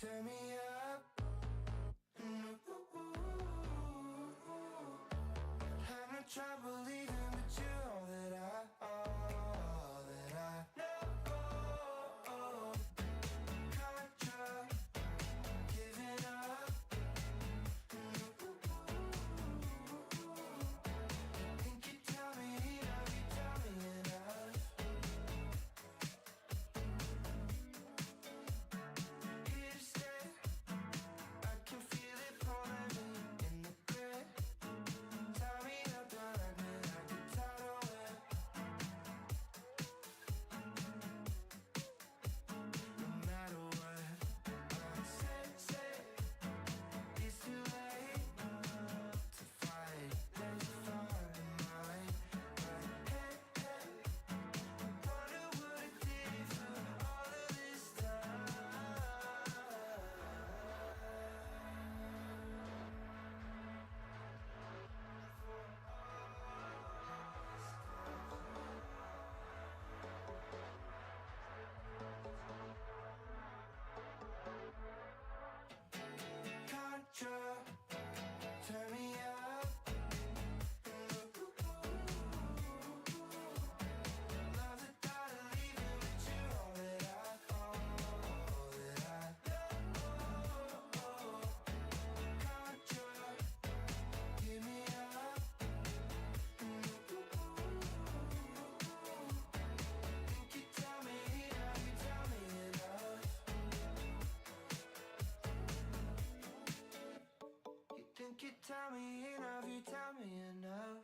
Turn me up. Have no trouble leaving, but you're all that I know. Contra, giving up. Think you tell me enough, you tell me enough. Here to stay, I can feel it pulling me in the grip. Tie me up and ride me like a tidal wave. No matter what I say, it's too late to fight. There's a fire in my head. Wonder what I did for all of this Contra, turn me up. Love the thought of leaving, but you're all that I know. Contra, give me up. Think you tell me enough, you tell me enough. You think you tell me enough, you tell me enough.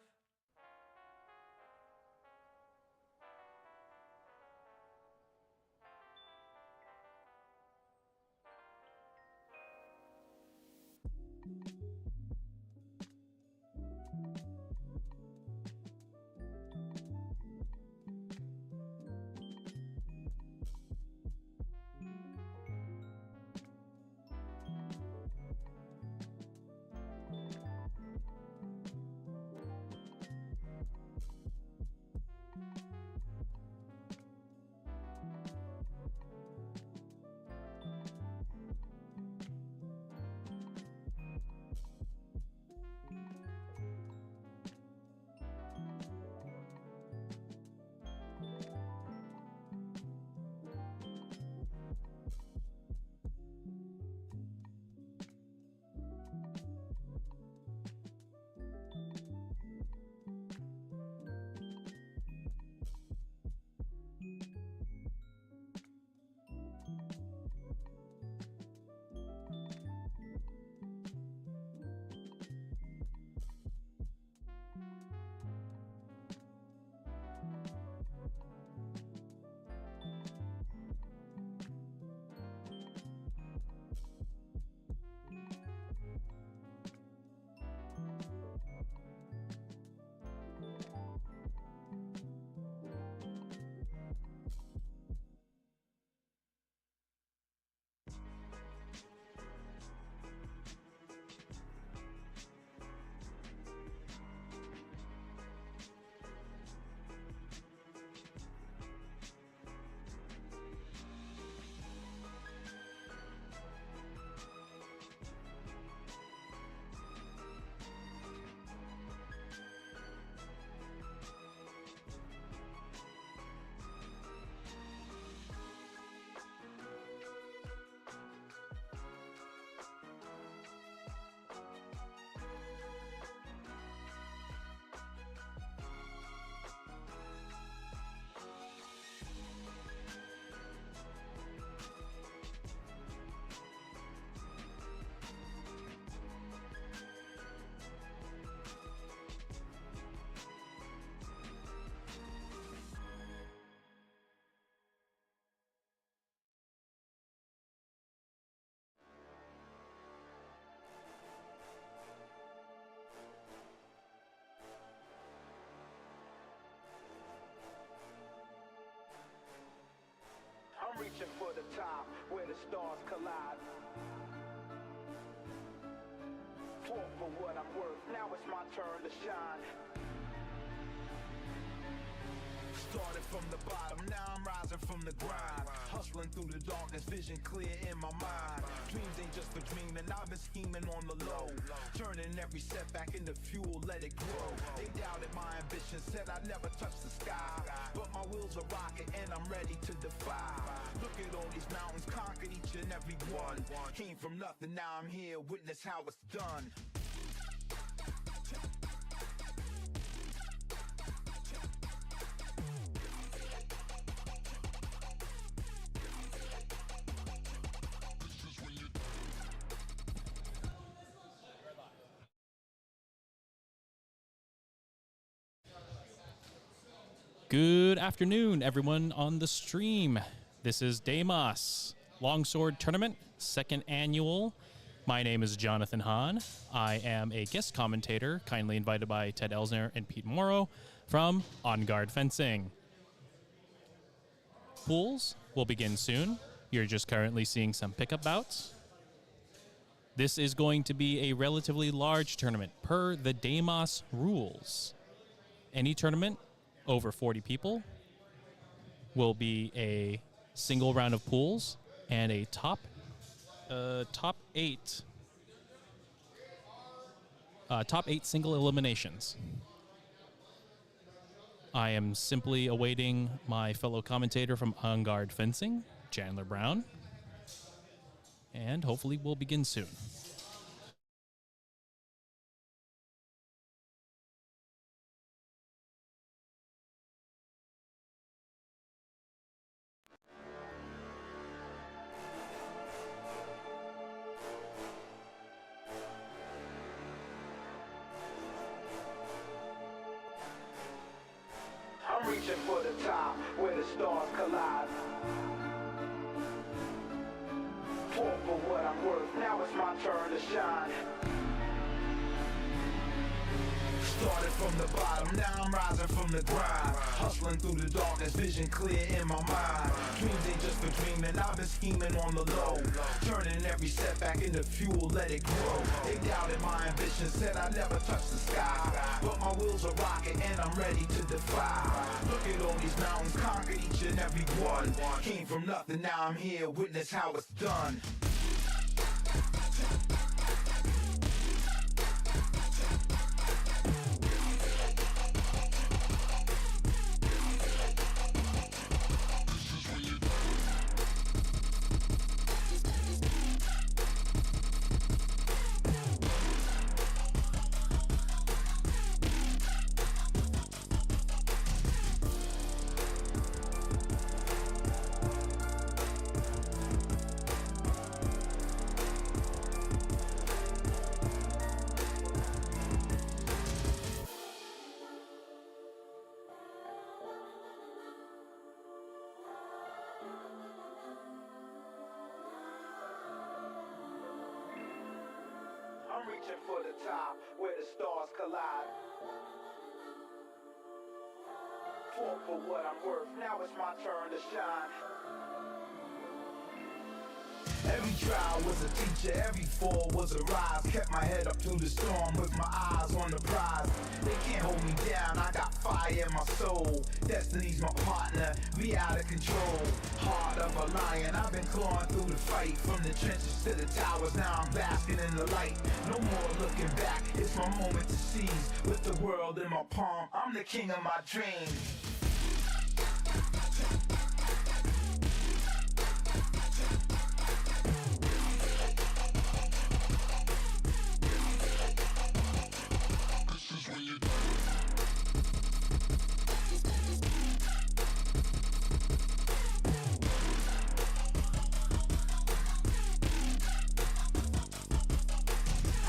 I'm reaching for the top where the stars collide. Fought for what I'm worth, now it's my turn to shine. Started from the bottom, now I'm rising from the grind. Hustling through the darkness, vision clear in my mind. Dreams ain't just for dreaming, I've been scheming on the low. Turning every setback into fuel, let it grow. They doubted my ambition, said I'd never touch the sky. But my wheels are rocking and I'm ready to defy. Look at all these mountains, conquered each and every one. Came from nothing, now I'm here, witness how it's done. Good afternoon, everyone on the stream. This is DEMAS Longsword Tournament, second annual. My name is Jonathan Hahn. I am a guest commentator, kindly invited by Ted Elsner and Pete Morrow from On Guard Fencing. Pools will begin soon. You're just currently seeing some pickup bouts. This is going to be a relatively large tournament per the DEMAS rules. Any tournament over 40 people will be a single round of pools and a top eight single eliminations. I am simply awaiting my fellow commentator from On Guard Fencing, Chandler Brown, and hopefully we'll begin soon. I'm reaching for the top where the stars collide. Fought for what I'm worth, now it's my turn to shine. Started from the bottom, now I'm rising from the grind. Hustling through the darkness, vision clear in my mind. Dreams ain't just for dreaming, I've been scheming on the low. Turning every setback into fuel, let it grow. They doubted my ambition, said I'd never touch the sky. But my wheels are rocking and I'm ready to defy. Look at all these mountains, conquered each and every one. Came from nothing, now I'm here, witness how it's done. I'm reaching for the top where the stars collide. Fought for what I'm worth, now it's my turn to shine. Every trial was a teacher, every fall was a rise. Kept my head up through the storm with my eyes on the prize. They can't hold me down, I got fire in my soul. Destiny's my partner, we out of control. Heart of a lion, I've been clawing through the fight. From the trenches to the towers, now I'm basking in the light. No more looking back, it's my moment to seize. With the world in my palm, I'm the king of my dreams.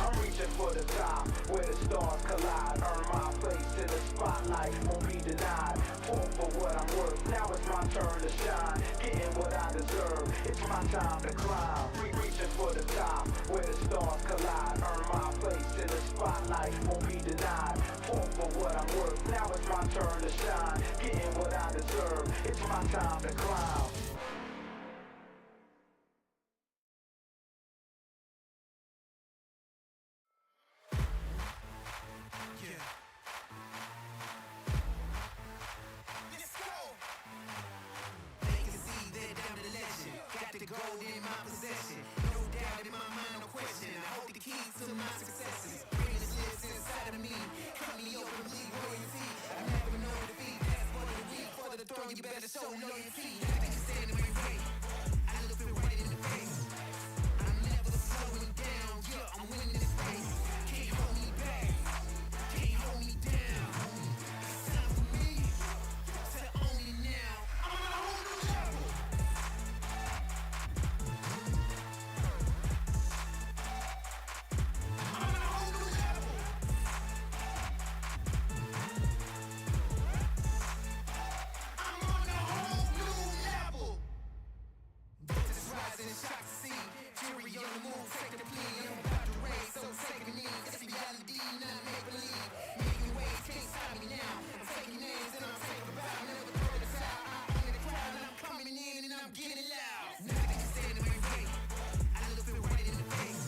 I'm reaching for the top where the stars collide. Earn my place in the spotlight, won't be denied. Fought for what I'm worth, now it's my turn to shine. Getting what I deserve, it's my time to climb. Reaching for the top where the stars collide. Earn my place in the spotlight, won't be denied. Fought for what I'm worth, now it's my turn to shine. Getting what I deserve, it's my time to climb. Let's go! my successes. Greatness lives inside of me. Cut me open, bleed royalty. I never know defeat. That's for the weak, for the throne, you better show loyalty. Niggas stand in my way. I look it right in the face. I'm never slowing down. Yeah, I'm winning this race. Can't hold me back. Can't hold me down. It's time for me to own it now. I'm on a whole new level. I'm on a whole new level. I'm on a whole new level. Voltage rising, shock to see. Jury on the move, take the plea. I'm about to raise, so take a knee. It's reality, not make believe. Making waves, can't stop me now. I'm taking names and I'm taking a bow. Never throw the towel. I own the crowd and I'm coming in and I'm getting loud. Nothing can stand in my way. I look it right in the face.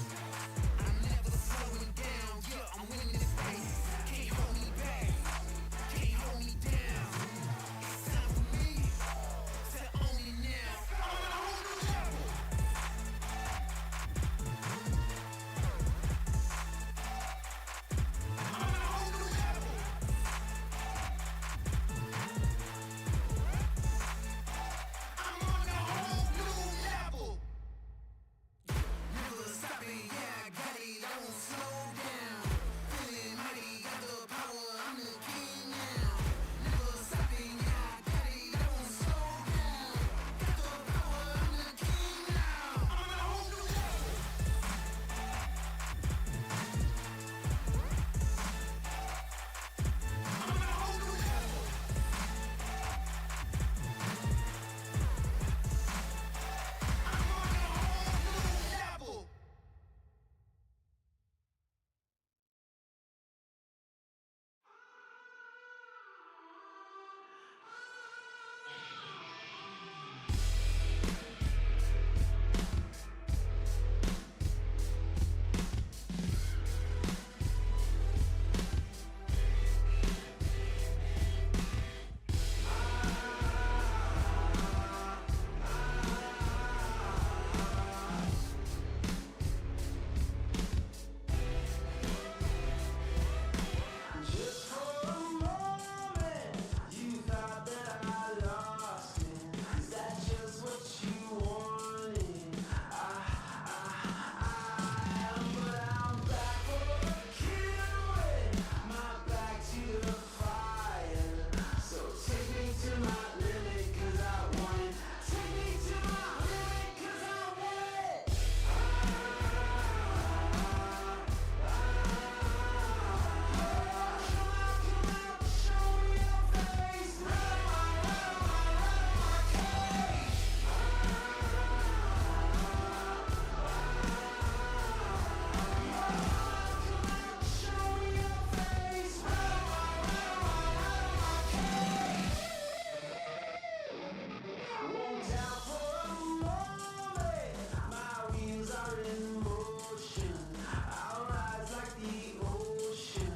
I'm never slowing down. Yeah, I'm winning this race. Can't hold me back. Can't hold me down. It's time for me to own it now. I'm on a whole new level. I'm on a whole new level. I'm on a whole new level. Never stopping, yeah, I got it, I won't slow down. Feeling mighty, got the power, I'm the king now. Never stopping, yeah, I got it, I won't slow down. Got the power, I'm the king now. I'm on a whole new level. I'm on a whole new level. I'm on a whole new level. Just for a moment, you thought that I lost it. Is that just what you wanted? But I'm back for a kill with my back to the fire. So take me to my limit, 'cause I want it. Take me to my limit, 'cause I want it. Show me your face. Show me your face. Won't doubt for a moment. My wheels are in motion. I'll rise like the ocean.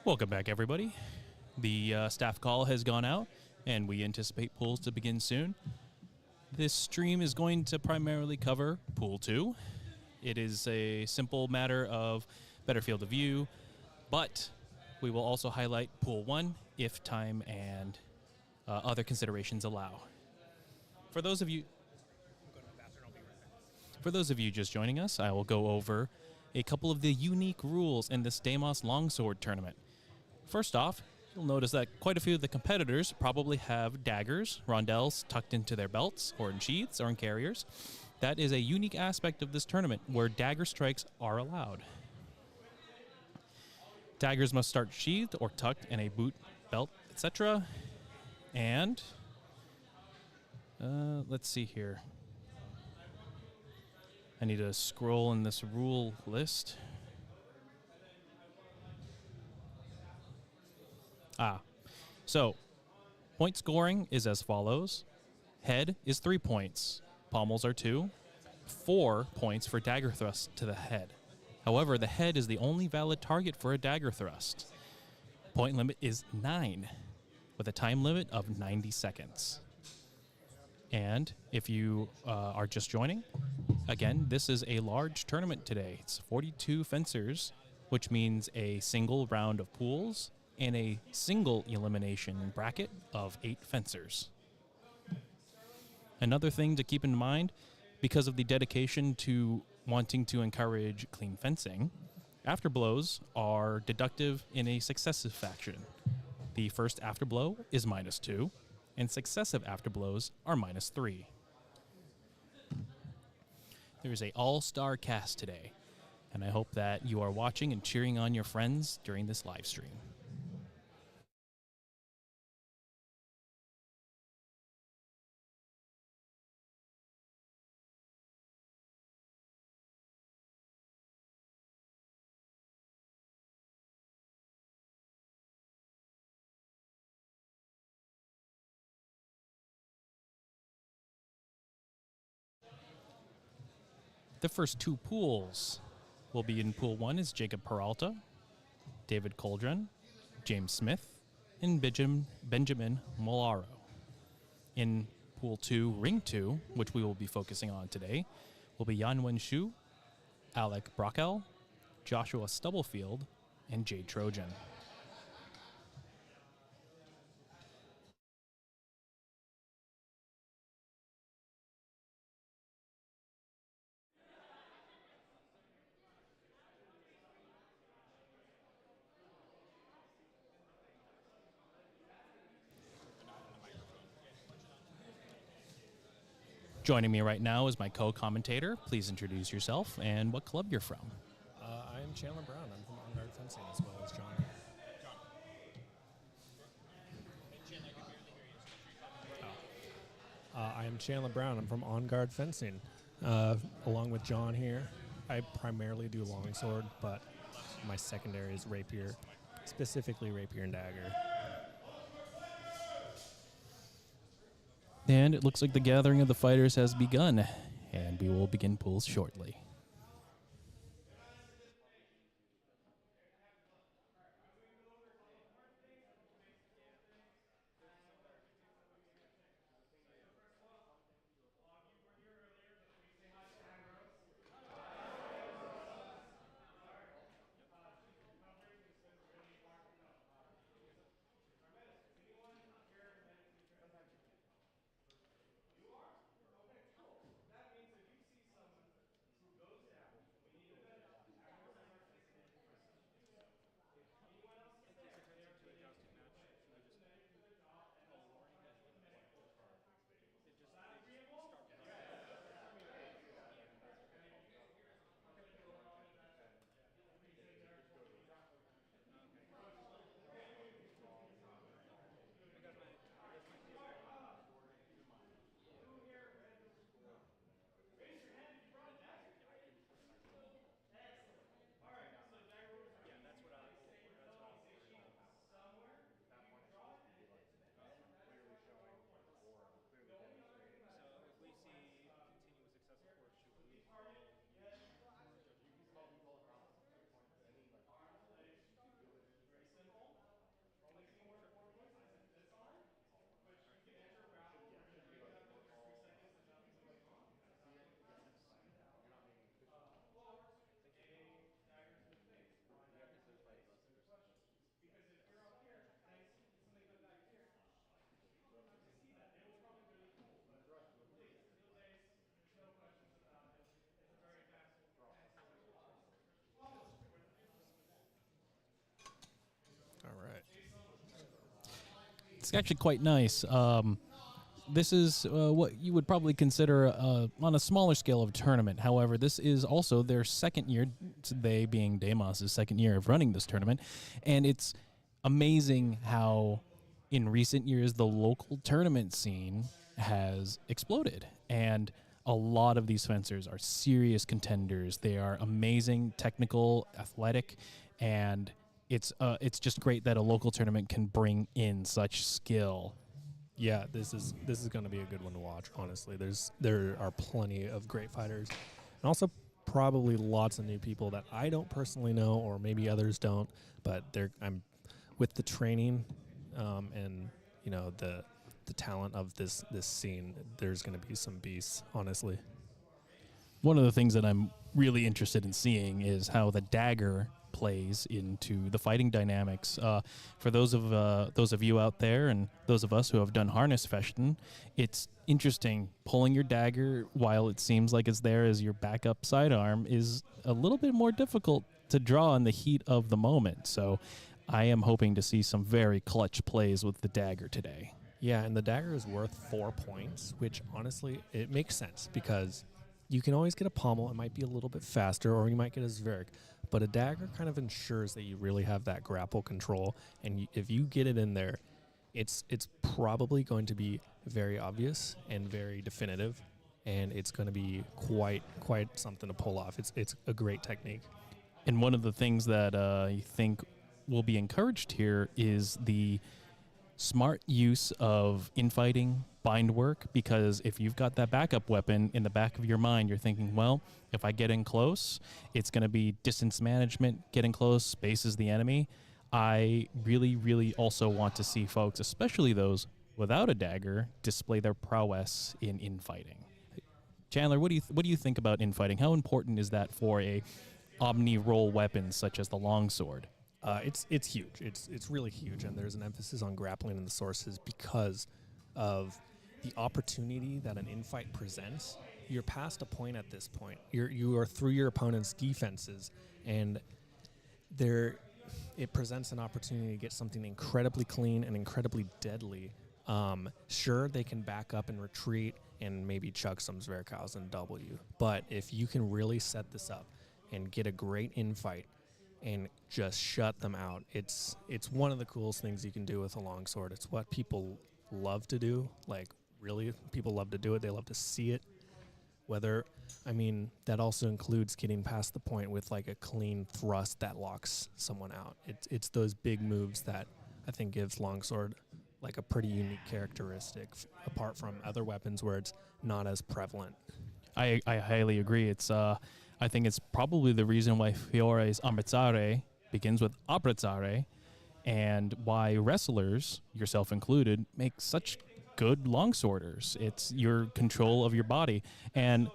Welcome back, everybody. The staff call has gone out, and we anticipate pools to begin soon. This stream is going to primarily cover Pool 2. It is a simple matter of better field of view, but we will also highlight Pool 1 if time and other considerations allow. For those of you just joining us, I will go over a couple of the unique rules in this DEMAS Longsword tournament. First off, you'll notice that quite a few of the competitors probably have daggers, rondelles tucked into their belts or in sheaths or in carriers. That is a unique aspect of this tournament where dagger strikes are allowed. Daggers must start sheathed or tucked in a boot, belt, etc. And let's see here. I need to scroll in this rule list. So point scoring is as follows. Head is 3 points. Pommels are 2. 4 points for dagger thrust to the head. However, the head is the only valid target for a dagger thrust. Point limit is 9. with a time limit of 90 seconds. And if you are just joining, again, this is a large tournament today. It's 42 fencers, which means a single round of pools and a single elimination bracket of 8 fencers. Another thing to keep in mind, because of the dedication to wanting to encourage clean fencing, afterblows are deductive in a successive fashion. The first afterblow is -2, and successive afterblows are -3. There is an all-star cast today, and I hope that you are watching and cheering on your friends during this live stream. The first 2 pools will be in Pool 1 is Jacob Peralta, David Coldren, James Smith, and Benjamin Molaro. In Pool 2, Ring 2, which we will be focusing on today, will be Yan Wenshu, Alec Brockel, Joshua Stubblefield, and Jade Trojan. Joining me right now is my co-commentator. Please introduce yourself and what club you're from. I am Chandler Brown. I'm from On Guard Fencing as well as John. I am Chandler Brown. I'm from On Guard Fencing, along with John here. I primarily do longsword, but my secondary is rapier, specifically rapier and dagger. And it looks like the gathering of the fighters has begun, and we will begin pools shortly. All right. It's actually quite nice. This is what you would probably consider on a smaller scale of a tournament. However, this is also their second year, they being DEMAS' second year of running this tournament. And it's amazing how in recent years the local tournament scene has exploded. And a lot of these fencers are serious contenders. They are amazing, technical, athletic, and it's just great that a local tournament can bring in such skill. Yeah, this is going to be a good one to watch. Honestly, there are plenty of great fighters, and also probably lots of new people that I don't personally know, or maybe others don't. But I'm with the training and the talent of this scene, there's going to be some beasts, honestly. One of the things that I'm really interested in seeing is how the dagger plays into the fighting dynamics. For those of you out there and those of us who have done harness fechten, it's interesting. Pulling your dagger while it seems like it's there as your backup sidearm is a little bit more difficult to draw in the heat of the moment. So I am hoping to see some very clutch plays with the dagger today. Yeah, and the dagger is worth 4 points, which honestly, it makes sense because you can always get a pommel. It might be a little bit faster, or you might get a Zverik. But a dagger kind of ensures that you really have that grapple control. And if you get it in there, it's probably going to be very obvious and very definitive. And it's going to be quite something to pull off. It's a great technique. And one of the things that I think will be encouraged here is the smart use of infighting, bind work, because if you've got that backup weapon in the back of your mind, you're thinking, well, if I get in close, it's going to be distance management, getting close, space is the enemy. I really, really also want to see folks, especially those without a dagger, display their prowess in infighting. Chandler, what do you think about infighting? How important is that for a omni-role weapon such as the longsword? It's huge. It's really huge, and there's an emphasis on grappling in the sources because of the opportunity that an infight presents. You're past a point at this point. You are through your opponent's defenses, and it presents an opportunity to get something incredibly clean and incredibly deadly. Sure, they can back up and retreat and maybe chuck some Zverkaus and W, but if you can really set this up and get a great infight and just shut them out, it's one of the coolest things you can do with a longsword. It's what people love to do. Like, really, people love to do it. They love to see it. That also includes getting past the point with like a clean thrust that locks someone out. It's those big moves that I think gives longsword like a pretty unique characteristic apart from other weapons where it's not as prevalent. I highly agree. I think it's probably the reason why Fiore's Ammazzare begins with Abbrazzare, and why wrestlers, yourself included, make such good longsworders. It's your control of your body. And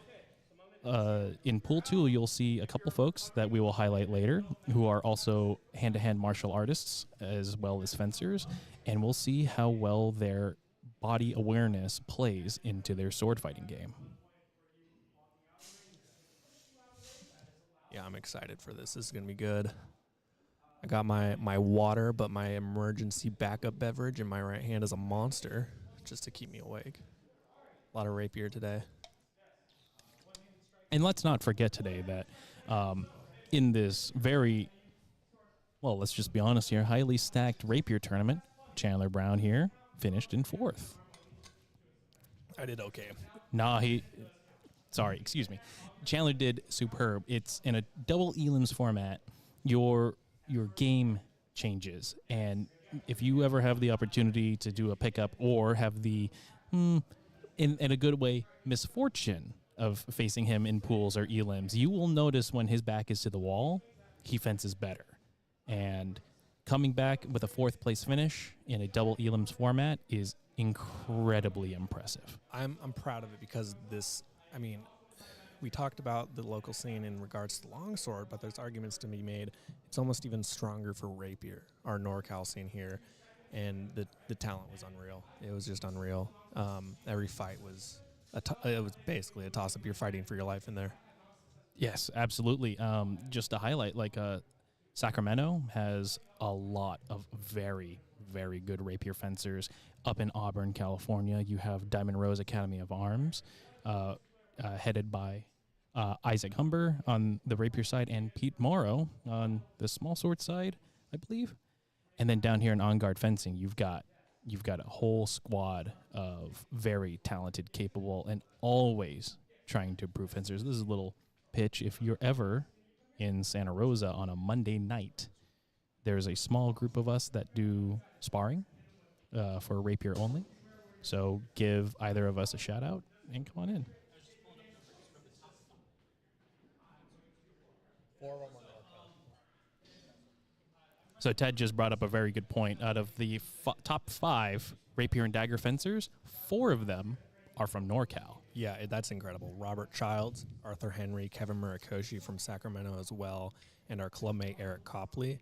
in Pool 2, you'll see a couple folks that we will highlight later who are also hand-to-hand martial artists as well as fencers, and we'll see how well their body awareness plays into their sword fighting game. Yeah, I'm excited for this. This is going to be good. I got my water, but my emergency backup beverage in my right hand is a monster just to keep me awake. A lot of rapier today. And let's not forget today that in this very, well, let's just be honest here, highly stacked rapier tournament, Chandler Brown here finished in 4th. I did okay. Excuse me. Chandler did superb. It's in a double elims format. Your game changes, and if you ever have the opportunity to do a pickup or have the, in a good way, misfortune of facing him in pools or elims, you will notice when his back is to the wall, he fences better. And coming back with a 4th place finish in a double elims format is incredibly impressive. I'm proud of it because we talked about the local scene in regards to longsword, but there's arguments to be made. It's almost even stronger for rapier, our NorCal scene here, and the talent was unreal. It was just unreal. Every fight was it was basically a toss-up. You're fighting for your life in there. Yes, absolutely. Just to highlight, Sacramento has a lot of very, very good rapier fencers. Up in Auburn, California, you have Diamond Rose Academy of Arms, headed by Isaac Humber on the rapier side and Pete Morrow on the small sword side, I believe. And then down here in On Guard Fencing, you've got a whole squad of very talented, capable, and always trying to improve fencers. This is a little pitch. If you're ever in Santa Rosa on a Monday night, there's a small group of us that do sparring for rapier only. So give either of us a shout out and come on in. So Ted just brought up a very good point. Out of the top 5 rapier and dagger fencers, 4 of them are from NorCal. Yeah, that's incredible. Robert Childs, Arthur Henry, Kevin Murakoshi from Sacramento as well, and our clubmate Eric Copley.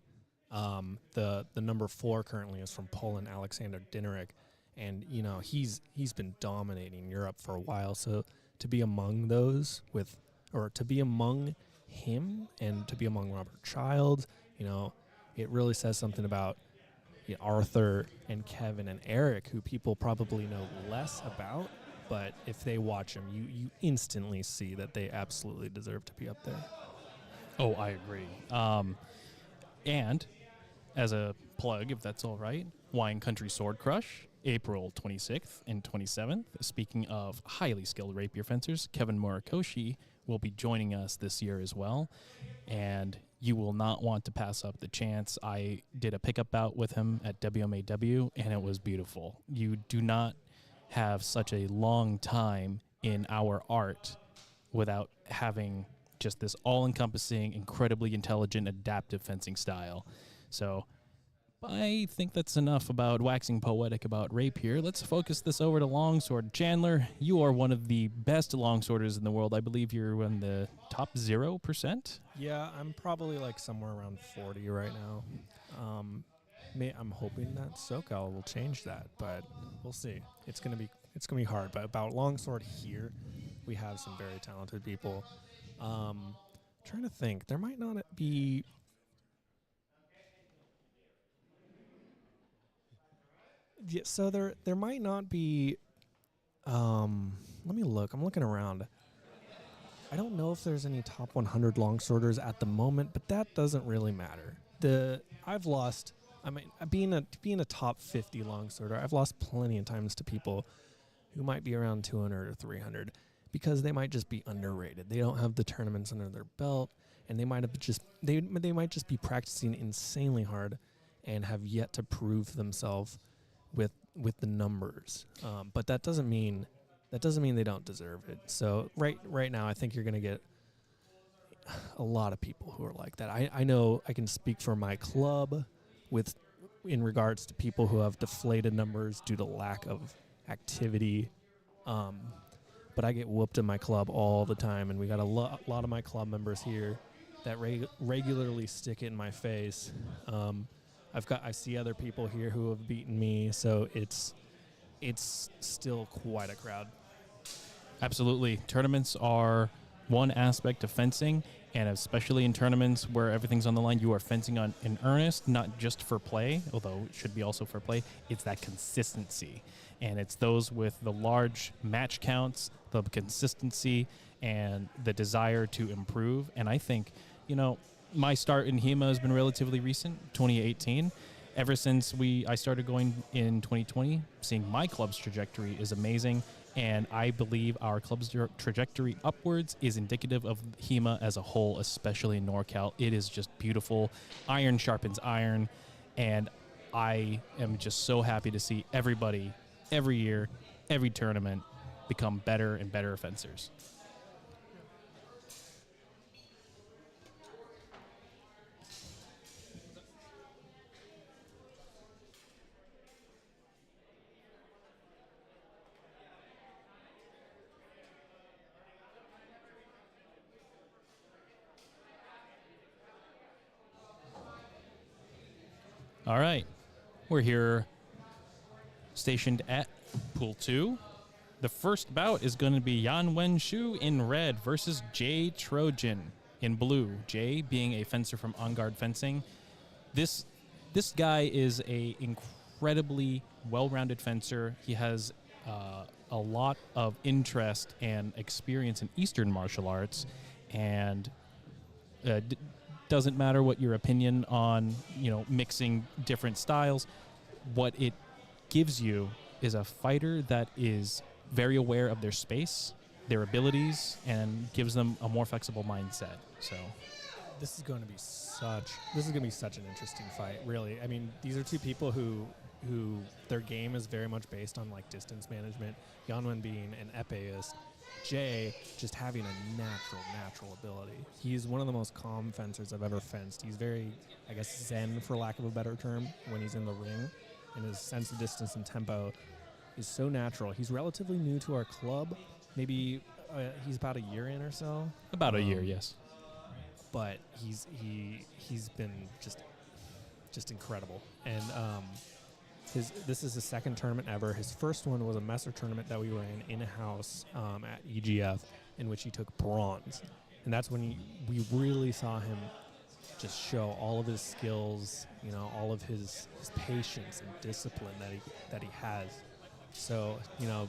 The number 4 currently is from Poland, Alexander Davenrich, and he's been dominating Europe for a while. So to be among those to be among him and to be among Robert Childs, it really says something about Arthur and Kevin and Eric, who people probably know less about. But if they watch them, you instantly see that they absolutely deserve to be up there. Oh, I agree. And as a plug, if that's all right, Wine Country Sword Crush, April 26th and 27th. Speaking of highly skilled rapier fencers, Kevin Murakoshi will be joining us this year as well. And you will not want to pass up the chance. I did a pickup bout with him at WMAW, and it was beautiful. You do not have such a long time in our art without having just this all-encompassing, incredibly intelligent, adaptive fencing style. So I think that's enough about waxing poetic about rapier. Let's focus this over to longsword. Chandler, you are one of the best longsworders in the world. I believe you're in the top 0%. Yeah, I'm probably like somewhere around 40 right now. I'm hoping that SoCal will change that, but we'll see. It's gonna be hard. But about longsword here, we have some very talented people. Trying to think, there might not be. Yeah, so there might not be. Let me look. I'm looking around. I don't know if there's any top 100 longsworders at the moment, but that doesn't really matter. I've lost. I mean, being a top 50 longsworder, I've lost plenty of times to people who might be around 200 or 300 because they might just be underrated. They don't have the tournaments under their belt, and they might might just be practicing insanely hard and have yet to prove themselves with the numbers. But that doesn't mean they don't deserve it. So right now, I think you're going to get a lot of people who are like that. I know I can speak for my club in regards to people who have deflated numbers due to lack of activity. But I get whooped in my club all the time, and we got a lot of my club members here that regularly stick it in my face. I see other people here who have beaten me, so it's still quite a crowd. Absolutely. Tournaments are one aspect of fencing, and especially in tournaments where everything's on the line, you are fencing in earnest, not just for play, although it should be also for play. It's that consistency, and it's those with the large match counts, the consistency, and the desire to improve. And I think, my start in HEMA has been relatively recent, 2018. Ever since I started going in 2020, seeing my club's trajectory is amazing. And I believe our club's trajectory upwards is indicative of HEMA as a whole, especially in NorCal. It is just beautiful. Iron sharpens iron. And I am just so happy to see everybody, every year, every tournament, become better and better fencers. All right, we're here stationed at Pool 2. The first bout is going to be Yan Wen Shu in red versus Jay Trojan in blue. Jay being a fencer from On Guard Fencing. This guy is a incredibly well-rounded fencer. He has a lot of interest and experience in Eastern martial arts, and doesn't matter what your opinion on, mixing different styles. What it gives you is a fighter that is very aware of their space, their abilities, and gives them a more flexible mindset. So this is going to be such an interesting fight, really. I mean, these are two people who who their game is very much based on like distance management. Yanwen being an epéist, Jay just having a natural ability. He's one of the most calm fencers I've ever fenced. He's very, I guess, zen for lack of a better term when he's in the ring, and his sense of distance and tempo is so natural. He's relatively new to our club. Maybe he's about a year in or so. About a year, yes. But he's been just incredible. And this is his second tournament ever. His first one was a Messer tournament that we ran in-house at EGF, in which he took bronze. And that's when we really saw him just show all of his skills, you know, all of his patience and discipline that he has. So, you know,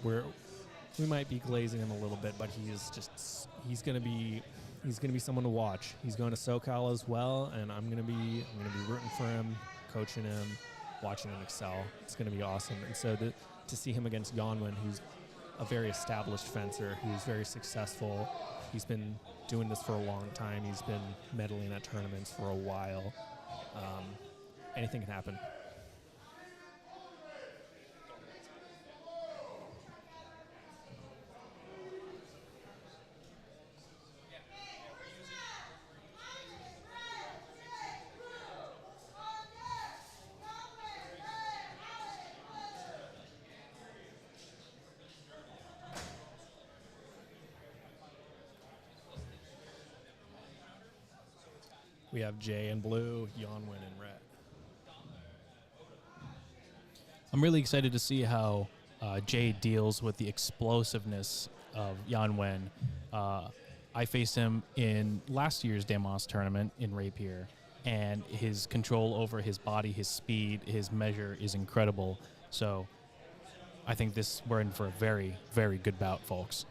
we might be glazing him a little bit, but he's gonna be someone to watch. He's going to SoCal as well, and I'm gonna be rooting for him, coaching him, watching him excel. It's gonna be awesome. And so to see him against Yanwen, who's a very established fencer, who's very successful. He's been doing this for a long time. He's been medaling at tournaments for a while. Anything can happen. We have Jay in blue, Yanwen in red. I'm really excited to see how Jay deals with the explosiveness of Yanwen. I faced him in last year's DEMAS tournament in Rapier, and his control over his body, his speed, his measure is incredible. So I think we're in for a very, very good bout, folks.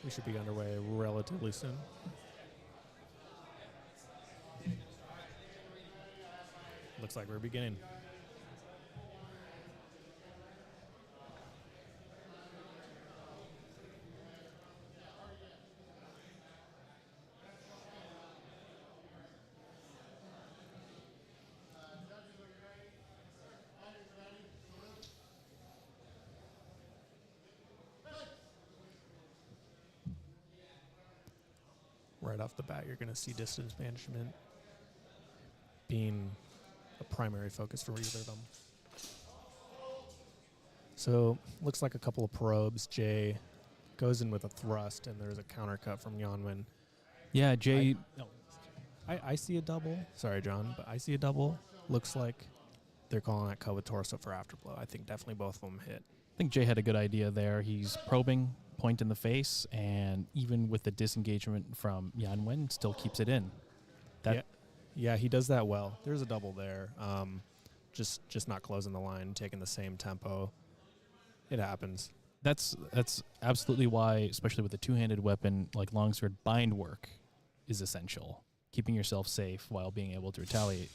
We should be underway relatively soon. Looks like we're beginning. Right off the bat, you're going to see distance management being a primary focus for either of them. So, looks like a couple of probes. Jay goes in with a thrust, and there's a counter cut from Yanwen. Yeah, Jay. I see a double. Sorry, John, but I see a double. Looks like they're calling that cut with torso for afterblow. I think definitely both of them hit. I think Jay had a good idea there. He's probing, point in the face, and even with the disengagement from Yanwen, still keeps it in. Yeah, he does that well. There's a double there. Just not closing the line, taking the same tempo. It happens. That's absolutely why, especially with a two-handed weapon like Longsword, bind work is essential. Keeping yourself safe while being able to retaliate.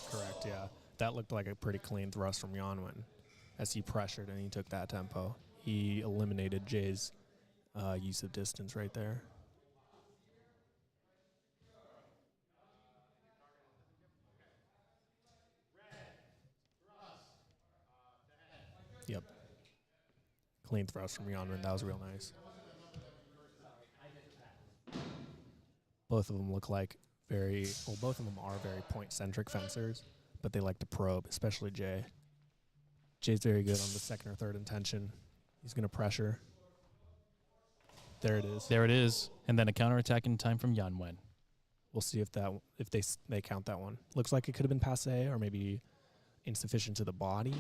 Correct, yeah. That looked like a pretty clean thrust from Yanwen as he pressured and he took that tempo. He eliminated Jay's use of distance right there. Yep. Clean thrust from Yanwen. That was real nice. Both of them look like both of them are very point-centric fencers, but they like to probe, especially Jay. Jay's very good on the second or third intention. He's going to pressure. There it is. There it is. And then a counterattack in time from Yanwen. We'll see if they count that one. Looks like it could have been passé or maybe insufficient to the body.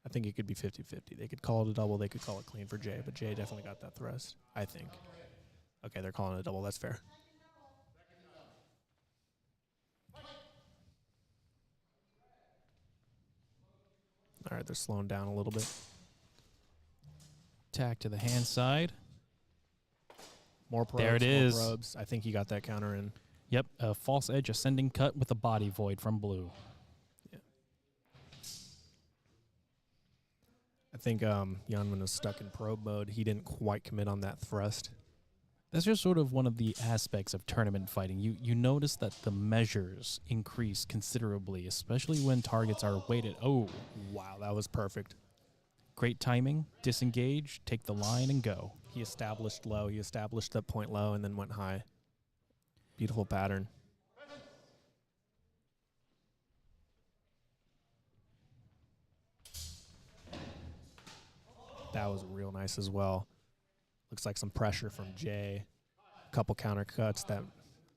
I think it could be 50-50. They could call it a double. They could call it clean for Jay, but Jay definitely got that thrust, I think. Okay, they're calling it a double. That's fair. All right, they're slowing down a little bit. Attack to the hand side. More probes. There it is. More probes. I think he got that counter in. Yep, a false edge ascending cut with a body void from blue. Yeah. I think Yanwen was stuck in probe mode. He didn't quite commit on that thrust. That's just sort of one of the aspects of tournament fighting. You notice that the measures increase considerably, especially when targets are weighted. Oh, Wow, that was perfect. great timing. Disengage, take the line, and go. He established low. He established that point low and then went high. Beautiful pattern. That was real nice as well. Looks like some pressure from Jay. A couple counter cuts that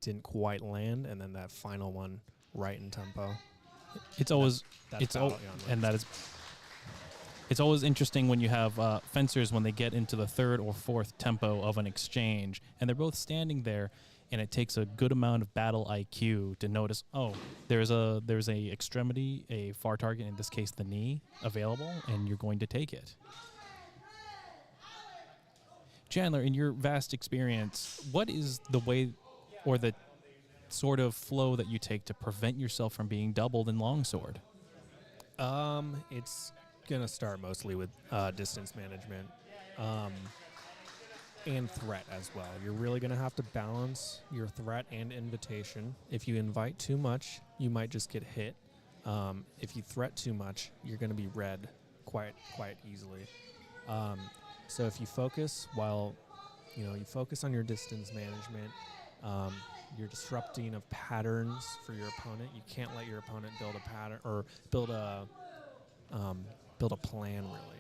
didn't quite land, and then that final one right in tempo. It's always That's it's it's always interesting when you have fencers when they get into the third or fourth tempo of an exchange, and they're both standing there, and it takes a good amount of battle IQ to notice. Oh, there's a extremity, a far target, in this case the knee, available, and you're going to take it. Chandler, in your vast experience, what is the way or the sort of flow that you take to prevent yourself from being doubled in longsword? It's gonna start mostly with distance management and threat as well. You're really gonna have to balance your threat and invitation. If you invite too much, you might just get hit. If you threat too much, you're gonna be read quite easily. So if you focus you focus on your distance management, you're disrupting of patterns for your opponent. You can't let your opponent build a pattern or build a plan really.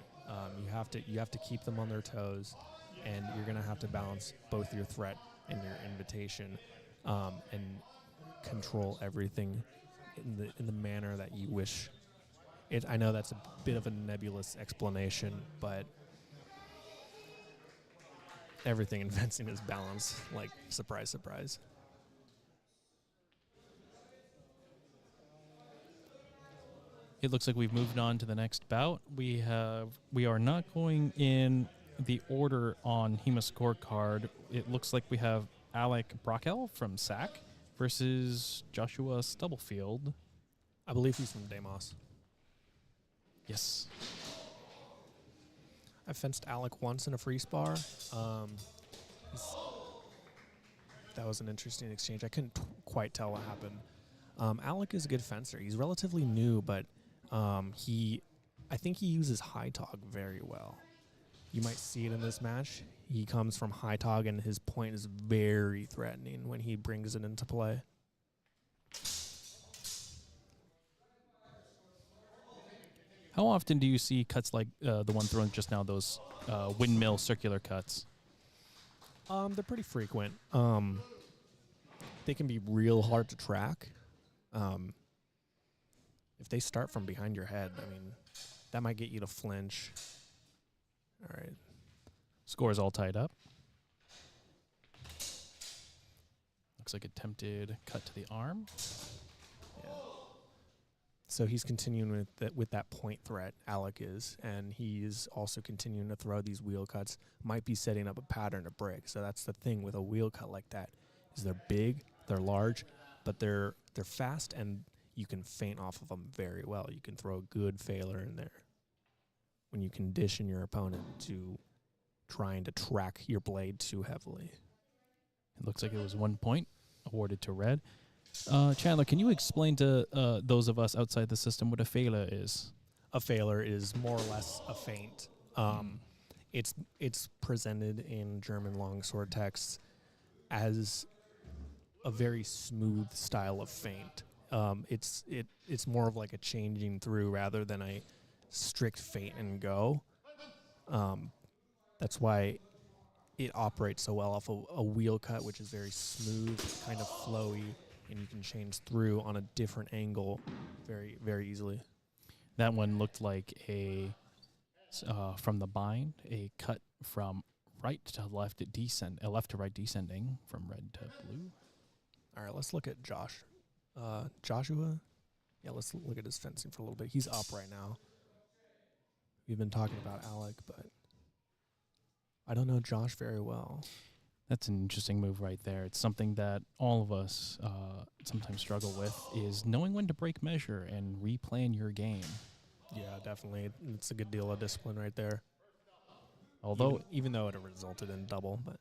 You have to keep them on their toes, and you're gonna have to balance both your threat and your invitation, and control everything in the manner that you wish. I know that's a bit of a nebulous explanation, but everything in fencing is balance. Like, surprise, surprise. It looks like we've moved on to the next bout. We are not going in the order on HEMA scorecard. It looks like we have Alec Brockel from SAC versus Joshua Stubblefield. I believe he's from DEMAS. Yes. I fenced Alec once in a free spar. That was an interesting exchange. I couldn't quite tell what happened. Alec is a good fencer. He's relatively new, but I think he uses high tog very well. You might see it in this match. He comes from high tog, and his point is very threatening when he brings it into play. How often do you see cuts like the one thrown just now, those windmill circular cuts? They're pretty frequent. They can be real hard to track. If they start from behind your head, I mean, that might get you to flinch. All right. Score's all tied up. Looks like attempted cut to the arm. Yeah. So he's continuing with that point threat, Alec is, and he's also continuing to throw these wheel cuts. Might be setting up a pattern to break. So that's the thing with a wheel cut like that, is they're big, they're large, but they're fast, and you can feint off of them very well. You can throw a good failer in there when you condition your opponent to trying to track your blade too heavily. It looks like it was 1 point awarded to red. Chandler, can you explain to those of us outside the system what a failer is? A failer is more or less a feint. It's presented in German longsword texts as a very smooth style of feint. It's more of like a changing through rather than a strict feint and go. That's why it operates so well off a wheel cut, which is very smooth, kind of flowy, and you can change through on a different angle very, very easily. That one looked like from the bind, a cut from right to left, left to right descending from red to blue. All right, let's look at Joshua. Yeah, let's look at his fencing for a little bit. He's up right now. We've been talking about Alec, but I don't know Josh very well. That's an interesting move right there. It's something that all of us sometimes struggle with, is knowing when to break measure and replan your game. Yeah, definitely. It's a good deal of discipline right there. Although even though it resulted in double, but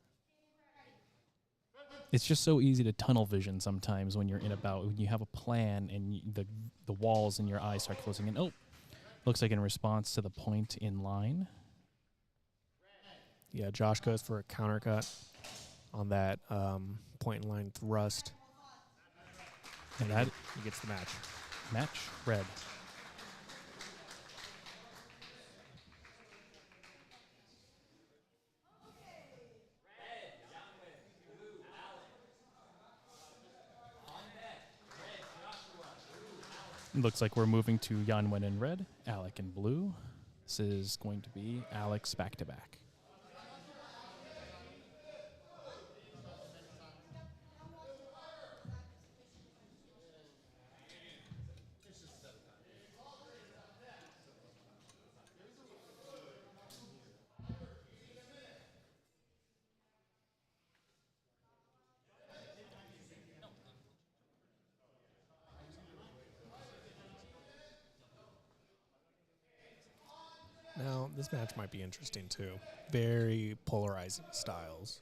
It's just so easy to tunnel vision sometimes when you're in a bout. When you have a plan and the walls in your eyes start closing in. Oh, looks like in response to the point in line. Yeah, Josh goes for a counter cut on that point in line thrust. And that He gets the match. match red. Looks like we're moving to Yanwen in red, Alec in blue. This is going to be Alex back-to-back. Now, this match might be interesting too. Very polarizing styles.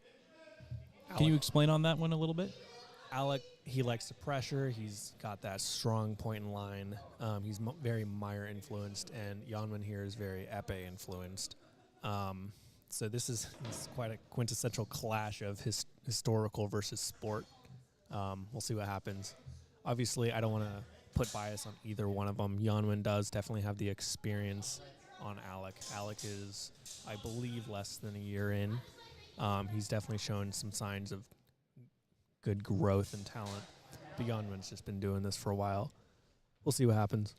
Can you explain on that one a little bit? Alec, he likes to pressure. He's got that strong point in line. He's very Meyer influenced, and Yanwen here is very Epee influenced. So this is quite a quintessential clash of historical versus sport. We'll see what happens. Obviously, I don't want to put bias on either one of them. Yanwen does definitely have the experience on Alec. Alec is, I believe, less than a year in. He's definitely shown some signs of good growth and talent. But Yanwen's just been doing this for a while. We'll see what happens.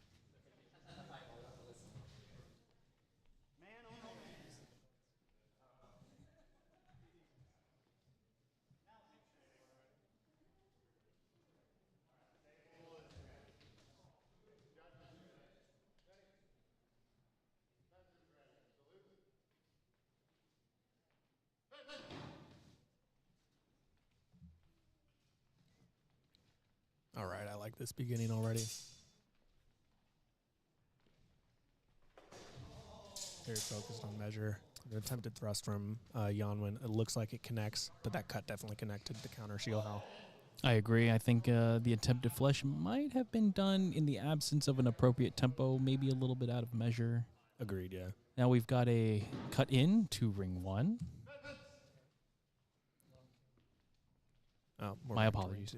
All right, I like this beginning already. Very focused on measure. The attempted thrust from Yanwen. It looks like it connects, but that cut definitely connected to counter shield hell. I agree. I think the attempted flush might have been done in the absence of an appropriate tempo, maybe a little bit out of measure. Agreed, yeah. Now we've got a cut in to ring one. Oh, My apologies.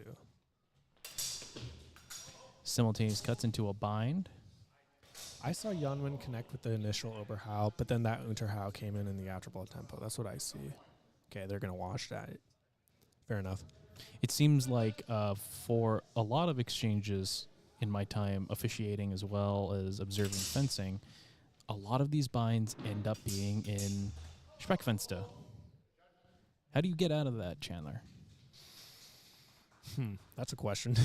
Simultaneous cuts into a bind. I saw Yanwen connect with the initial Oberhau, but then that Unterhau came in the afterball tempo. That's what I see. Okay, they're going to wash that. Fair enough. It seems like for a lot of exchanges in my time officiating as well as observing fencing, a lot of these binds end up being in Sprechfenster. How do you get out of that, Chandler? That's a question.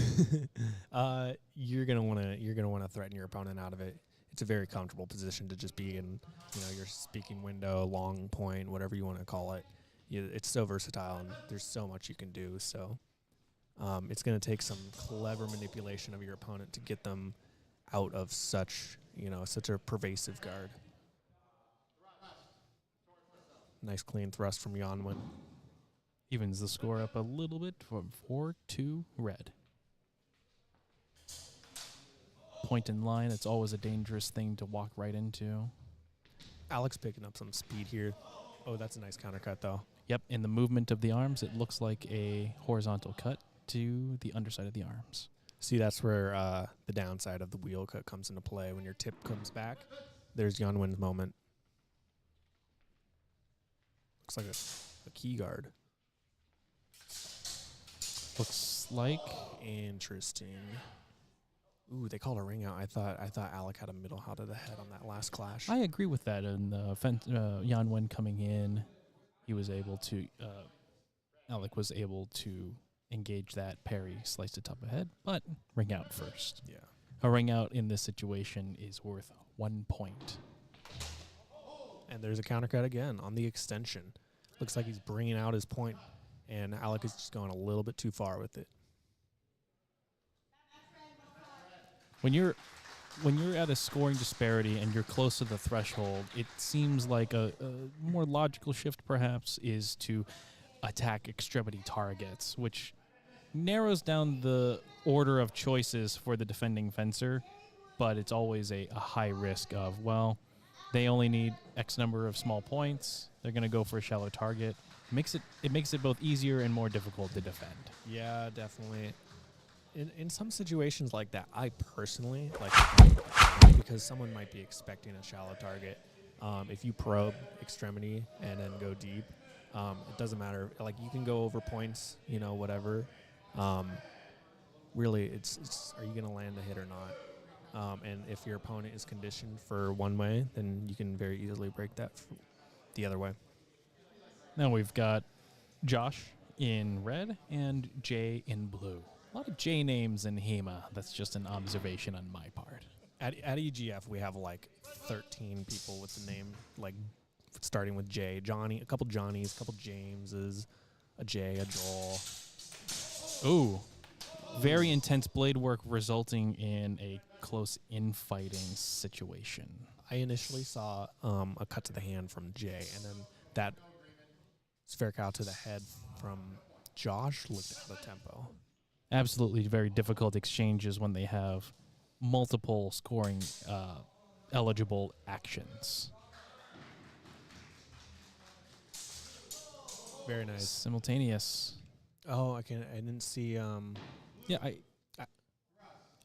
You're gonna wanna threaten your opponent out of it. It's a very comfortable position to just be in, your speaking window, long point, whatever you want to call it. It's so versatile, and there's so much you can do. So it's gonna take some clever manipulation of your opponent to get them out of such a pervasive guard. Nice clean thrust from Yanwen. Evens the score up a little bit from 4-2 red. Point in line, it's always a dangerous thing to walk right into. Alex picking up some speed here. Oh, that's a nice counter cut, though. Yep, in the movement of the arms, it looks like a horizontal cut to the underside of the arms. See, that's where the downside of the wheel cut comes into play. When your tip comes back, there's Yanwen's moment. Looks like a key guard. Looks like interesting. Ooh, they called a ring out. I thought Alec had a middle how to the head on that last clash. I agree with that. And Yanwen coming in, he was able to. Alec was able to engage that parry, slice the top of the head, but ring out first. Yeah, a ring out in this situation is worth 1 point. And there's a counter cut again on the extension. Looks like he's bringing out his point. And Alec is just going a little bit too far with it. When you're at a scoring disparity and you're close to the threshold, it seems like a more logical shift perhaps is to attack extremity targets, which narrows down the order of choices for the defending fencer, but it's always a high risk of, well, they only need X number of small points. They're going to go for a shallow target. It makes it both easier and more difficult to defend. Yeah, definitely. In some situations like that, I personally like because someone might be expecting a shallow target. If you probe extremity and then go deep, it doesn't matter. Like, you can go over points, whatever. Really, it's are you going to land a hit or not? And if your opponent is conditioned for one way, then you can very easily break that the other way. Now we've got Josh in red and Jay in blue. A lot of J names in HEMA. That's just an observation on my part. At EGF, we have like 13 people with the name, like, starting with J. Johnny, a couple Johnnies, a couple Jameses, a Jay, a Joel. Ooh. Very intense blade work resulting in a close infighting situation. I initially saw a cut to the hand from Jay, and then that spheric out to the head from Josh looked out of tempo. Absolutely very difficult exchanges when they have multiple scoring eligible actions. Very nice. Simultaneous. Oh, I didn't see. Yeah,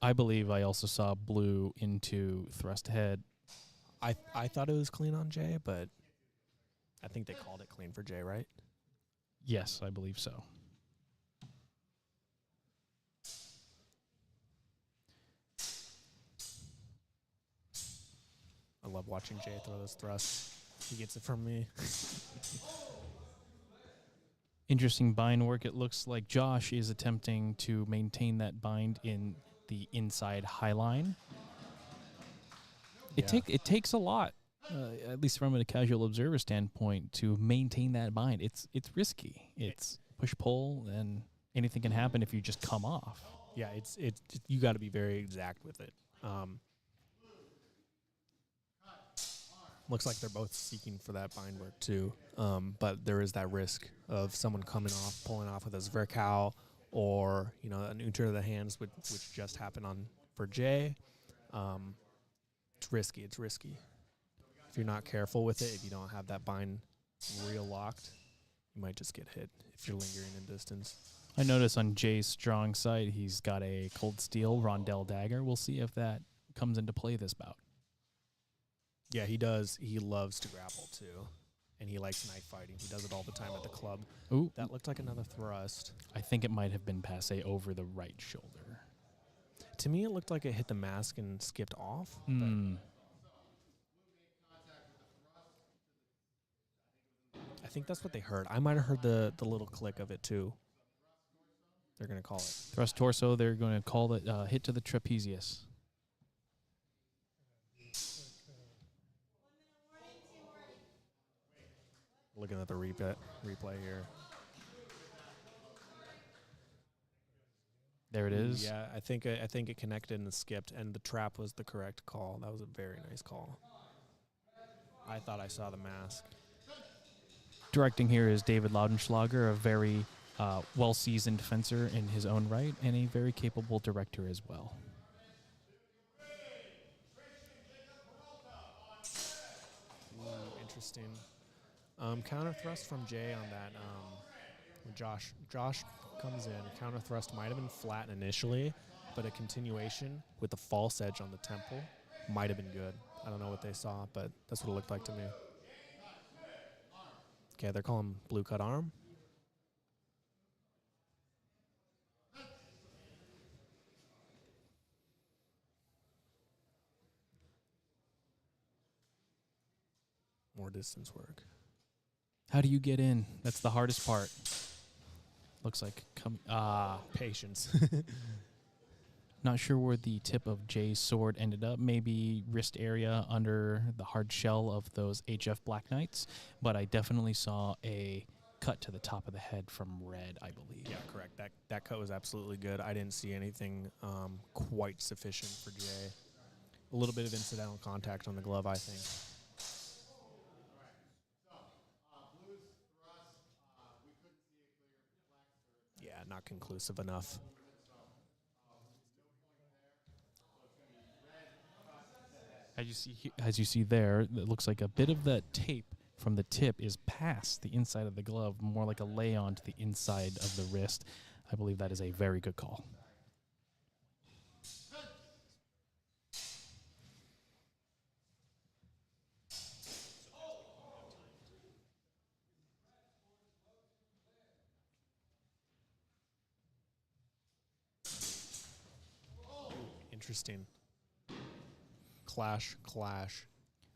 I believe I also saw blue into thrust head. I thought it was clean on Jay, but I think they called it clean for Jay, right? Yes, I believe so. I love watching Jay throw those thrusts. He gets it from me. Interesting bind work. It looks like Josh is attempting to maintain that bind in the inside high line. It takes a lot, at least from a casual observer standpoint, to maintain that bind. It's risky. It's push-pull, and anything can happen if you just come off. Yeah, it's you got to be very exact with it. Looks like they're both seeking for that bind work too, but there is that risk of someone coming off, pulling off with a Zverkow, or an Unter of the hands, which just happened for Jay. It's risky. It's risky. If you're not careful with it, if you don't have that bind real locked, you might just get hit if you're lingering in distance. I notice on Jay's strong side, he's got a Cold Steel Rondell Dagger. We'll see if that comes into play this bout. Yeah, he does. He loves to grapple, too. And he likes knife fighting. He does it all the time at the club. Ooh. That looked like another thrust. I think it might have been passe over the right shoulder. To me, it looked like it hit the mask and skipped off. Mm. I think that's what they heard. I might have heard the little click of it, too. They're going to call it. Thrust torso, they're going to call it hit to the trapezius. Looking at the replay here. There it is. Yeah, I think it connected and skipped, and the trap was the correct call. That was a very nice call. I thought I saw the mask. Directing here is David Laudenschlager, a very well-seasoned fencer in his own right, and a very capable director as well. Ooh, interesting. Counter thrust from Jay on that. When Josh comes in. Counter thrust might have been flat initially, but a continuation with the false edge on the temple might have been good. I don't know what they saw, but that's what it looked like to me. Okay, they're calling blue cut arm. More distance work. How do you get in? That's the hardest part. Looks like Patience. Not sure where the tip of Jay's sword ended up. Maybe wrist area under the hard shell of those HF Black Knights. But I definitely saw a cut to the top of the head from red, I believe. Yeah, correct. That cut was absolutely good. I didn't see anything quite sufficient for Jay. A little bit of incidental contact on the glove, I think. not conclusive enough. As you see there, it looks like a bit of that tape from the tip is past the inside of the glove, more like a lay-on to the inside of the wrist. I believe that is a very good call. Interesting. Clash, clash.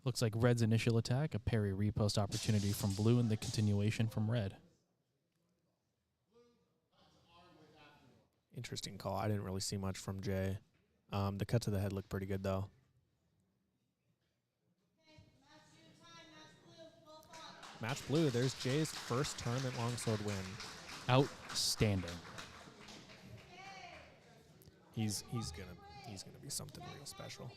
Looks like Red's initial attack, a parry repost opportunity from Blue, and the continuation from Red. Interesting call. I didn't really see much from Jay. The cut to the head looked pretty good, though. Match Blue. There's Jay's first tournament longsword win. Outstanding. He's gonna be something real special.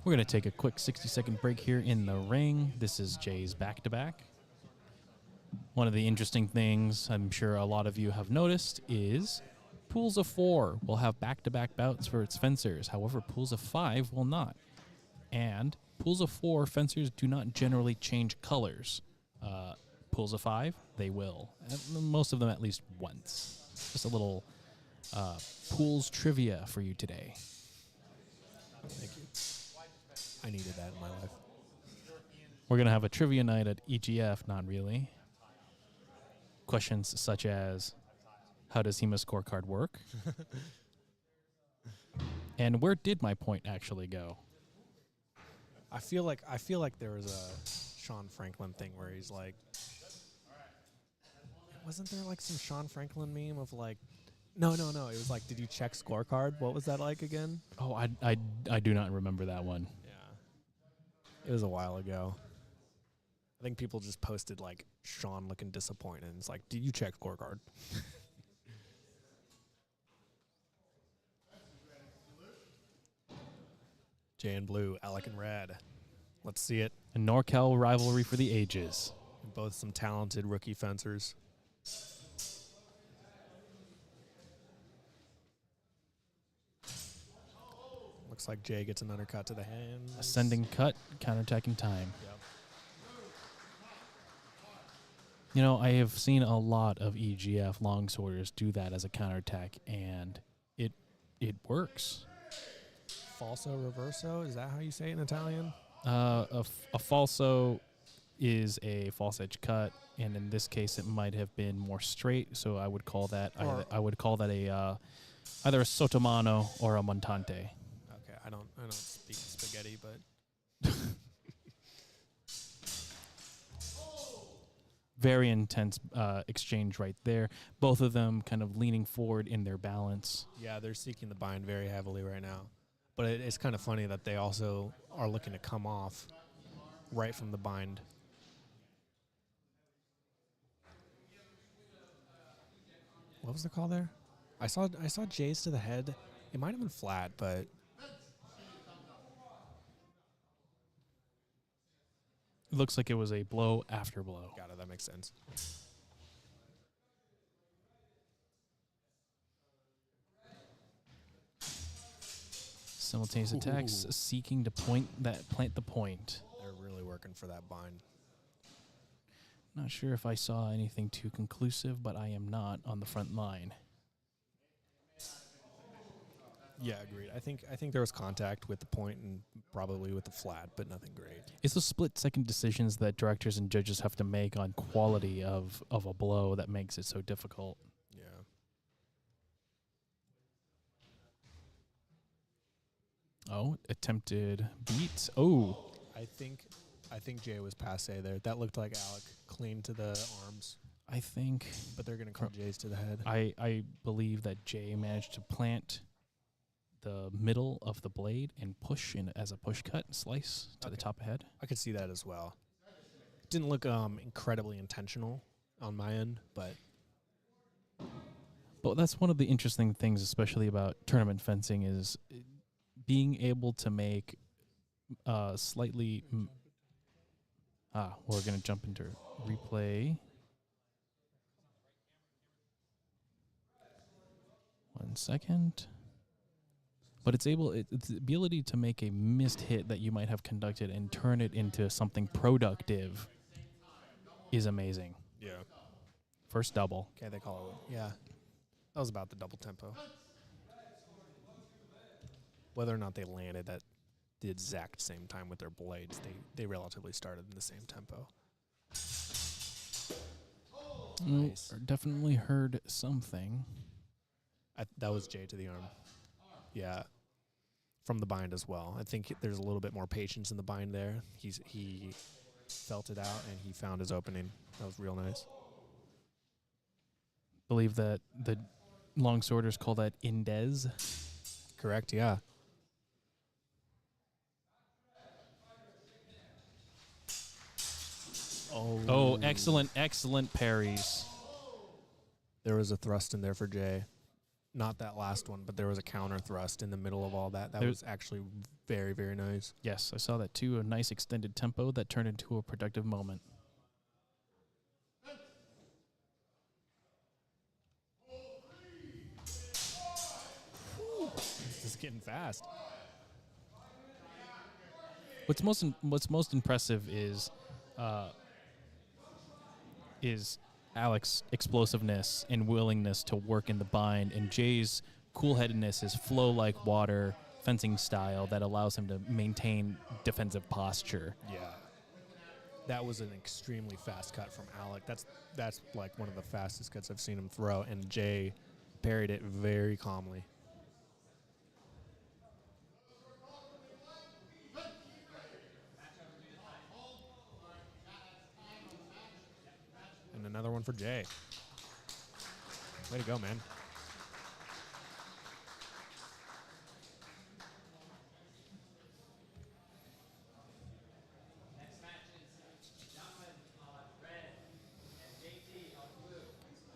We're going to take a quick 60-second break here in the ring. This is Jay's back-to-back. One of the interesting things I'm sure a lot of you have noticed is pools of 4 will have back-to-back bouts for its fencers. However, pools of 5 will not. And pools of 4 fencers do not generally change colors. Pools of 5, they will. Most of them at least once. Just a little pools trivia for you today. Thank you. I needed that in my life. We're going to have a trivia night at EGF, not really. Questions such as, how does HEMA scorecard work? And where did my point actually go? I feel like there was a Sean Franklin thing where he's like, wasn't there like some Sean Franklin meme of like, no, it was like, did you check scorecard? What was that like again? Oh, I do not remember that one. Yeah, it was a while ago. I think people just posted like Sean looking disappointed. And it's like, did you check scorecard? Jay and Blue, Alec and Red. Let's see it. A NorCal rivalry for the ages. Both some talented rookie fencers. Looks like Jay gets an undercut to the hands. Ascending cut, counterattacking time. Yep. You know, I have seen a lot of EGF longsworders do that as a counterattack, and it works. Falso reverso, is that how you say it in Italian? A falso is a false edge cut, and in this case, it might have been more straight. So I would call that a either a sottomano or a montante. Okay, I don't speak spaghetti, but very intense exchange right there. Both of them kind of leaning forward in their balance. yeah, they're seeking the bind very heavily right now. But it's kind of funny that they also are looking to come off right from the bind. What was the call there? I saw Jay's to the head. It might have been flat, but It looks like it was a blow after blow. got it. That makes sense. Simultaneous attacks seeking to plant the point. They're really working for that bind. Not sure if I saw anything too conclusive, but I am not on the front line. Yeah, agreed. I think there was contact with the point and probably with the flat, but nothing great. It's the split-second decisions that directors and judges have to make on quality of a blow that makes it so difficult. Yeah. Oh, attempted beat. Oh, I think Jay was passe there. That looked like Alec clean to the arms, I think but they're going to call Jay's to the head. I believe that Jay managed to plant the middle of the blade and push in as a push cut slice to the top of head. I could see that as well. Didn't look incredibly intentional on my end, but that's one of the interesting things, especially about tournament fencing, is being able to make slightly. We're going to jump into replay. 1 second. But it's the ability to make a missed hit that you might have conducted and turn it into something productive is amazing. yeah. First double. Okay, they call it. Yeah, that was about the double tempo. Whether or not they landed at the exact same time with their blades, they relatively started in the same tempo. Nice. Definitely heard something. That was J to the arm. Yeah, from the bind as well. I think there's a little bit more patience in the bind there. He felt it out and he found his opening. That was real nice. Believe that the longsworders call that indes. Correct. Yeah. Oh, excellent parries. There was a thrust in there for Jay. Not that last one, but there was a counter thrust in the middle of all that. That was actually very, very nice. Yes, I saw that too. A nice extended tempo that turned into a productive moment. This is getting fast. What's most impressive is Alex's explosiveness and willingness to work in the bind, and Jay's cool-headedness, his flow like water fencing style that allows him to maintain defensive posture. Yeah. That was an extremely fast cut from Alec. That's like one of the fastest cuts I've seen him throw, and Jay parried it very calmly. And another one for Jay. Way to go, man.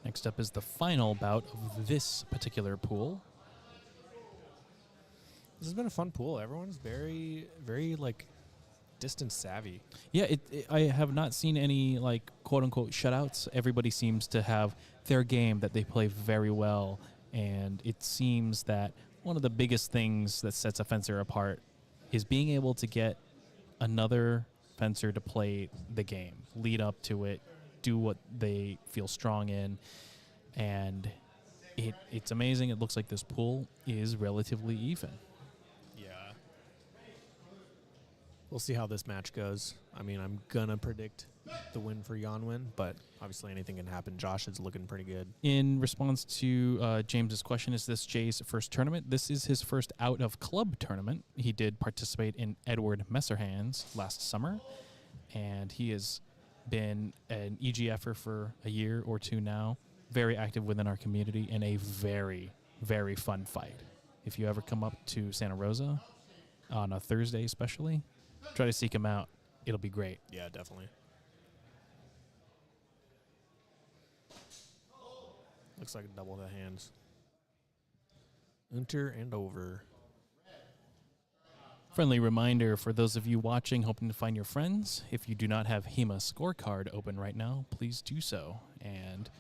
Next up is the final bout of this particular pool. This has been a fun pool. Everyone's very, very, like, distance savvy. Yeah, I have not seen any, like, quote-unquote shutouts. Everybody seems to have their game that they play very well, and it seems that one of the biggest things that sets a fencer apart is being able to get another fencer to play the game, lead up to it, do what they feel strong in, and it's amazing. It looks like this pool is relatively even. Yeah. We'll see how this match goes. I mean, I'm going to predict the win for Yanwen, but obviously anything can happen. Josh is looking pretty good. In response to James's question, is this Jay's first tournament? This is his first out-of-club tournament. He did participate in Edward Messerhand's last summer, and he has been an EGFer for a year or two now, very active within our community, and a very, very fun fight. If you ever come up to Santa Rosa on a Thursday especially, try to seek him out. It'll be great. Yeah, definitely. Looks like a double the hands. Enter and over. Friendly reminder for those of you watching, hoping to find your friends. If you do not have HEMA scorecard open right now, please do so. And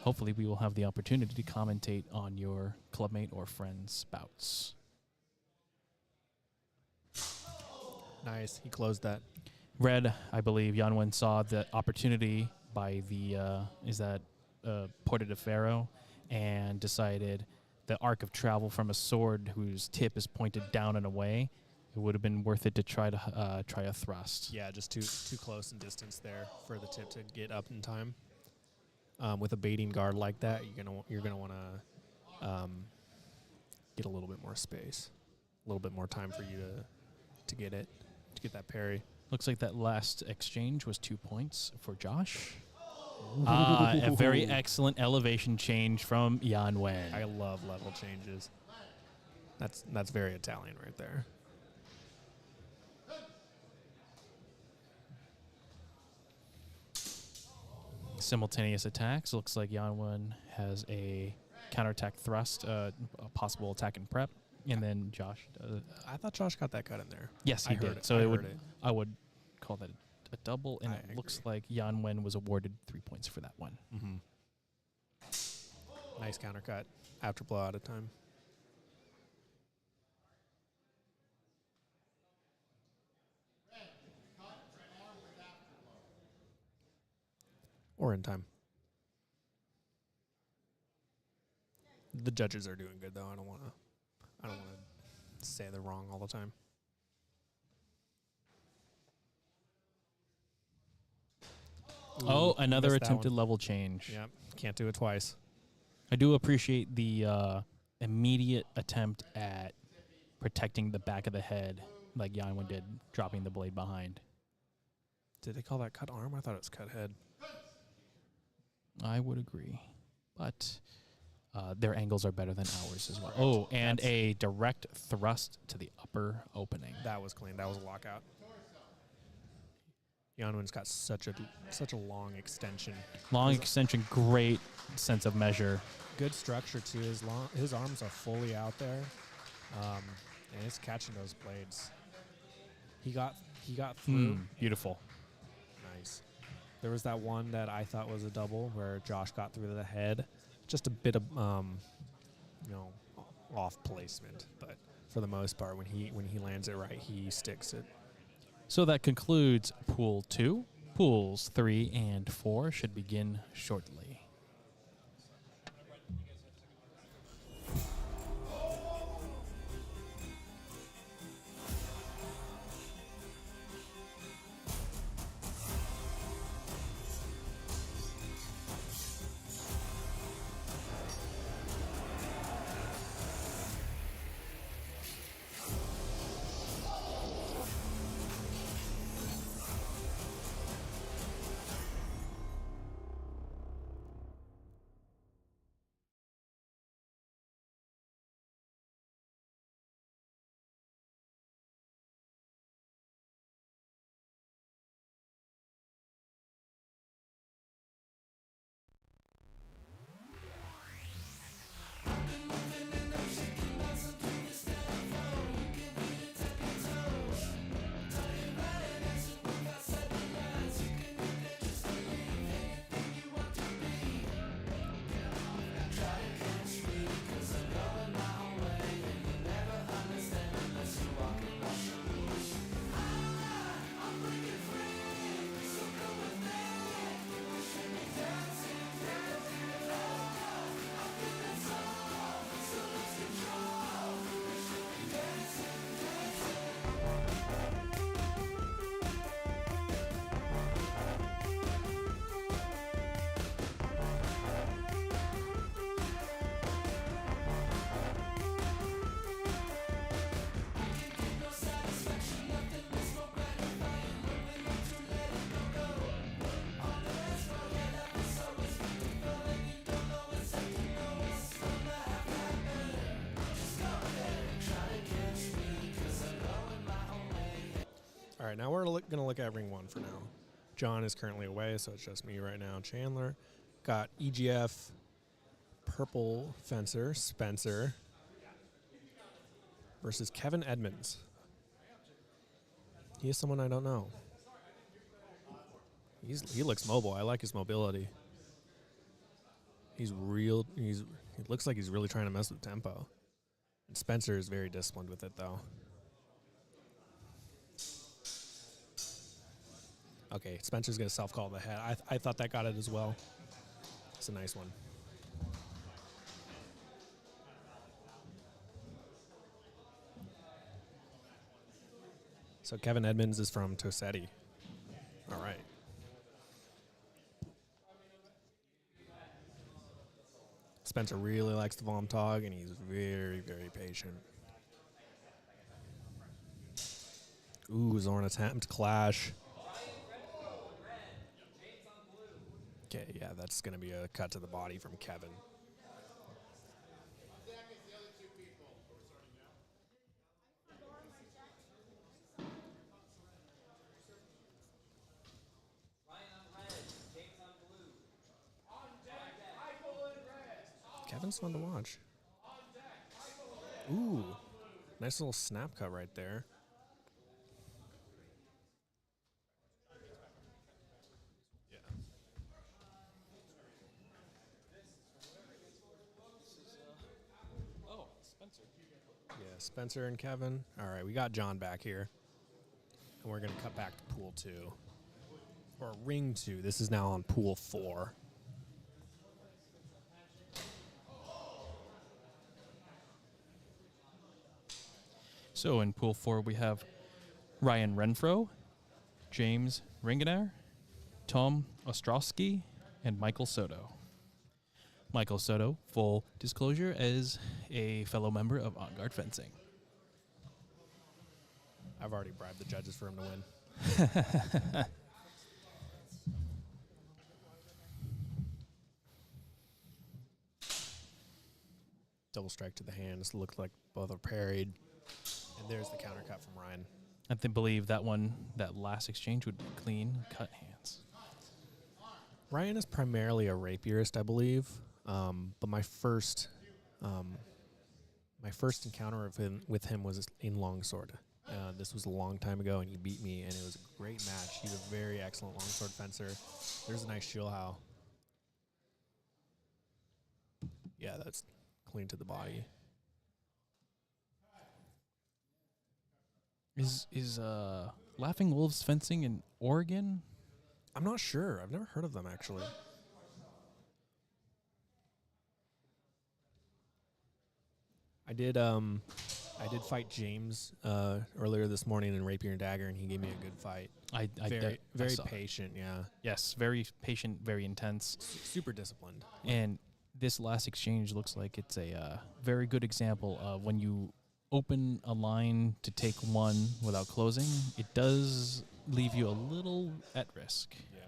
hopefully we will have the opportunity to commentate on your clubmate or friend's bouts. Nice. He closed that. Red, I believe, Yanwen saw the opportunity by the, Porta de Ferro, and decided the arc of travel from a sword whose tip is pointed down and away, it would have been worth it to try a thrust. Yeah, just too close in distance there for the tip to get up in time. With a baiting guard like that, you're gonna want to get a little bit more space, a little bit more time for you to get that parry. Looks like that last exchange was 2 points for Josh. A very excellent elevation change from Yanwen. I love level changes. That's very Italian right there. Simultaneous attacks. Looks like Yanwon has a counterattack thrust, a possible attack and prep, and then Josh does. I thought Josh got that cut in there. Yes, he I heard did. it. So I it would. heard it. I would call that a double, and I it looks agree. like Yanwen was awarded 3 points for that one. Mm-hmm. Nice counter cut after blow out of time. Or in time. The judges are doing good though. I don't want to say they're wrong all the time. Oh, Ooh, another missed that attempted one. level change. Yep, can't do it twice. I do appreciate the immediate attempt at protecting the back of the head, like Yanwen did, dropping the blade behind. Did they call that cut arm? I thought it was cut head. I would agree, but their angles are better than ours as well. Oh, and That's- a direct thrust to the upper opening. That was clean. That was a lockout. Yanwen's got such a long extension. Long His- extension, great sense of measure. Good structure too. His arms are fully out there, and he's catching those blades. He got through. Beautiful. Nice. There was that one that I thought was a double where Josh got through the head. Just a bit of off placement, but for the most part, when he lands it right, he sticks it. So that concludes Pool 2. Pools 3 and 4 should begin shortly. All right, now we're going to look at ring 1 for now. John is currently away, so it's just me right now. Chandler got EGF, purple fencer, Spencer, versus Kevin Edmonds. He is someone I don't know. He looks mobile. I like his mobility. It looks like he's really trying to mess with tempo. And Spencer is very disciplined with it, though. Okay, Spencer's going to self-call the head. I thought that got it as well. It's a nice one. So Kevin Edmonds is from Tosetti. All right. Spencer really likes the Vomtog, and he's very, very patient. Ooh, Zorn attempt clash. Okay, yeah, that's going to be a cut to the body from Kevin. was fun to watch. Ooh, nice little snap cut right there. Yeah, Spencer and Kevin. All right, we got John back here. And we're going to cut back to pool 2. Or ring 2. This is now on pool 4. So in pool 4, we have Ryan Renfro, James Ringenaar, Tom Ostrowski, and Michael Soto. Michael Soto, full disclosure, as a fellow member of On Guard Fencing. I've already bribed the judges for him to win. Double strike to the hands. Looked like both are parried. And there's the counter cut from Ryan. I believe that last exchange would be clean cut hands. Ryan is primarily a rapierist, I believe. But my first encounter with him was in Longsword. This was a long time ago, and he beat me, and it was a great match. He's a very excellent longsword fencer. There's a nice Shilhao. Yeah, that's clean to the body. Is Laughing Wolves Fencing in Oregon? I'm not sure. I've never heard of them, actually. I did fight James earlier this morning in Rapier and Dagger, and he gave me a good fight. Very patient, yeah. Yes, very patient, very intense. Super disciplined. And this last exchange looks like it's a very good example of when you open a line to take one without closing, it does leave you a little at risk. Yeah.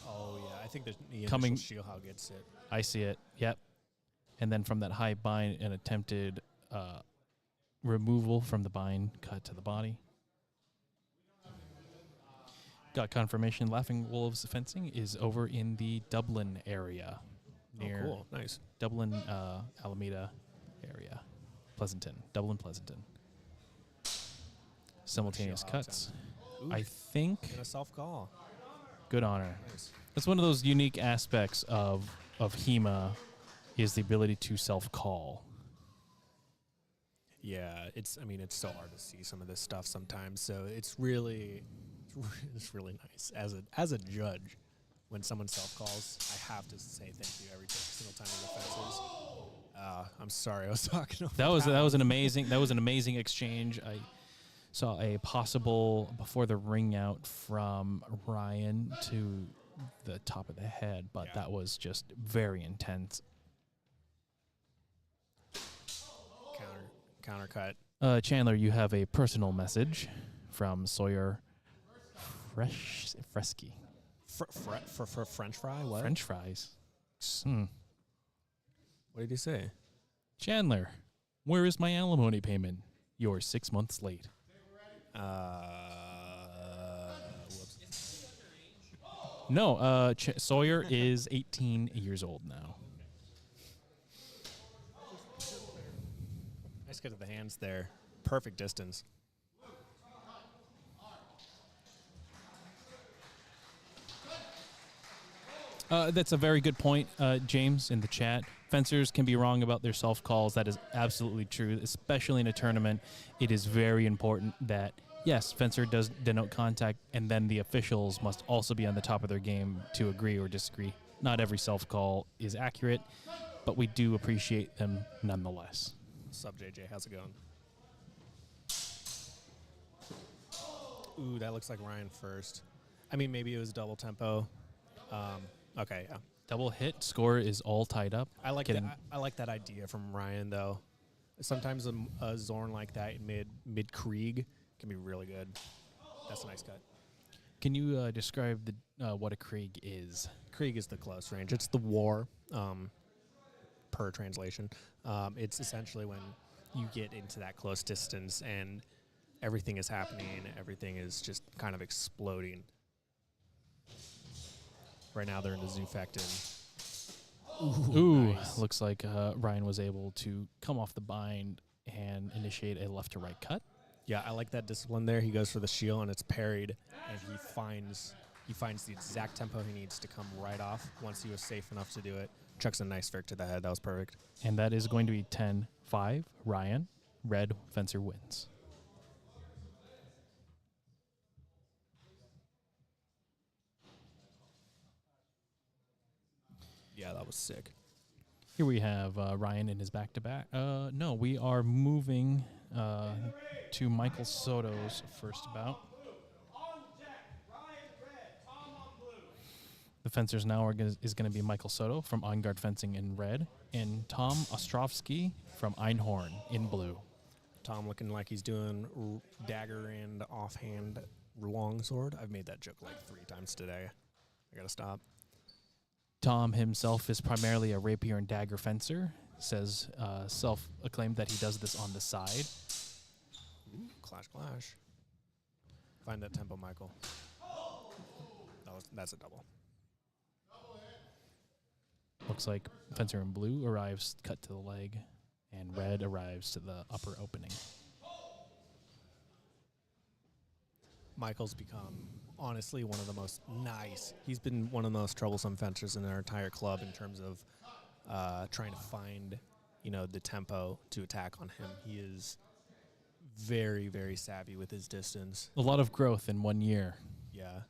Oh, yeah. I think the initial Shilhao gets it. I see it. Yep. And then from that high bind, an attempted removal from the bind, cut to the body. Got confirmation Laughing Wolves Fencing is over in the Dublin area. Near cool. Nice. Dublin, Alameda area. Pleasanton. Dublin, Pleasanton. Simultaneous cuts. I think... And a self-call. Good honor. Nice. That's one of those unique aspects of HEMA is the ability to self-call. Yeah, it's so hard to see some of this stuff sometimes. So it's really nice as a judge when someone self-calls. I have to say thank you every single time to the fences. I'm sorry, I was talking over that was an amazing exchange. I saw a possible before the ring out from Ryan to the top of the head, but that was just very intense. Counter cut. Chandler, you have a personal message from Sawyer Fresky. For French fry? What? French fries. What did he say? Chandler, where is my alimony payment? You're 6 months late. Whoops. No, Sawyer is 18 years old now. Nice cut to the hands there. Perfect distance. That's a very good point, James, in the chat. Fencers can be wrong about their self-calls. That is absolutely true, especially in a tournament. It is very important that, yes, fencer does denote contact, and then the officials must also be on the top of their game to agree or disagree. Not every self-call is accurate, but we do appreciate them nonetheless. What's up, JJ? How's it going? Ooh, that looks like Ryan first. I mean, maybe it was double tempo. Okay, yeah. Double hit score is all tied up. I like that. I like that idea from Ryan, though. Sometimes a Zorn like that mid Krieg can be really good. That's a nice cut. Can you describe what a Krieg is? Krieg is the close range. It's the war, per translation. It's essentially when you get into that close distance and everything is happening. Everything is just kind of exploding. Right now they're in the Zufectin. Ooh, Nice. looks like Ryan was able to come off the bind and initiate a left to right cut. Yeah, I like that discipline there. He goes for the shield and it's parried, and he finds the exact tempo he needs to come right off once he was safe enough to do it. Chucks a nice Vic to the head. That was perfect. And that is going to be 10-5. Ryan, red fencer wins. Yeah, that was sick. Here we have Ryan in his back-to-back. No, we are moving to Michael Soto's first bout. The fencers now is going to be Michael Soto from On Guard Fencing in red and Tom Ostrovsky from Einhorn in blue. Tom looking like he's doing dagger and offhand longsword. I've made that joke like 3 times today. I gotta stop. Tom himself is primarily a rapier and dagger fencer. Says self-acclaimed that he does this on the side. Ooh, clash, clash. Find that tempo, Michael. That's a double. Looks like fencer in blue arrives cut to the leg, and red arrives to the upper opening. Michael's become, honestly, one of the most nice. He's been one of the most troublesome fencers in our entire club in terms of trying to find, the tempo to attack on him. He is very, very savvy with his distance. A lot of growth in 1 year. Yeah.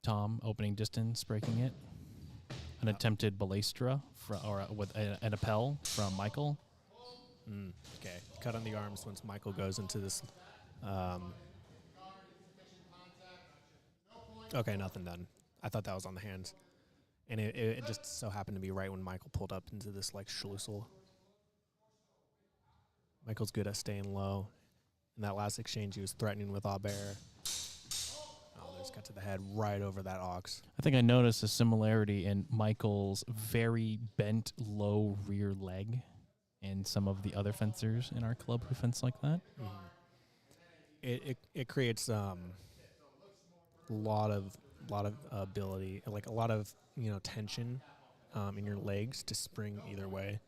Tom opening distance, breaking it. An attempted balestra with an appel from Michael. Okay. Cut on the arms once Michael goes into this. Okay, nothing done. I thought that was on the hands. And it just so happened to be right when Michael pulled up into this, Schlussel. Michael's good at staying low. In that last exchange, he was threatening with Aubert. Oh, there's cut to the head right over that ox. I think I noticed a similarity in Michael's very bent low rear leg and some of the other fencers in our club who fence like that. Mm-hmm. It creates a lot of ability, like a lot of tension in your legs to spring either way.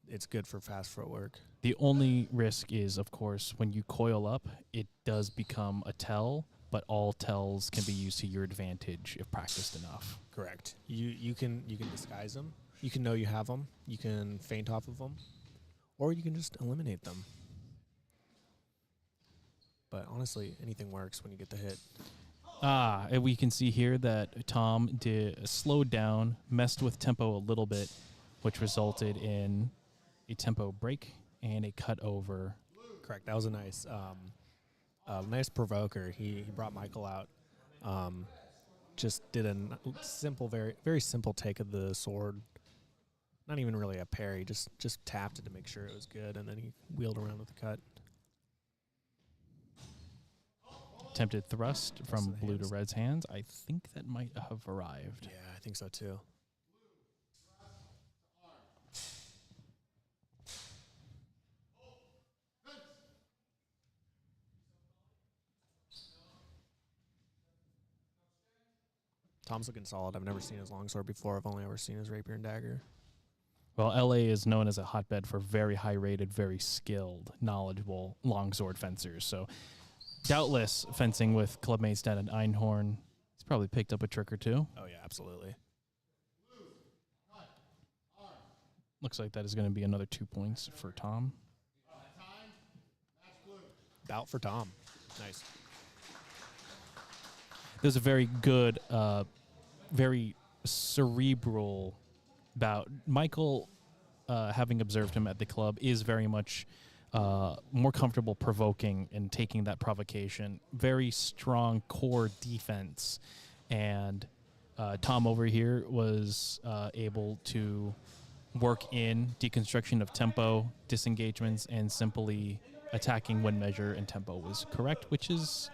It's good for fast footwork. The only risk is, of course, when you coil up, it does become a tell, but all tells can be used to your advantage if practiced enough. Correct. You can disguise them. You can know you have them. You can feint off of them, or you can just eliminate them. But honestly, anything works when you get the hit. And we can see here that Tom slowed down, messed with tempo a little bit, which resulted in a tempo break and a cut over. Correct. That was a nice provoker. He brought Michael out. Just did a simple, very, very simple take of the sword. Not even really a parry. Just tapped it to make sure it was good, and then he wheeled around with the cut. Attempted thrust from the blue hands. to red's hands. I think that might have arrived. Yeah, I think so too. Tom's looking solid. I've never seen his longsword before. I've only ever seen his rapier and dagger. Well, LA is known as a hotbed for very high-rated, very skilled, knowledgeable longsword fencers. So, doubtless, fencing with clubmates down at Einhorn, he's probably picked up a trick or two. Oh, yeah, absolutely. Looks like that is going to be another 2 points for Tom. Bout for Tom. Nice. There's a very good, very cerebral bout. Michael, having observed him at the club, is very much more comfortable provoking and taking that provocation. Very strong core defense. And Tom over here was able to work in deconstruction of tempo, disengagements, and simply attacking when measure and tempo was correct, which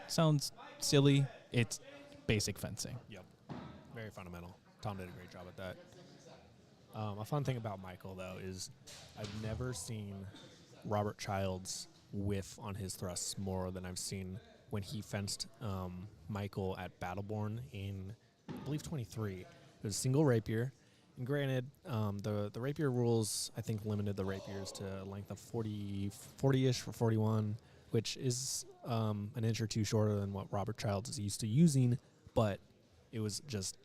sounds silly. It's basic fencing. Yep. Very fundamental. Tom did a great job at that. A fun thing about Michael, though, is I've never seen Robert Childs whiff on his thrusts more than I've seen when he fenced Michael at Battleborn in, I believe, 23. It was a single rapier. And granted, the rapier rules, I think, limited the rapiers to a length of 40-ish for 41, which is an inch or two shorter than what Robert Childs is used to using. But it was just,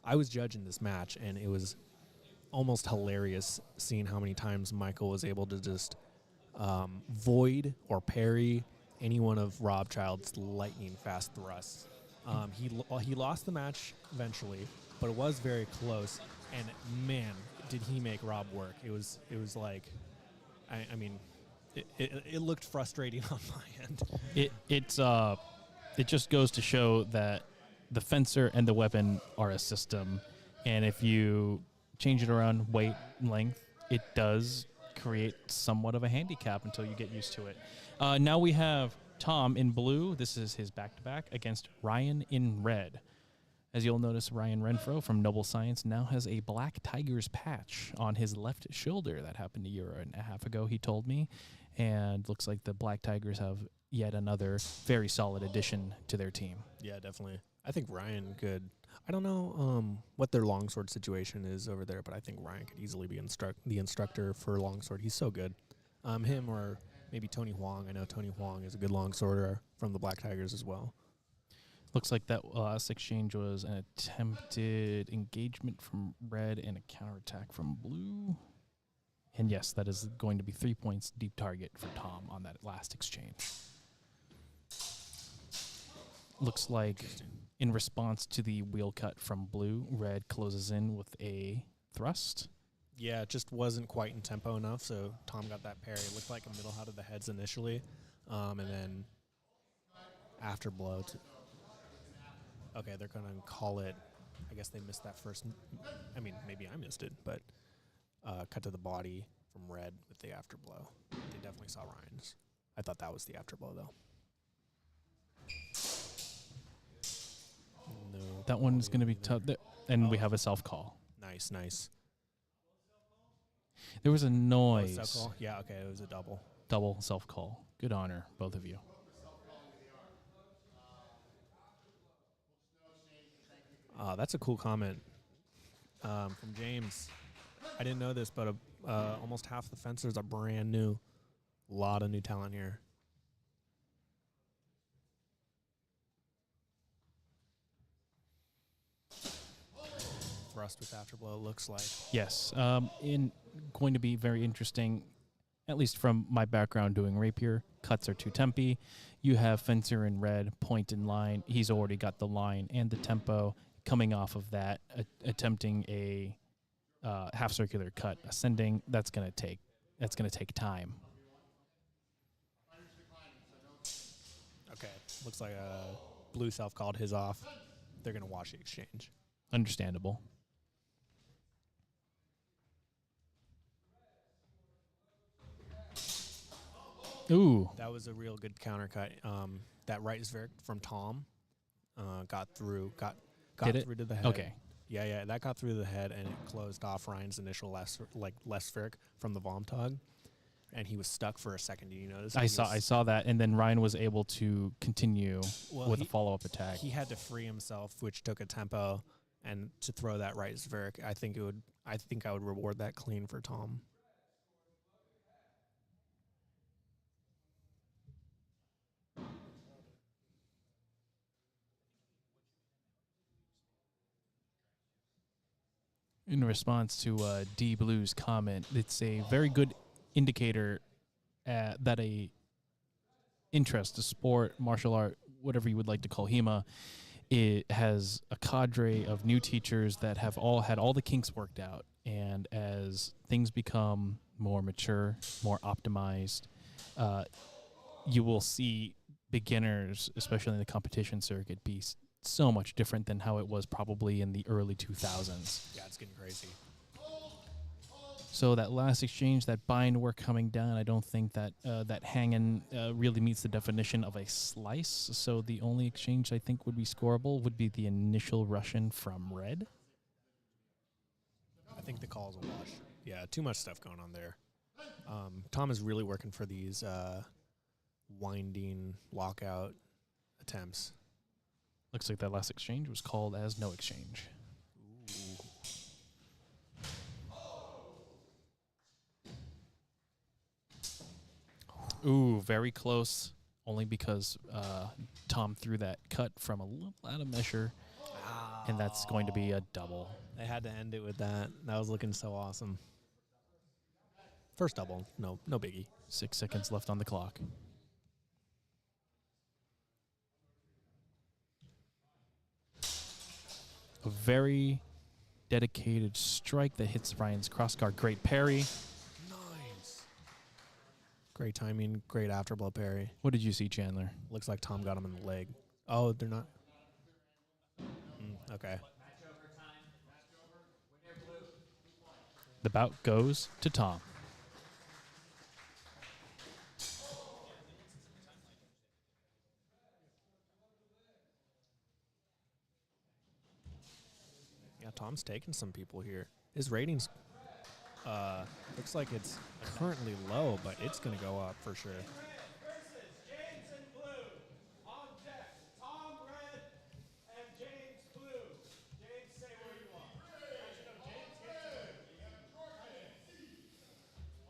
I was judging this match, and it was almost hilarious seeing how many times Michael was able to just void or parry any one of Rob Child's lightning fast thrusts. He lost the match eventually, but it was very close. And man, did he make Rob work? It was like, I mean, it looked frustrating on my end. It just goes to show that the fencer and the weapon are a system, and if you change it around weight and length, it does create somewhat of a handicap until you get used to it. Now we have Tom in blue. This is his back-to-back against Ryan in red. As you'll notice, Ryan Renfro from Noble Science now has a Black Tigers patch on his left shoulder. That happened a year and a half ago, he told me. And looks like the Black Tigers have yet another very solid addition to their team. Yeah, definitely. I think Ryan could. I don't know what their longsword situation is over there, but I think Ryan could easily be the instructor for longsword. He's so good. Him or maybe Tony Huang. I know Tony Huang is a good longsworder from the Black Tigers as well. Looks like that last exchange was an attempted engagement from red and a counterattack from blue. And yes, that is going to be 3 points deep target for Tom on that last exchange. Looks like in response to the wheel cut from blue, red closes in with a thrust. Yeah, it just wasn't quite in tempo enough, so Tom got that parry. It looked like a middle out of the heads initially, and then after blow. Okay, they're going to call it. I guess they missed that first. I mean, maybe I missed it, but cut to the body from red with the afterblow. They definitely saw Ryan's. I thought that was the afterblow, though. No. That one's going to be tough. And we have a self-call. Nice, nice. There was a noise. Self-call? Yeah, okay, it was a double. Double self-call. Good honor, both of you. That's a cool comment from James. I didn't know this, but almost half the fencers are brand new. A lot of new talent here. Thrust with afterblow looks like. Yes. Going to be very interesting, at least from my background doing rapier. Cuts are too tempy. You have fencer in red, point in line. He's already got the line and the tempo. Coming off of that, attempting a half circular cut, ascending, that's gonna take time. Okay, looks like blue self called his off. They're gonna watch the exchange. Understandable. Ooh, That was a real good counter cut. That right Zverik from Tom got through. Got Did through it? to the head. Okay. Yeah, that got through the head, and it closed off Ryan's initial left Zverik from the Vomtog, and he was stuck for a second. Did you notice? I saw that, and then Ryan was able to continue with a follow-up attack. He had to free himself, which took a tempo, and to throw that right Zverik, I think I would reward that clean for Tom. In response to D Blue's comment, it's a very good indicator that a interest, a sport, martial art, whatever you would like to call HEMA, it has a cadre of new teachers that have all had all the kinks worked out. And as things become more mature, more optimized, you will see beginners, especially in the competition circuit, be so much different than how it was probably in the early 2000s. Yeah, it's getting crazy. So that last exchange, that bind work coming down, I don't think that that hanging really meets the definition of a slice. So the only exchange I think would be scoreable would be the initial Russian from red. think the call's a wash. Yeah, too much stuff going on there. Tom is really working for these winding lockout attempts. Looks like that last exchange was called as no exchange. Ooh, very close. Only because Tom threw that cut from a little out of measure, and that's going to be a double. They had to end it with that. That was looking so awesome. First double, no biggie. 6 seconds left on the clock. A very dedicated strike that hits Ryan's crossguard. Great parry. Nice. Great timing, great afterblow parry. What did you see, Chandler? Looks like Tom got him in the leg. Oh, they're not. Okay. The bout goes to Tom. Yeah, Tom's taking some people here. His ratings looks like it's currently low, but it's going to go up for sure. James in blue. On deck, Tom red and James blue. James, say where you are.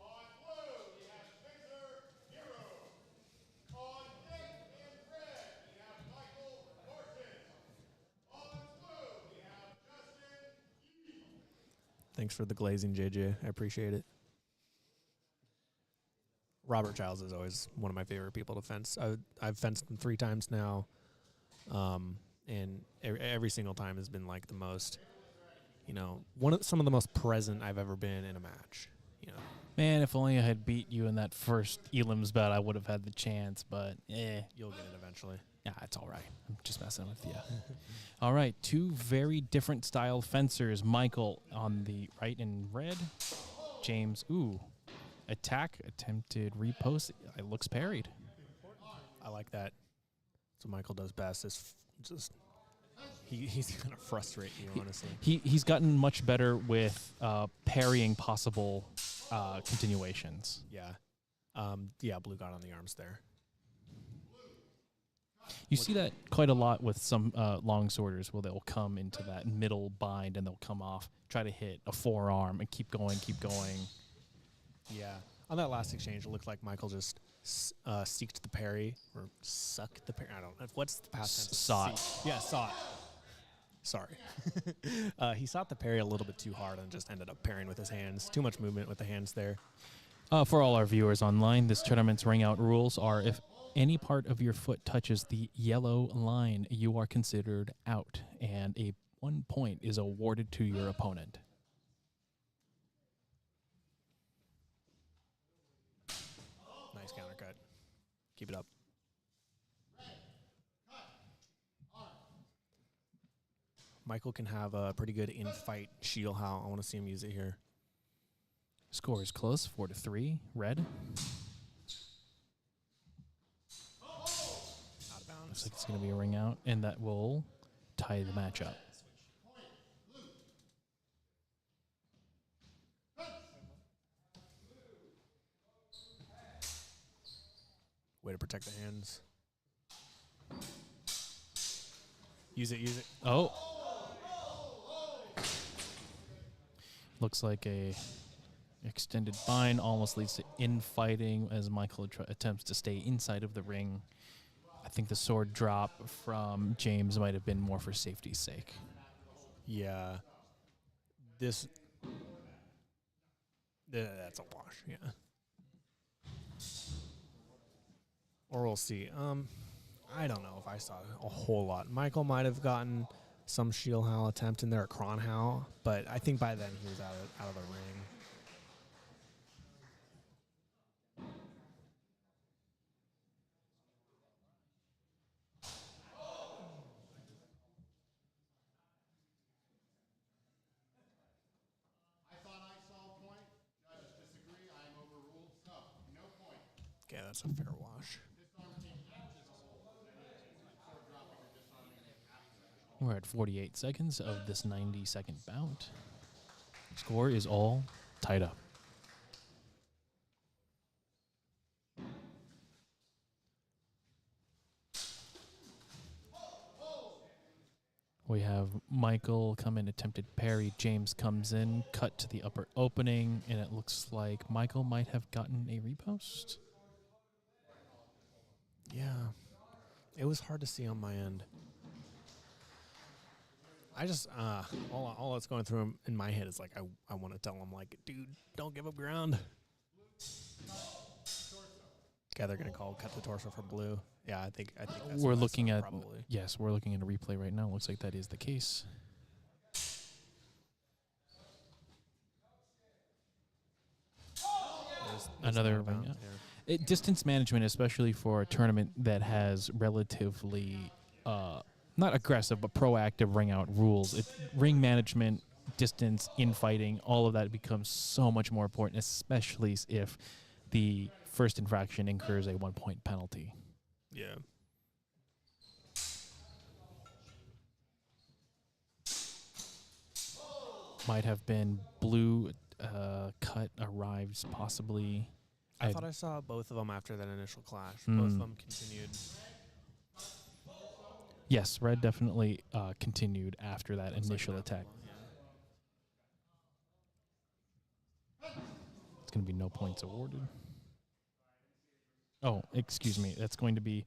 On blue, we have Victor Hero. On deck in red, we have Michael Horton. On blue, we have Justin. Thanks for the glazing, JJ. I appreciate it. Robert Giles is always one of my favorite people to fence. I've fenced him 3 times now, and every single time has been like the most, some of the most present I've ever been in a match. Man, if only I had beat you in that first Elam's bout, I would have had the chance, but You'll get it eventually. yeah, it's all right. I'm just messing with you. All right, 2 very different style fencers. Michael on the right in red. James, attack, attempted repost. It looks parried. I like that. That's what Michael does best. He's gonna frustrate you, honestly. He's gotten much better with parrying possible continuations. Yeah. Blue got on the arms there. You see that quite a lot with some longsworders where they'll come into that middle bind and they'll come off, try to hit a forearm and keep going. Yeah. On that last exchange, it looked like Michael just seeked the parry or sucked the parry. I don't know. What's the past tense? Sought. Yeah, sought. Sorry. He sought the parry a little bit too hard and just ended up parrying with his hands. Too much movement with the hands there. For all our viewers online, this tournament's ring out rules are if any part of your foot touches the yellow line, you are considered out, and a 1 point is awarded to your opponent. Nice countercut. Keep it up. Michael can have a pretty good in-fight shield how I want to see him use it here. Score is close, 4-3, red. Out of bounds. Looks like it's going to be a ring out, and that will tie the match up. Way to protect the hands. Use it. Oh. Looks like a extended bind almost leads to infighting as Michael attempts to stay inside of the ring. I think the sword drop from James might have been more for safety's sake. Yeah. That's a wash, yeah. Or we'll see. I don't know if I saw a whole lot. Michael might have gotten some shield howl attempt in there, a Kron howl, but I think by then he was out of the ring. I thought I saw a point. Judges disagree. I am overruled. So, no point. Okay, that's a fair wash. We're at 48 seconds of this 90-second bout. Score is all tied up. We have Michael come in, attempted parry. James comes in, cut to the upper opening, and it looks like Michael might have gotten a repost. Yeah. It was hard to see on my end. I just, all that's going through in my head is like, I want to tell him, like, dude, don't give up ground. Okay, they're going to call cut the torso for blue. Yeah, I think that's We're what I looking saw, at, probably. yes, we're looking at a replay right now. Looks like that is the case. There's Another an out of ring bounds out. here. Distance management, especially for a tournament that has relatively not aggressive but proactive ring out rules. Ring management, distance, infighting, all of that becomes so much more important, especially if the first infraction incurs a 1-point penalty. Yeah. Might have been blue cut arrives possibly. I thought I saw both of them after that initial clash. Hmm. Both of them continued. Yes, red definitely continued after that Looks like initial that attack. one, yeah. It's going to be no points awarded. Oh, excuse me. That's going to be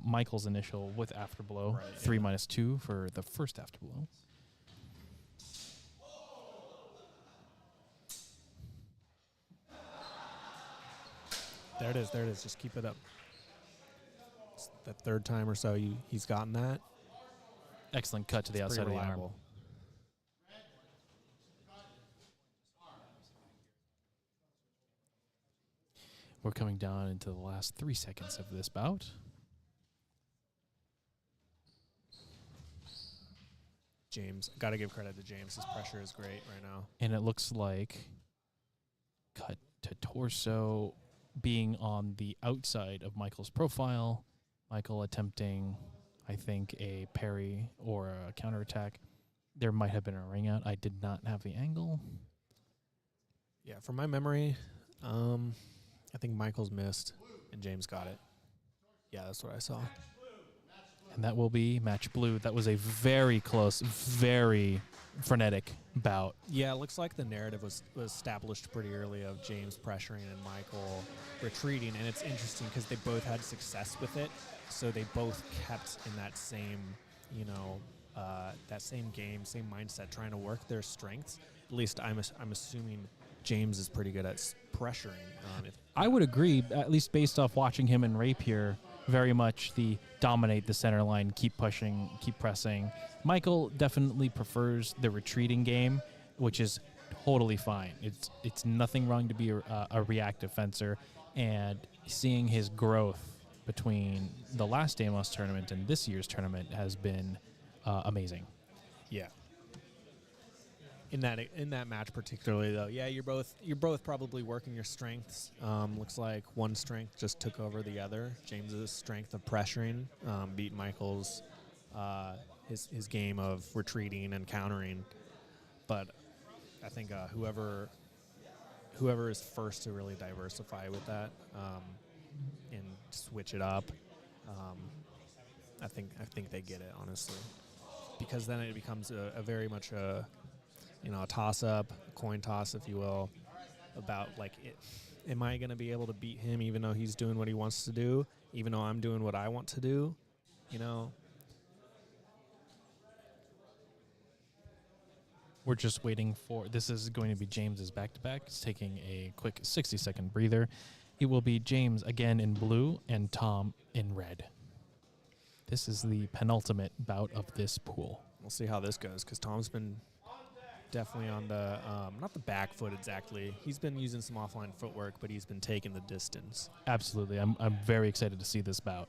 Michael's initial with afterblow. Right, 3 yeah. minus 2 for the first afterblow. There it is. There it is. Just keep it up. It's the third time or so he's gotten that. Excellent cut to the It's outside of pretty the arm. reliable. We're coming down into the last 3 seconds of this bout. James, got to give credit to James. His pressure is great right now. And it looks like cut to torso being on the outside of Michael's profile. Michael attempting, I think, a parry or a counterattack. There might have been a ring out. I did not have the angle. Yeah, from my memory, I think Michael's missed and James got it. Yeah, that's what I saw. And that will be match blue. That was a very close, very frenetic bout. Yeah, it looks like the narrative was established pretty early of James pressuring and Michael retreating, and it's interesting because they both had success with it, so they both kept in that same, that same game, same mindset, trying to work their strengths. At least I'm assuming James is pretty good at pressuring. I would agree, at least based off watching him in Rapier, very much the dominate the center line, keep pushing, keep pressing. Michael definitely prefers the retreating game, which is totally fine. It's nothing wrong to be a reactive fencer, and seeing his growth between the last DEMAS tournament and this year's tournament has been amazing. Yeah. In that match particularly, though, yeah, you're both probably working your strengths. Looks like one strength just took over the other. James's strength of pressuring beat Michael's his game of retreating and countering. But I think whoever is first to really diversify with that and switch it up, I think they get it, honestly, because then it becomes a very much a toss-up, coin toss, if you will, about, like, am I going to be able to beat him even though he's doing what he wants to do, even though I'm doing what I want to do, We're just waiting for, this is going to be James's back-to-back. It's taking a quick 60-second breather. It will be James again in blue and Tom in red. This is the penultimate bout of this pool. We'll see how this goes, because Tom's been definitely on the, not the back foot exactly. He's been using some offline footwork, but he's been taking the distance. Absolutely. I'm very excited to see this bout.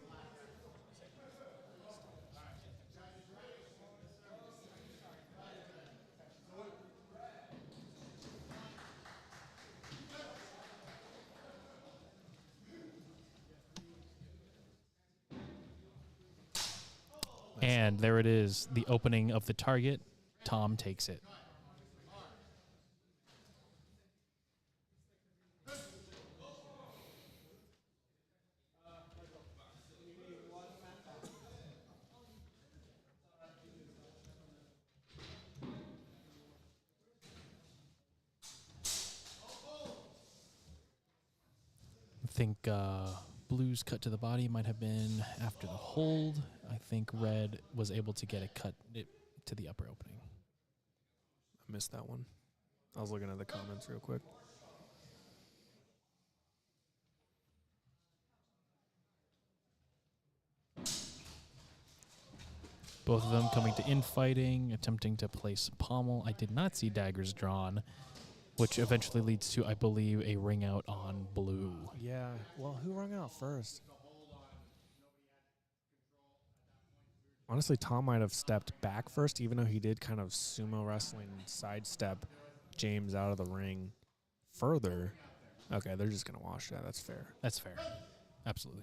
And there it is, the opening of the target. Tom takes it. think blue's cut to the body might have been after the hold. I think red was able to get it to the upper opening. I missed that one. I was looking at the comments real quick. Both of them coming to infighting, attempting to place pommel. I did not see daggers drawn, which eventually leads to, I believe, a ring out on blue. Yeah. Well, who rung out first? Honestly, Tom might have stepped back first, even though he did kind of sumo wrestling sidestep James out of the ring further. Okay, they're just going to wash that. That's fair. That's fair. Absolutely.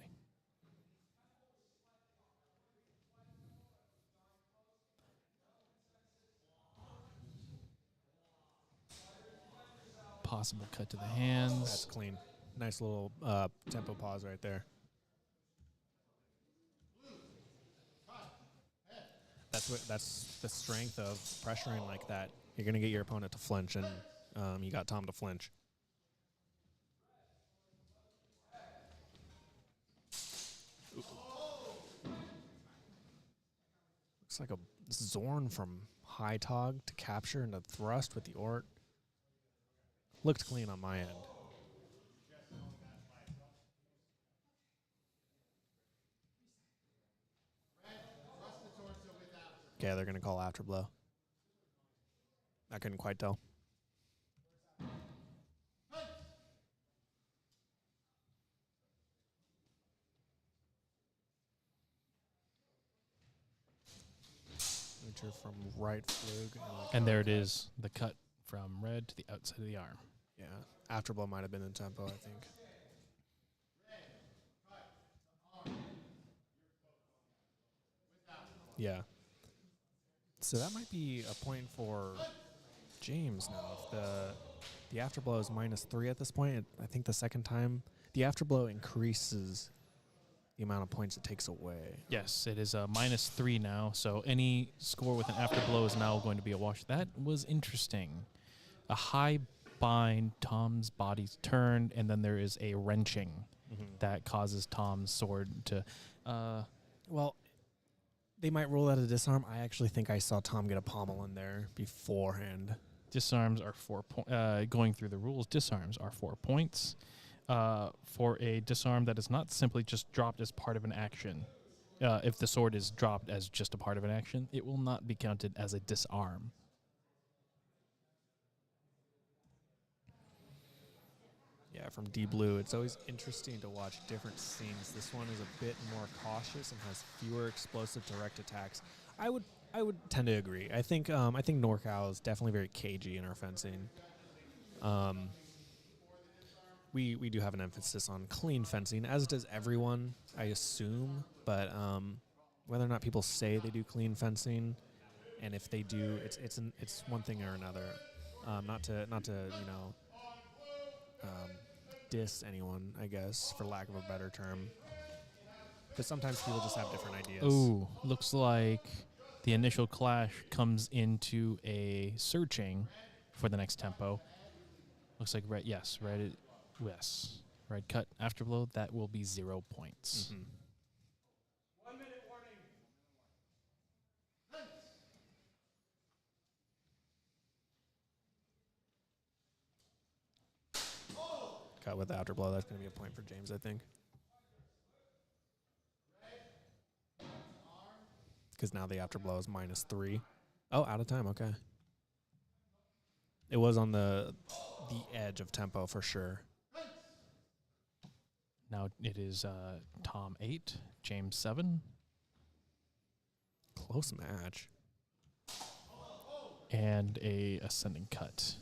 Possible cut to the hands. That's clean. Nice little tempo pause right there. That's the strength of pressuring like that. You're going to get your opponent to flinch, and you got Tom to flinch. Looks like a Zorn from high tog to capture and a thrust with the Ort. Looked clean on my end. Okay, they're going to call after blow. I couldn't quite tell. Enter from right flug. And there it is, the cut from red to the outside of the arm. Yeah, after blow might have been in tempo, I think. Yeah. So that might be a point for James now. If the afterblow is -3 at this point, I think the second time the afterblow increases the amount of points it takes away. Yes, it is a -3 now, so any score with an afterblow is now going to be a wash. That was interesting. A high bind, Tom's body's turned, and then there is a wrenching that causes Tom's sword to... Well, they might rule that a disarm. I actually think I saw Tom get a pommel in there beforehand. Disarms are 4 points. Going through the rules, disarms are 4 points. For a disarm that is not simply just dropped as part of an action. If the sword is dropped as just a part of an action, it will not be counted as a disarm. Yeah, from D Blue, it's always interesting to watch different scenes. This one is a bit more cautious and has fewer explosive direct attacks. I would tend to agree. I think NorCal is definitely very cagey in our fencing. We do have an emphasis on clean fencing, as does everyone, I assume. But whether or not people say they do clean fencing, and if they do, it's one thing or another. Not to diss anyone, I guess, for lack of a better term. Because sometimes people just have different ideas. Ooh, looks like the initial clash comes into a searching for the next tempo. Looks like red, yes, red cut afterblow. That will be 0 points. 1 minute warning. Cut with the afterblow. That's going to be a point for James, I think. Because now the afterblow is -3. Oh, out of time. Okay. It was on the edge of tempo for sure. Now it is Tom 8, James 7. Close match. And a ascending cut.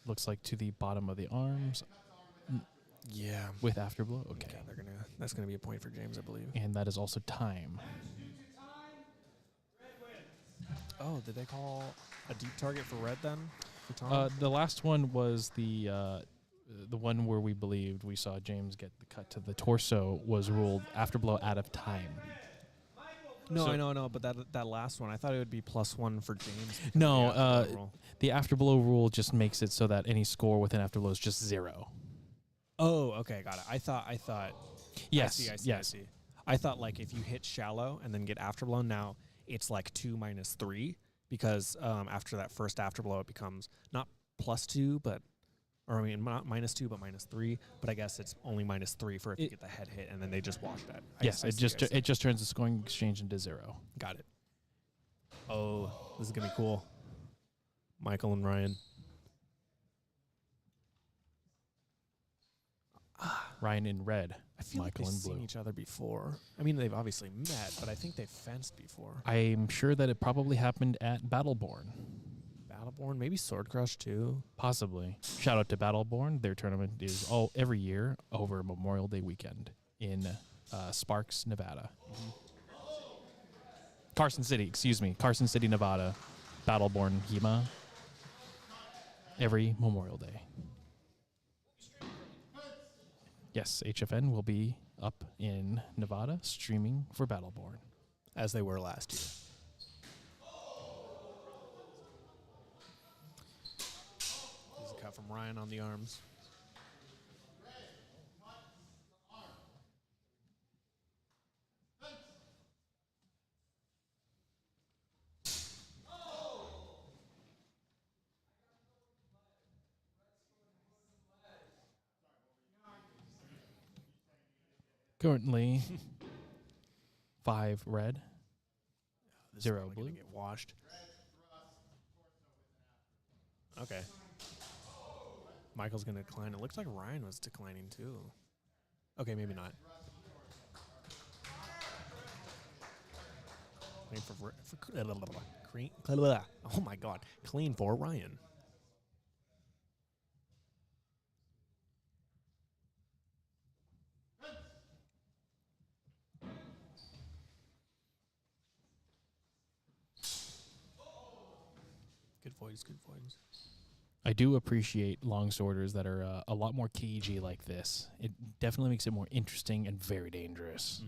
Looks like to the bottom of the arms Yeah. with afterblow. Okay. That's gonna be a point for James, I believe. And that is also time. Oh, did they call a deep target for red then? For Tom? The last one was the one where we believed we saw James get the cut to the torso was ruled afterblow out of time. No, So- I know, but that last one, I thought it would be +1 for James. No, because of the afterblow rule. the afterblow rule just makes it so that any score with an afterblow is just 0. Oh, okay, got it. I thought. Yes, I see. yes. I thought like if you hit shallow and then get afterblown, now it's like 2 minus 3 because after that first afterblow it becomes not +2 but. Or I mean, not -2, but -3. But I guess it's only -3 for if you get the head hit, and then they just wash that. Yes, I see. it just turns the scoring exchange into 0. Got it. Oh, this is gonna be cool. Michael and Ryan. Ryan in red, I feel Michael like in they've seen blue. each other before. I mean, they've obviously met, but I think they've fenced before. I'm sure that it probably happened at Battleborn. Battleborn, maybe Sword Crush too. Possibly. Shout out to Battleborn. Their tournament is every year over Memorial Day weekend in Sparks, Nevada. Carson City, Nevada. Battleborn HEMA. Every Memorial Day. Yes, HFN will be up in Nevada streaming for Battleborn. As they were last year. This is a cut from Ryan on the arms. Currently, 5 red, This is 0 probably gonna blue. get washed. Okay. Michael's gonna decline. It looks like Ryan was declining too. Okay, maybe not. Oh my god. Clean for Ryan. Good voice, good voice. I do appreciate longsworders that are a lot more cagey like this. It definitely makes it more interesting and very dangerous.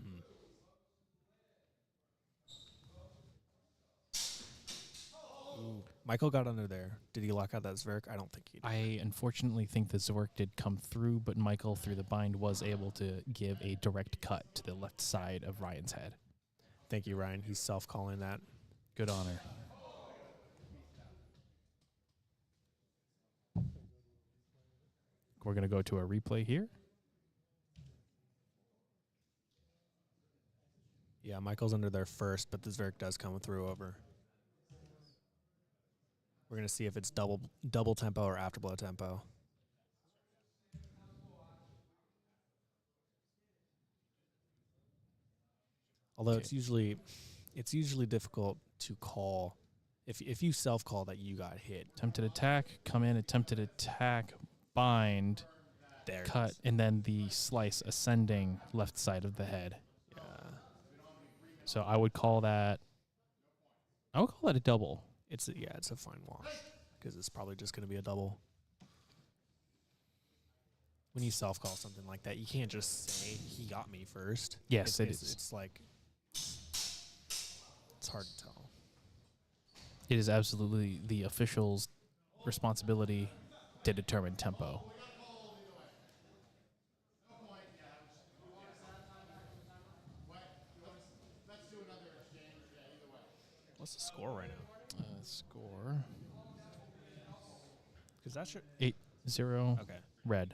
Ooh. Michael got under there. Did he lock out that Zwerk? I don't think he did. I unfortunately think the Zork did come through, but Michael, through the bind, was able to give a direct cut to the left side of Ryan's head. Thank you, Ryan. He's self-calling that. Good honor. We're going to go to a replay here. Yeah, Michael's under there first, but the Zwerk does come through over. We're going to see if it's double tempo or afterblow tempo. Although Okay. it's usually difficult to call if you self-call that you got hit. Attempted attack, come in, attempted attack, bind, There. cut, and then the slice ascending left side of the head. Yeah. So I would call that a double. It's a fine wash because it's probably just going to be a double. When you self-call something like that, you can't just say he got me first. Yes, it is. It's like it's hard to tell. It is absolutely the official's responsibility to determine tempo. What's the score right now? Score Because that should 8-0 okay. red.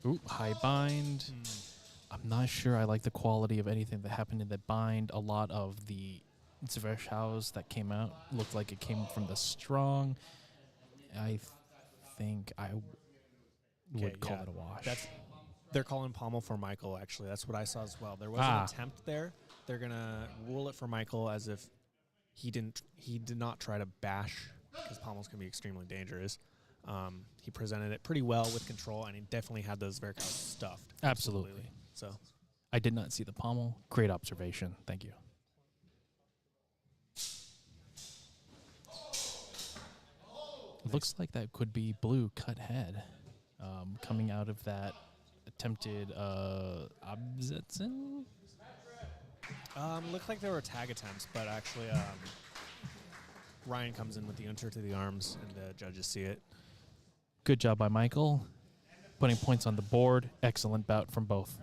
Ooh, high bind. I'm not sure I like the quality of anything that happened in the bind. A lot of the Zvershaus that came out looked like it came from the strong. I think I would call it a wash. They're calling pommel for Michael. Actually, that's what I saw as well. There was an attempt there. They're gonna rule it for Michael as if he did not try to bash because pommels can be extremely dangerous. He presented it pretty well with control, and he definitely had those Zverkaus stuffed. Absolutely. So I did not see the pommel. Great observation. Thank you. Looks like that could be blue cut head coming out of that attempted Absetzen. Looked like there were tag attempts, but actually Ryan comes in with the enter to the arms, and the judges see it. Good job by Michael. Putting points on the board. Excellent bout from both.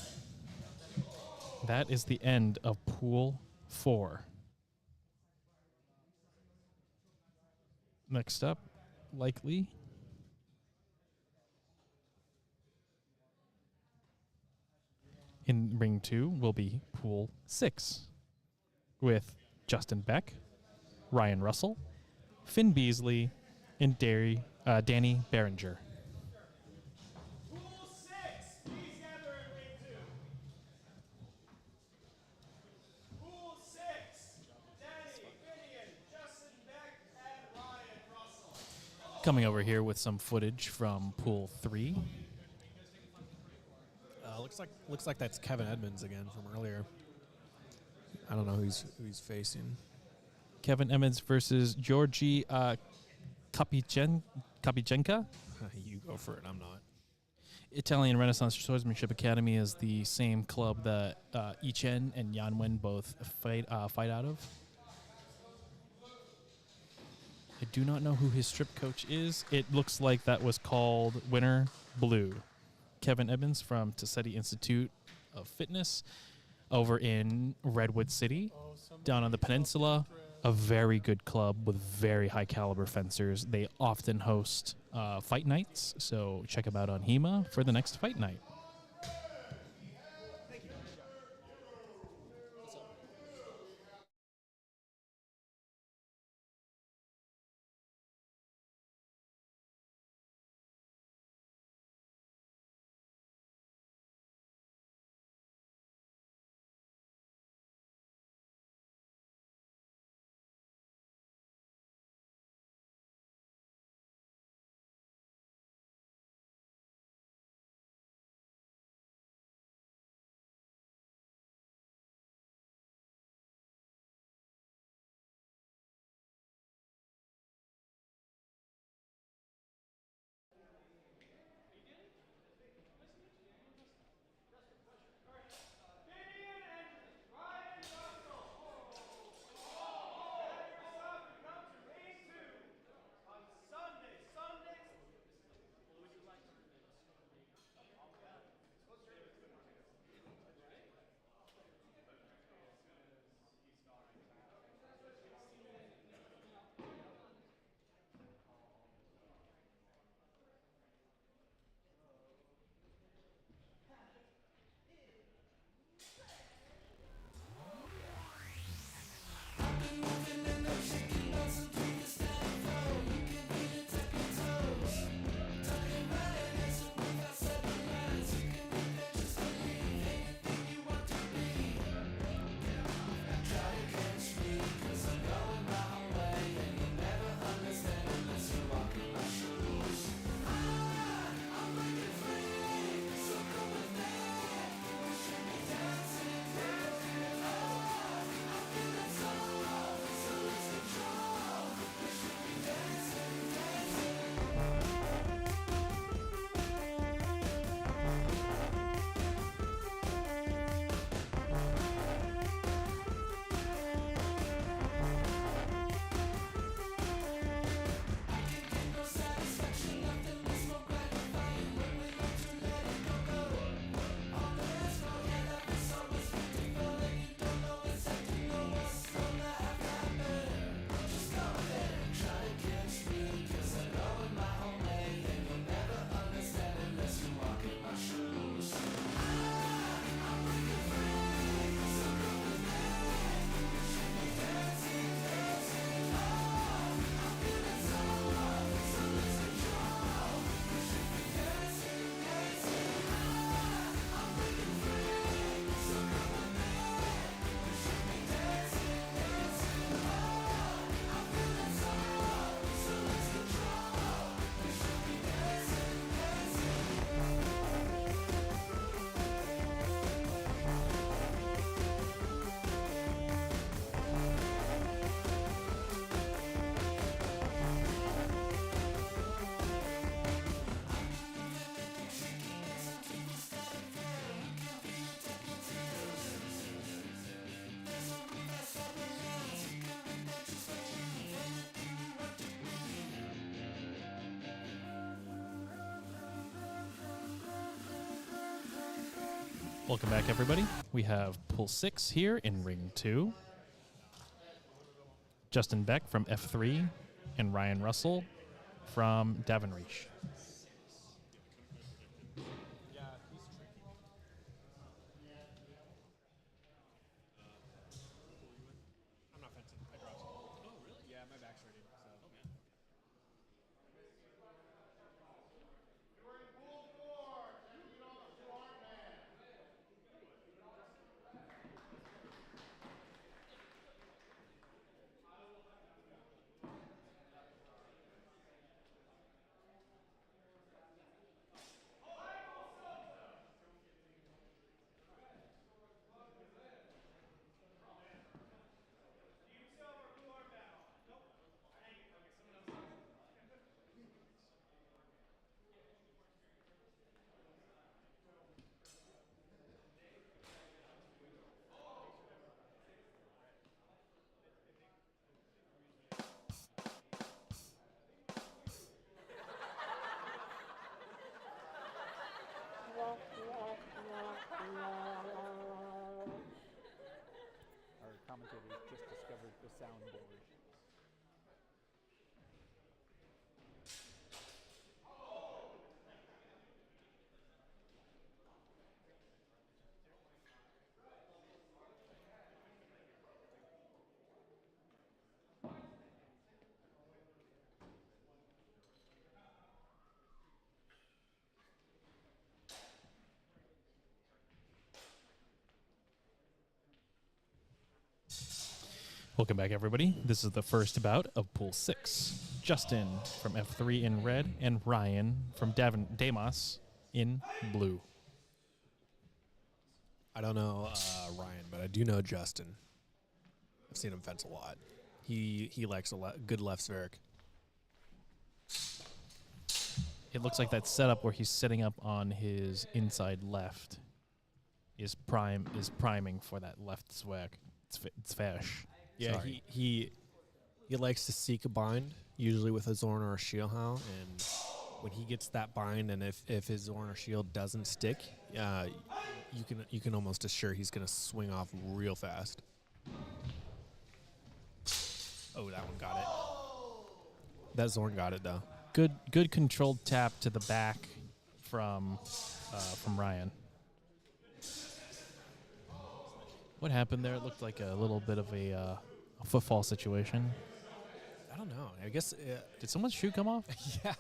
That is the end of Pool 4. Next up, likely. In Ring 2 will be Pool 6 with Justin Beck, Ryan Russell, Finn Beasley, and Danny Behringer. Pool 6, please gather in ring 2. Pool 6, Danny, Finian, Justin Beck, and Ryan Russell. Coming over here with some footage from Pool 3. Looks like that's Kevin Edmonds again from earlier. I don't know who he's facing. Kevin Emmons versus Georgi Kapichenka. You go for it. I'm not. Italian Renaissance Swordsmanship Academy is the same club that Ichen and Yanwen both fight out of. I do not know who his strip coach is. It looks like that was called Winner Blue. Kevin Evans from Tassetti Institute of Fitness over in Redwood City, down on the peninsula. A very good club with very high caliber fencers. They often host fight nights, so check them out on HEMA for the next fight night. Welcome back, everybody. We have pool 6 here in ring 2. Justin Beck from F3 and Ryan Russell from Davenrich. Our commentators just discovered the soundboard. Welcome back, everybody. This is the first bout of pool 6. Justin from F3 in red and Ryan from DEMAS in blue. I don't know Ryan, but I do know Justin. I've seen him fence a lot. He likes a good left spheric. It looks like that setup where he's setting up on his inside left is priming for that left swag. It's fash. Yeah, Sorry. he likes to seek a bind, usually with a Zorn or a Shield Hound, and when he gets that bind, and if his Zorn or Shield doesn't stick, you can almost assure he's gonna swing off real fast. Oh, that one got it. That Zorn got it though. Good controlled tap to the back from Ryan. What happened there? It looked like a little bit of a footfall situation. I don't know. I guess Did someone's shoe come off? yeah.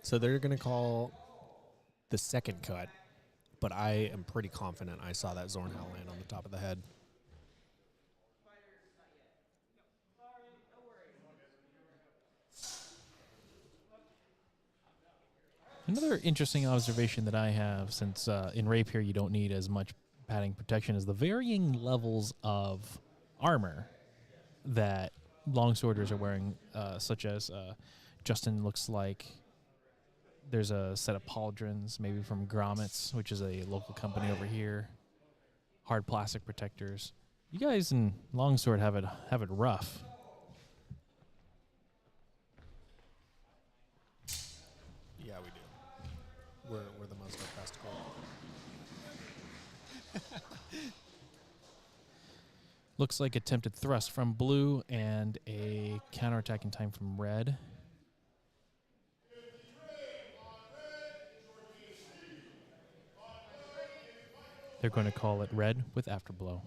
So they're going to call the second cut, but I am pretty confident I saw that Zornhound land on the top of the head. Another interesting observation that I have, since in Rapier you don't need as much padding protection, is the varying levels of armor that longsworders are wearing, such as Justin looks like there's a set of pauldrons, maybe from Grommets, which is a local company over here. Hard plastic protectors. You guys in longsword have it rough. Yeah, we do. We're the most practical. Looks like attempted thrust from blue and a counterattacking time from red. They're going to call it red with afterblow.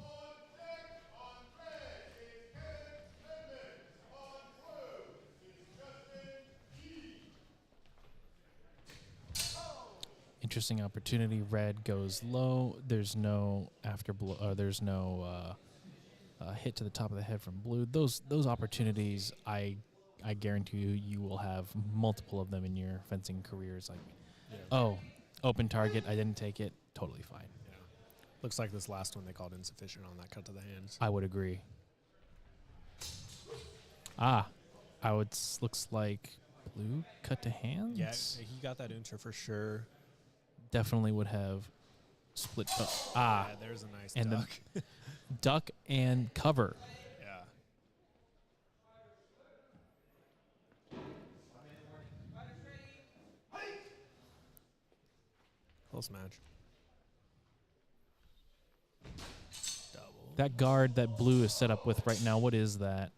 Interesting opportunity. Red goes low. There's no afterblow. There's no hit to the top of the head from blue. Those opportunities, I guarantee you will have multiple of them in your fencing careers. Like, oh, open target. I didn't take it. Totally fine. Yeah. Looks like this last one they called insufficient on that cut to the hands. I would agree. Looks like blue cut to hands. Yeah, he got that unter for sure. definitely would have split. Yeah, there's a nice and duck. the duck and cover. Yeah. Close match. Double. That guard that blue is set up with right now, what is that?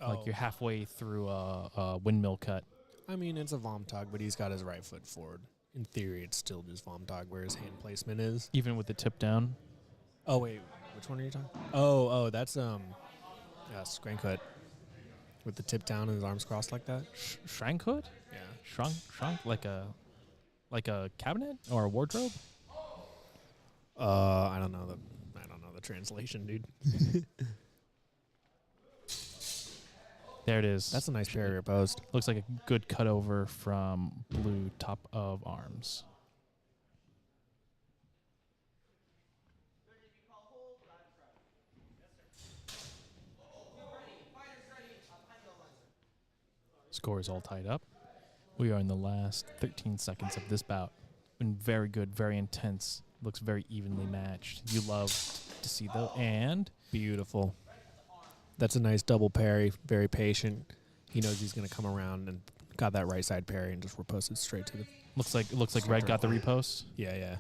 Like Oh. you're halfway through a windmill cut. I mean, it's a Vomtog, but he's got his right foot forward. In theory, it's still just Vomtog where his hand placement is. Even with the tip down. Oh, wait. Which one are you talking? Oh, that's Scrankut. With the tip down and his arms crossed like that. Shrankhood? Yeah. Shrunk like a cabinet or a wardrobe? I don't know the translation, dude. There it is. That's a nice barrier post. Looks like a good cutover from blue top of arms. Score is all tied up. We are in the last 13 seconds of this bout. Been very good, very intense. Looks very evenly matched. You love to see though, and Beautiful. That's a nice double parry. Very patient. He knows he's going to come around and got that right side parry and just reposted straight to the. looks like Red got the repost. Yeah.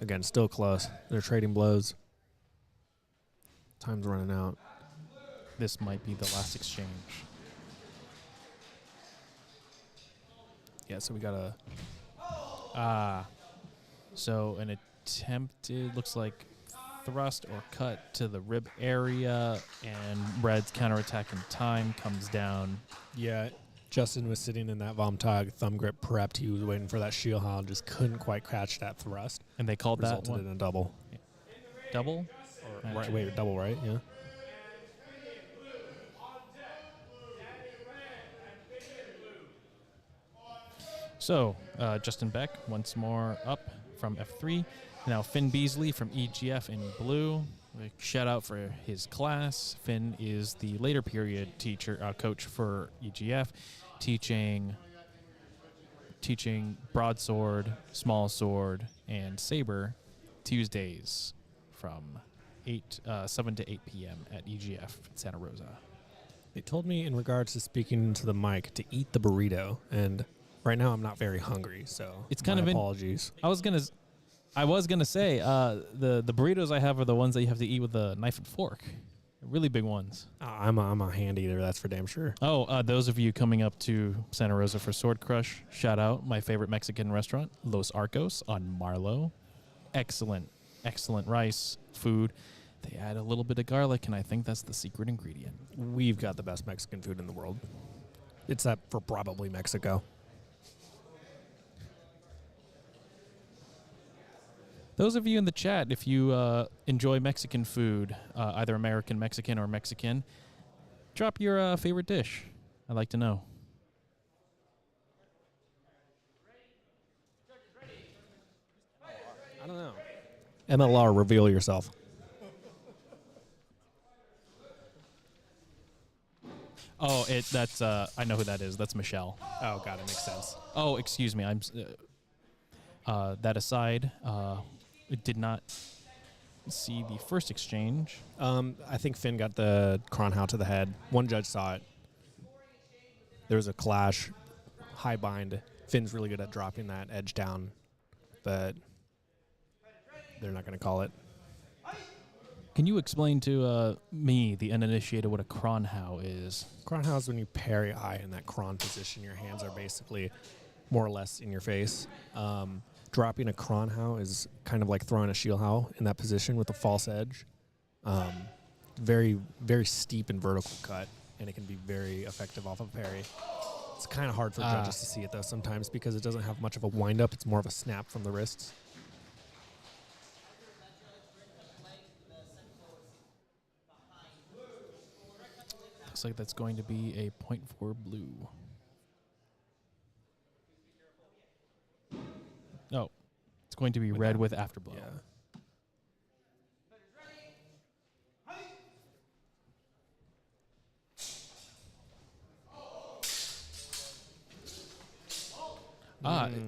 Again, still close. They're trading blows. Time's running out. This might be the last exchange. Yeah, so we got a. So an attempted, looks like thrust or cut to the rib area, and Red's counterattack in time comes down. Yeah, Justin was sitting in that Vomtog, thumb grip prepped. He was waiting for that shield hound, just couldn't quite catch that thrust. And they called that Resulted one in a double. double? Or, right, wait, double, right? Yeah. So, Justin Beck once more up from F3. Now Finn Beasley from EGF in blue. A shout out for his class. Finn is the later period coach for EGF, teaching broadsword, small sword, and saber Tuesdays from 7 to 8 p.m. at EGF Santa Rosa. They told me in regards to speaking to the mic to eat the burrito, and right now I'm not very hungry, so It's kind my of apologies. I was gonna say the burritos I have are the ones that you have to eat with a knife and fork, really big ones. I'm a hand eater, that's for damn sure. Oh, those of you coming up to Santa Rosa for Sword Crush, shout out my favorite Mexican restaurant, Los Arcos on Marlowe. Excellent rice, food. They add a little bit of garlic, and I think that's the secret ingredient. We've got the best Mexican food in the world. It's that for probably Mexico. Those of you in the chat, if you enjoy Mexican food, either American Mexican or Mexican, drop your favorite dish. I'd like to know. I don't know. MLR, reveal yourself. Oh, that's I know who that is. That's Michelle. Oh, God, it makes sense. Oh, excuse me. That aside, did not see the first exchange. I think Finn got the Kronhau to the head. One judge saw it. There was a clash, high bind. Finn's really good at dropping that edge down, but they're not going to call it. Can you explain to me, the uninitiated, what a Kronhau is? Kronhau is when you parry high in that Kron position. Your hands are basically more or less in your face. Dropping a Kronhau is kind of like throwing a Shielhau in that position with a false edge. Very, very steep and vertical cut, and it can be very effective off of parry. It's kind of hard for judges to see it, though, sometimes because it doesn't have much of a wind-up. It's more of a snap from the wrists. Looks like that's going to be a point for blue. Oh, it's going to be red with afterblow. Yeah.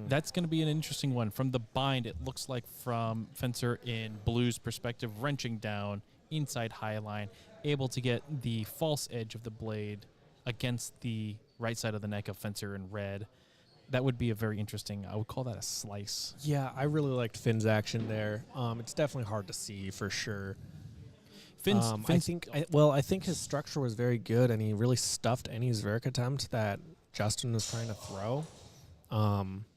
that's going to be an interesting one. From the bind, it looks like from Fencer in blue's perspective, wrenching down inside high line, able to get the false edge of the blade against the right side of the neck of Fencer in red. That would be a very interesting, I would call that a slice. Yeah, I really liked Finn's action there. It's definitely hard to see for sure. I think his structure was very good, and he really stuffed any Zverev attempt that Justin was trying to throw.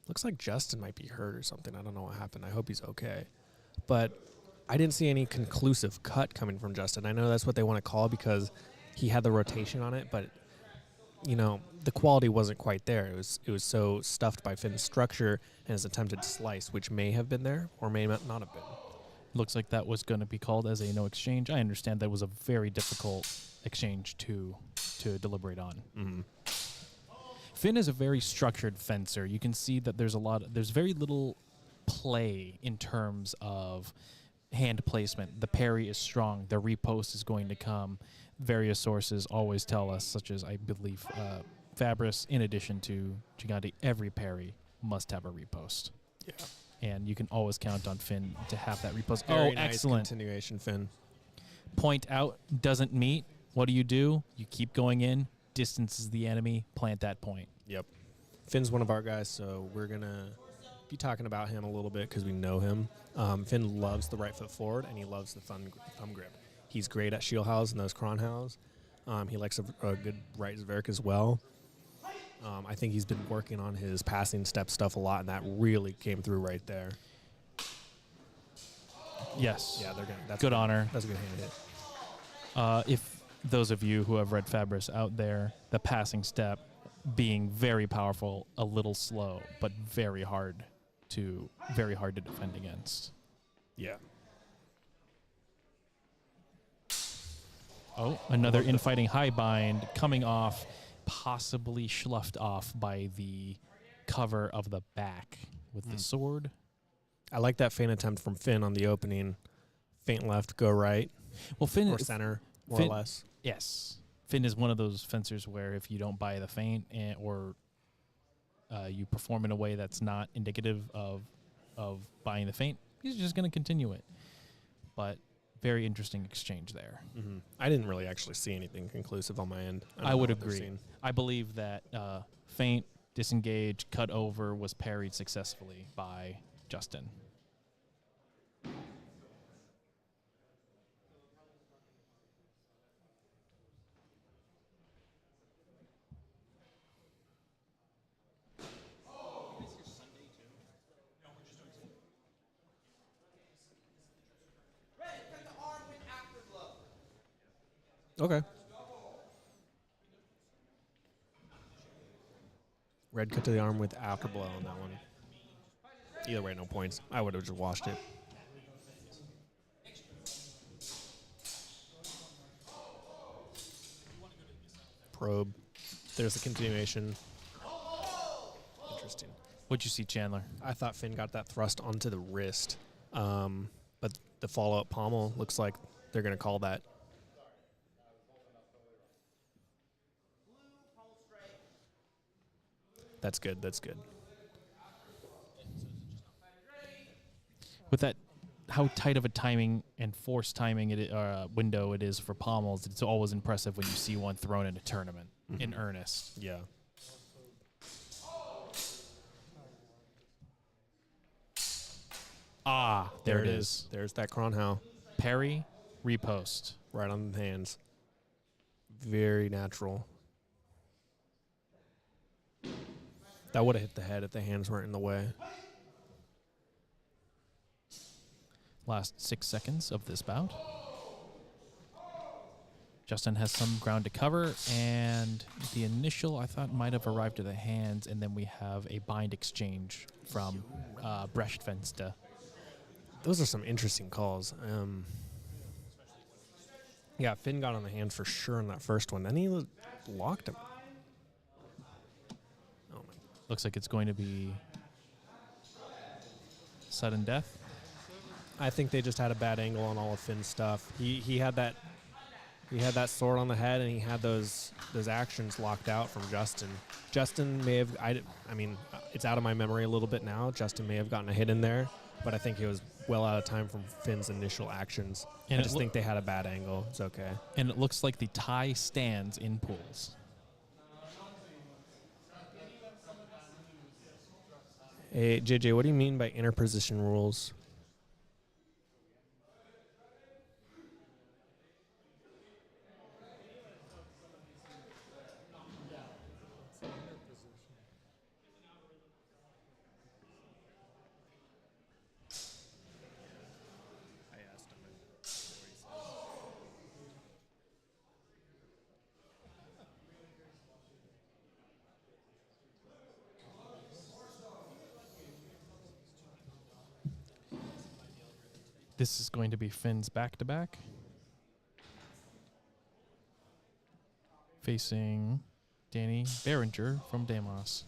Looks like Justin might be hurt or something. I don't know what happened. I hope he's okay. But I didn't see any conclusive cut coming from Justin. I know that's what they want to call because he had the rotation on it, but the quality wasn't quite there. It was so stuffed by Finn's structure and his attempted slice, which may have been there or may not have been. Looks like that was going to be called as a no exchange. I understand that was a very difficult exchange to deliberate on. Mm-hmm. Finn is a very structured fencer. You can see that there's very little play in terms of hand placement. The parry is strong. The repost is going to come. Various sources always tell us, such as I believe Fabris, in addition to Gigante, every parry must have a repost. Yeah. And you can always count on Finn to have that repost. Very nice excellent. Continuation, Finn. Point out, doesn't meet. What do? You keep going in, distances the enemy, plant that point. Yep. Finn's one of our guys, so we're going to be talking about him a little bit because we know him. Finn loves the right foot forward, and he loves the thumb grip. He's great at Shielhaus and those Kronhaus. He likes a good right Zverev as well. I think he's been working on his passing step stuff a lot, and that really came through right there. Yes. Yeah, that's good honor. That's a good hand hit. If those of you who have read Fabris out there, the passing step being very powerful, a little slow, but very hard to defend against. Yeah. Oh, another infighting high bind coming off, possibly schluffed off by the cover of the back with the sword. I like that feint attempt from Finn on the opening. Feint left, go right. Well, Finn or center, more or less. Yes. Finn is one of those fencers where if you don't buy the feint or you perform in a way that's not indicative of buying the feint, he's just going to continue it. But very interesting exchange there. Mm-hmm. I didn't really actually see anything conclusive on my end. I would agree. I believe that feint, disengage, cut over was parried successfully by Justin. Okay. Red cut to the arm with afterblow on that one. Either way, no points. I would have just washed it. Probe. There's the continuation. Interesting. What'd you see, Chandler? I thought Finn got that thrust onto the wrist. But the follow-up pommel looks like they're going to call that. That's good. That's good. With that, how tight of a timing and forced timing window it is for pommels, it's always impressive when you see one thrown in a tournament in earnest. Yeah. There it is. There's that Kronhau. Parry, repost. Right on the hands. Very natural. That would have hit the head if the hands weren't in the way. Last 6 seconds of this bout. Justin has some ground to cover, and the initial I thought might have arrived to the hands, and then we have a bind exchange from Brechtfenster. Those are some interesting calls. Yeah, Finn got on the hand for sure in that first one. Then he locked him. Oh my. Looks like it's going to be sudden death. I think they just had a bad angle on all of Finn's stuff. He had that He had that sword on the head, and he had those actions locked out from Justin. Justin may have, I mean, it's out of my memory a little bit now. Justin may have gotten a hit in there, but I think he was well out of time from Finn's initial actions. And I just think they had a bad angle. It's okay. And it looks like the tie stands in pools. Hey, JJ, what do you mean by interposition rules? This is going to be Finn's back-to-back. Facing Danny Berenger from DEMAS.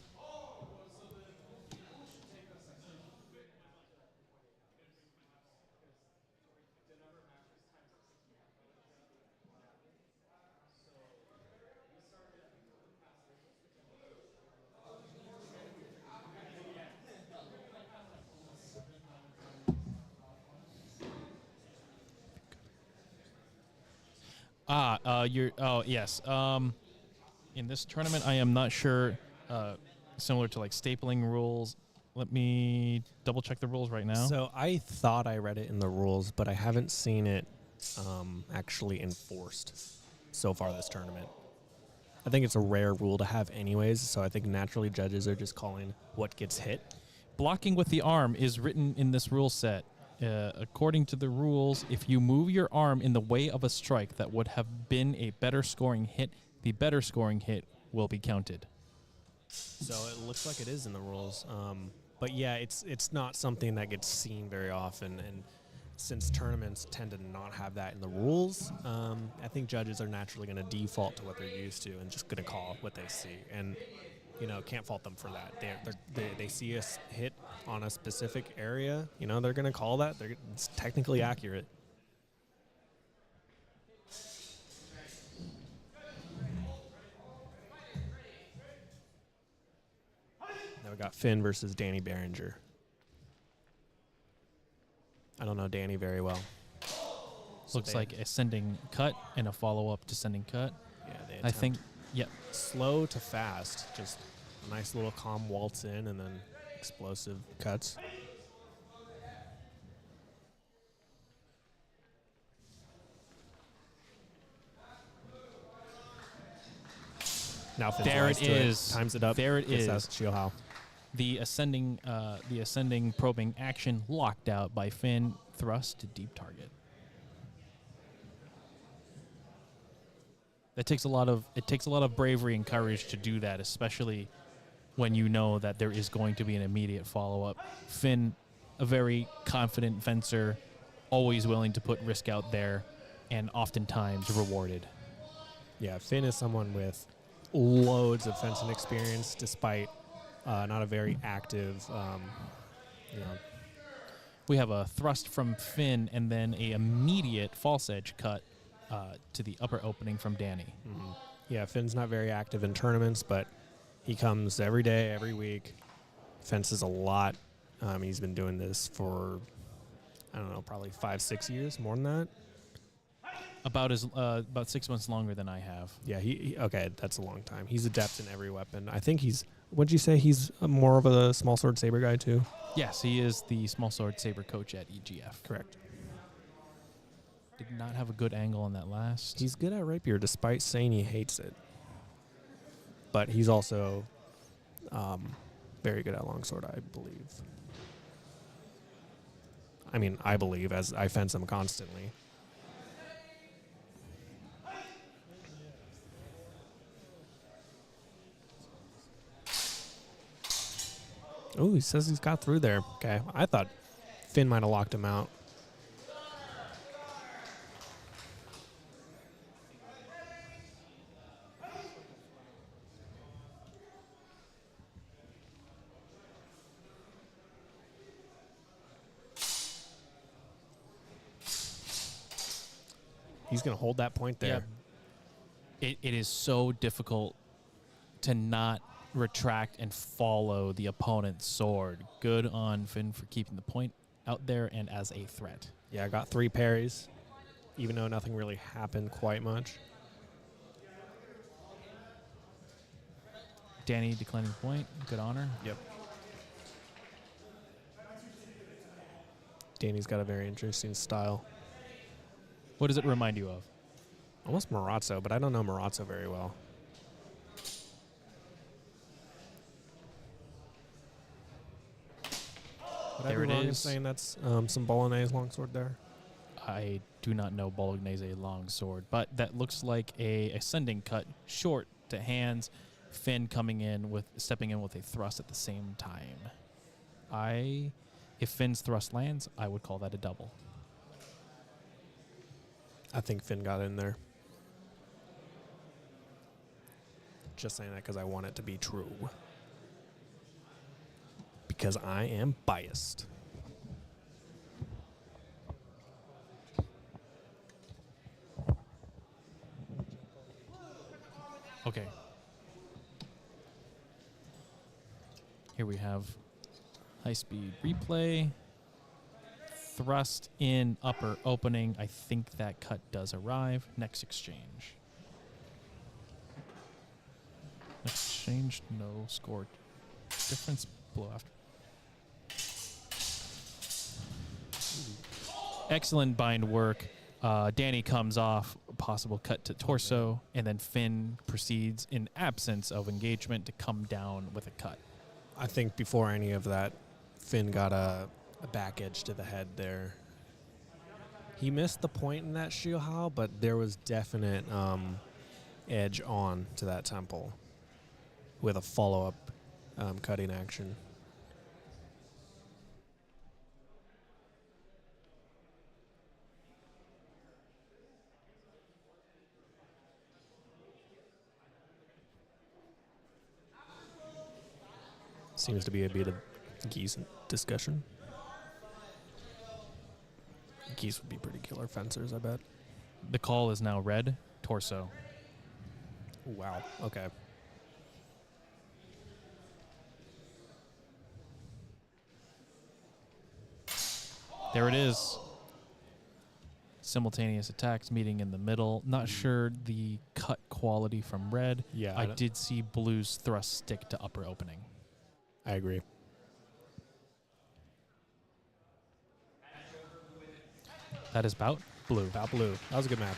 Yes. In this tournament, I am not sure. Similar to like stapling rules. Let me double check the rules right now. So I thought I read it in the rules, but I haven't seen it actually enforced so far this tournament. I think it's a rare rule to have anyways, so I think naturally judges are just calling what gets hit. Blocking with the arm is written in this rule set. According to the rules, if you move your arm in the way of a strike that would have been a better scoring hit, the better scoring hit will be counted. So it looks like it is in the rules. But yeah, it's not something that gets seen very often. And since tournaments tend to not have that in the rules, I think judges are naturally going to default to what they're used to and just going to call what they see. And, you know, can't fault them for that. They see us hit on a specific area, you know, they're going to call that. It's technically accurate. Now we got Finn versus Danny Berenger. I don't know Danny very well. Looks like ascending cut and a follow-up descending cut. Yeah, they I think, yep. Slow to fast, just a nice little calm waltz in and then explosive cuts. Now Finn's There wise it to is. Times it up. There it Gets is. out Shiohao. The ascending probing action locked out by Finn, thrust to deep target. It takes a lot of bravery and courage to do that, especially when you know that there is going to be an immediate follow-up. Finn, a very confident fencer, always willing to put risk out there, and oftentimes rewarded. Yeah, Finn is someone with loads of fencing experience, despite not a very active, We have a thrust from Finn and then a immediate false edge cut to the upper opening from Danny. Mm-hmm. Yeah, Finn's not very active in tournaments, but he comes every day, every week, fences a lot. He's been doing this for, I don't know, probably 5-6 years, more than that. About 6 months longer than I have. Yeah, he okay, that's a long time. He's adept in every weapon. I think what'd you say, he's more of a small sword saber guy too? Yes, he is the small sword saber coach at EGF. Correct. Did not have a good angle on that last. He's good at rapier, despite saying he hates it. But he's also very good at longsword, I believe. I mean, I believe, as I fence him constantly. Oh, he says he's got through there. Okay, I thought Finn might have locked him out. He's going to hold that point there. It is so difficult to not retract and follow the opponent's sword. Good on Finn for keeping the point out there and as a threat. Yeah, I got 3 parries, even though nothing really happened quite much. Danny declining point. Good honor. Yep. Danny's got a very interesting style. What does it remind you of? Almost Marazzo, but I don't know Marazzo very well. Would I There be it wrong in is. saying that's some Bolognese longsword there? I do not know Bolognese longsword, but that looks like a ascending cut, short to hands. Finn stepping in with a thrust at the same time. If Finn's thrust lands, I would call that a double. I think Finn got in there. Just saying that because I want it to be true. Because I am biased. Okay. Here we have high-speed replay. Thrust in upper opening. I think that cut does arrive. Next exchange. Next exchange, no score difference. Blow after. Excellent bind work. Danny comes off, possible cut to torso, and then Finn proceeds, in absence of engagement, to come down with a cut. I think before any of that, Finn got a back edge to the head there. He missed the point in that Shiohao, but there was definite edge on to that temple with a follow-up cutting action. Seems to be a bit of geese discussion. Geese would be pretty killer fencers, I bet. The call is now red, torso. Wow. Okay. There it is. Simultaneous attacks meeting in the middle. Not sure the cut quality from red. Yeah, I did see blue's thrust stick to upper opening. I agree. That is bout blue. About blue. That was a good match.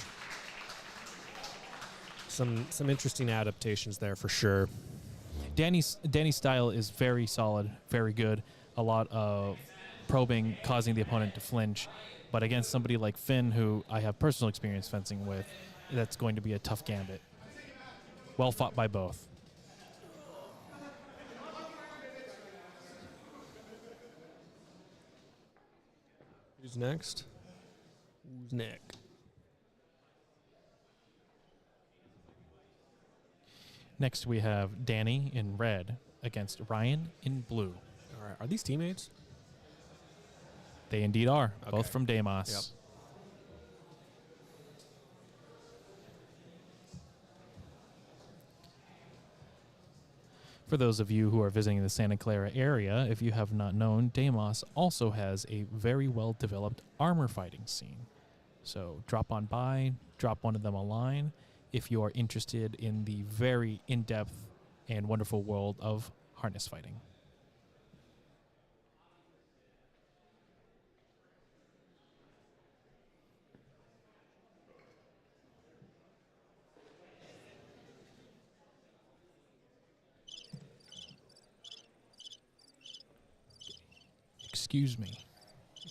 Some interesting adaptations there for sure. Danny's style is very solid, very good. A lot of probing, causing the opponent to flinch. But against somebody like Finn, who I have personal experience fencing with, that's going to be a tough gambit. Well fought by both. Who's next? Who's Nick? Next, we have Danny in red against Ryan in blue. All right. Are these teammates? They indeed are, both Okay. from DEMAS. Yep. For those of you who are visiting the Santa Clara area, if you have not known, DEMAS also has a very well-developed armor fighting scene. So drop on by, drop one of them a line if you are interested in the very in-depth and wonderful world of harness fighting. Excuse me.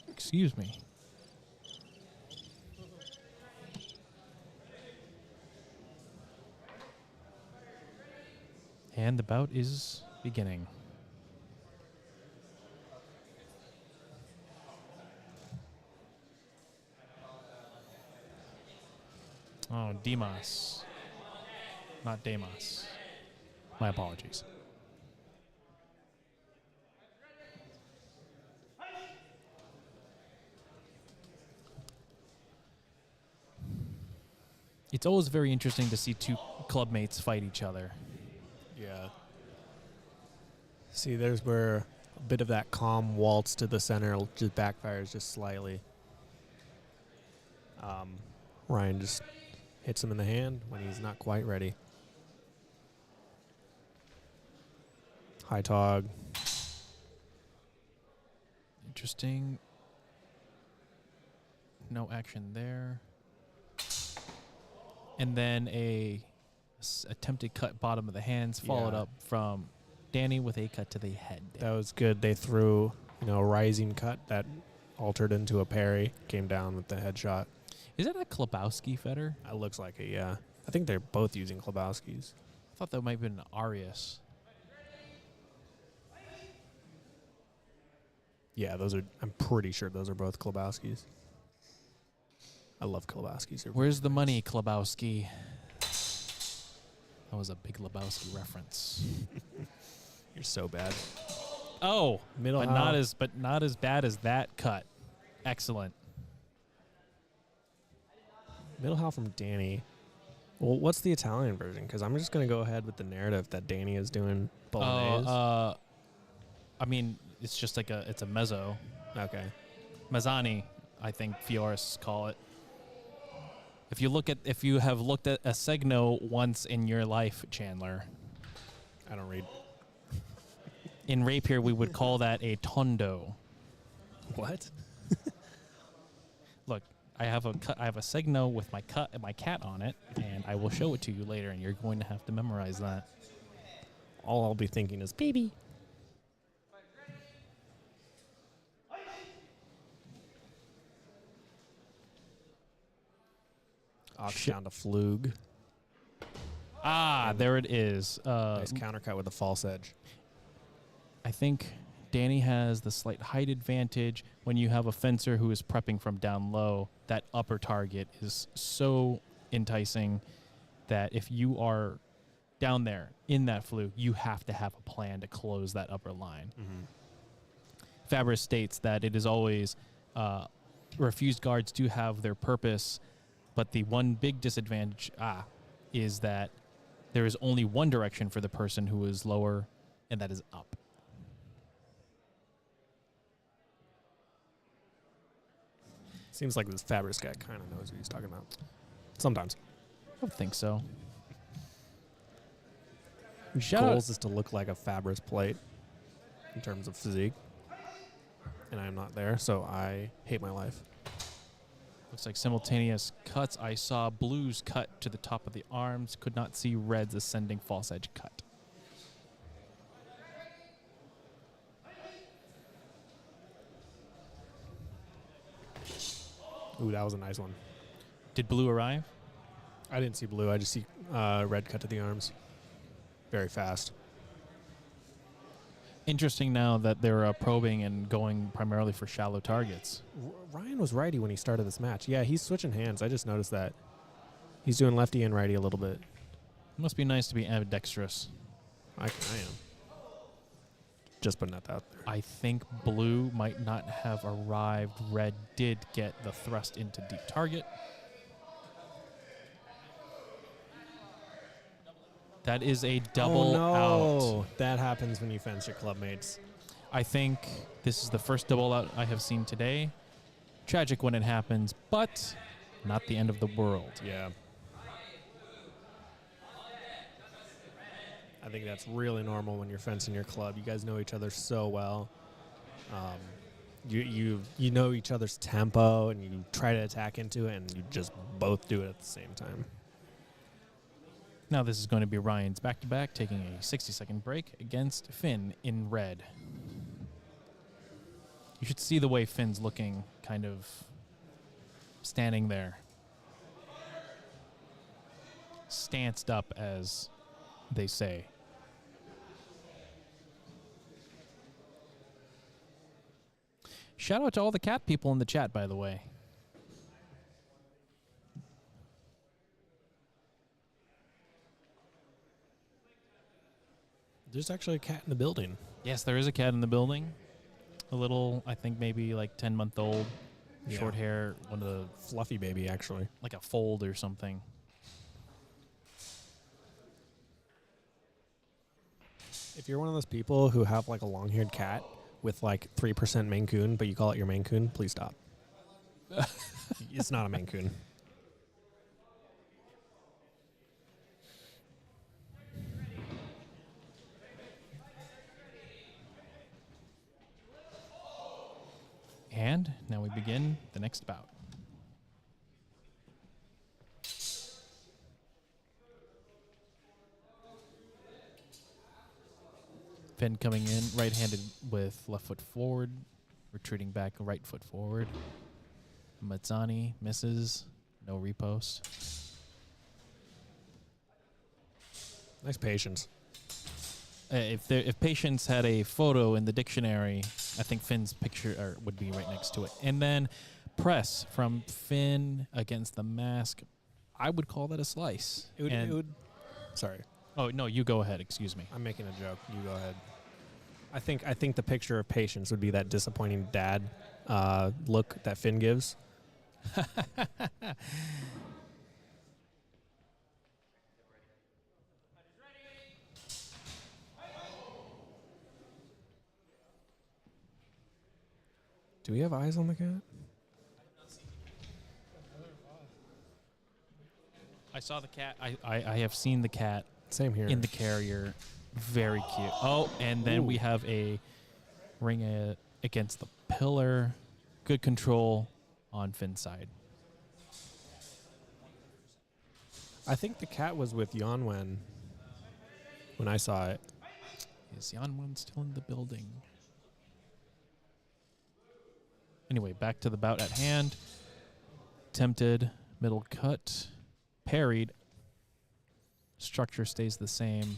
Excuse me. And the bout is beginning. Oh, DEMAS. Not DEMAS. My apologies. It's always very interesting to see two clubmates fight each other. Yeah. See, there's where a bit of that calm waltz to the center just backfires just slightly. Ryan just hits him in the hand when he's not quite ready. High tog. Interesting. No action there. And then attempted cut bottom of the hands, followed Yeah. up from Danny with a cut to the head. That was good. They threw, a rising cut that altered into a parry, came down with the headshot. Is that a Klabowski fetter? It looks like it, yeah. I think they're both using Klabowskis. I thought that might have been an Arias. Yeah, I'm pretty sure those are both Klabowskis. I love Klabowskis. Where's the money, Klabowski? That was a big Lebowski reference. You're so bad. Oh, Middle but half. not as bad as that cut. Excellent. Middle half from Danny. Well, what's the Italian version? Because I'm just going to go ahead with the narrative that Danny is doing Bolognese. I mean, it's just like it's a mezzo. Okay. Mezzani, I think Fioris call it. If you have looked at a segno once in your life, Chandler, I don't read. in rapier we would call that a tondo. What? Look, I have a segno with my cat on it, and I will show it to you later, and you're going to have to memorize that. All I'll be thinking is baby. Ox down to Flug. Ah, there it is. Nice countercut with a false edge. I think Danny has the slight height advantage. When you have a fencer who is prepping from down low, that upper target is so enticing that if you are down there in that fluke, you have to have a plan to close that upper line. Fabris states that it is always refused guards do have their purpose, but the one big disadvantage is that there is only one direction for the person who is lower, and that is up. Seems like this Fabris guy kind of knows what he's talking about. Sometimes. I don't think so. Goals is to look like a Fabris plate in terms of physique. And I'm not there, so I hate my life. Looks like simultaneous cuts. I saw blues cut to the top of the arms. Could not see red's ascending false edge cut. Ooh, that was a nice one. Did blue arrive? I didn't see blue. I just see red cut to the arms. Very fast. Interesting now that they're probing and going primarily for shallow targets. Ryan was righty when he started this match. Yeah, he's switching hands. I just noticed that. He's doing lefty and righty a little bit. Must be nice to be ambidextrous. I am. Just putting that out there. I think blue might not have arrived. Red did get the thrust into deep target. That is a double out. That happens when you fence your clubmates. I think this is the first double out I have seen today. Tragic when it happens, but not the end of the world. Yeah. I think that's really normal when you're fencing your club. You guys know each other so well. You know each other's tempo, and you try to attack into it, and you just both do it at the same time. Now this is going to be Ryan's back-to-back, taking a 60-second break against Finn in red. You should see the way Finn's looking, kind of standing there. Stanced up, as they say. Shout out to all the cat people in the chat, by the way. There's actually a cat in the building. Yes, there is a cat in the building. A little, I think maybe like 10-month-old, Yeah. short hair, one of the, Fluffy baby, actually. like a fold or something. If you're one of those people who have like a long-haired cat with like 3% Maine Coon, but you call it your Maine Coon, please stop. It's not a Maine Coon. And now we begin the next bout. Finn coming in right-handed with left foot forward, retreating back right foot forward. Mazzani misses, no repost. Nice patience. If patience had a photo in the dictionary, I think Finn's picture would be right next to it. And then press from Finn against the mask. I would call that a slice. It would. Sorry, Oh no, you go ahead. Excuse me. I'm making a joke. You go ahead. I think the picture of patience would be that disappointing dad look that Finn gives. Do we have eyes on the cat? I saw the cat. I have seen the cat Same here. in the carrier. Very cute. Oh, and then we Ooh. have a ring against the pillar. Good control on Finn's side. I think the cat was with Yanwen when I saw it. Is Yanwan still in the building? Anyway, back to the bout at hand. Attempted middle cut. Parried. Structure stays the same.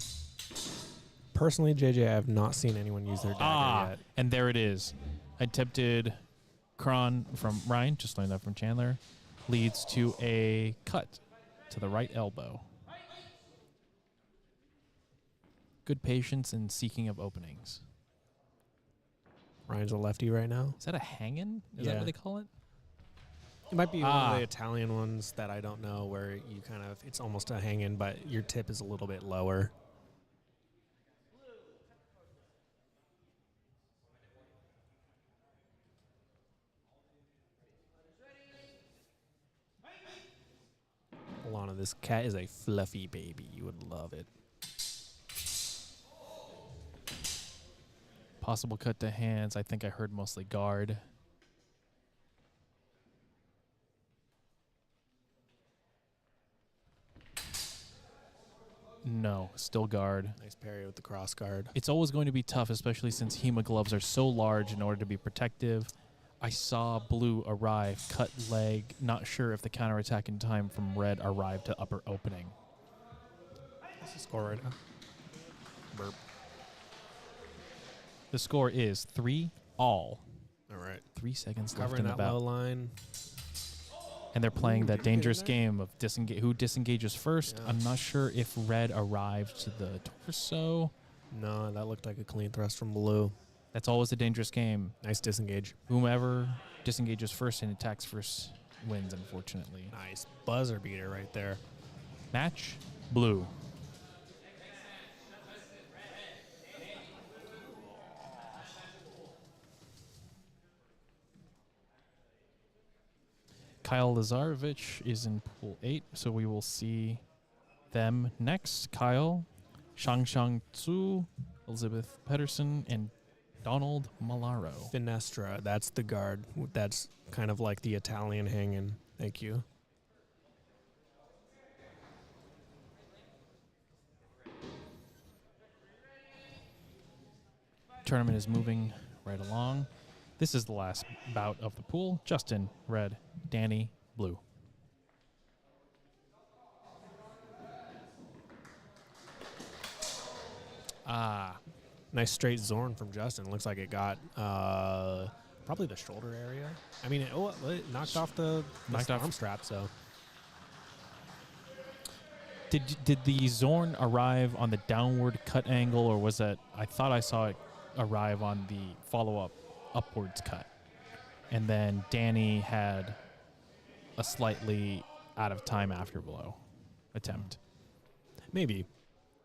Personally, JJ, I have not seen anyone use their dagger yet. And there it is. Attempted cron from Ryan, just learned that from Chandler, leads to a cut to the right elbow. Good patience and seeking of openings. Ryan's a lefty right now. Is that a hangin'? Is that Yeah. what they call it? It might be one of the Italian ones that I don't know, where you kind of, it's almost a hang-in, but your tip is a little bit lower. Alana, this cat is a fluffy baby. You would love it. Possible cut to hands. I think I heard mostly guard. No, still guard. Nice parry with the cross guard. It's always going to be tough, especially since HEMA gloves are so large in order to be protective. I saw blue arrive, cut leg. Not sure if the counterattack in time from red arrived to upper opening. What's the score right now? Burp. The score is 3-all. All right. 3 seconds left Covering in the that low bout. line. And they're playing that did we get dangerous that? game of who disengages first. Yeah. I'm not sure if red arrived to the torso. No, that looked like a clean thrust from blue. That's always a dangerous game. Nice disengage. Whomever disengages first and attacks first wins, unfortunately. Nice buzzer beater right there. Match, blue. Kyle Lazarevich is in pool 8, so we will see them next. Kyle, Shang Tzu, Elizabeth Pedersen, and Donald Malaro. Finestra, that's the guard. That's kind of like the Italian hanging. Thank you. Tournament is moving right along. This is the last bout of the pool. Justin, red. Danny, blue. Nice straight Zorn from Justin. Looks like it got probably the shoulder area. I mean, it knocked off the arm strap, so. Did the Zorn arrive on the downward cut angle, or was that, I thought I saw it arrive on the follow-up upwards cut. And then Danny had a slightly out of time after blow attempt. Maybe.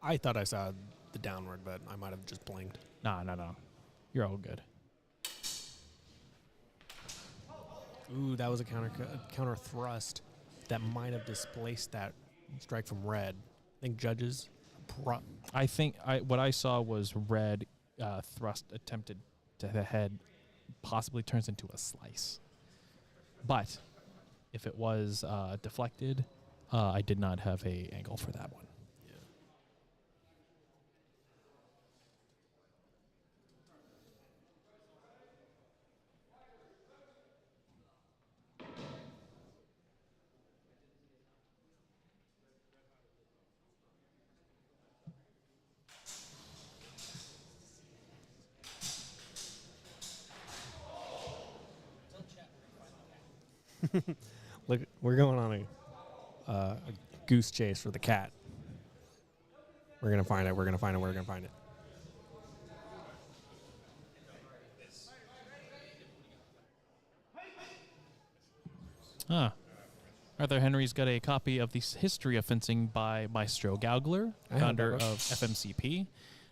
I thought I saw the downward, but I might have just blinked. No. You're all good. Ooh, that was a counter thrust that might have displaced that strike from red. I think judges. I think what I saw was red thrust attempted to the head possibly turns into a slice. But if it was deflected, I did not have a angle for that one. Look, we're going on a goose chase for the cat. We're gonna find it. We're gonna find it. We're gonna find it. Arthur Henry's got a copy of the History of Fencing by Maestro Gaugler, I have founder that book. of FMCP.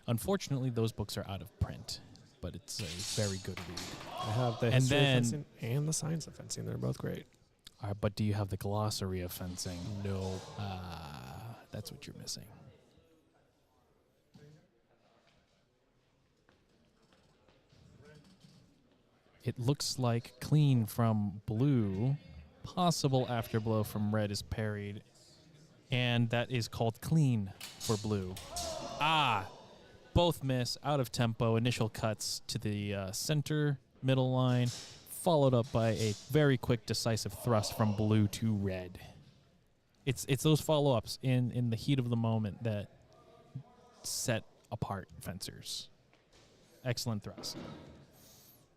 Unfortunately, those books are out of print, but it's a very good read. I have the And history of then- fencing and the science of fencing. They're both great. But do you have the glossary of fencing? No. That's what you're missing. It looks like clean from blue. Possible afterblow from red is parried. And that is called clean for blue. Both miss, out of tempo, initial cuts to the center, middle line, followed up by a very quick, decisive thrust from blue to red. It's those follow-ups in the heat of the moment that set apart fencers. Excellent thrust.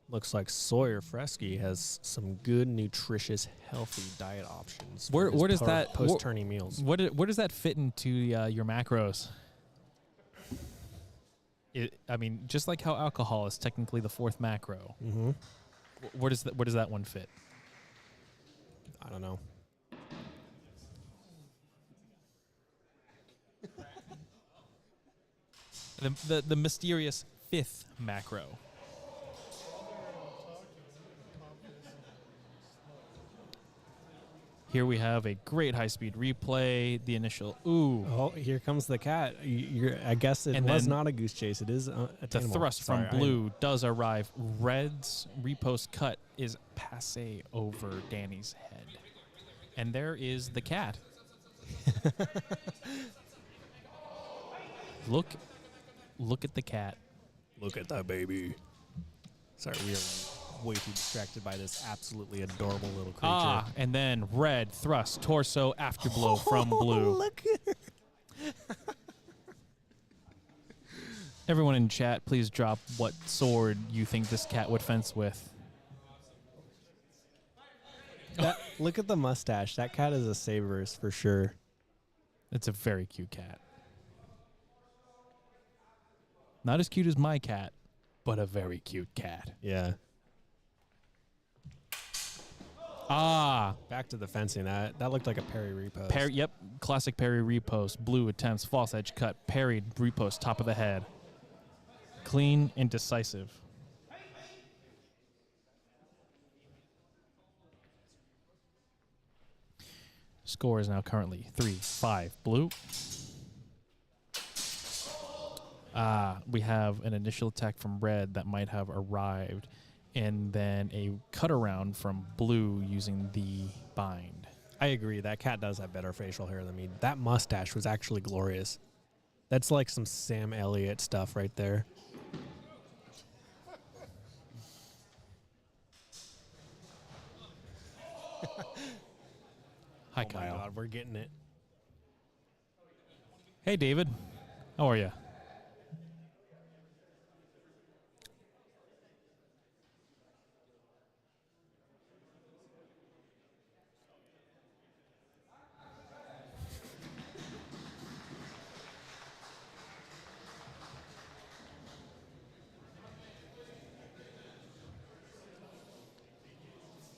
Looks like Sawyer Fresky has some good, nutritious, healthy diet options. Where does that post-tourney meals? Where does that fit into your macros? I mean, just like how alcohol is technically the fourth macro. Mm-hmm. Where does that one fit? I don't know. The mysterious fifth macro. Here we have a great high-speed replay. The initial Oh, here comes the cat. I guess it And was then not a goose chase. It is the attainable. thrust Sorry, from blue does arrive. Red's repost cut is passe over Danny's head. And there is the cat. Look at the cat. Look at that baby. Sorry, we are way too distracted by this absolutely adorable little creature. And then red thrust torso afterblow from blue. Look at her. Everyone in chat, please drop what sword you think this cat would fence with. Look at the mustache. That cat is a Sabers for sure. It's a very cute cat. Not as cute as my cat, but a very cute cat. Yeah. Back to the fencing. That looked like a parry repost. Yep, classic parry repost. Blue attempts false edge cut, parried repost, top of the head. Clean and decisive. Score is now currently 3-5 blue. We have an initial attack from red that might have arrived, and then a cut around from blue using the bind. I agree. That cat does have better facial hair than me. That mustache was actually glorious. That's like some Sam Elliott stuff right there. Hi, Oh my Kyle. God, we're getting it. Hey, David. How are you?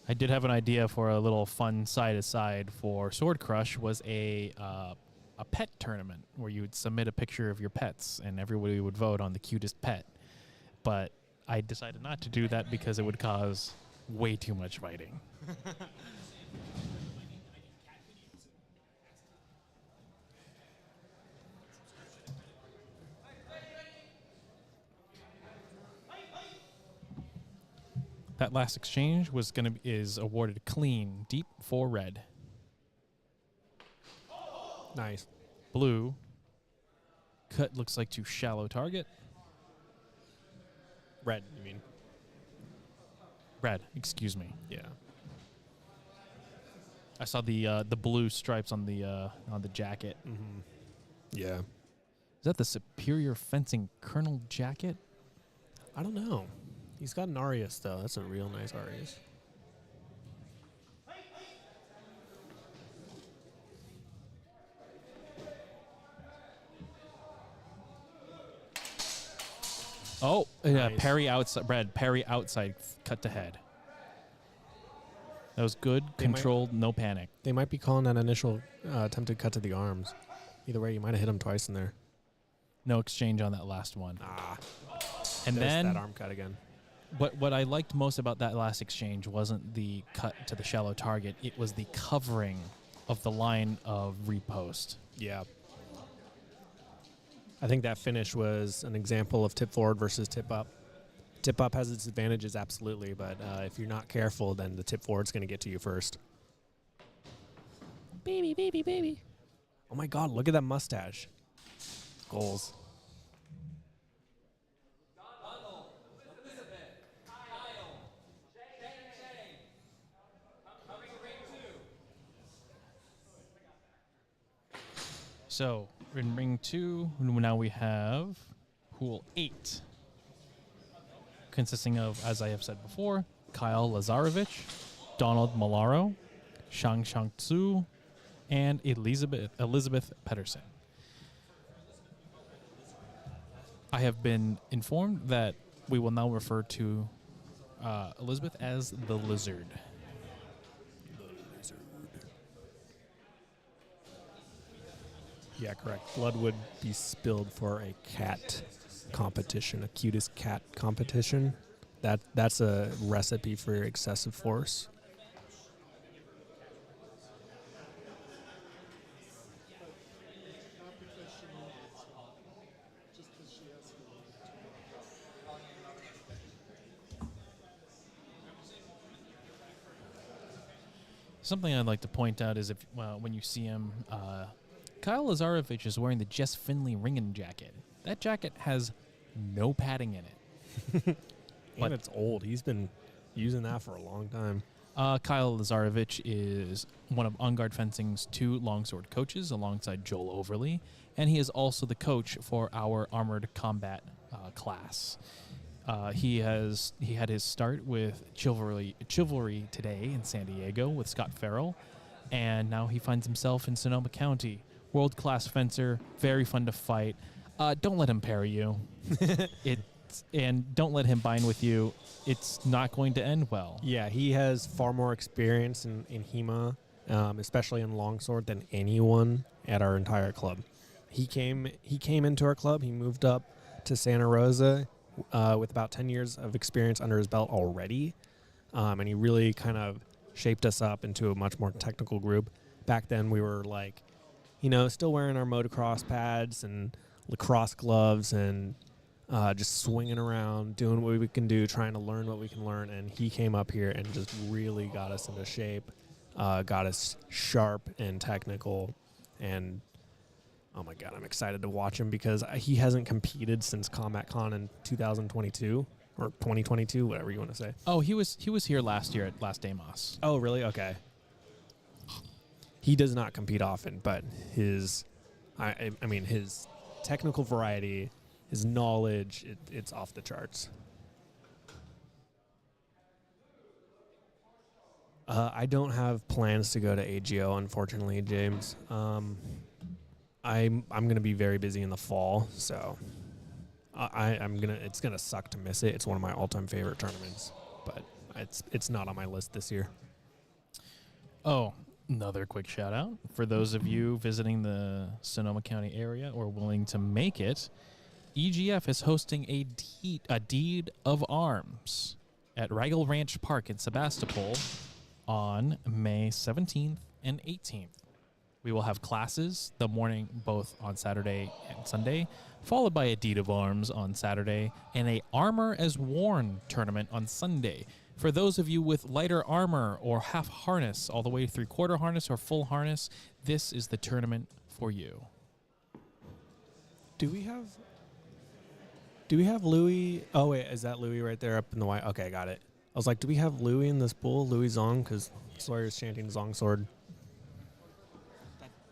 I did have an idea for a little fun side-to-side for Sword Crush. Was a a pet tournament where you would submit a picture of your pets and everybody would vote on the cutest pet. But I decided not to do that because it would cause way too much fighting. That last exchange is awarded clean, deep for red. Nice. Blue cut looks like to shallow target. Red, you mean? Red, excuse me. Yeah. I saw the blue stripes on the jacket. Mm-hmm. Yeah. Is that the Superior Fencing Colonel jacket? I don't know. He's got an Arius, though. That's a real nice Arius. Oh, yeah, Nice. parry outside, red, parry outside, cut to head. That was good, They might- controlled, no panic. They might be calling that initial attempted cut to the arms. Either way, you might have hit him twice in there. No exchange on that last one. Ah. And There's then that arm cut again. what I liked most about that last exchange wasn't the cut to the shallow target. It was the covering of the line of repost. Yeah. I think that finish was an example of tip forward versus tip up. Tip up has its advantages, absolutely, but if you're not careful, then the tip forward's going to get to you first. Baby, baby, baby. Oh my God, look at that mustache. Goals. So in ring 2, now we have pool 8, consisting of, as I have said before, Kyle Lazarevich, Donald Malaro, Shang Tzu, and Elizabeth Pedersen. I have been informed that we will now refer to Elizabeth as the Lizard. Yeah, correct. Blood would be spilled for a cat competition, a cutest cat competition. That's a recipe for excessive force. Competition just because she has to. Something I'd like to point out is when you see him, Kyle Lazarevich is wearing the Jess Finley ringing jacket. That jacket has no padding in it. But- And it's old. He's been using that for a long time. Kyle Lazarevich is one of On Guard Fencing's 2 longsword coaches alongside Joel Overly, and he is also the coach for our Armored Combat class. He had his start with Chivalry today in San Diego with Scott Farrell, and now he finds himself in Sonoma County. World-class fencer, very fun to fight. Don't let him parry you. And don't let him bind with you. It's not going to end well. Yeah, he has far more experience in HEMA, especially in longsword, than anyone at our entire club. He came into our club. He moved up to Santa Rosa with about 10 years of experience under his belt already, and he really kind of shaped us up into a much more technical group. Back then, we were like, still wearing our motocross pads and lacrosse gloves and just swinging around, doing what we can do, trying to learn what we can learn. And he came up here and just really got us into shape, got us sharp and technical. And, oh, my God, I'm excited to watch him because he hasn't competed since Combat Con in 2022 or 2022, whatever you want to say. Oh, he was here last year at last DEMAS. Oh, really? Okay. He does not compete often, but his technical variety, his knowledge, it's off the charts. I don't have plans to go to AGO, unfortunately, James. I'm gonna be very busy in the fall, so it's gonna suck to miss it. It's one of my all-time favorite tournaments, but it's not on my list this year. Oh, Another quick shout out for those of you visiting the Sonoma County area or willing to make it. EGF is hosting a deed of arms at Raggle Ranch Park in Sebastopol on May 17th and 18th. We will have classes the morning both on Saturday and Sunday, followed by a deed of arms on Saturday and a armor as worn tournament on Sunday. For those of you with lighter armor or half harness all the way through quarter harness or full harness, this is the tournament for you. Do we have Louis? Oh wait, is that Louis right there up in the white? Okay, got it. I was like, do we have Louis in this pool? Louis Zong, because Sawyer's chanting Longsword.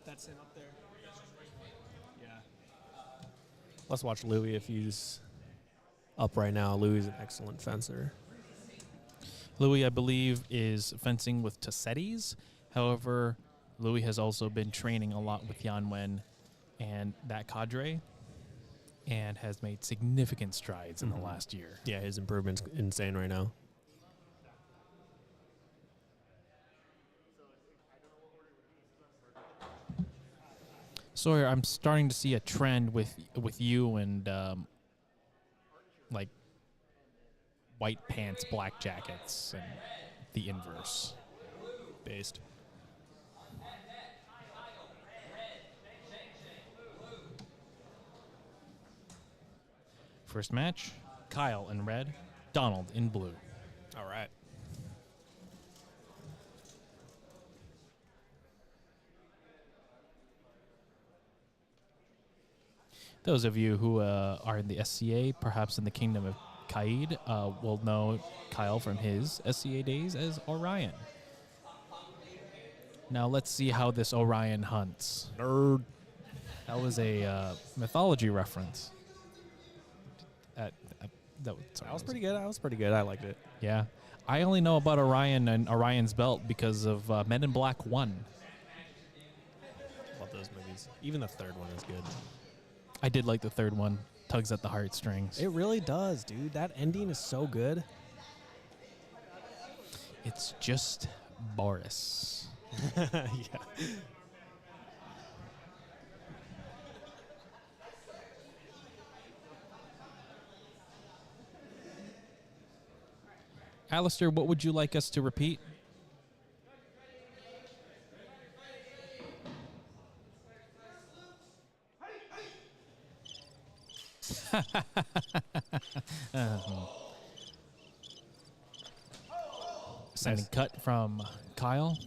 That's him up there. Yeah. Let's watch Louis if he's up right now. Louis is an excellent fencer. Louis, I believe, is fencing with Tassettis. However, Louis has also been training a lot with Yan Wen and that cadre and has made significant strides in the last year. Yeah, his improvement's insane right now. Sawyer, I'm starting to see a trend with you and like white pants, black jackets, and the inverse. Based. First match, Kyle in red, Donald in blue. All right. Those of you who are in the SCA, perhaps in the Kingdom of Kaid, will know Kyle from his SCA days as Orion. Now let's see how this Orion hunts. Nerd. That was a mythology reference. That was pretty good. I was pretty good. I liked it. Yeah. I only know about Orion and Orion's belt because of Men in Black 1. Love those movies. Even the third one is good. I did like the third one. Tugs at the heartstrings. It really does, dude. That ending is so good. It's just Boris. Yeah. Alistair, what would you like us to repeat? Sending cut from Kyle.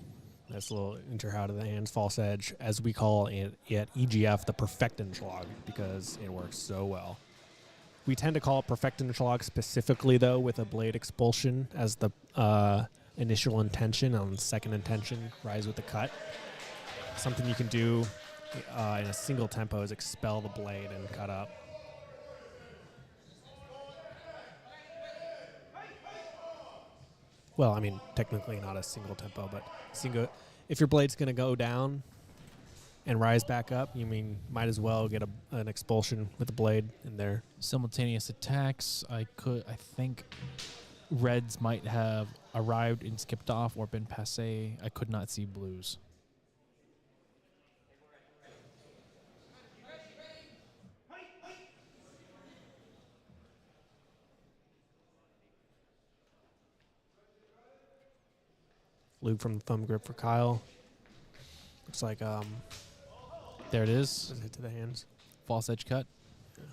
Nice little enter out of the hands, false edge, as we call it at EGF, the Perfektenschlag, because it works so well. We tend to call it Perfektenschlag specifically, though, with a blade expulsion as the initial intention. On second intention, rise with the cut. Something you can do in a single tempo is expel the blade and cut up. Well, I mean, technically not a single tempo, but if your blade's going to go down and rise back up, you might as well get an expulsion with the blade in there. Simultaneous attacks. I think reds might have arrived and skipped off or been passé. I could not see blues. Lube from the thumb grip for Kyle. Looks like there it is. hit to the hands. False edge cut. Yeah.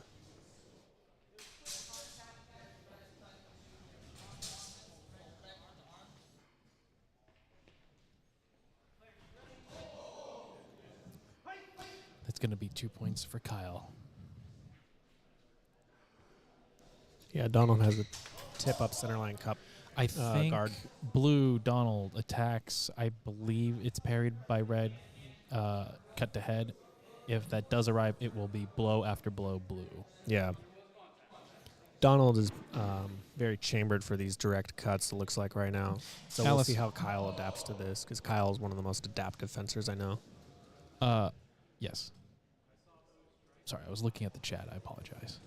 That's going to be 2 points for Kyle. Yeah, Donald has a tip up centerline cup. I think guard. blue Donald attacks. I believe it's parried by red. Cut to head. If that does arrive, it will be blow after blow blue. Yeah. Donald is very chambered for these direct cuts, it looks like right now. So we'll see how Kyle adapts to this, because Kyle is one of the most adaptive fencers I know. Yes. Sorry, I was looking at the chat. I apologize.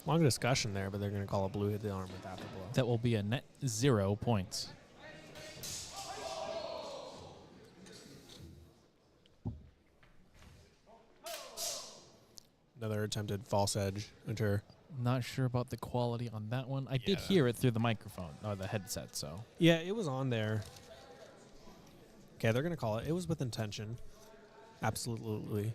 Long discussion there, but they're going to call a blue hit the arm with afterblow. That will be a net 0 points. Another attempted false edge enter. Not sure about the quality on that one. I did Yeah. hear it through the microphone or the headset, so. Yeah, it was on there. Okay, they're going to call it. It was with intention. Absolutely.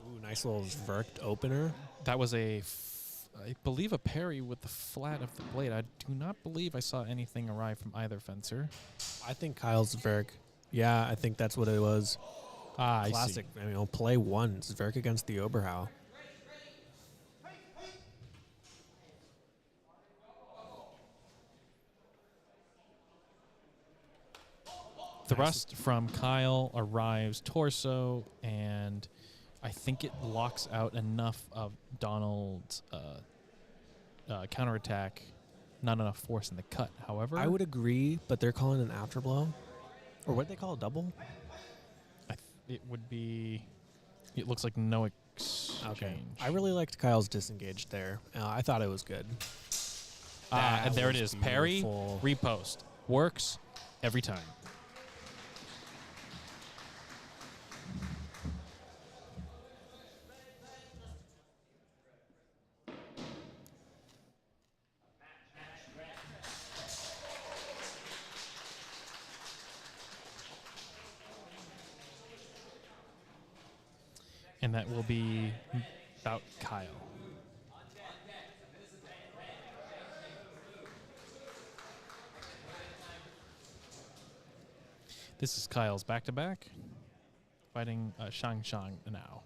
Ooh, nice little verked opener. That was I believe, a parry with the flat of the blade. I do not believe I saw anything arrive from either fencer. I think Kyle's Zverk. Yeah, I think that's what it was. Ah, Classic. I mean, play one. Zverk against the Oberhau. Thrust from Kyle arrives torso, and I think it locks out enough of Donald's counterattack. Not enough force in the cut, however. I would agree, but they're calling an afterblow. Or what they call a double? It would be. It looks like no exchange. Okay. I really liked Kyle's disengaged there. I thought it was good. And there it was is. Parry, beautiful. repost. Works every time. And that will be bout Kyle. This is Kyle's back-to-back, fighting Shang now.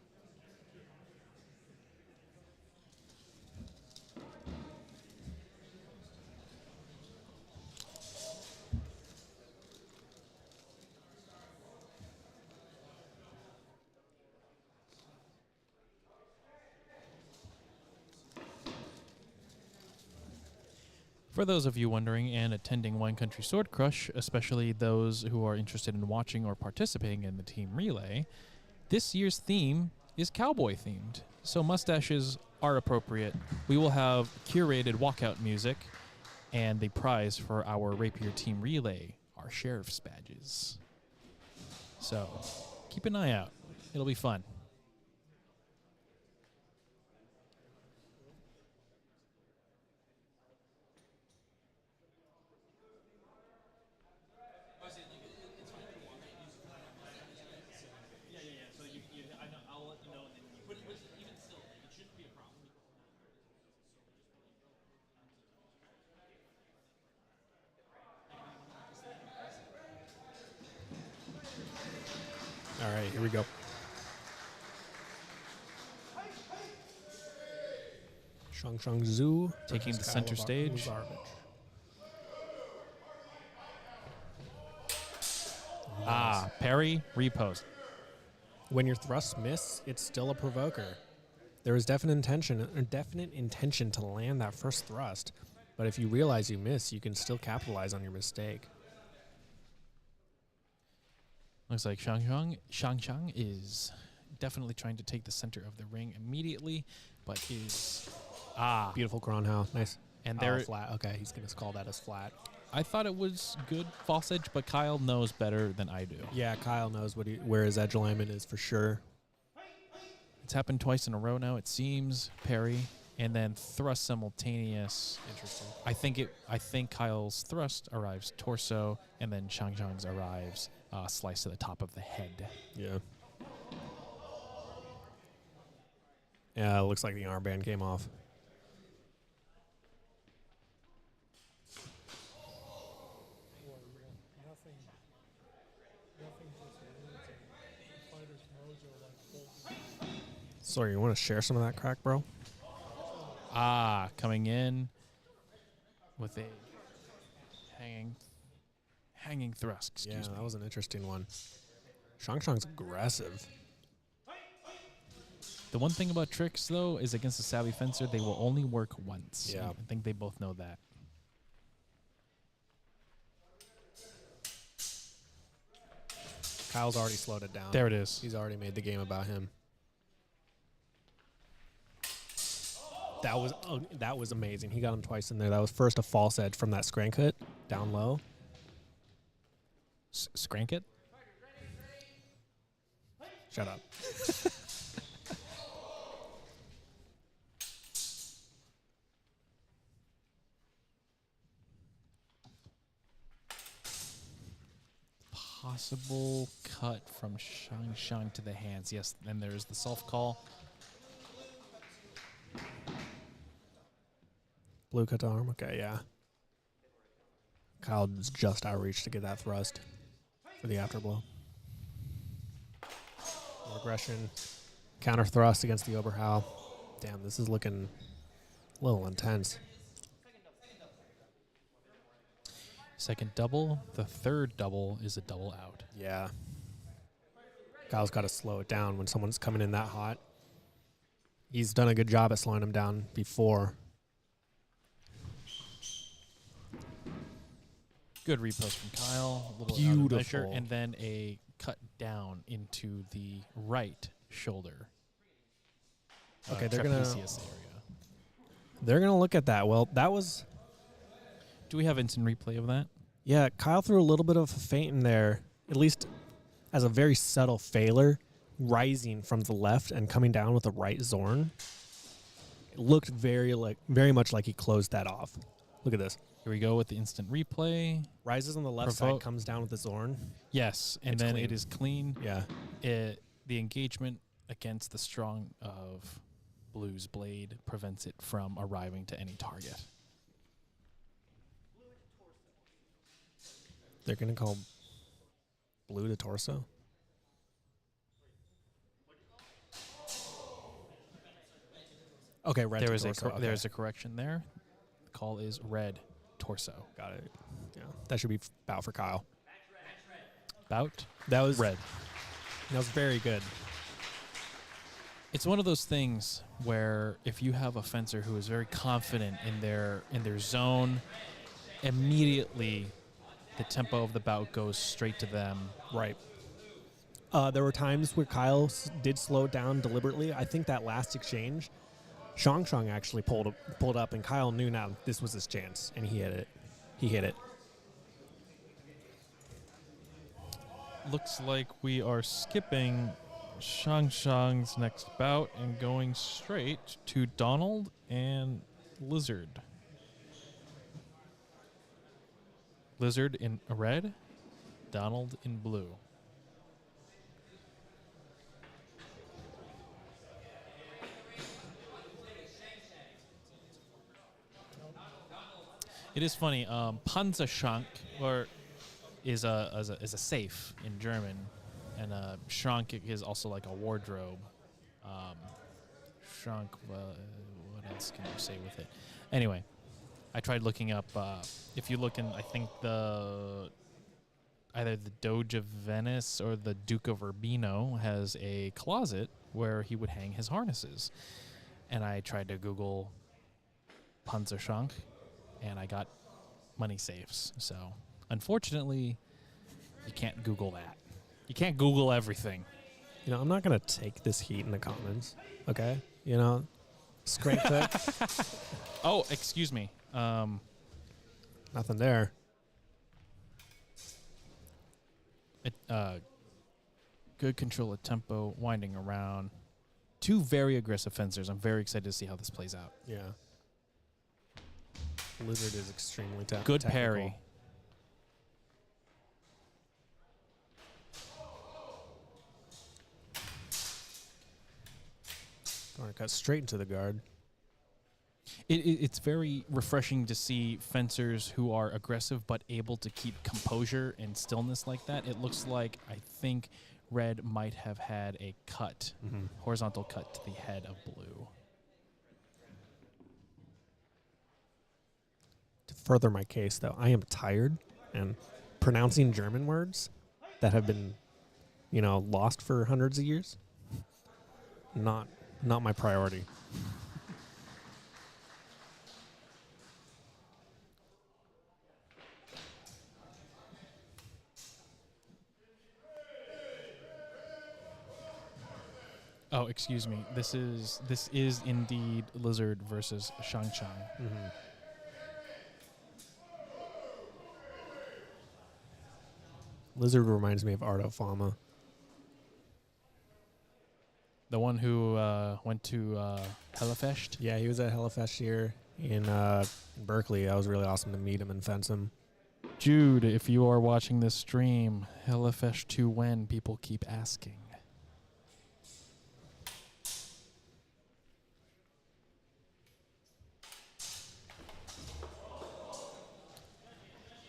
For those of you wondering and attending Wine Country Sword Crush, especially those who are interested in watching or participating in the team relay, this year's theme is cowboy themed, so mustaches are appropriate. We will have curated walkout music, and the prize for our Rapier team relay are sheriff's badges. So keep an eye out. It'll be fun. All right, here we go. Shang Zhu Taking versus the center Kyle stage. Lazarevich. Parry, repost. When your thrusts miss, it's still a provoker. There is definite intention to land that first thrust, but if you realize you miss, you can still capitalize on your mistake. Looks like Shang is definitely trying to take the center of the ring immediately, but is Beautiful Kronhau. Nice. And Oh, there, flat. Okay, he's going to call that as flat. I thought it was good false edge, but Kyle knows better than I do. Yeah, Kyle knows where his edge alignment is for sure. It's happened twice in a row now, it seems. Parry and then thrust simultaneous. Interesting. I think Kyle's thrust arrives torso, and then Shang's arrives slice to the top of the head. Yeah. Yeah, it looks like the armband came off. Sorry, you want to share some of that crack, bro? Coming in with a hanging thrust. Excuse me. That was an interesting one. Shang's aggressive. The one thing about tricks, though, is against a savvy fencer, they will only work once. Yeah. I think they both know that. Kyle's already slowed it down. There it is. He's already made the game about him. That was amazing. He got him twice in there. That was first a false edge from that scrank hit down low. Scrank it? Shut up. Possible cut from Shang to the hands. Yes, then there's the self call. Blue cut to arm. Okay, yeah. Kyle's just outreach to get that thrust for the afterblow. More aggression. Counter thrust against the overhowl. Damn, this is looking a little intense. Second double. The third double is a double out. Yeah. Kyle's got to slow it down when someone's coming in that hot. He's done a good job at slowing him down before. Good repost from Kyle. A little out of Beautiful. measure, and then a cut down into the right shoulder. Okay, they're gonna trapezius look at that. Well, that was Do we have instant replay of that? yeah. Kyle threw a little bit of a feint in there, at least as a very subtle failure, rising from the left and coming down with the right Zorn. It looked very much like he closed that off. Look at this. Here we go with the instant replay. Rises on the left side, comes down with the Zorn. Yes, and It's then clean. it is clean. Yeah. The engagement against the strong of Blue's blade prevents it from arriving to any target. They're going to call blue to torso. Okay, red There to is torso. Okay. there's a correction there. The call is red torso. Got it. Yeah, that should be bout for Kyle. Bout That was red. That was very good. It's one of those things where if you have a fencer who is very confident in their zone, immediately the tempo of the bout goes straight to them. Right. There were times where Kyle did slow it down deliberately. I think that last exchange, Shang actually pulled up, and Kyle knew now this was his chance, and he hit it. He hit it. Looks like we are skipping Shang's next bout and going straight to Donald and Lizard. Lizard in red, Donald in blue. It is funny. Panzerschrank is a safe in German, and Schrank is also like a wardrobe. Schrank. What else can you say with it? Anyway, I tried looking up. If you look in, I think either the Doge of Venice or the Duke of Urbino has a closet where he would hang his harnesses, and I tried to Google Panzerschrank, and I got money safes. So, unfortunately, you can't Google that. You can't Google everything. You know, I'm not going to take this heat in the comments, okay? You know, scrape it. Oh, excuse me. Nothing there. Good control of tempo, winding around. Two very aggressive fencers. I'm very excited to see how this plays out. Yeah. Lizard is extremely Good technical. parry. Going to cut straight into the guard. It's very refreshing to see fencers who are aggressive but able to keep composure and stillness like that. It looks like, I think, red might have had a cut, horizontal cut to the head of blue. To further my case, though, I am tired, and pronouncing German words that have been, you know, lost for hundreds of years, not my priority. Oh, excuse me. This is indeed Lizard versus Shang-Chang. Mm-hmm. Lizard reminds me of Ardo Fama. The one who went to Hellafest. Yeah, he was at Hellafest here in Berkeley. That was really awesome to meet him and fence him. Jude, if you are watching this stream, Hellafest 2 when? People keep asking.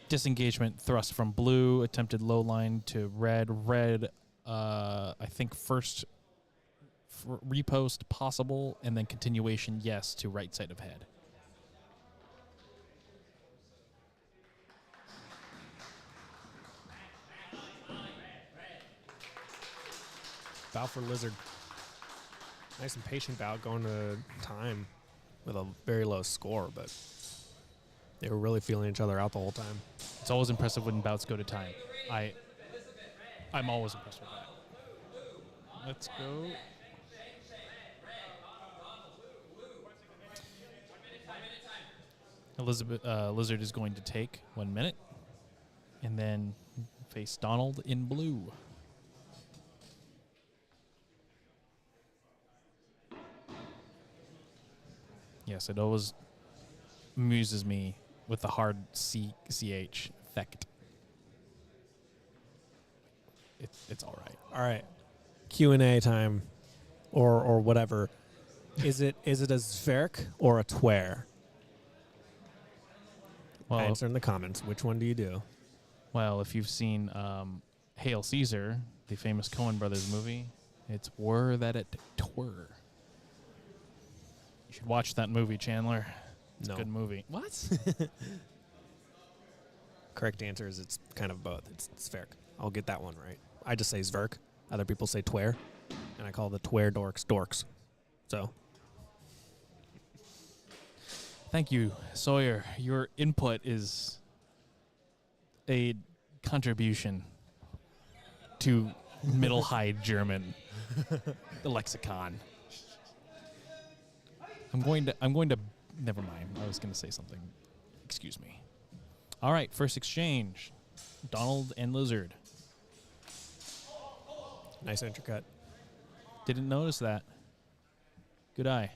Disengagement thrust from blue, attempted low line to red. Red, I think first repost possible, and then continuation yes to right side of head. Bow for Lizard. Nice and patient bow going to time with a very low score, but they were really feeling each other out the whole time. It's always impressive when bouts go to time. I'm always impressed with that. Let's go. Lizard is going to take 1 minute and then face Donald in blue. Yes, it always amuses me with the hard CH effect. It's all right. All right, Q&A time, or whatever. Is it a Zwerk or a Twer? Well, Answer in the comments. Which one do you do? well, if you've seen Hail Caesar, the famous Coen Brothers movie, it's were that it twere. You should watch that movie, Chandler. It's No. a good movie. What? Correct answer is it's kind of both. It's Zwerk. I'll get that one right. I just say Zwerk. Other people say Twer, and I call the Twer dorks. So Thank you, Sawyer. Your input is a contribution to Middle High German, the lexicon. I'm going to. Never mind. I was going to say something. Excuse me. All right, first exchange. Donald and Lizard. nice intercut. Didn't notice that. Good eye.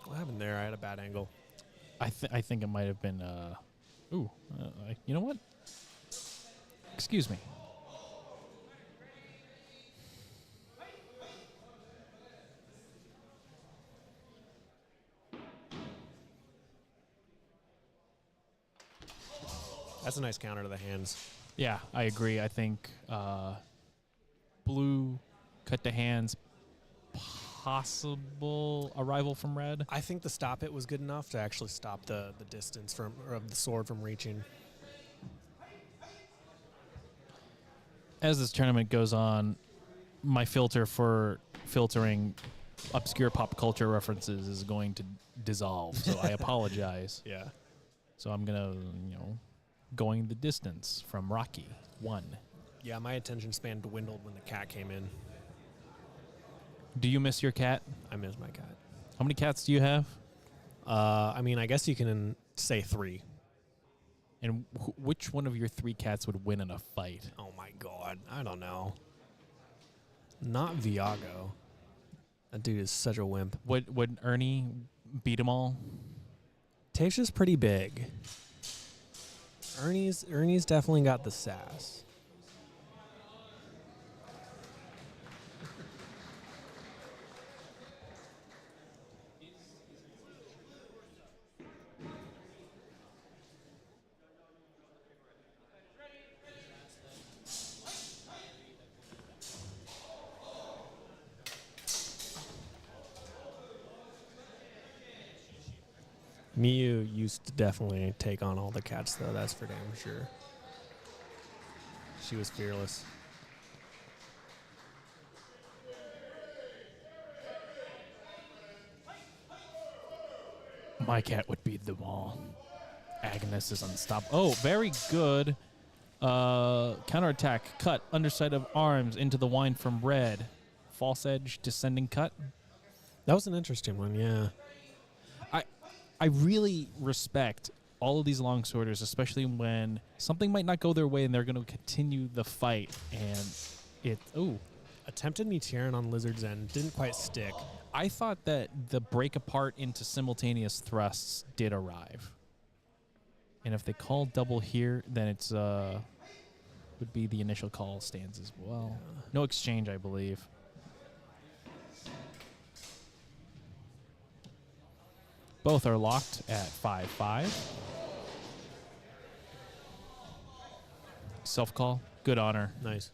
What happened there? I had a bad angle. I think it might have been. You know what? Excuse me. That's a nice counter to the hands. Yeah, I agree. I think blue cut to hands, possible arrival from red. I think the stop hit was good enough to actually stop the distance of the sword from reaching. As this tournament goes on, my filter for filtering obscure pop culture references is going to dissolve. So I apologize. Yeah. So I'm gonna, going the distance from Rocky 1. Yeah, my attention span dwindled when the cat came in. Do you miss your cat? I miss my cat. How many cats do you have? I mean, I guess you can say 3. And which one of your 3 cats would win in a fight? Oh my god, I don't know. Not Viago. That dude is such a wimp. Would Ernie beat them all? Tasha's pretty big. Ernie's definitely got the sass. Miyu used to definitely take on all the cats, though. That's for damn sure. She was fearless. My cat would beat them all. Agnes is unstoppable. Oh, very good. Counterattack. Cut. Underside of arms into the wind from red. False edge. Descending cut. That was an interesting one, yeah. I really respect all of these longsworders, especially when something might not go their way and they're going to continue the fight. And it... Ooh. Attempted Meteoran on Lizard's End. Didn't quite stick. I thought that the break apart into simultaneous thrusts did arrive. And if they call double here, then it's would be the initial call stands as well. No exchange, I believe. Both are locked at 5-5. Self call, good honor. Nice.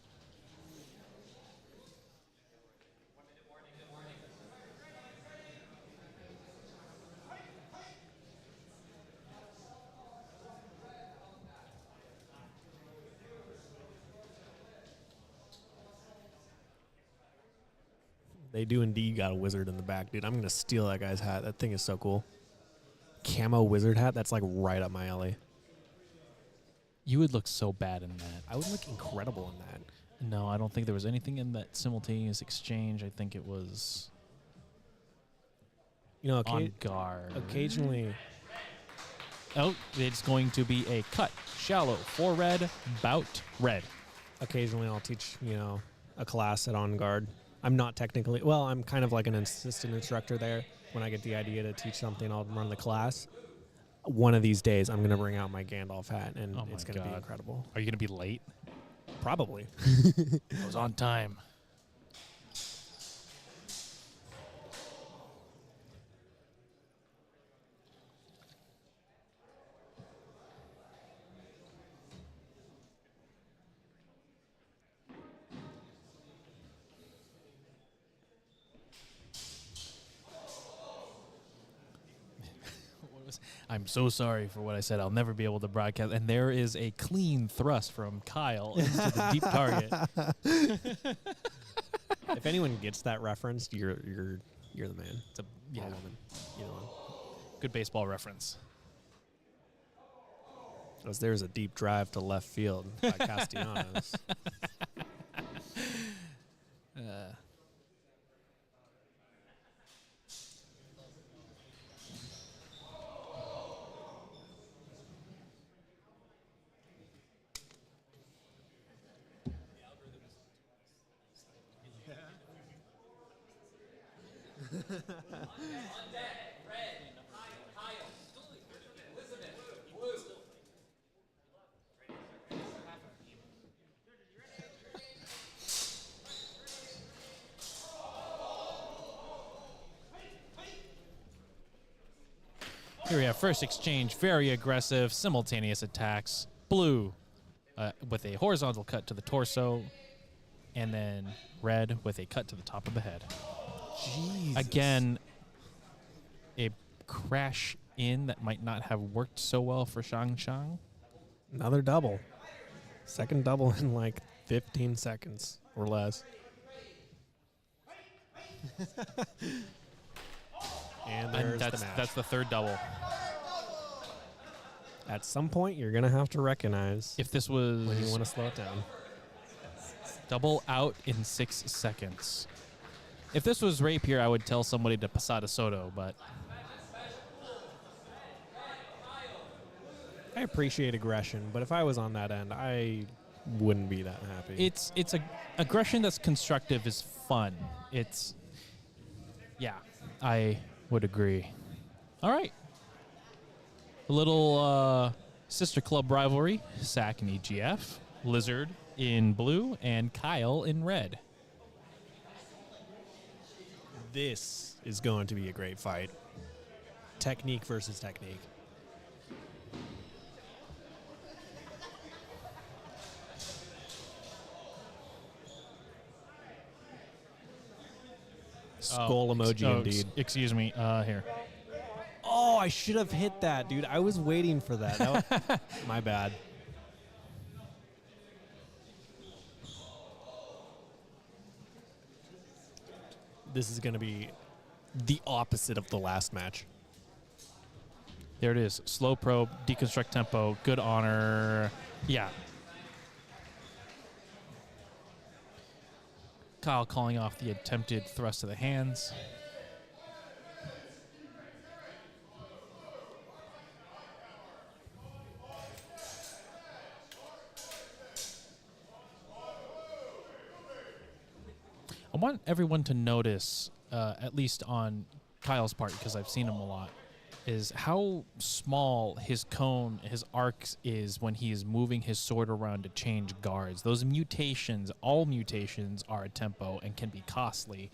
They do indeed got a wizard in the back, dude. I'm going to steal that guy's hat. That thing is so cool. Camo wizard hat, that's like right up my alley. You would look so bad in that. I would look incredible in that. No, I don't think there was anything in that simultaneous exchange. I think it was You know, on guard. occasionally, Oh, it's going to be a cut. Shallow for red, bout red. occasionally I'll teach, you know, a class at On Guard. I'm not technically, well, I'm kind of like an assistant instructor there. When I get the idea to teach something, I'll run the class. One of these days, I'm going to bring out my Gandalf hat, and Oh my it's going to be God. incredible. Are you going to be late? Probably. I was on time. I'm so sorry for what I said. I'll never be able to broadcast. And there is a clean thrust from Kyle into the deep target. If anyone gets that reference, you're the man. It's a, yeah, Or woman. Either one. good baseball reference. As there's a deep drive to left field by Castellanos. Here we have first exchange, very aggressive, simultaneous attacks. Blue with a horizontal cut to the torso, and then red with a cut to the top of the head. Jesus. Again, a crash in that might not have worked so well for Shang Shang. Another double. Second double in like 15 seconds or less. And there's the match. That's the third double. At some point, you're going to have to recognize If this was when you want to slow it down. double out in 6 seconds. If this was rapier, I would tell somebody to Pasada Soto, but I appreciate aggression, but if I was on that end, I wouldn't be that happy. it's a aggression that's constructive is fun. It's yeah, I would agree. All right. A little sister club rivalry, SAC and EGF, Lizard in blue and Kyle in red. This is going to be a great fight. Technique versus technique. Skull emoji indeed. Excuse me. Here. Oh, I should have hit that, dude. I was waiting for that. My bad. This is going to be the opposite of the last match. There it is. Slow probe, deconstruct tempo, good honor. Yeah. Kyle calling off the attempted thrust to the hands. I want everyone to notice, at least on Kyle's part, because I've seen him a lot, is how small his cone, his arc is when he is moving his sword around to change guards. Those mutations, all mutations are a tempo and can be costly,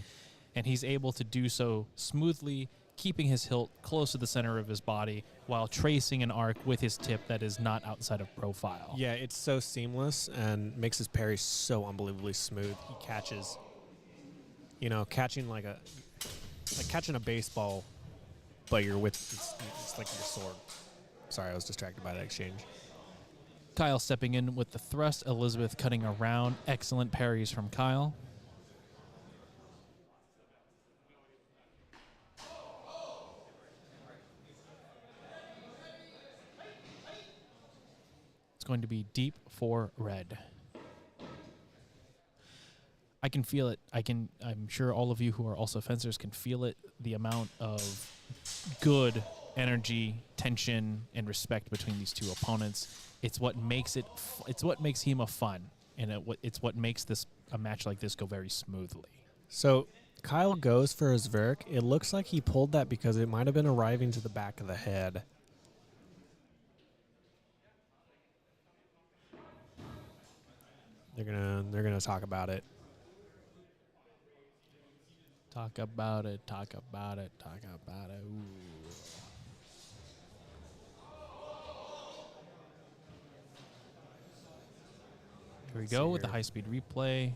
and he's able to do so smoothly, keeping his hilt close to the center of his body while tracing an arc with his tip that is not outside of profile. Yeah, it's so seamless and makes his parry so unbelievably smooth. He catches, catching like catching a baseball, but you're with it's like your sword. Sorry, I was distracted by that exchange. Kyle stepping in with the thrust, Elizabeth cutting around. Excellent parries from Kyle. It's going to be deep for red. I can feel it. I'm sure all of you who are also fencers can feel it. The amount of good energy, tension, and respect between these two opponents. It's what makes it's what makes him a fun, and it's what makes a match like this go very smoothly. So Kyle goes for his Verk. It looks like he pulled that because it might have been arriving to the back of the head. They're gonna talk about it. Talk about it, talk about it, talk about it. Ooh. Here we go with the high-speed replay.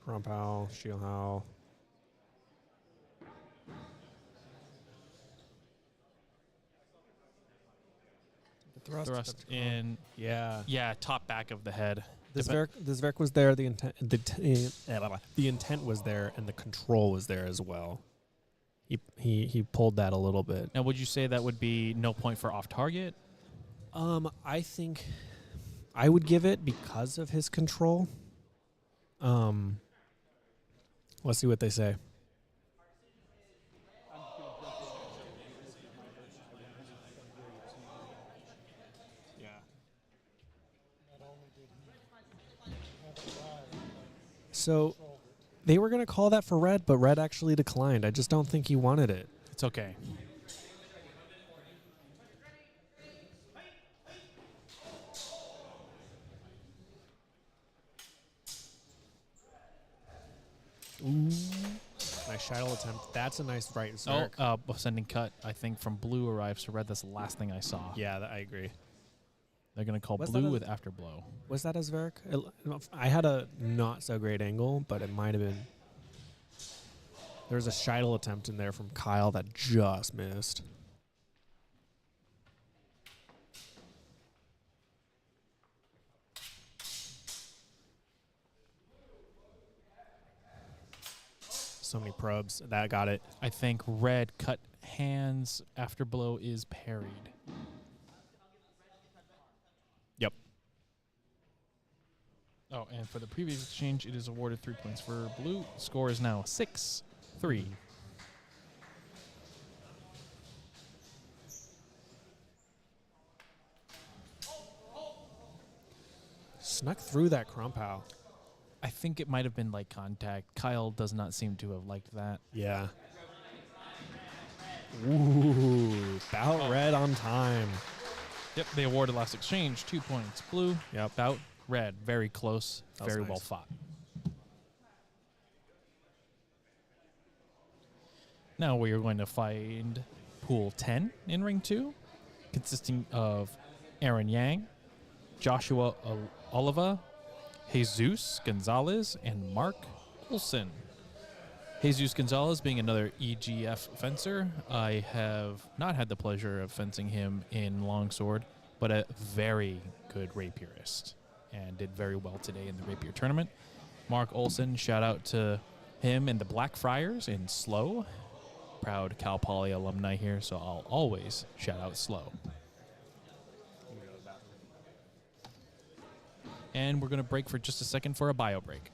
Crumpal, Shieldhow. Thrust in. Yeah. Yeah, top back of the head. This Verk was there. The intent was there, and the control was there as well. He pulled that a little bit. Now, would you say that would be no point for off target? I think I would give it because of his control. Let's see what they say. So they were going to call that for red, but red actually declined. I just don't think he wanted it. It's okay. Ooh. Nice shuttle attempt. That's a nice right Zerk. Ascending cut, I think, from blue arrives to red. That's the last thing I saw. Yeah, I agree. They're going to call Was blue that with afterblow. Was that a Zerk? I had a not so great angle, but it might have been. There was a shuttle attempt in there from Kyle that just missed. So many probes. That got it. I think red cut hands. Afterblow is parried. Yep. Oh, and for the previous exchange, it is awarded 3 points for blue. Score is now 6-3. Snuck through that Crumpal. I think it might have been light contact. Kyle does not seem to have liked that. Yeah. Ooh, bout red on time. Yep, they awarded last exchange 2 points. Blue, Yep. bout red. Very close, That was very nice. well fought. Now we are going to find pool 10 in ring 2, consisting of Aaron Yang, Joshua Oliva, Jesus Gonzalez, and Mark Olson. Jesus Gonzalez being another EGF fencer. I have not had the pleasure of fencing him in Longsword, but a very good rapierist and did very well today in the rapier tournament. Mark Olson, shout out to him and the Black Friars in Slow. proud Cal Poly alumni here, so I'll always shout out slow. And we're going to break for just a second for a bio break.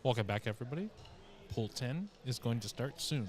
Welcome back, everybody. Pool 10 is going to start soon.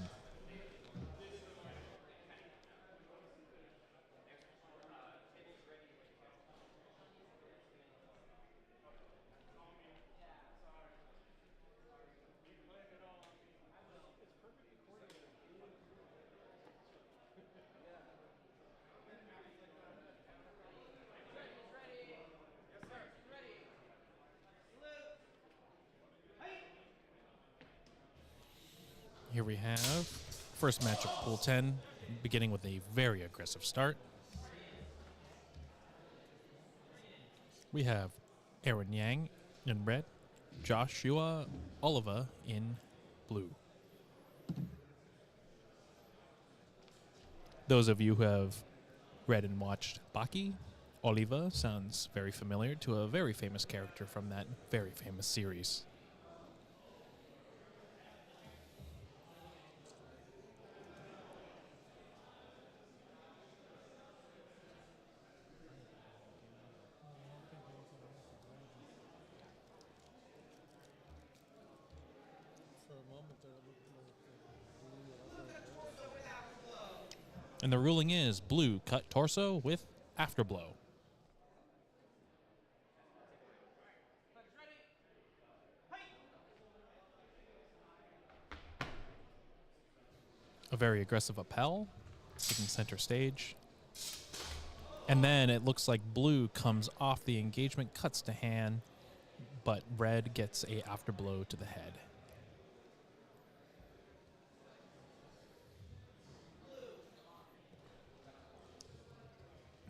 Here we have first match of Pool 10, beginning with a very aggressive start. We have Aaron Yang in red, Joshua Oliva in blue. Those of you who have read and watched Baki, Oliva sounds very familiar to a very famous character from that very famous series. And the ruling is blue cut torso with afterblow. A very aggressive appel, taking center stage. And then it looks like blue comes off the engagement, cuts to hand, but red gets a afterblow to the head.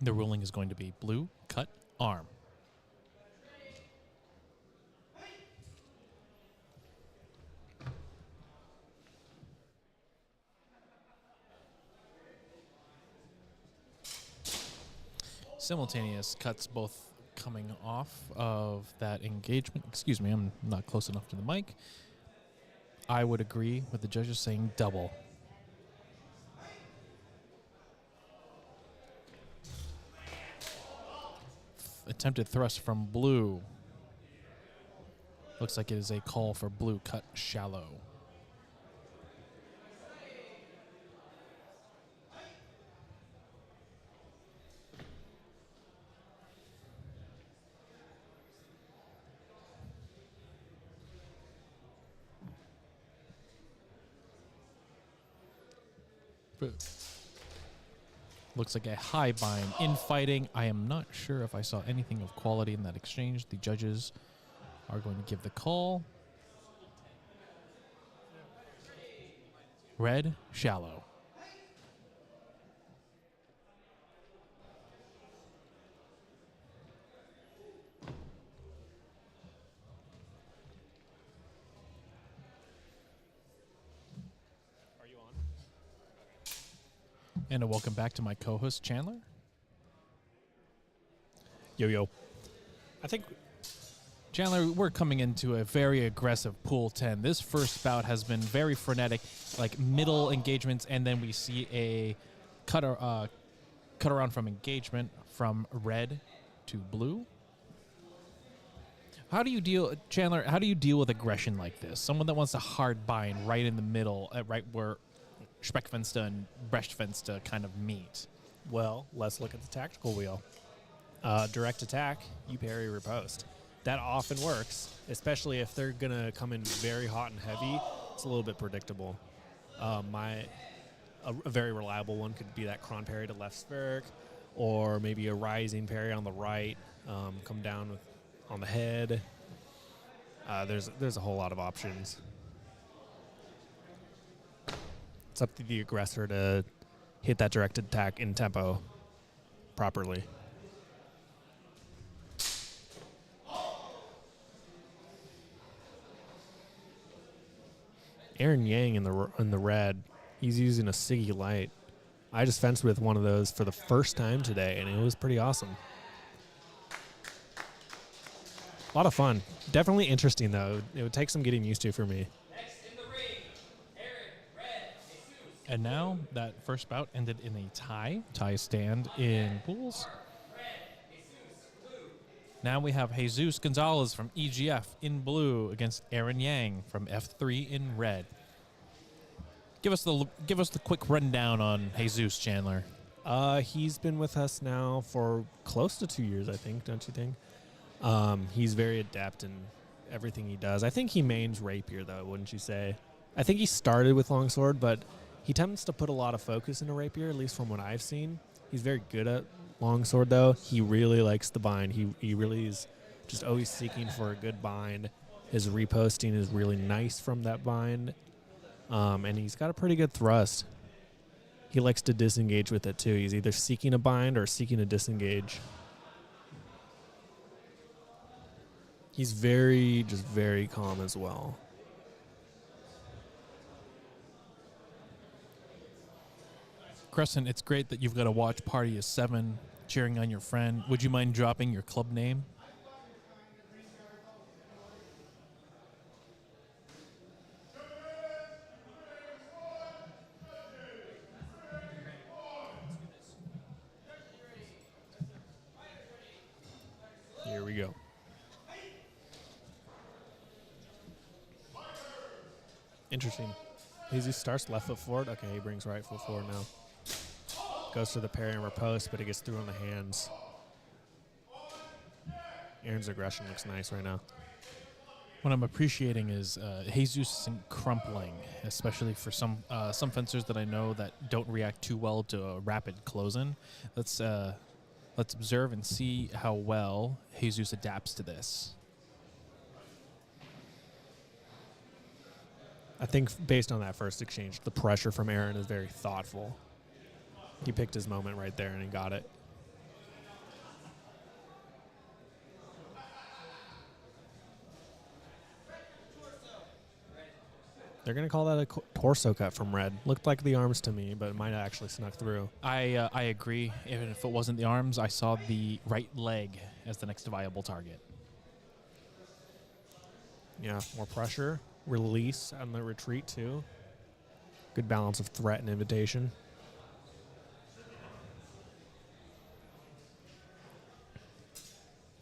The ruling is going to be blue cut arm. Simultaneous cuts both coming off of that engagement. Excuse me, I'm not close enough to the mic. I would agree with the judges saying double. Attempted thrust from blue. Looks like it is a call for blue cut shallow. Looks like a high bind infighting. I am not sure if I saw anything of quality in that exchange. The judges are going to give the call. Red, shallow. Are you on? And a welcome back to my co-host, Chandler. Yo. I think Chandler, we're coming into a very aggressive Pool 10. This first bout has been very frenetic, like middle engagements, and then we see a cut around from engagement from red to blue. How do you deal, Chandler, how do you deal with aggression like this? Someone that wants a hard bind right in the middle, right where Speckfenster and Brechtfenster kind of meet. Well, let's look at the tactical wheel. Direct attack, you parry riposte. That often works, especially if they're going to come in very hot and heavy. It's a little bit predictable. A very reliable one could be that cron parry to left spheric, or maybe a rising parry on the right, come down on the head. There's a whole lot of options. It's up to the aggressor to hit that directed attack in tempo properly. Aaron Yang in the red, he's using a Siggy Light. I just fenced with one of those for the first time today, and it was pretty awesome. A lot of fun. Definitely interesting, though. It would take some getting used to for me. And now that first bout ended in a tie stand in pools. Now we have Jesus Gonzalez from EGF in blue against Aaron Yang from F3 in red. Give us the quick rundown on Jesus, Chandler. He's been with us now for close to 2 years, I think, don't you think? He's very adept in everything he does. I think he mains rapier, though, wouldn't you say? I think he started with longsword, but he tends to put a lot of focus into rapier, at least from what I've seen. He's very good at longsword, though. He really likes the bind. He really is just always seeking for a good bind. His reposting is really nice from that bind. And he's got a pretty good thrust. He likes to disengage with it, too. He's either seeking a bind or seeking to disengage. He's very calm as well. Crescent, it's great that you've got a watch party of 7 cheering on your friend. Would you mind dropping your club name? Here we go. Interesting. He starts left foot forward. Okay, he brings right foot forward now. Goes to the parry and riposte, but it gets through on the hands. Aaron's aggression looks nice right now. What I'm appreciating is Jesus isn't crumpling, especially for some fencers that I know that don't react too well to a rapid close-in. Let's observe and see how well Jesus adapts to this. I think based on that first exchange, the pressure from Aaron is very thoughtful. He picked his moment right there, and he got it. They're going to call that a torso cut from red. Looked like the arms to me, but it might have actually snuck through. I agree. Even if it wasn't the arms, I saw the right leg as the next viable target. Yeah, more pressure. Release on the retreat, too. Good balance of threat and invitation.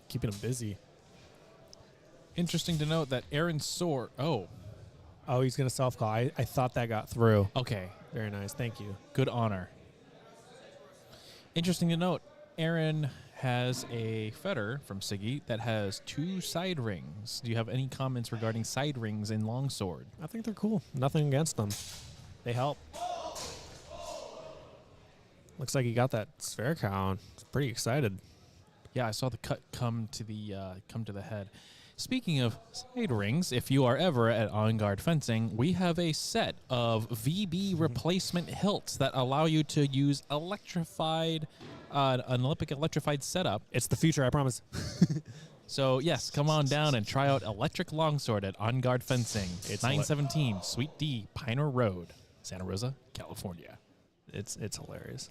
Keeping him busy. Interesting to note that Aaron's sword... Oh, he's going to self-call. I thought that got through. Okay. Very nice. Thank you. Good honor. Interesting to note, Aaron has a fetter from Siggy that has 2 side rings. Do you have any comments regarding side rings in longsword? I think they're cool. Nothing against them. They help. Looks like he got that sphere count. He's pretty excited. Yeah, I saw the cut come to the head. Speaking of side rings, if you are ever at On Guard Fencing, we have a set of VB replacement hilts that allow you to use an Olympic electrified setup. It's the future, I promise. So, yes, come on down and try out Electric Longsword at On Guard Fencing. It's 917 Suite D, Pioneer Road, Santa Rosa, California. It's hilarious.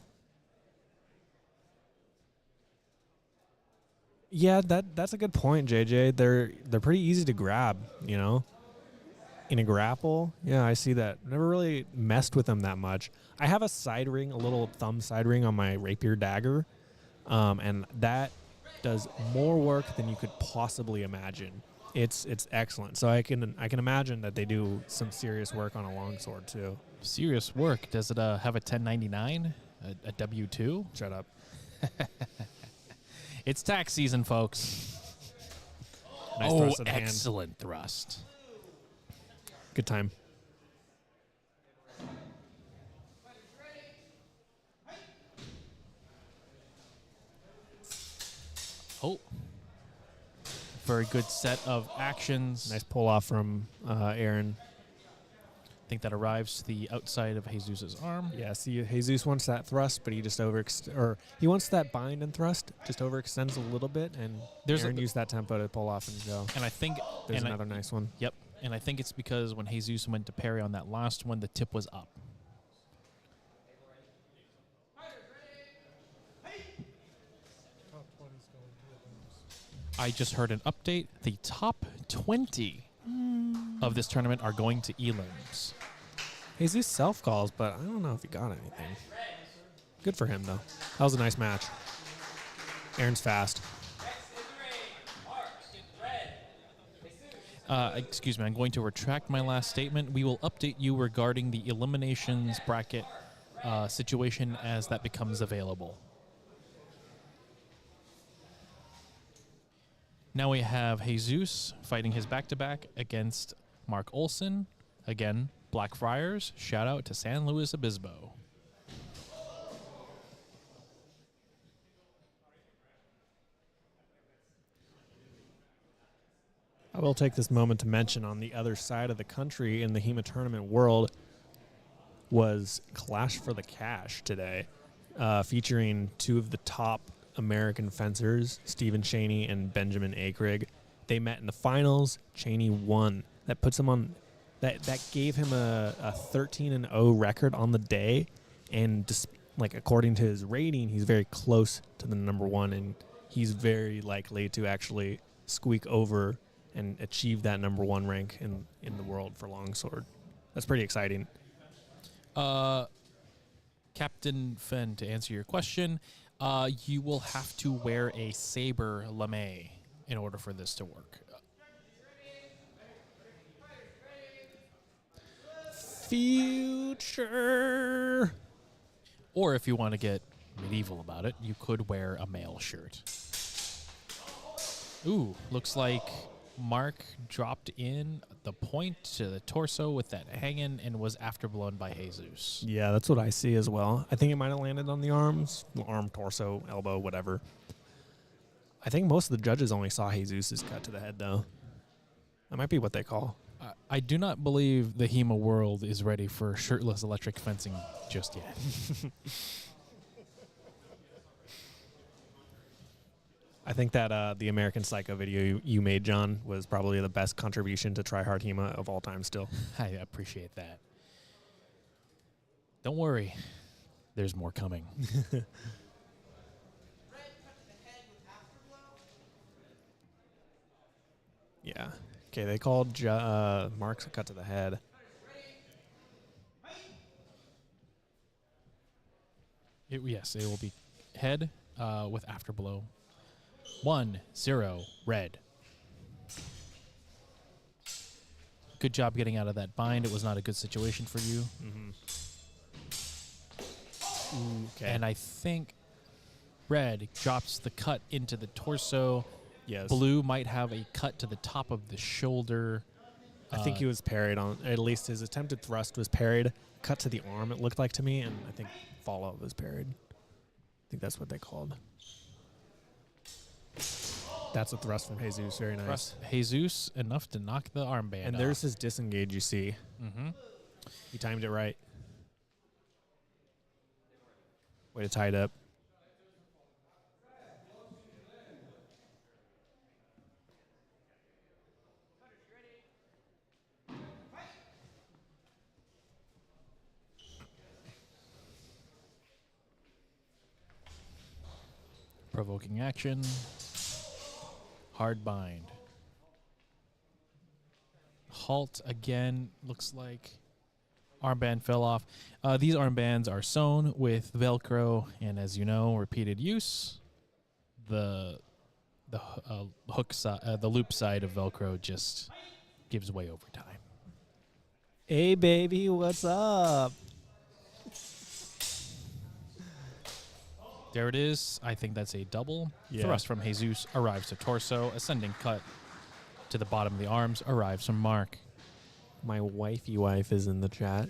Yeah, that's a good point, JJ. They're pretty easy to grab, you know. In a grapple, yeah, I see that. Never really messed with them that much. I have a side ring, a little thumb side ring on my rapier dagger, and that does more work than you could possibly imagine. It's excellent. So I can imagine that they do some serious work on a longsword too. Serious work. Does it have a 1099? A W-2? Shut up. It's tax season, folks. Nice thrust of the hand. Excellent thrust. Good time. Oh. Very good set of actions. Nice pull off from Aaron. I think that arrives to the outside of Jesus' arm. Yeah, see, Jesus wants that thrust, but he just he wants that bind and thrust, just overextends a little bit, and Aaron used that tempo to pull off and go. And I think there's another nice one. Yep, and I think it's because when Jesus went to parry on that last one, the tip was up. I just heard an update. The top 20 of this tournament are going to elims. Jesus self-calls, but I don't know if he got anything. Good for him, though. That was a nice match. Aaron's fast. Excuse me, I'm going to retract my last statement. We will update you regarding the eliminations bracket situation as that becomes available. Now we have Jesus fighting his back-to-back against Mark Olson. Again, Blackfriars. Shout out to San Luis Obispo. I will take this moment to mention on the other side of the country in the HEMA tournament world was Clash for the Cash today, featuring two of the top American fencers, Stephen Chaney and Benjamin Akrig. They met in the finals. Chaney won. That puts him on. That gave him a 13-0 record on the day, and like according to his rating, he's very close to the number one, and he's very likely to actually squeak over and achieve that number one rank in the world for Longsword. That's pretty exciting. Captain Fen, to answer your question, you will have to wear a saber lame in order for this to work. Future. Or if you want to get medieval about it, you could wear a male shirt. Ooh, looks like Mark dropped in the point to the torso with that hanging and was afterblown by Jesus. Yeah, that's what I see as well. I think it might have landed on the arms, arm, torso, elbow, whatever. I think most of the judges only saw Jesus' cut to the head, though. That might be what they call. I do not believe the HEMA world is ready for shirtless electric fencing just yet. I think that the American Psycho video you made, John, was probably the best contribution to Try Hard HEMA of all time still. I appreciate that. Don't worry. There's more coming. Yeah. Okay, they called Mark's cut to the head. Yes, it will be head with afterblow. 1-0 red. Good job getting out of that bind. It was not a good situation for you. Okay. And I think red drops the cut into the torso. Yes. Blue might have a cut to the top of the shoulder. I think he was parried on, at least his attempted thrust was parried. Cut to the arm, it looked like to me, and I think follow was parried. I think that's what they called. That's a thrust from Jesus. Very nice. Thrust Jesus enough to knock the armband And off. there's his disengage, you see. Mm-hmm. He timed it right. Way to tie it up. Provoking action. Hard bind. Halt again. Looks like armband fell off. These armbands are sewn with Velcro, and as you know, repeated use. The loop side of Velcro just gives way over time. Hey, baby, what's up? There it is. I think that's a double. Yeah. Thrust from Jesus arrives to torso. Ascending cut to the bottom of the arms arrives from Mark. My wifey wife is in the chat.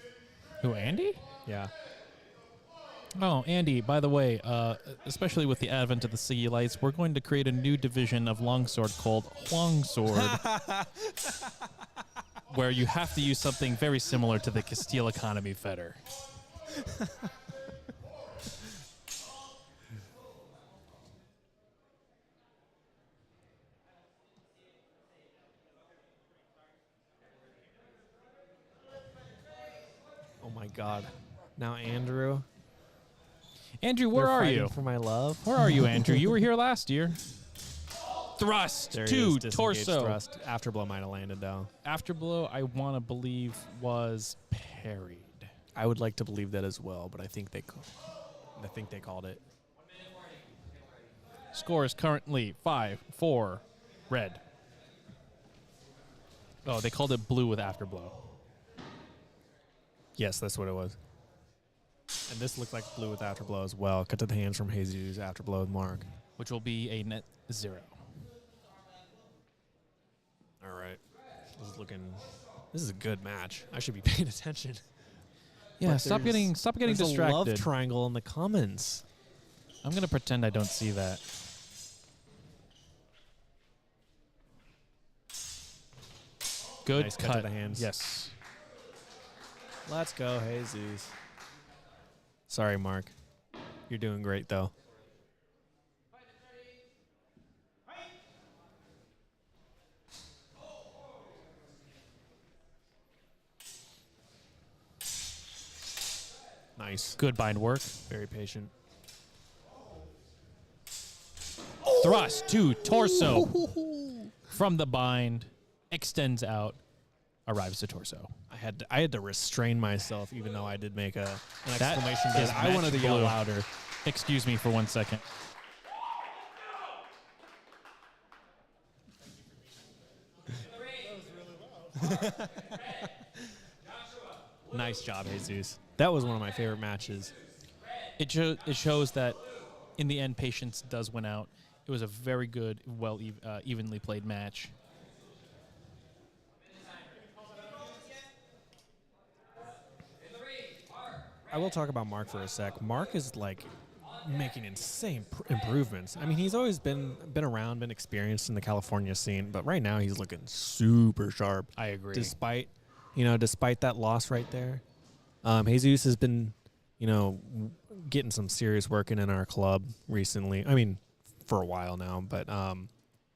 Who, Andy? Yeah. Oh, Andy, by the way, especially with the advent of the Siggy Lights, we're going to create a new division of Longsword called Longsword, where you have to use something very similar to the Castile economy fetter. Oh, my God. Now, Andrew. Andrew, where They're are fighting you? for my love. Where are you, Andrew? You were here last year. Thrust There he to is, disengaged torso. Thrust. Afterblow might have landed, though. Afterblow, I want to believe, was parried. I would like to believe that as well, but I think they called it. Score is currently 5-4 red. Oh, they called it blue with afterblow. Yes, that's what it was. And this looked like blue with afterblow as well. Cut to the hands from Jesus, afterblow with Mark. Which will be a net 0. All right. This is a good match. I should be paying attention. Yeah, But stop getting there's distracted. a love triangle in the comments. I'm gonna pretend I don't see that. Good Nice cut to the hands. Yes. Let's go, Jesus. Sorry, Mark. You're doing great, though. Nice. Good bind work. Very patient. Thrust to torso. From the bind. Extends out. Arrives to torso. I had to restrain myself, even though I did make an That exclamation. is But I wanted to match yell blue. louder. Excuse me for 1 second. Nice job, Jesus. That was one of my favorite matches. It shows that in the end, patience does win out. It was a very good, evenly played match. I will talk about Mark for a sec. Mark is like making insane improvements. I mean, he's always been around, been experienced in the California scene, but right now he's looking super sharp. I agree. Despite that loss right there, Jesus has been, getting some serious work in our club recently. I mean, for a while now, but I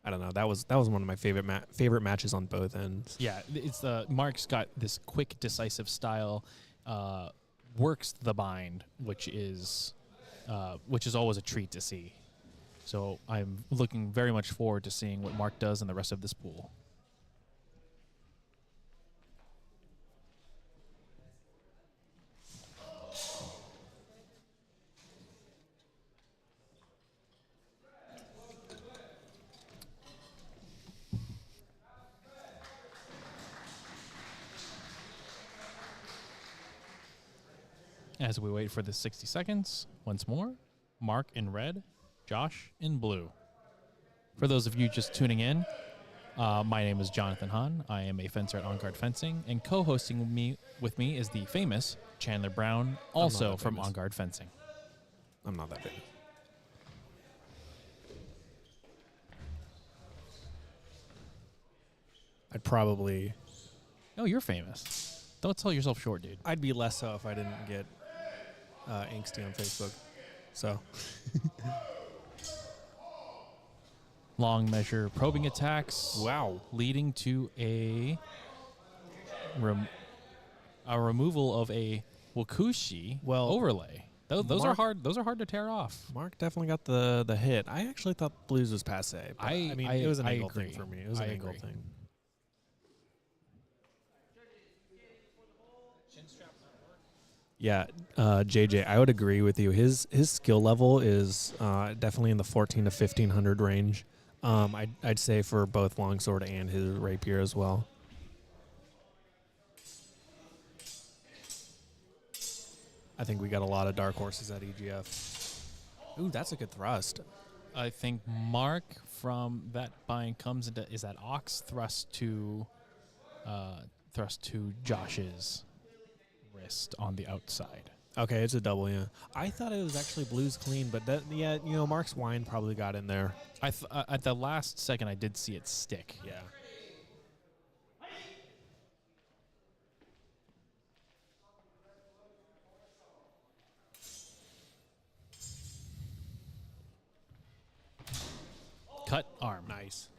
don't know. That was one of my favorite matches on both ends. Yeah, it's Mark's got this quick, decisive style. Works the bind, which is always a treat to see. So I'm looking very much forward to seeing what Mark does in the rest of this pool. As we wait for the 60 seconds, once more, Mark in red, Josh in blue. For those of you just tuning in, my name is Jonathan Hahn. I am a fencer at On Guard Fencing, and co-hosting with me is the famous Chandler Brown, also from famous. On Guard Fencing. I'm not that big. I'd probably... Oh, you're famous. Don't sell yourself short, dude. I'd be less so if I didn't get angsty on Facebook. So... Long measure probing attacks. Wow. Leading to a removal of a Wakushi overlay. Those are Mark- hard. Those are hard to tear off. Mark definitely got the hit. I actually thought Blues was passe. But I mean, it was an angle thing for me. It was an angle thing. Yeah, JJ, I would agree with you. His skill level is definitely in the 14 to 1500 range. I'd say for both longsword and his rapier as well. I think we got a lot of dark horses at EGF. Ooh, that's a good thrust. I think Mark from that bind comes into is that ox thrust to Josh's wrist on the outside. Okay, it's a double, yeah. I thought it was actually Blues clean, but Mark's wine probably got in there. At the last second, I did see it stick. Yeah. Cut arm. Nice.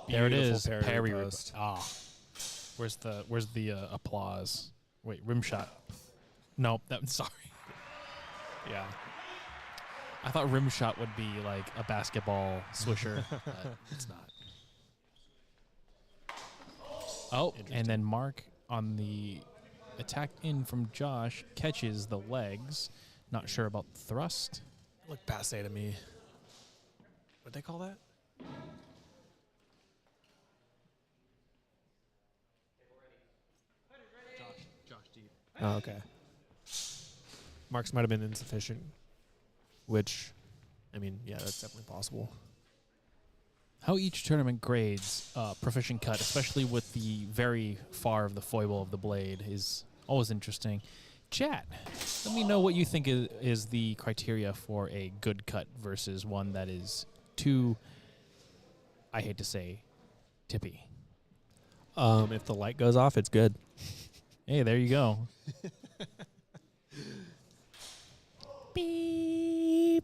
There it Beautiful is. Parry riposte. Where's the applause? Wait, rim shot. No, sorry. Yeah. I thought rim shot would be like a basketball swisher, but it's not. Oh, and then Mark on the attack in from Josh catches the legs. Not sure about thrust. Look passe to me. What'd they call that? Josh deep. Oh, okay. Marks might have been insufficient, which, I mean, yeah, that's definitely possible. How each tournament grades proficient cut, especially with the very far of the foible of the blade, is always interesting. Chat, let me know what you think is the criteria for a good cut versus one that is too, I hate to say, tippy. If the light goes off, it's good. Hey, there you go. Beep.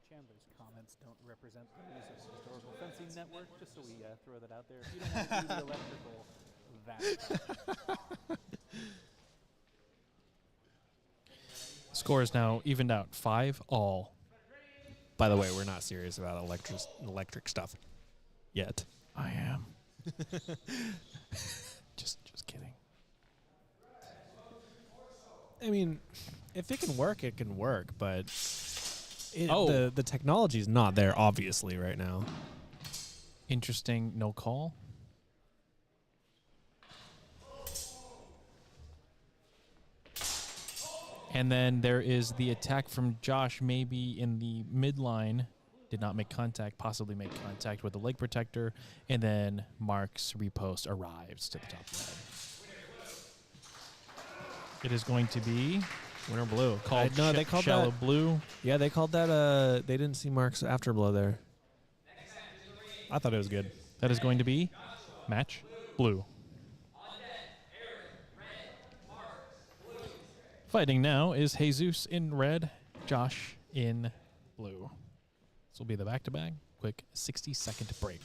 Chandler's comments don't represent the views of the Historical Fencing Network, just so we throw that out there. If you don't want to do the electrical, that's fine. Score is now evened out 5-all. By the way, we're not serious about electric stuff yet. I am. just kidding. I mean, if it can work, it can work, but Oh. the technology's not there, obviously, right now. Interesting no call. And then there is the attack from Josh, maybe in the midline. Did not make contact, possibly make contact with the leg protector. And then Mark's repost arrives to the top leg. It is going to be Winter blue. called No, they called shallow that. blue. Yeah, they called that. They didn't see Mark's afterblow there. I thought it was good. That is going to be match blue. Fighting now is Jesus in red, Josh in blue. This will be the back-to-back. Quick 60-second break.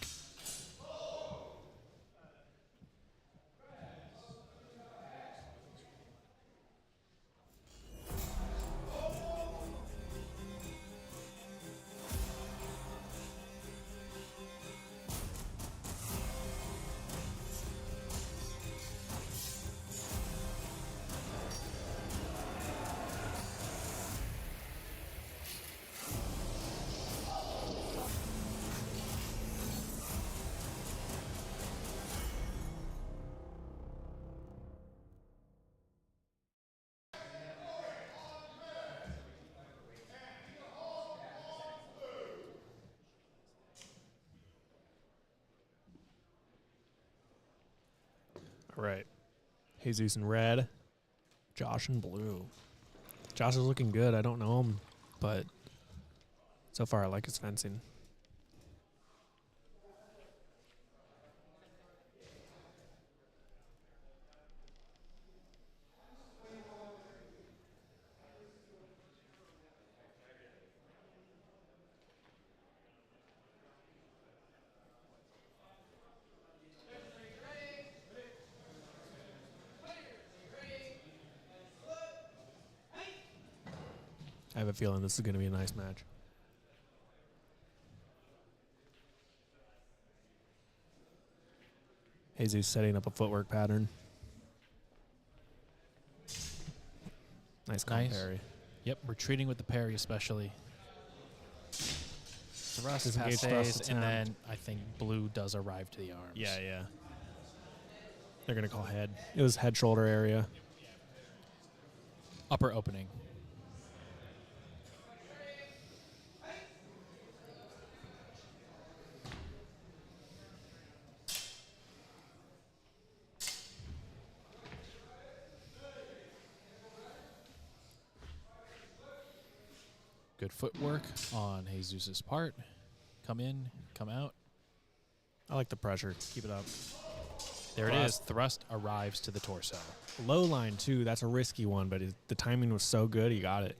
All right. Jesus in red. Josh in blue. Josh is looking good. I don't know him, but so far I like his fencing. I have a feeling this is going to be a nice match. Jesus setting up a footwork pattern. Nice parry. Yep, retreating with the parry especially. Thrust, Disengage, passes, thrust, and attempt. then I think blue does arrive to the arms. Yeah. They're going to call head. It was head shoulder area. Upper opening. Good footwork on Jesus' part. Come in, come out. I like the pressure. Keep it up. There it is. Thrust arrives to the torso. Low line, too. That's a risky one, but the timing was so good, he got it.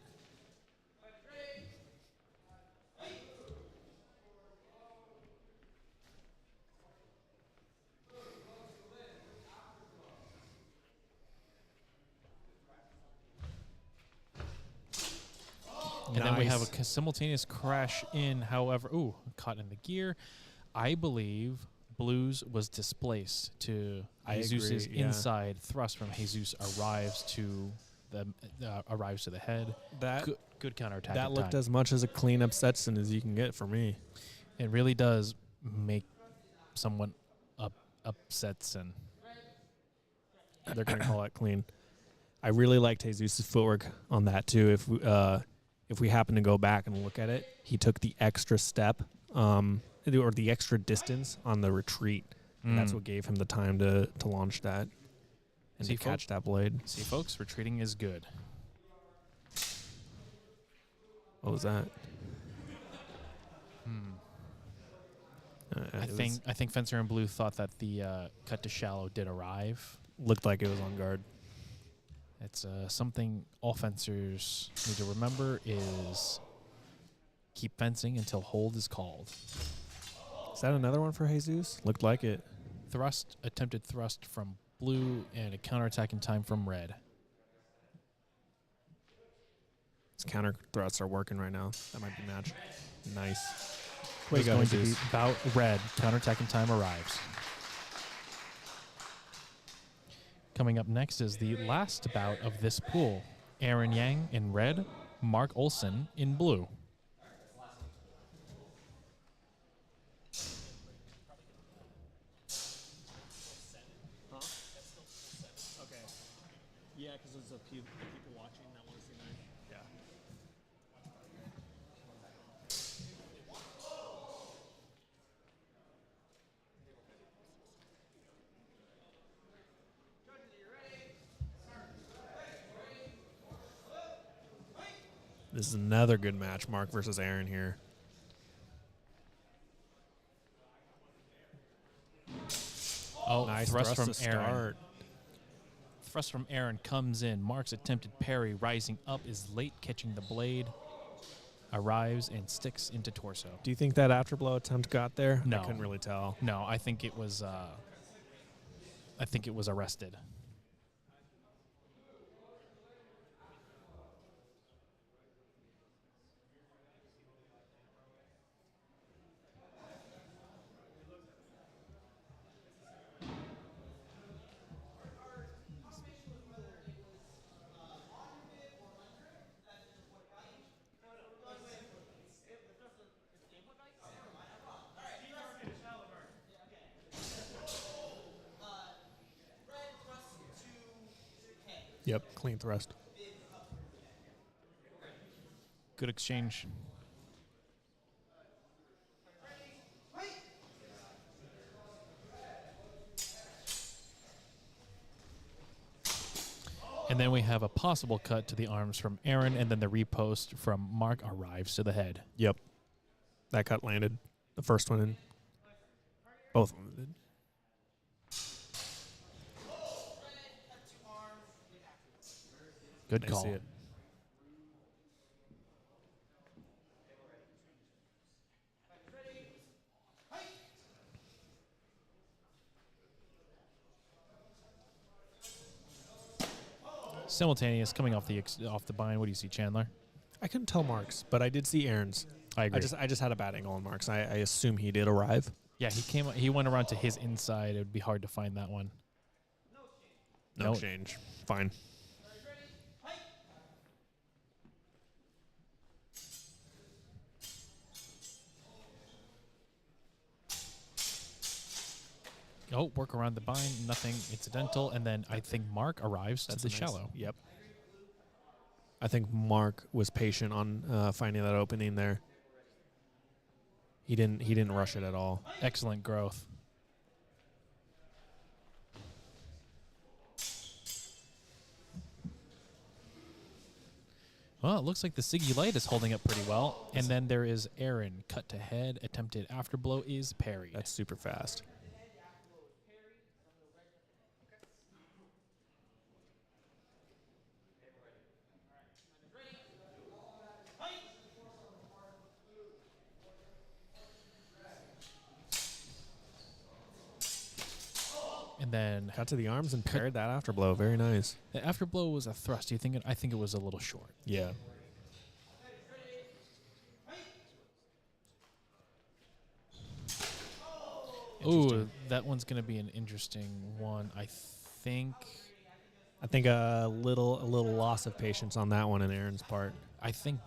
And then we have a Nice. simultaneous crash in, however, caught in the gear. I believe Blues was displaced to I Jesus' agree, yeah. inside thrust from Jesus arrives to the head. That Good counterattack. that in looked time. as much as a clean upsetson as you can get for me. It really does make someone upsets, and They're going to call that clean. I really liked Jesus' footwork on that too. If we happen to go back and look at it, he took the extra step or the extra distance on the retreat. And that's what gave him the time to launch that and See, to catch that blade. See, folks, retreating is good. What was that? I think Fencer and Blue thought that the cut to shallow did arrive. Looked like it was on guard. It's something all fencers need to remember is keep fencing until hold is called. Is that another one for Jesus? Looked like it. Attempted thrust from Blue and a counterattack in time from Red. His counter thrusts are working right now. That might be match. Nice. What you got, going to be Jesus? bout Red. Counterattack in time arrives. Coming up next is the last bout of this pool. Aaron Yang in red, Mark Olson in blue. Okay. Yeah, because there's a few people watching that want to see that. Yeah. This is another good match, Mark versus Aaron here. Oh, Nice thrust from to Aaron. start. Thrust from Aaron comes in. Mark's attempted parry rising up is late, catching the blade. Arrives and sticks into torso. Do you think that afterblow attempt got there? No. I couldn't really tell. No, I think it was arrested. Yep, clean thrust. Good exchange. And then we have a possible cut to the arms from Aaron, and then the repost from Mark arrives to the head. Yep. That cut landed. The first one in. Both of them did. Good I call. see it. Simultaneous coming off the bind. What do you see, Chandler? I couldn't tell Mark's, but I did see Aaron's. I agree. I just had a bad angle on Mark's. I assume he did arrive. Yeah, he went around to his inside. It would be hard to find that one. No No. change. Fine. Oh, work around the bind, nothing incidental, and then I think Mark arrives to the nice. shallow. Yep. I think Mark was patient on finding that opening there. He didn't rush it at all. Excellent growth. Well, it looks like the Siggy Light is holding up pretty well. And then there is Aaron, cut to head, attempted afterblow is parried. That's super fast. And then Got to the arms and parried that afterblow. Very nice. the afterblow was a thrust. I think it was a little short. Yeah. Ooh, that one's going to be an interesting one. I think a little loss of patience on that one on Aaron's part.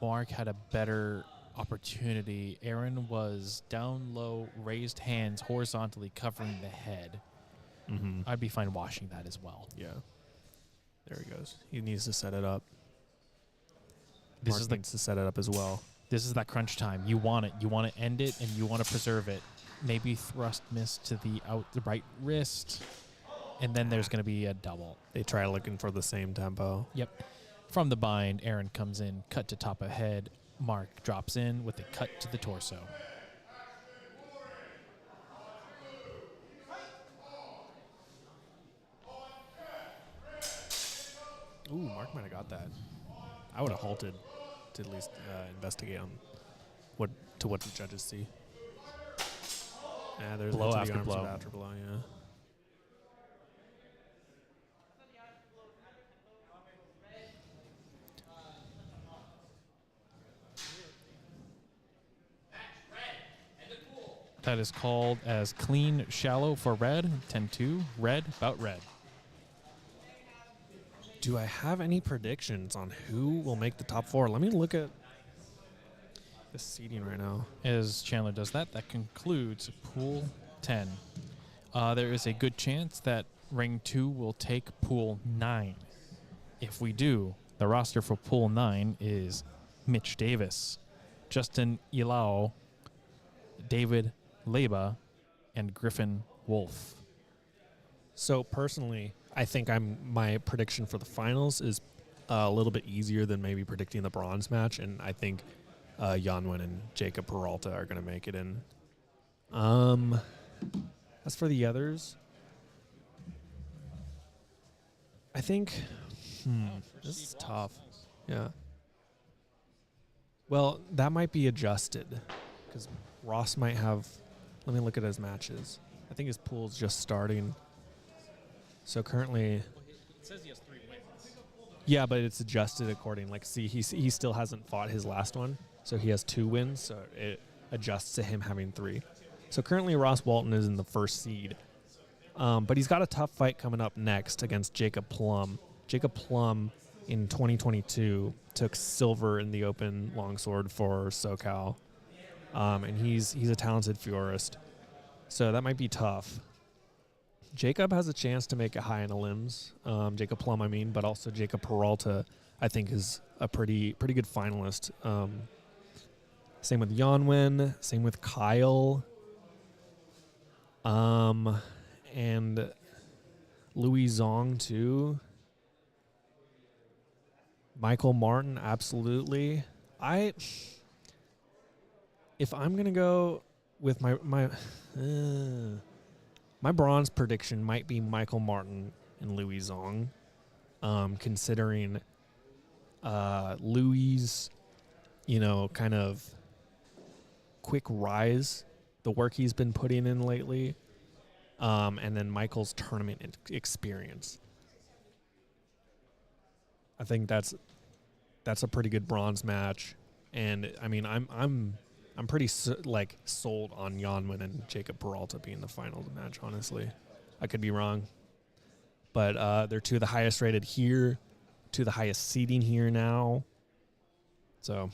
Mark had a better opportunity. Aaron was down low, raised hands, horizontally covering the head. Mm-hmm. I'd be fine washing that as well. Yeah. There he goes. He needs to set it up. This Mark is needs to set it up as well. This is that crunch time. You want it. You want to end it, and you want to preserve it. Maybe thrust miss to the right wrist, and then there's going to be a double. They try looking for the same tempo. Yep. From the bind, Aaron comes in, cut to top of head. Mark drops in with a cut to the torso. Ooh, Mark might have got that. I would have halted to at least investigate on what the judges see. Yeah, there's Blow into the after arms blow. of after blow. Yeah. That is called as clean shallow for red. 10-2. Red, bout red. Do I have any predictions on who will make the top 4? Let me look at the seeding right now. As Chandler does that, that concludes Pool 10. There is a good chance that Ring 2 will take Pool 9. If we do, the roster for Pool 9 is Mitch Davis, Justin Ilao, David Leba, and Griffin Wolf. So personally, I think my prediction for the finals is a little bit easier than maybe predicting the bronze match, and I think Yanwen and Jacob Peralta are going to make it in. As for the others, I think this is tough. Yeah. Well, that might be adjusted because Ross might have. Let me look at his matches. I think his pool's just starting. So currently, It says he has 3 wins. yeah, but it's adjusted according. Like, see, he still hasn't fought his last one, so he has 2 wins. So it adjusts to him having 3. So currently, Ross Walton is in the first seed, but he's got a tough fight coming up next against Jacob Plum. Jacob Plum in 2022 took silver in the open longsword for SoCal, and he's a talented Fiorist. So that might be tough. Jacob has a chance to make it high in the limbs. Jacob Plum, I mean, but also Jacob Peralta, I think, is a pretty good finalist. Same with Yanwen, same with Kyle, and Louis Zong too. Michael Martin, absolutely. If I'm gonna go with my bronze prediction might be Michael Martin and Louis Zong, considering Louis', kind of quick rise, the work he's been putting in lately, and then Michael's tournament experience. I think that's a pretty good bronze match, and I mean I'm pretty sold on Yanwen and Jacob Peralta being the final match. Honestly, I could be wrong, but they're 2 of the highest rated here, 2 of the highest seeding here now. So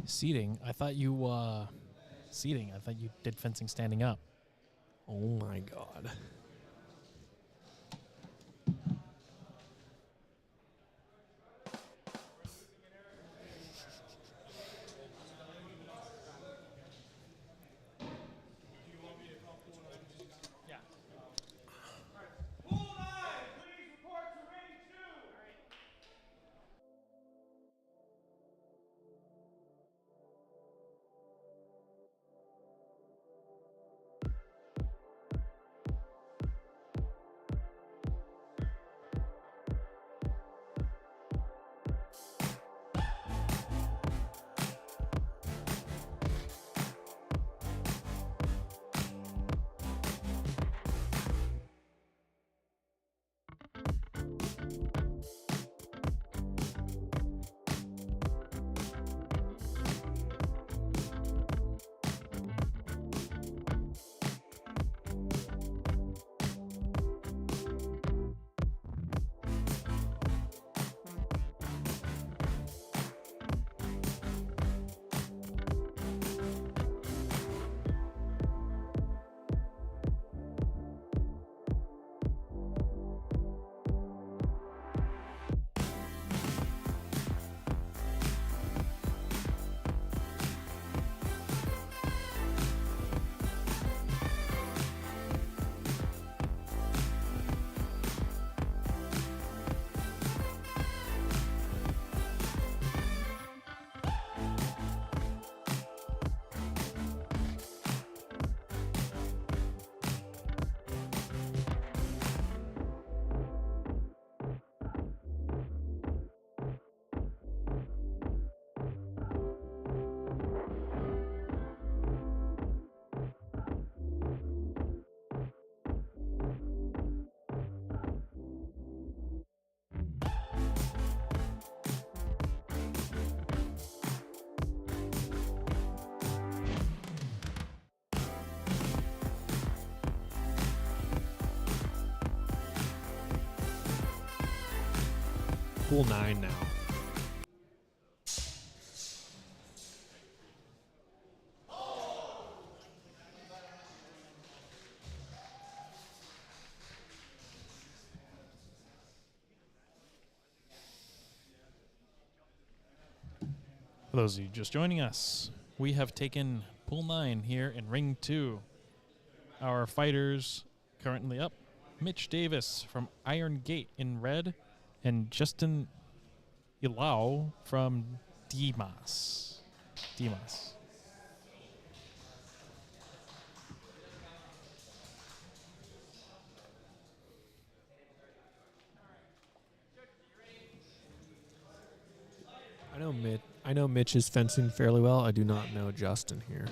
Seating. I thought you did fencing standing up. oh my God. Pool 9, please report to ring 2. pool 9 now. For those of you just joining us, we have taken pool 9 here in ring 2. Our fighters currently up: Mitch Davis from Iron Gate in red, and Justin Ilau from DEMAS. DEMAS. I know Mitch is fencing fairly well. I do not know Justin here.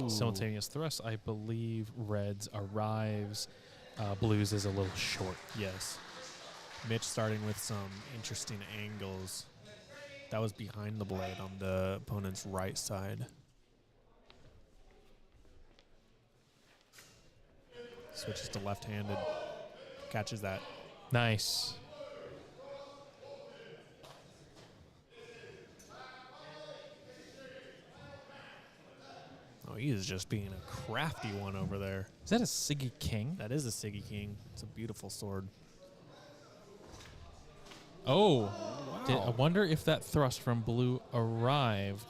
Simultaneous thrust. I believe Reds arrives. Blues is a little short. Yes. Mitch starting with some interesting angles. That was behind the blade on the opponent's right side. Switches to left-handed. Catches that. Nice. Oh, he is just being a crafty one over there. Is that a Siggy King? That is a Siggy King. It's a beautiful sword. Oh. I wonder if that thrust from Blue arrived,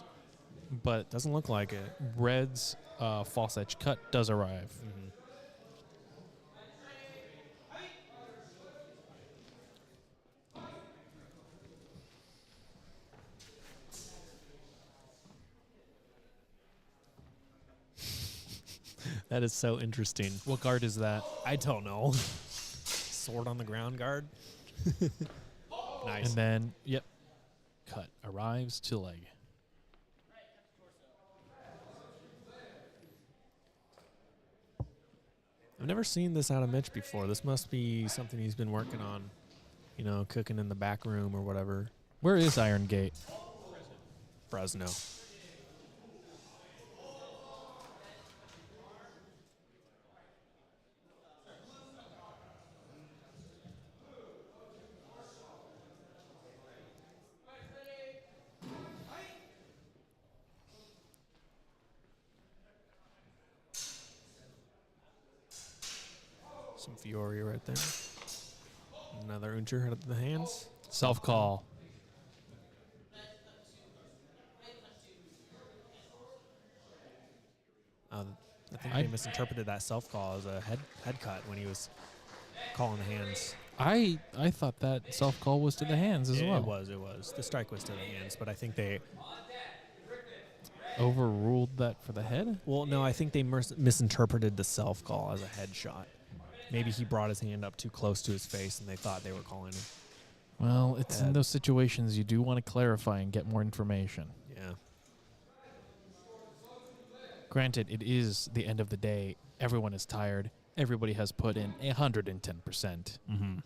but Doesn't look like it. Red's false edge cut does arrive. That is so interesting. What guard is that? I don't know. Sword on the ground guard. Nice. And then, yep, cut arrives to leg. I've never seen this out of Mitch before. This must be something he's been working on. You know, cooking in the back room or whatever. Where is Iron Gate? Fresno. Some Fiori right there. Another Uncher out of the hands. Self call. I think they misinterpreted that self call as a head cut when he was calling the hands. I thought that self call was to the hands as well. It was. The strike was to the hands, but I think they Overruled that for the head? Well, no, I think they misinterpreted the self call as a headshot. Maybe he brought his hand up too close to his face and they thought they were calling him. Well, it's in those situations you do want to clarify and get more information. Yeah. Granted, it is the end of the day. Everyone is tired. Everybody has put in 110%. Mm-hmm.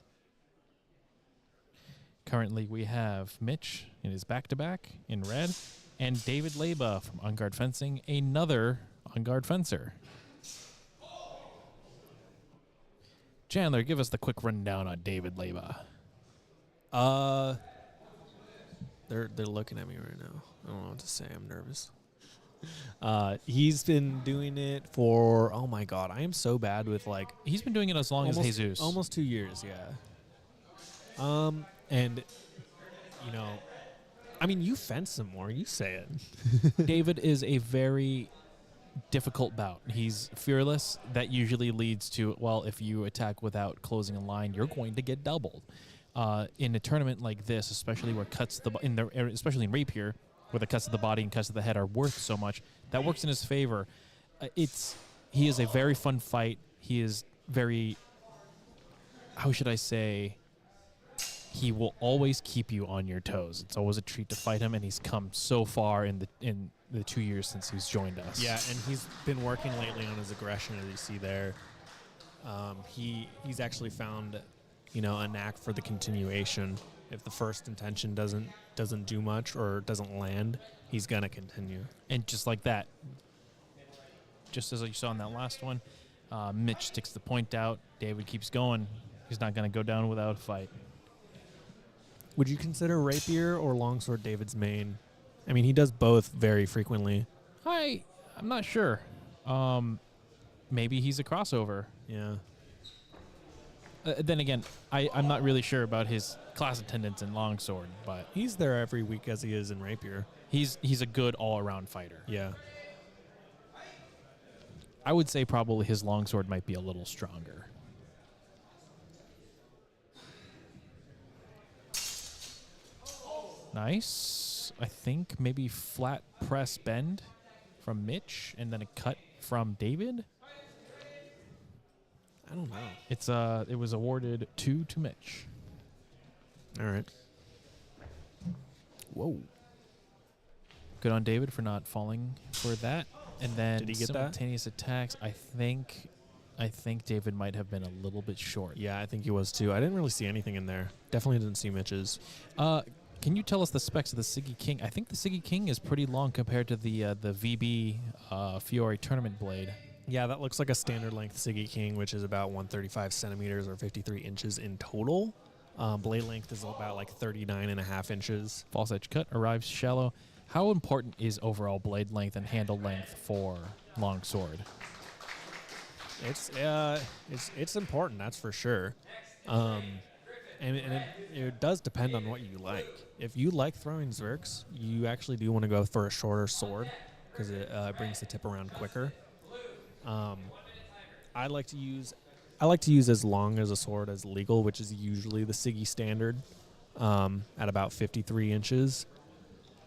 Currently, we have Mitch in his back-to-back in red, and David Leba from On Guard Fencing, another On Guard fencer. Chandler, give us the quick rundown on David Leba. They're looking at me right now. I don't know what to say. I'm nervous. He's been doing it for, oh my God, I am so bad with like He's been doing it as long as Jesus. almost 2 years, yeah. And you know, I mean, you fence some more. You say it. David is a very difficult bout. He's fearless. That usually leads to, well, if you attack without closing a line, you're going to get doubled. In a tournament like this, especially where cuts especially in rapier, where the cuts of the body and cuts of the head are worth so much, that works in his favor. He is a very fun fight. He is very, how should I say, he will always keep you on your toes. It's always a treat to fight him, and he's come so far in the 2 years since he's joined us. Yeah, and he's been working lately on his aggression, as you see there. He's actually found, you know, a knack for the continuation. If the first intention doesn't do much or doesn't land, he's gonna continue. And just like that, just as you saw in that last one, Mitch sticks the point out. David keeps going. He's not going to go down without a fight. Would you consider rapier or longsword David's main? I mean, he does both very frequently. I'm not sure. Maybe he's a crossover. Yeah. Then again, I'm not really sure about his class attendance in longsword, but He's there every week as he is in rapier. he's a good all-around fighter. Yeah. I would say probably his longsword might be a little stronger. Nice. I think maybe flat press bend from Mitch and then a cut from David. I don't know. It was awarded 2 to Mitch. All right. Whoa. Good on David for not falling for that. And then Did he get that? simultaneous attacks. I think David might have been a little bit short. Yeah, I think he was too. I didn't really see anything in there. Definitely didn't see Mitch's. Can you tell us the specs of the Siggy King? I think the Siggy King is pretty long compared to the VB Fiore tournament blade. Yeah, that looks like a standard length Siggy King, which is about 135 centimeters or 53 inches in total. Blade length is about like 39 and a half inches. False edge cut arrives shallow. How important is overall blade length and handle length for longsword? It's important, that's for sure. And it does depend on what you like. If you like throwing zerks, you actually do want to go for a shorter sword because it brings the tip around quicker. I like to use as long as a sword as legal, which is usually the Siggy standard, at about 53 inches.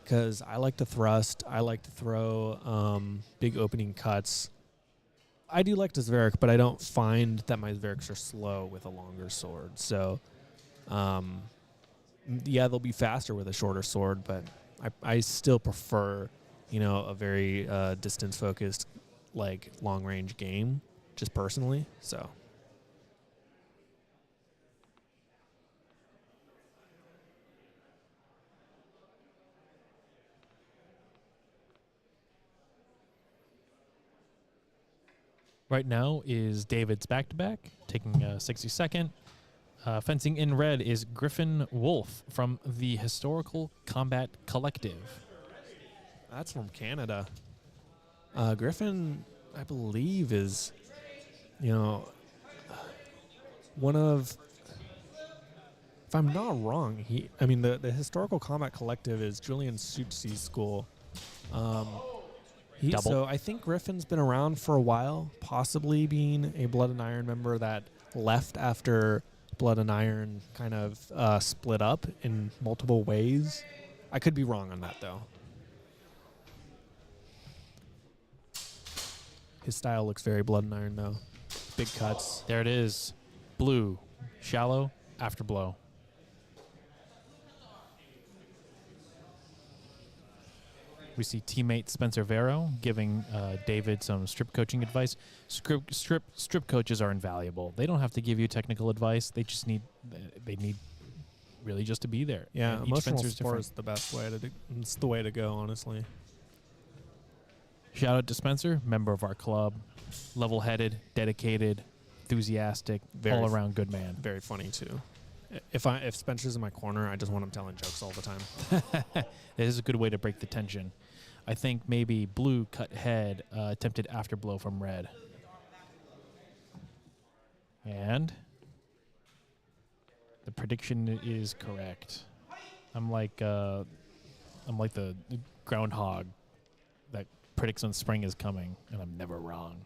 Because I like to thrust. I like to throw big opening cuts. I do like to Zverik, but I don't find that my Zveriks are slow with a longer sword. So, yeah, they'll be faster with a shorter sword, but I still prefer, a very distance-focused, like, long-range game, just personally. So. Right now is David's back-to-back, taking a 60-second. Fencing in red is Griffin Wolf from the Historical Combat Collective. That's from Canada. Griffin, I believe, is, one of, if I'm not wrong, the Historical Combat Collective is Julian Sutsi's school. Double. So I think Griffin's been around for a while, possibly being a Blood and Iron member that left after Blood and Iron kind of split up in multiple ways. I could be wrong on that, though. His style looks very Blood and Iron, though. Big cuts. There it is. Blue, shallow, after blow. We see teammate Spencer Vero giving David some strip coaching advice. Strip coaches are invaluable. They don't have to give you technical advice. They just need really just to be there. Yeah, And emotional fencer's support different. is the best way to do. It's the way to go, honestly. Shout out to Spencer, member of our club, level-headed, dedicated, enthusiastic, all-around good man. Very funny too. If Spencer's in my corner, I just want him telling jokes all the time. It is a good way to break the tension. I think maybe blue cut head attempted afterblow from red. And the prediction is correct. I'm like the groundhog that predicts when spring is coming, and I'm never wrong.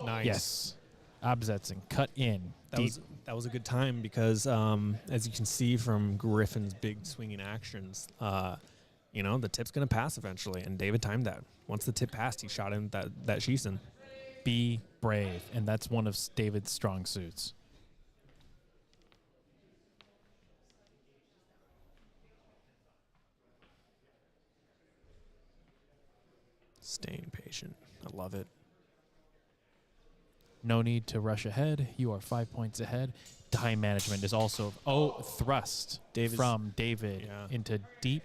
Nice. Yes. Abzetson cut in. That was a good time because, as you can see from Griffin's big swinging actions, the tip's going to pass eventually, and David timed that. Once the tip passed, he shot in that Shisen. Be brave, and that's one of David's strong suits. Staying patient. I love it. No need to rush ahead. You are 5 points ahead. Time management is also thrust from David into deep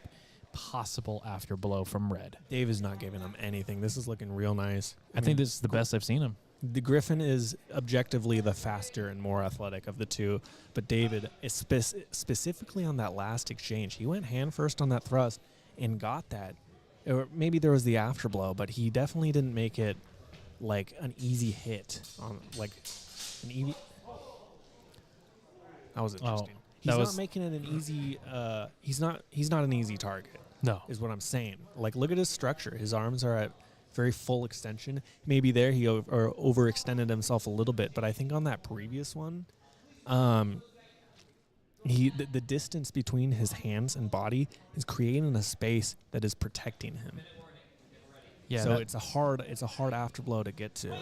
possible after blow from Red. Dave is not giving him anything. This is looking real nice. I think this is the best I've seen him. The Griffin is objectively the faster and more athletic of the two, but David is specifically on that last exchange. He went hand first on that thrust and got that. Or maybe there was the afterblow, but he definitely didn't make it like an easy hit on like an easy. That was interesting. He's not making it an easy. He's not an easy target. No, is what I'm saying. Like, look at his structure. His arms are at very full extension. Maybe there he overextended himself a little bit, but I think on that previous one, the distance between his hands and body is creating a space that is protecting him. Yeah. So it's a hard afterblow to get to.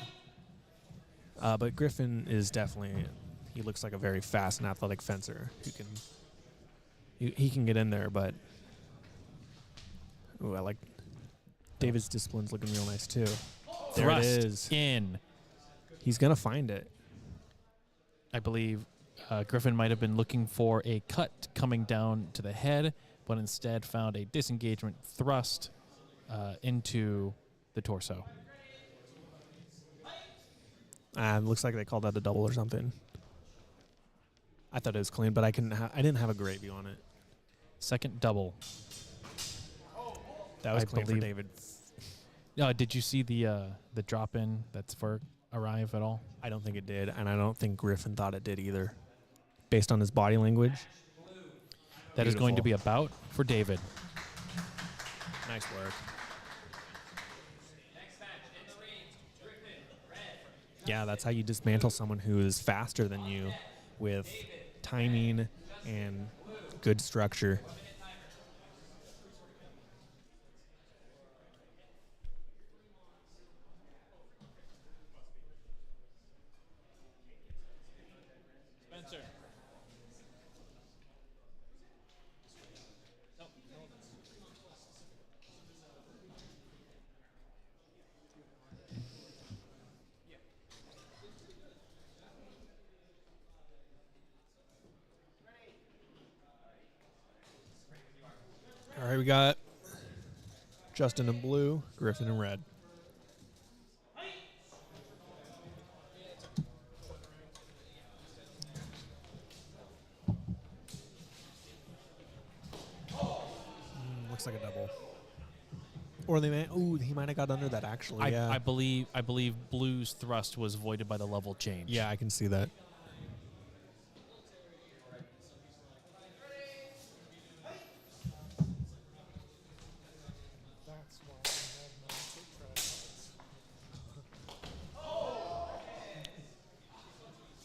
But Griffin is definitely. He looks like a very fast and athletic fencer who can. He can get in there, but. Ooh, I like. David's discipline's looking real nice too. There Thrust it is. In. He's gonna find it. I believe Griffin might have been looking for a cut coming down to the head, but instead found a disengagement thrust into the torso. Looks like they called that a double or something. I thought it was clean, but I didn't have a great view on it. Second double. That was clean for David. Did you see the drop in that's for arrive at all? I don't think it did, and I don't think Griffin thought it did either, based on his body language. That is going to be a bout for David. Nice work. Yeah, that's how you dismantle someone who is faster than you with timing and good structure. All right, we got Justin in blue, Griffin in red. Looks like a double. Or they may. Ooh, he might have got under that actually. I believe blue's thrust was voided by the level change. Yeah, I can see that.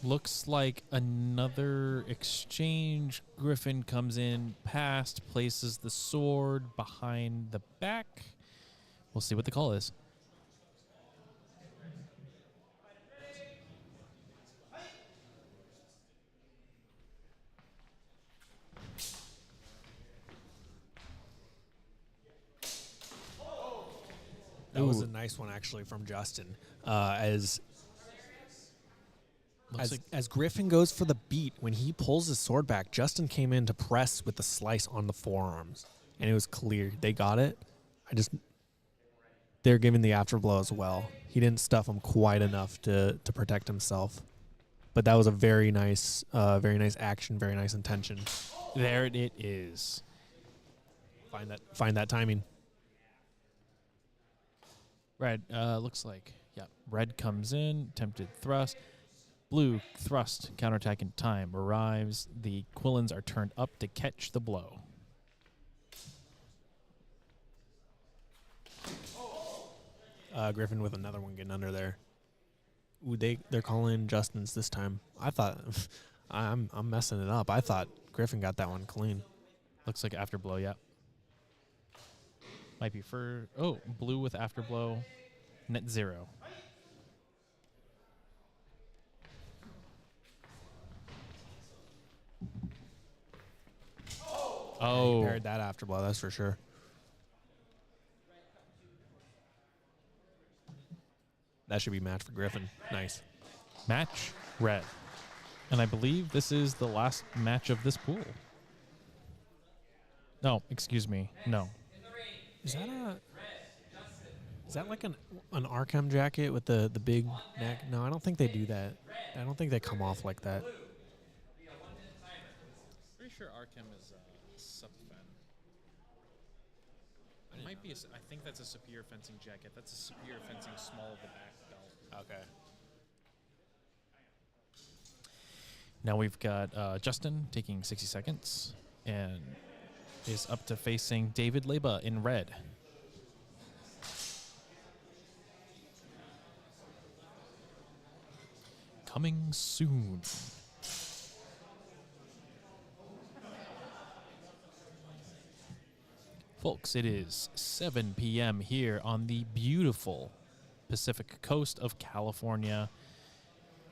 Looks like another exchange. Griffin comes in past, places the sword behind the back. We'll see what the call is. That was a nice one actually from Justin. As Griffin goes for the beat, when he pulls his sword back, Justin came in to press with the slice on the forearms, and it was clear. They got it. They're giving the afterblow as well. He didn't stuff him quite enough to protect himself, but that was a very nice action, very nice intention. There it is. Find that timing. Red looks like red comes in, attempted thrust. Blue thrust, counterattack in time, arrives. The Quillins are turned up to catch the blow. Griffin with another one getting under there. Ooh, they're calling Justin's this time. I thought I'm messing it up. I thought Griffin got that one clean. Looks like afterblow, yeah. Might be for blue with afterblow, net 0. He parried that afterblow, that's for sure. That should be match for Griffin. Nice. Match red. And I believe this is the last match of this pool. No, excuse me. No. Is that like an Arkham jacket with the big neck? No, I don't think they do that. I don't think they come off like that. Pretty sure Arkham is sub-fen. It might be. I think that's a superior fencing jacket. That's a superior fencing small of the back belt. Okay. Now we've got Justin taking 60 seconds and is up to facing David Leba in red. Coming soon. Folks, it is 7 p.m. here on the beautiful Pacific coast of California.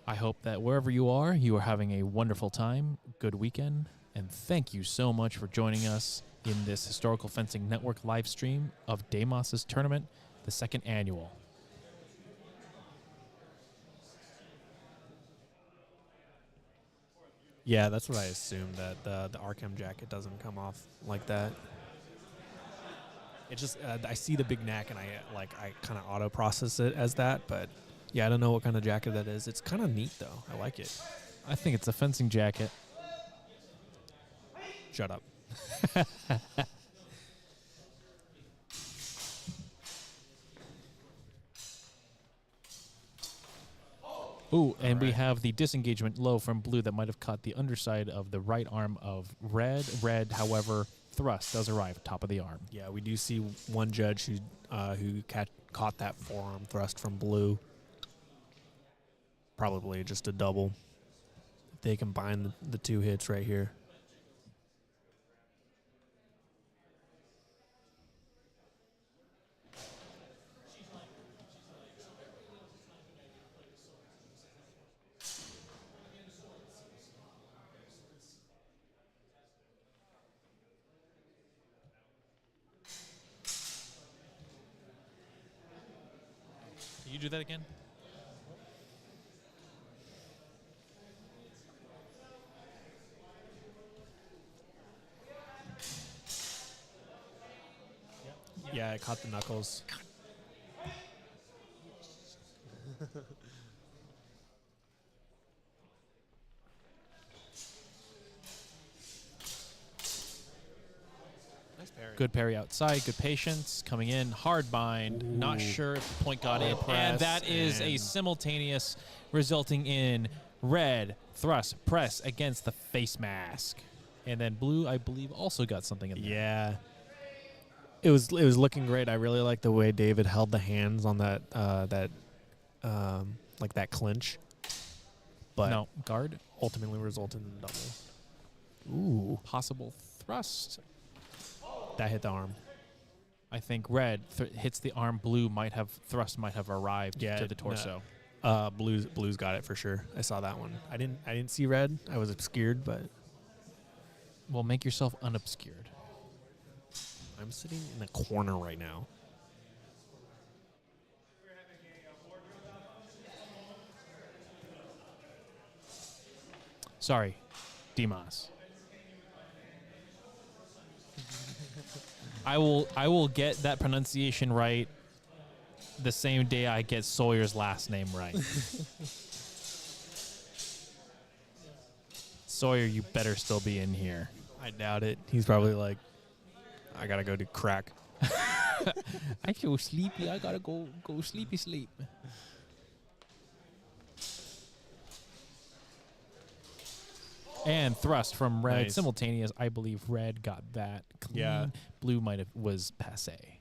I hope that wherever you are having a wonderful time, good weekend, and thank you so much for joining us in this Historical Fencing Network live stream of DEMAS' tournament, the second annual. Yeah, that's what I assumed, that the Arkham jacket doesn't come off like that. It just I see the big neck and I kind of auto process it as that, but yeah, I don't know what kind of jacket that is. It's kind of neat though. I like it. I think it's a fencing jacket. Shut up. Ooh, and we have the disengagement low from blue that might have caught the underside of the right arm of red. Red, however, thrust does arrive top of the arm. Yeah, we do see one judge who caught that forearm thrust from blue. Probably just a double. If they combine the two hits right here. Can you do that again? Yeah, it caught the knuckles. Nice parry. Good parry outside, good patience, coming in, hard bind, not sure if the point got in, and press that is a and- simultaneous resulting in red thrust press against the face mask. And then blue, I believe, also got something in there. Yeah. It was looking great. I really like the way David held the hands on that like that clinch. But No, guard, ultimately resulted in a double. ooh, possible thrust. That hit the arm. I think red hits the arm, blue might have arrived to the torso. Blue's got it for sure. I saw that one. I didn't see red. I was obscured, but Well, make yourself unobscured. I'm sitting in the corner right now. Sorry, DEMAS. I will get that pronunciation right the same day I get Sawyer's last name right. Sawyer, you better still be in here. I doubt it. He's probably like, I gotta go do crack. I feel sleepy. I gotta go sleep. And thrust from red, Nice. simultaneous. I believe red got that clean. Yeah. Blue was passe.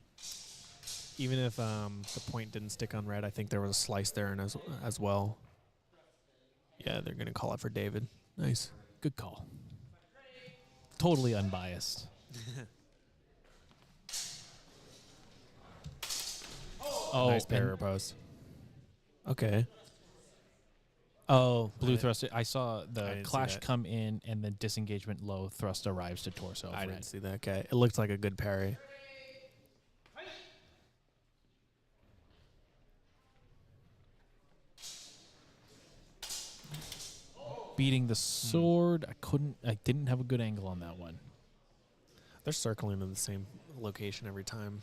Even if the point didn't stick on red, I think there was a slice there and as well. Yeah, they're gonna call it for David. Nice. Good call. Totally unbiased. Oh, Nice parry and post. Okay. Oh, blue thrust. I saw I the didn't see clash that. come in, and then disengagement low thrust arrives to torso. Of I red. didn't see that. Okay, it looked like a good parry. beating the sword. I didn't have a good angle on that one. They're circling in the same location every time.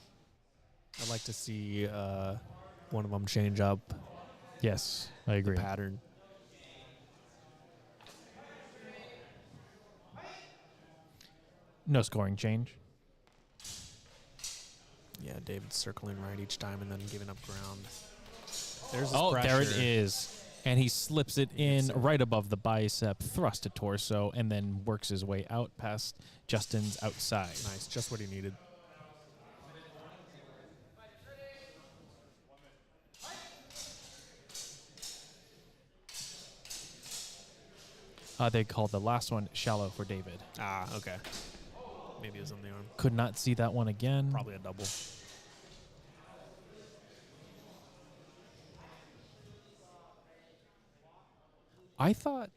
I'd like to see one of them change up Yes, I the agree. pattern. No scoring change. Yeah, David's circling right each time and then giving up ground. There's his Oh, pressure. there it is. And he slips it in right above the bicep, thrust to torso, and then works his way out past Justin's outside. Nice, just what he needed. They called the last one shallow for David. Ah, okay. Maybe it was on the arm. Could not see that one again. Probably a double. I thought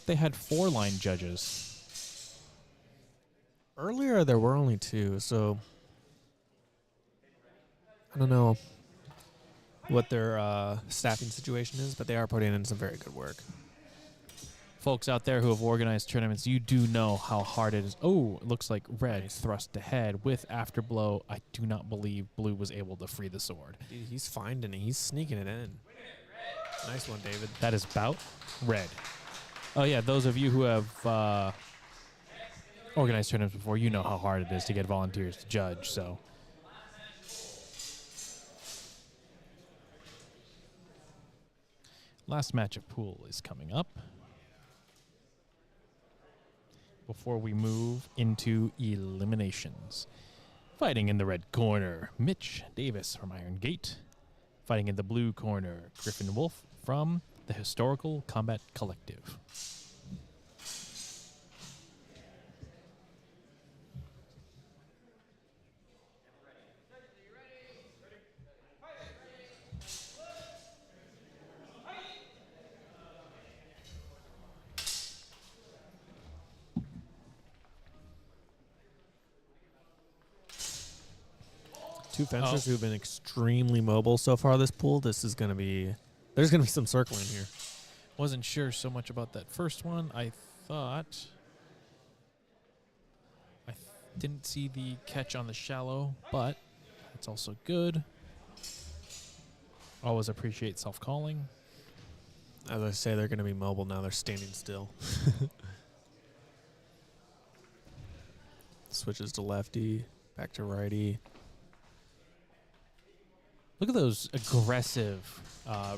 they had 4 line judges. Earlier, there were only 2, so I don't know what their staffing situation is, but they are putting in some very good work. Folks out there who have organized tournaments, you do know how hard it is. Oh, it looks like red Nice. thrust ahead with afterblow. I do not believe blue was able to free the sword. Dude, he's finding it. He's sneaking it in. Nice one, David. That is bout red. Oh, yeah, those of you who have organized tournaments before, you know how hard it is to get volunteers to judge, so. Last match of pool is coming up before we move into eliminations. Fighting in the red corner, Mitch Davis from Iron Gate. Fighting in the blue corner, Griffin Wolf from the Historical Combat Collective. Two fencers who've been extremely mobile so far this pool. This is going to be... There's going to be some circling here. Wasn't sure so much about that first one. I thought didn't see the catch on the shallow, but it's also good. Always appreciate self-calling. As I say, they're going to be mobile now. They're standing still. Switches to lefty, back to righty. Look at those aggressive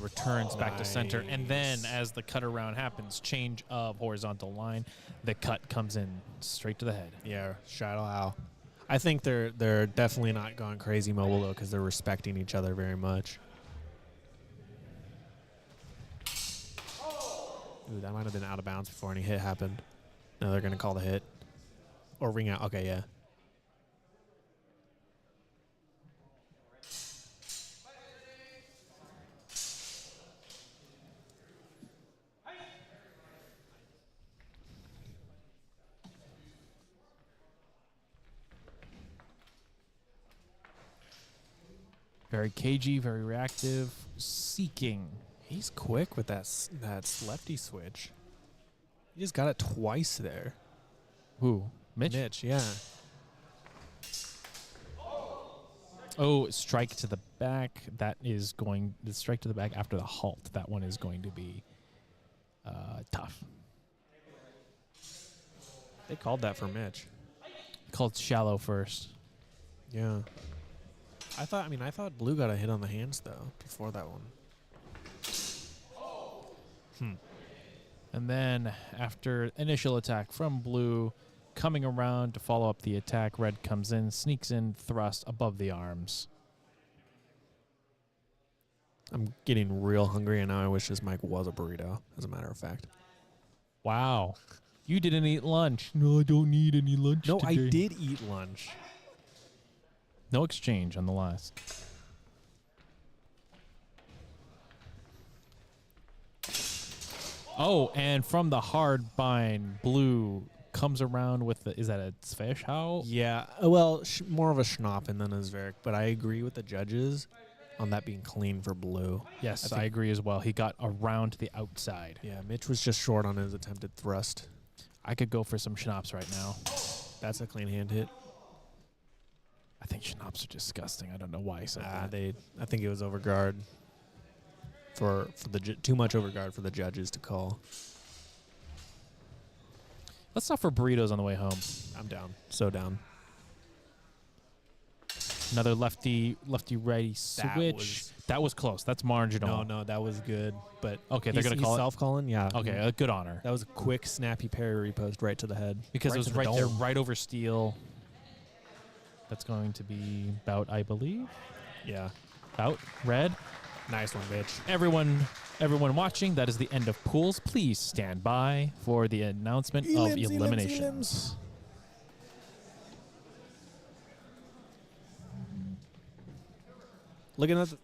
returns back to center. And then as the cut around happens, change of horizontal line, the cut comes in straight to the head. Yeah, shadow owl. I think they're definitely not going crazy mobile, though, because they're respecting each other very much. Ooh, that might have been out of bounds before any hit happened. No, they're going to call the hit. Or ring out. Okay, yeah. Very cagey, very reactive, seeking. He's quick with that lefty switch. He just got it twice there. Who? Mitch? Mitch, yeah. Oh, strike to the back. That is going... The strike to the back after the halt. That one is going to be tough. They called that for Mitch. Called shallow first. Yeah. I thought Blue got a hit on the hands, though, before that one. And then after initial attack from Blue, coming around to follow up the attack, Red comes in, sneaks in, thrust above the arms. I'm getting real hungry, and now I wish this mic was a burrito, as a matter of fact. Wow. You didn't eat lunch. No, I don't need any lunch No, today. I did eat lunch. No exchange on the last. Oh, and from the hard bind, Blue comes around with the... Is that a fish? How? Yeah, well, more of a Schnoppen than a Zverev, but I agree with the judges. on that being clean for blue. Yes, I I think- agree as well. He got around to the outside. Yeah, Mitch was just short on his attempted thrust. I could go for some schnapps right now. That's a clean hand hit. I think schnapps are disgusting. I don't know why he said that. I think it was over guard for too much over guard for the judges to call. Let's stop for burritos on the way home. I'm down. So down. Another lefty righty That switch. was- That was close. That's marginal. No, that was good. But Okay, they're gonna he's call it- self-calling. Yeah. Okay, a good honor. That was a quick, snappy parry post right to the head. Because it was to the right there, dome. right over steel. That's going to be bout, I believe. Yeah. Bout, red. Nice one, bitch. Everyone watching, that is the end of pools. Please stand by for the announcement of eliminations. Looking at the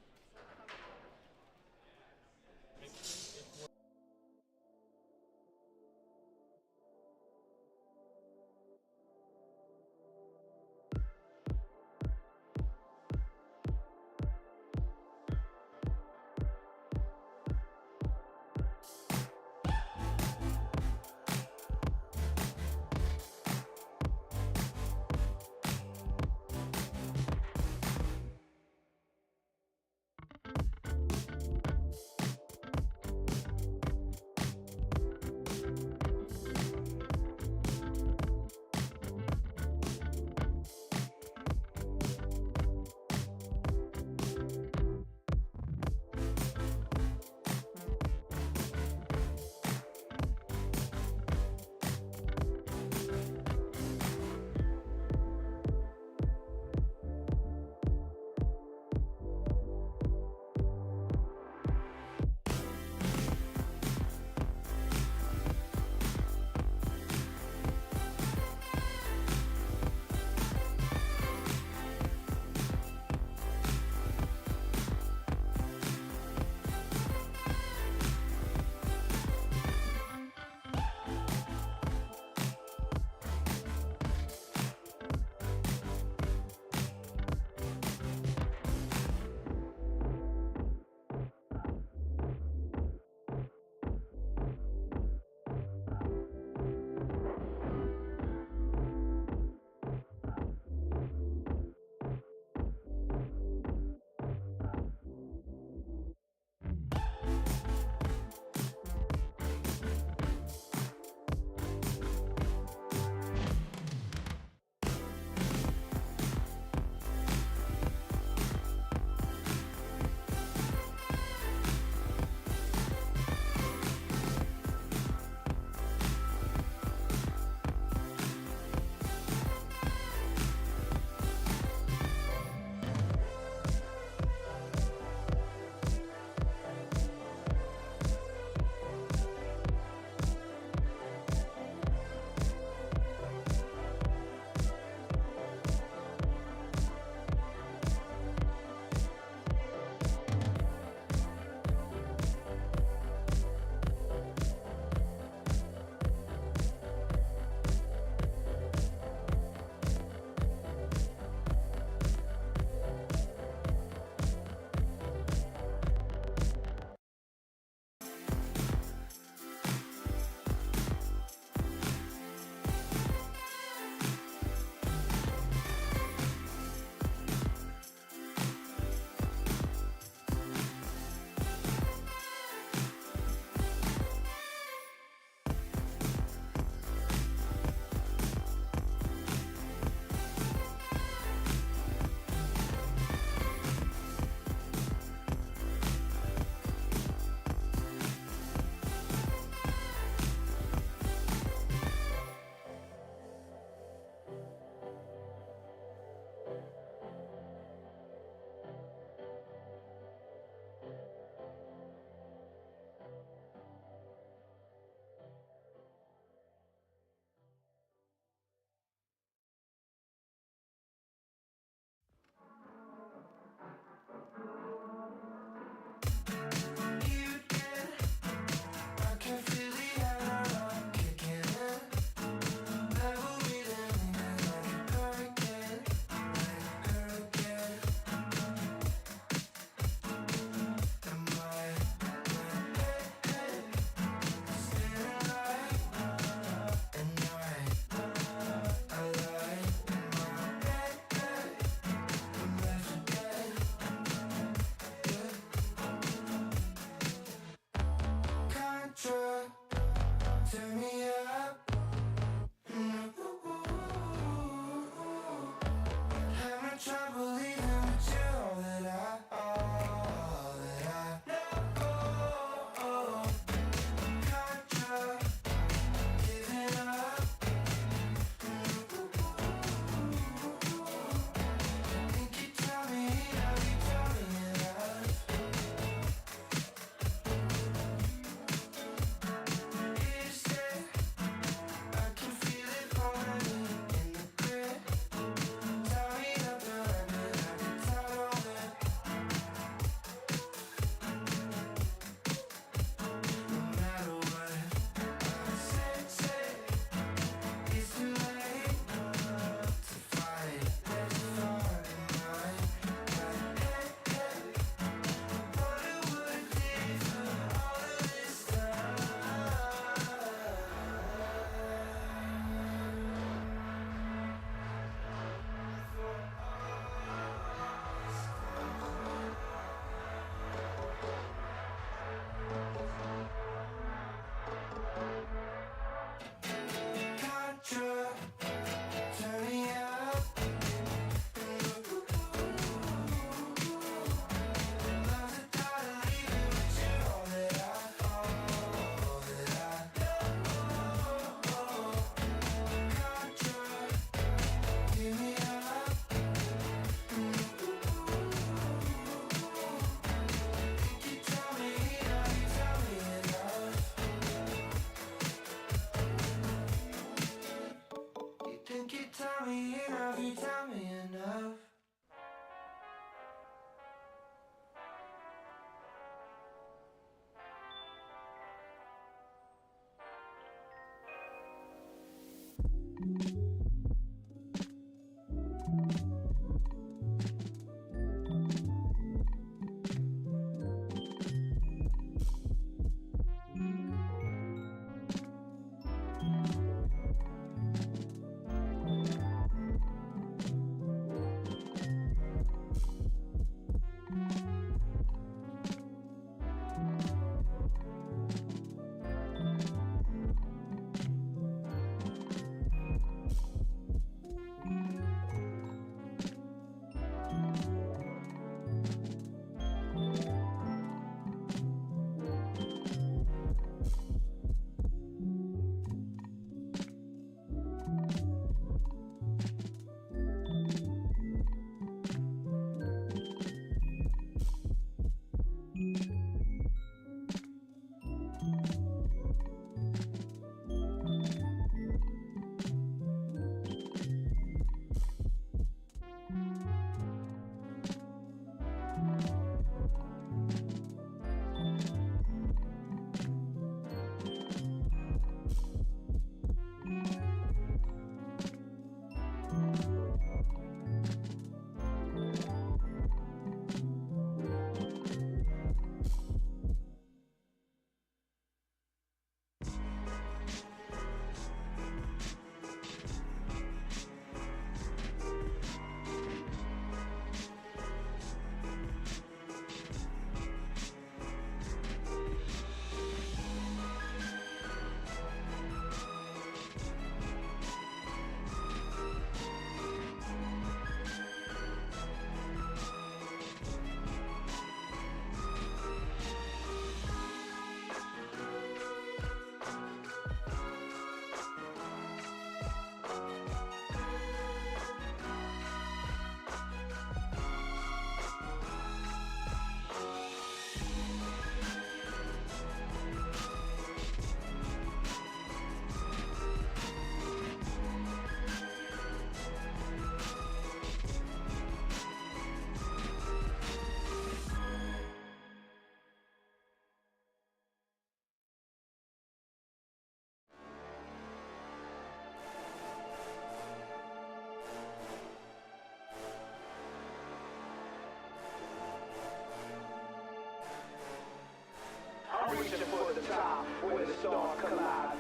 I'm reaching for the top where the stars collide.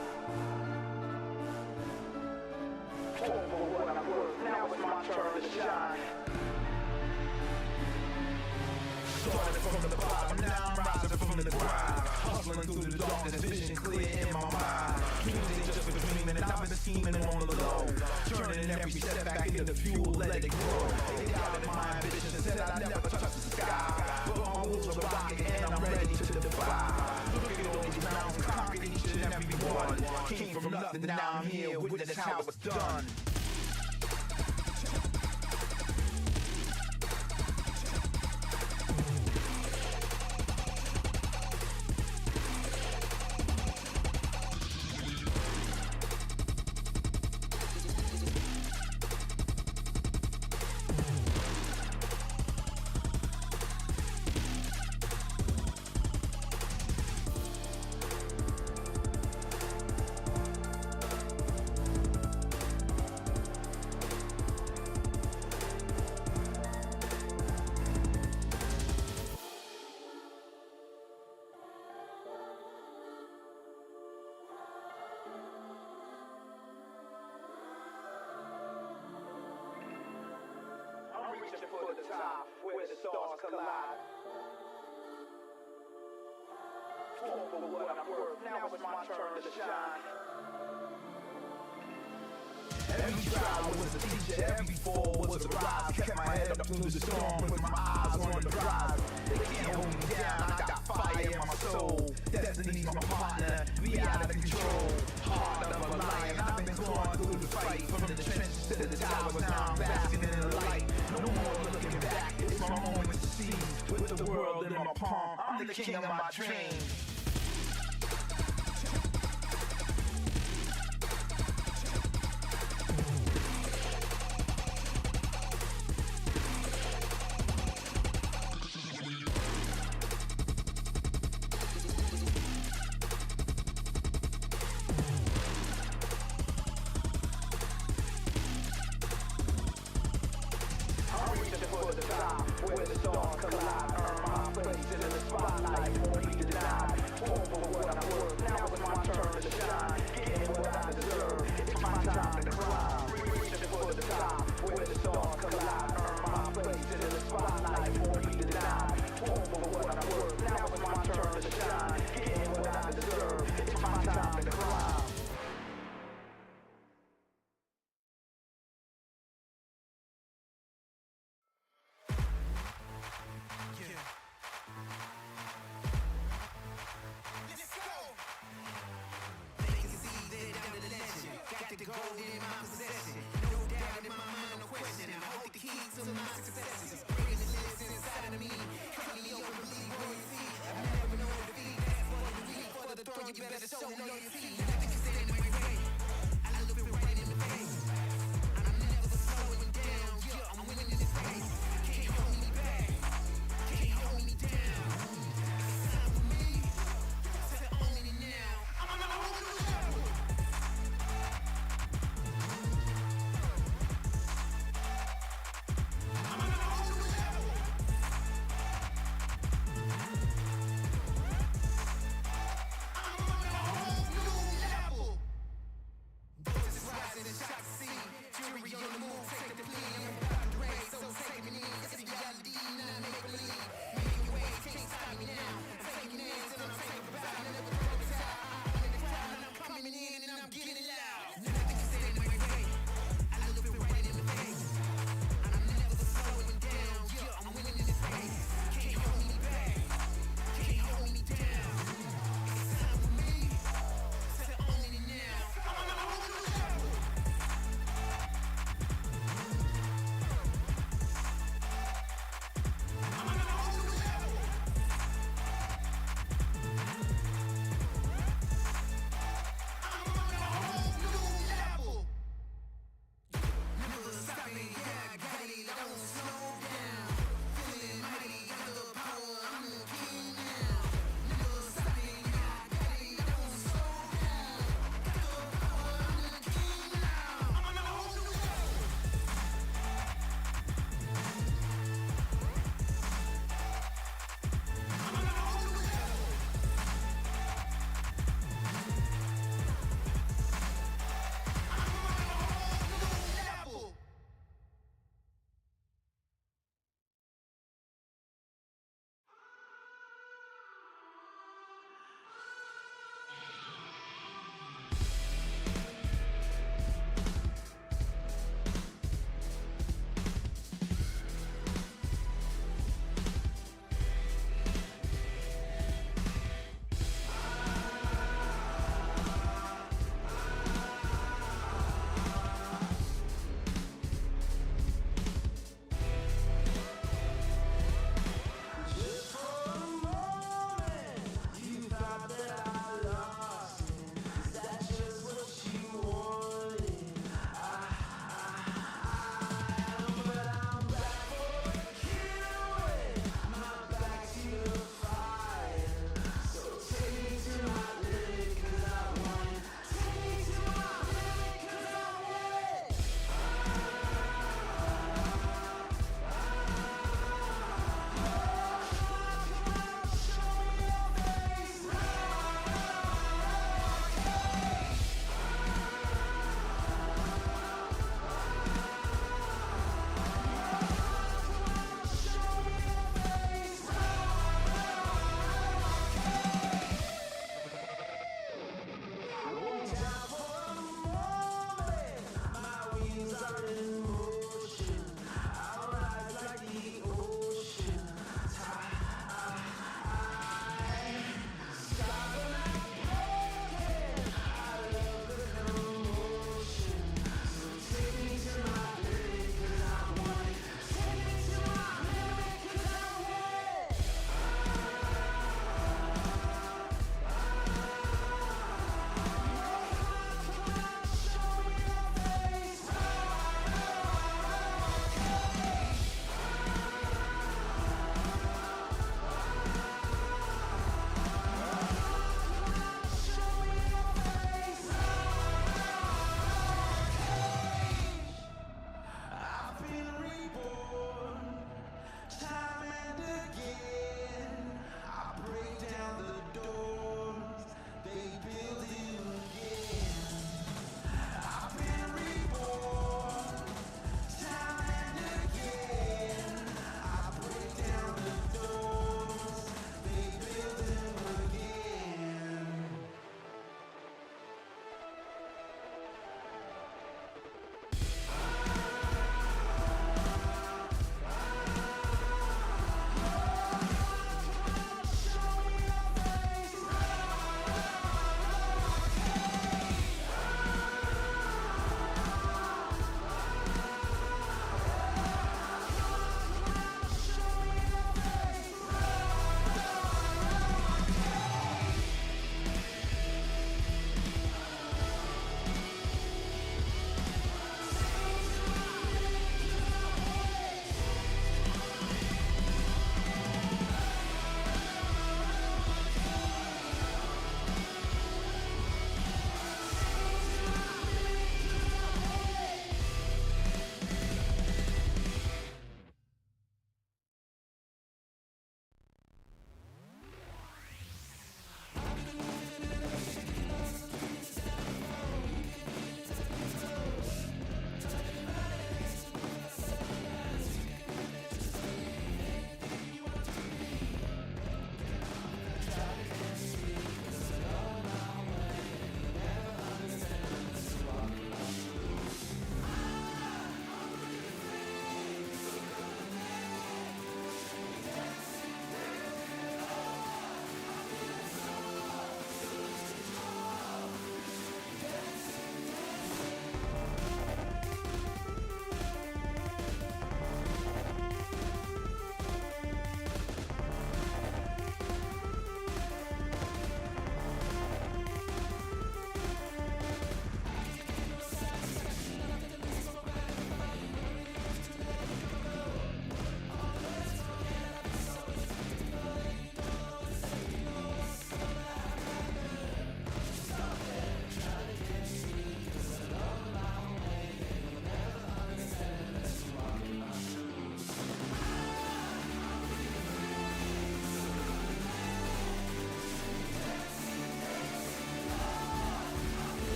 Fought for what I'm worth, now it's my turn to shine. Started from the bottom, now I'm rising from the grind. Hustling through the darkness, vision clear in my mind. Dreams ain't just for dreaming, and I've been scheming on the low. Turning every setback into fuel, let it grow. They doubted my ambition, said I'd never touch the sky. But my wheels are rocking, and I'm ready to defy. Look at all these mountains, conquered each and every one. Came from nothing, now I'm here, witness how it's done. Reaching for the top where the stars collide. Fought for what I'm worth, now it's my turn to shine. Every trial was a teacher, every fall was a rise. Kept my head up through the storm with my eyes on the prize. They can't hold me down, I got fire in my soul. Destiny's my partner, we out of control. Heart of a lion, I've been clawing through the fight. From the trenches to the towers, now I'm basking in the light. No more looking back, it's my moment to see. With the world in my palm, I'm the king of my dreams. where the stars collide. Earn my place in the spotlight, won't be denied. Fall for what I'm worth, now it's my turn to shine. Getting what I deserve, it's my time to climb. Reaching for the top, where the stars collide. Earn my place in the spotlight, won't be denied. Fall for what I'm worth, now it's my turn to shine. Getting what I deserve, it's my time to climb.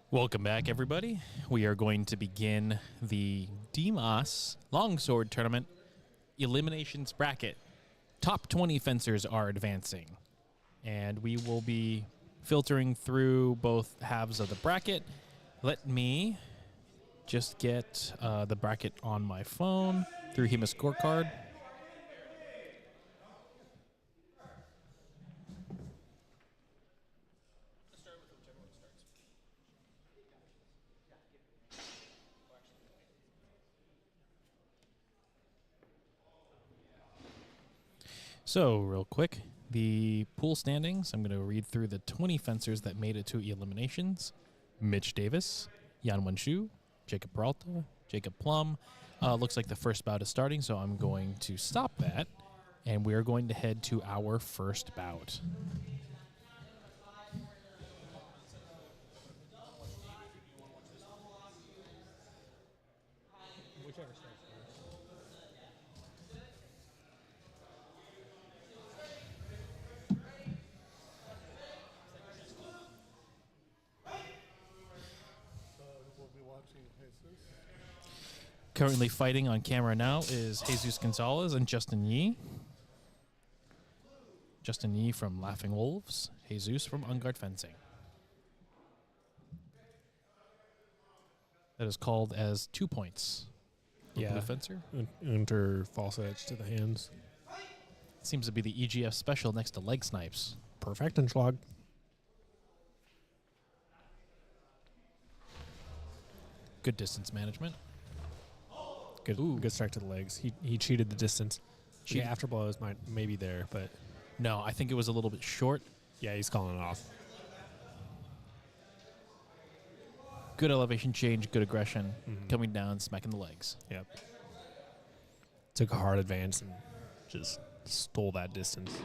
Welcome back, everybody. We are going to begin the DEMAS Longsword Tournament Eliminations bracket. Top 20 fencers are advancing, and we will be filtering through both halves of the bracket. Let me just get the bracket on my phone through HEMA scorecard. So, real quick, the pool standings. I'm going to read through the 20 fencers that made it to eliminations. Mitch Davis, Yan Wenshu, Jacob Peralta, Jacob Plum. Looks like the first bout is starting, so I'm going to stop that, and we are going to head to our first bout. We'll be watching Jesus. Currently fighting on camera now is Jesus Gonzalez and Justin Yee. Justin Yee from Laughing Wolves, Jesus from Unguard Fencing. That is called as 2 points. for Yeah. Blue Fencer. Enter false edge to the hands. Seems to be the EGF special next to leg snipes. Perfect and schlag. Good distance management. Good, Ooh. good strike to the legs. He cheated the distance. Cheated. The after blows might maybe there, but No, I think it was a little bit short. yeah, he's calling it off. Good elevation change, good aggression. Coming down, smacking the legs. Yep. Took a hard advance and just stole that distance.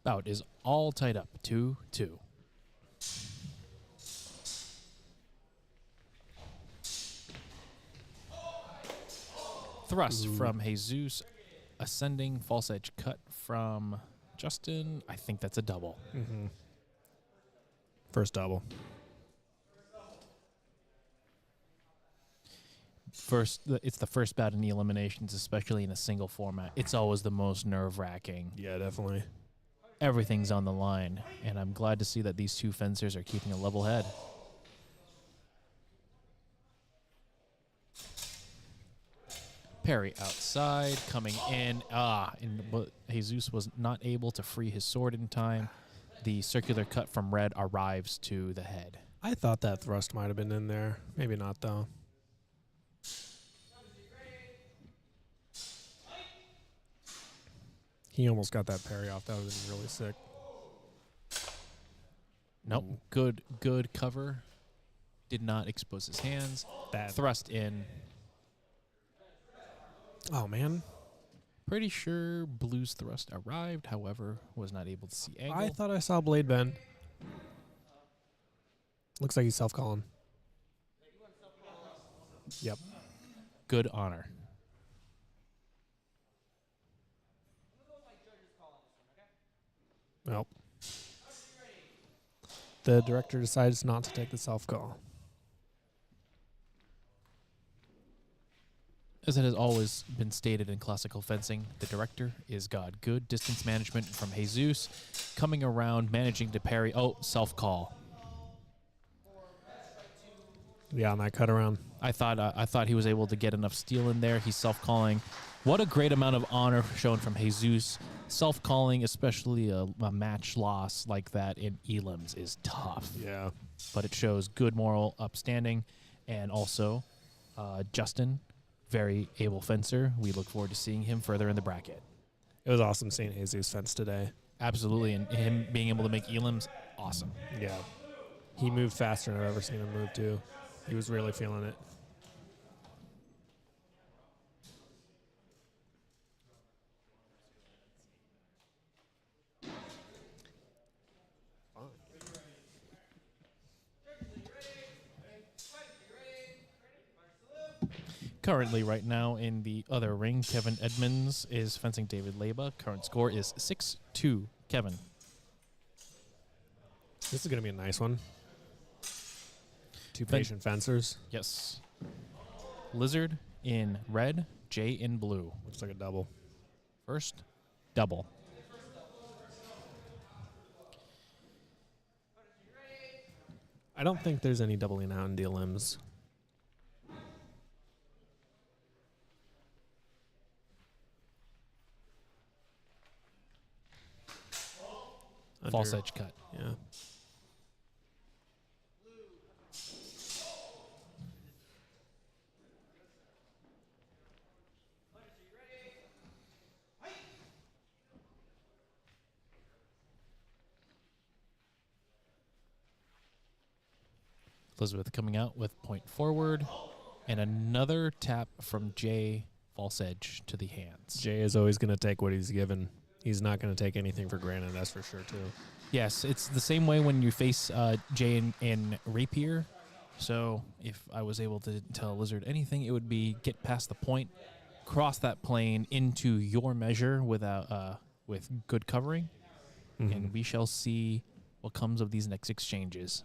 Bout is all tied up, 2-2. Thrust from Jesus, ascending, false edge cut from Justin. I think that's a double. First double. It's the first bout in the eliminations, especially in a single format. It's always the most nerve-wracking. Yeah, definitely. Everything's on the line, and I'm glad to see that these two fencers are keeping a level head. Parry outside, coming in. But Jesus was not able to free his sword in time. The circular cut from red arrives to the head. I thought that thrust might have been in there. Maybe not, though. He almost got that parry off. That would have been really sick. Nope. Good cover. Did not expose his hands. That Thrust in. Oh, man. Pretty sure Blue's thrust arrived, however, was not able to see angle. I thought I saw blade bend. Looks like he's self-calling. Yep. Good honor. Well. The director decides not to take the self-call. As it has always been stated in classical fencing, the director is God. Good distance management from Jesus, coming around, managing to parry. Oh, self-call. Yeah, on that cut around. I thought he was able to get enough steel in there. He's self-calling. What a great amount of honor shown from Jesus. Self-calling, especially a match loss like that in elims, is tough. Yeah. But it shows good moral upstanding. And also, Justin, very able fencer. We look forward to seeing him further in the bracket. It was awesome seeing Jesus fence today. Absolutely, and him being able to make elims, awesome. Yeah. He moved faster than I've ever seen him move, too. He was really feeling it. Currently, right now, in the other ring, Kevin Edmonds is fencing David Leba. Current score is 6-2. Kevin. This is going to be a nice one. Two Fen- patient fencers. Yes. Lizard in red, Jay in blue. Looks like a double. First, double. I don't think there's any doubling out in DLMs. False edge cut. Yeah. Elizabeth coming out with point forward. And another tap from Jay, false edge to the hands. Jay is always going to take what he's given. He's not going to take anything for granted, that's for sure, too. Yes, it's the same way when you face Jay in rapier. So if I was able to tell Lizard anything, it would be get past the point, cross that plane into your measure without with good covering, and we shall see what comes of these next exchanges.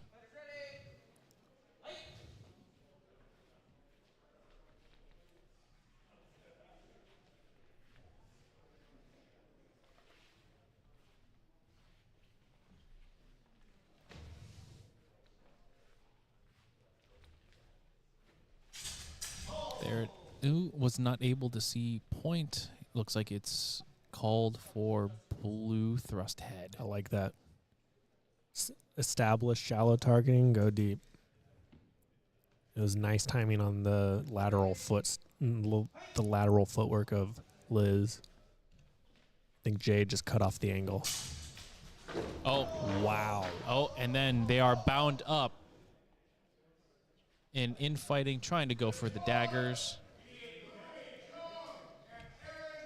There, ooh, was not able to see point. Looks like it's called for blue thrust head. I like that. Establish shallow targeting, go deep. It was nice timing on the lateral the lateral footwork of Liz. I think Jay just cut off the angle. Oh, Wow. oh, and then they are bound up in infighting, trying to go for the daggers.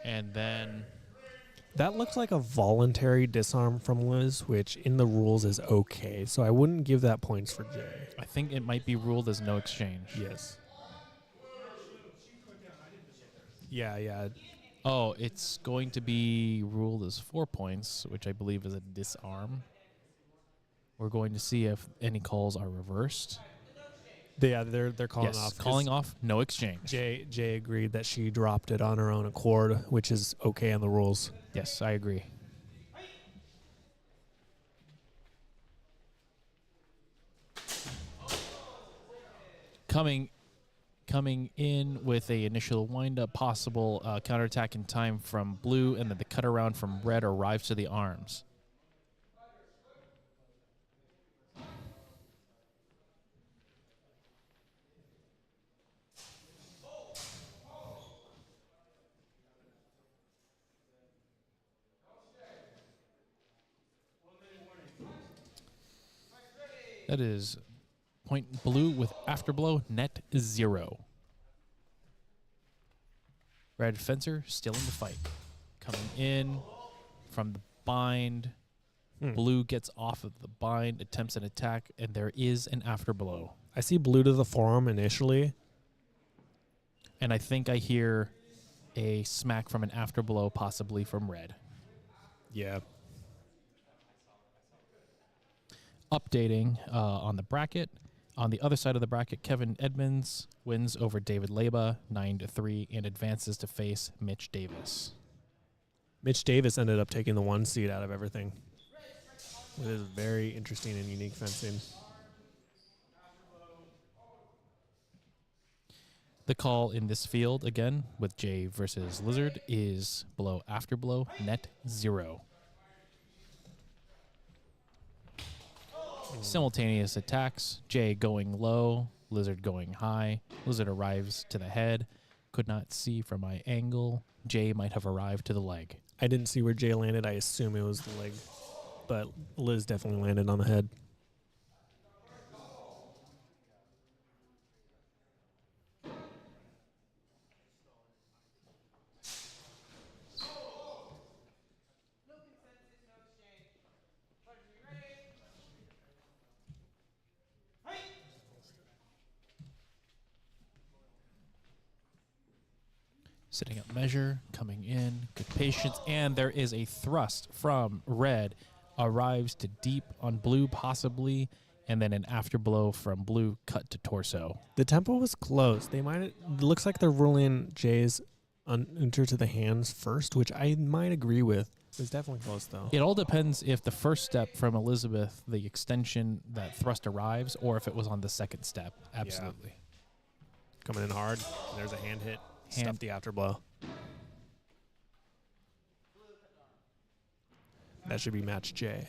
And then That looks like a voluntary disarm from Liz, which in the rules is okay. So I wouldn't give that points for Jay. I think it might be ruled as no exchange. Yes. Yeah. Oh, it's going to be ruled as 4 points, which I believe is a disarm. We're going to see if any calls are reversed. Yeah, they're calling Yes, off. calling off, no exchange. Jay agreed that she dropped it on her own accord, which is okay in the rules. Yes, I agree. Coming in with a initial windup, possible counterattack in time from blue, and then the cut around from red arrives to the arms. That is point blue with afterblow, net 0. Red fencer still in the fight. Coming in from the bind. Blue gets off of the bind, attempts an attack, and there is an afterblow. I see blue to the forearm initially. And I think I hear a smack from an afterblow, possibly from red. Yeah. Updating on the bracket. On the other side of the bracket, Kevin Edmonds wins over David Leba 9-3 and advances to face Mitch Davis. Mitch Davis ended up taking the 1 seed out of everything. It is very interesting and unique fencing. The call in this field, again, with Jay versus Lizard, is blow after blow, net 0. Simultaneous attacks, Jay going low, Lizard going high. Lizard arrives to the head. Could not see from my angle. Jay might have arrived to the leg. I didn't see where Jay landed. I assume it was the leg. But Liz definitely landed on the head. Setting up measure, coming in, good patience, and there is a thrust from red. Arrives to deep on blue, possibly, and then an afterblow from blue, cut to torso. The tempo was close. They might. It looks like they're rolling Jay's enter to the hands first, which I might agree with. It's definitely close, though. It all depends if the first step from Elizabeth, the extension, that thrust arrives, or if it was on the second step. Absolutely. Coming in hard. And there's a hand hit. Stuff the afterblow. That should be match J.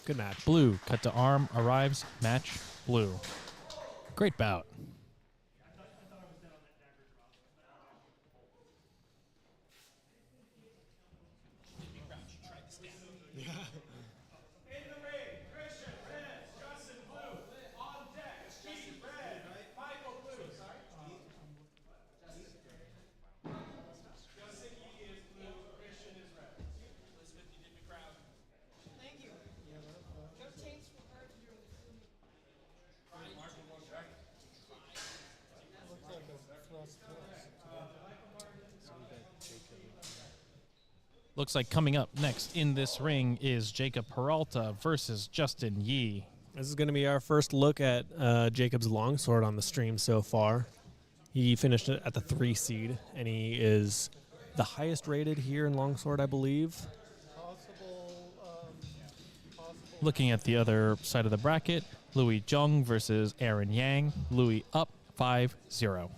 Good match. Blue, cut to arm, arrives, match, blue. Great bout. In the ring, Christian, red, Justin, blue. On deck, Steve, red, Michael, blue. Justin Yee is blue, Christian is red. Elizabeth, you did the crowd. Thank you. No change for her to do the Looks like coming up next in this ring is Jacob Peralta versus Justin Yee. This is going to be our first look at Jacob's longsword on the stream so far. He finished it at the 3 seed, and he is the highest rated here in longsword, I believe. Looking at the other side of the bracket, Louis Zhong versus Aaron Yang. Louis up 5-0.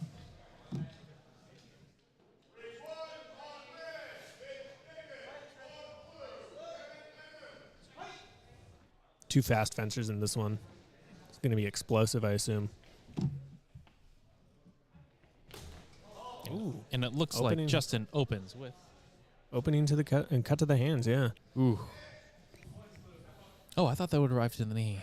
Two fast fencers in this one. It's going to be explosive, I assume. Ooh. And it looks Opening. like Justin opens with. Opening to the cut and cut to the hands, yeah. Ooh. Oh, I thought that would arrive to the knee.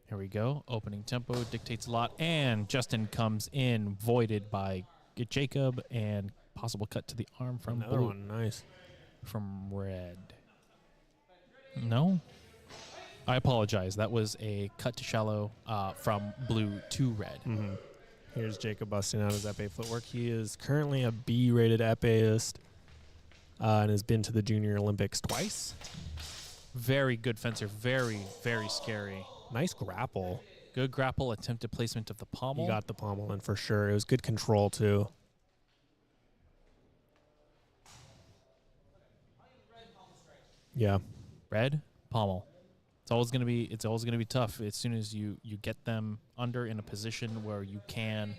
Here we go. Opening tempo dictates a lot. And Justin comes in, voided by Jacob, and possible cut to the arm from Another blue. one, nice. From red. No? I apologize. That was a cut to shallow from blue to red. Mm-hmm. Here's Jacob busting out his epee footwork. He is currently a B-rated epeist and has been to the Junior Olympics twice. Very good fencer. Very, very scary. Nice grapple. Good grapple, attempted placement of the pommel. You got the pommel in for sure. It was good control, too. Yeah. Red, pommel. It's always gonna be tough as soon as you get them under in a position where you can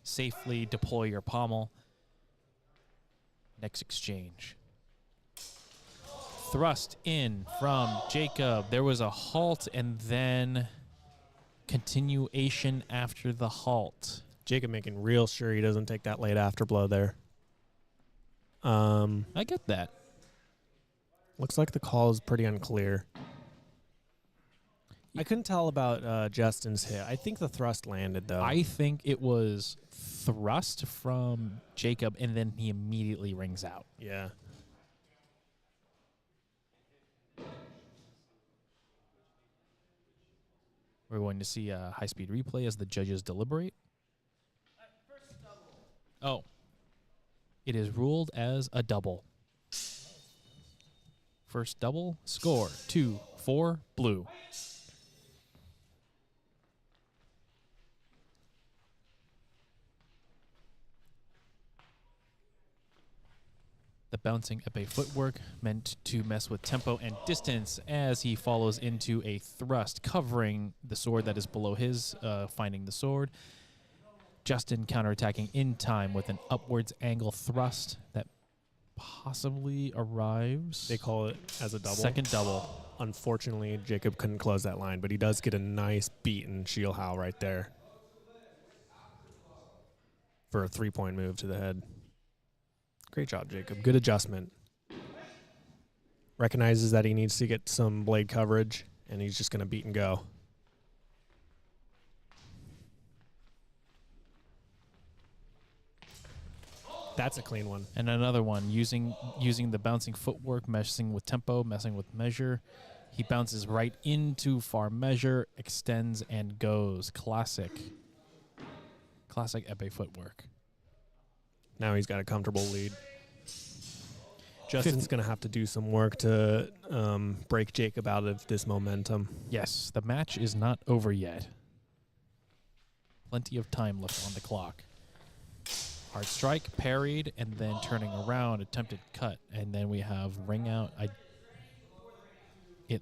safely deploy your pommel. Next exchange. Thrust in from Jacob. There was a halt and then continuation after the halt. Jacob making real sure he doesn't take that late afterblow there. I get that. Looks like the call is pretty unclear. I couldn't tell about Justin's hit. I think the thrust landed, though. I think it was thrust from Jacob, and then he immediately rings out. Yeah. We're going to see a high-speed replay as the judges deliberate. Oh. It is ruled as a double. First double, score 2-4, blue. The bouncing epee footwork meant to mess with tempo and distance as he follows into a thrust, covering the sword that is below his, finding the sword. Justin counterattacking in time with an upwards angle thrust that possibly arrives. They call it as a double. Second double. Unfortunately, Jacob couldn't close that line, but he does get a nice beaten shield howl right there for a 3-point move to the head. Great job, Jacob. Good adjustment. Recognizes that he needs to get some blade coverage, and he's just going to beat and go. That's a clean one. And another one, using the bouncing footwork, messing with tempo, messing with measure. He bounces right into far measure, extends, and goes. Classic épée footwork. Now he's got a comfortable lead. Justin's going to have to do some work to break Jacob out of this momentum. Yes, the match is not over yet. Plenty of time left on the clock. Hard strike, parried, and then turning around, attempted cut. And then we have ring out. It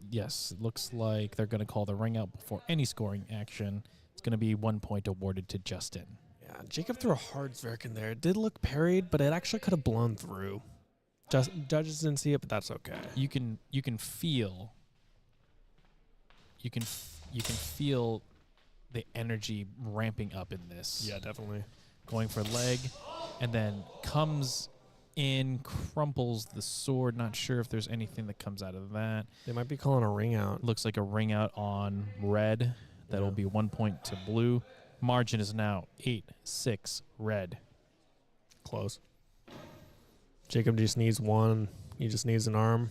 looks like they're going to call the ring out before any scoring action. It's going to be 1 point awarded to Justin. Yeah, Jacob threw a hard Zwerk in there. It did look parried, but it actually could have blown through. Judges didn't see it, but that's okay. You can feel the energy ramping up in this. Yeah, definitely. Going for leg, and then comes in, crumples the sword. Not sure if there's anything that comes out of that. They might be calling a ring out. Looks like a ring out on red. That'll be 1 point to blue. Margin is now 8-6 red. Close. Jacob just needs one. He just needs an arm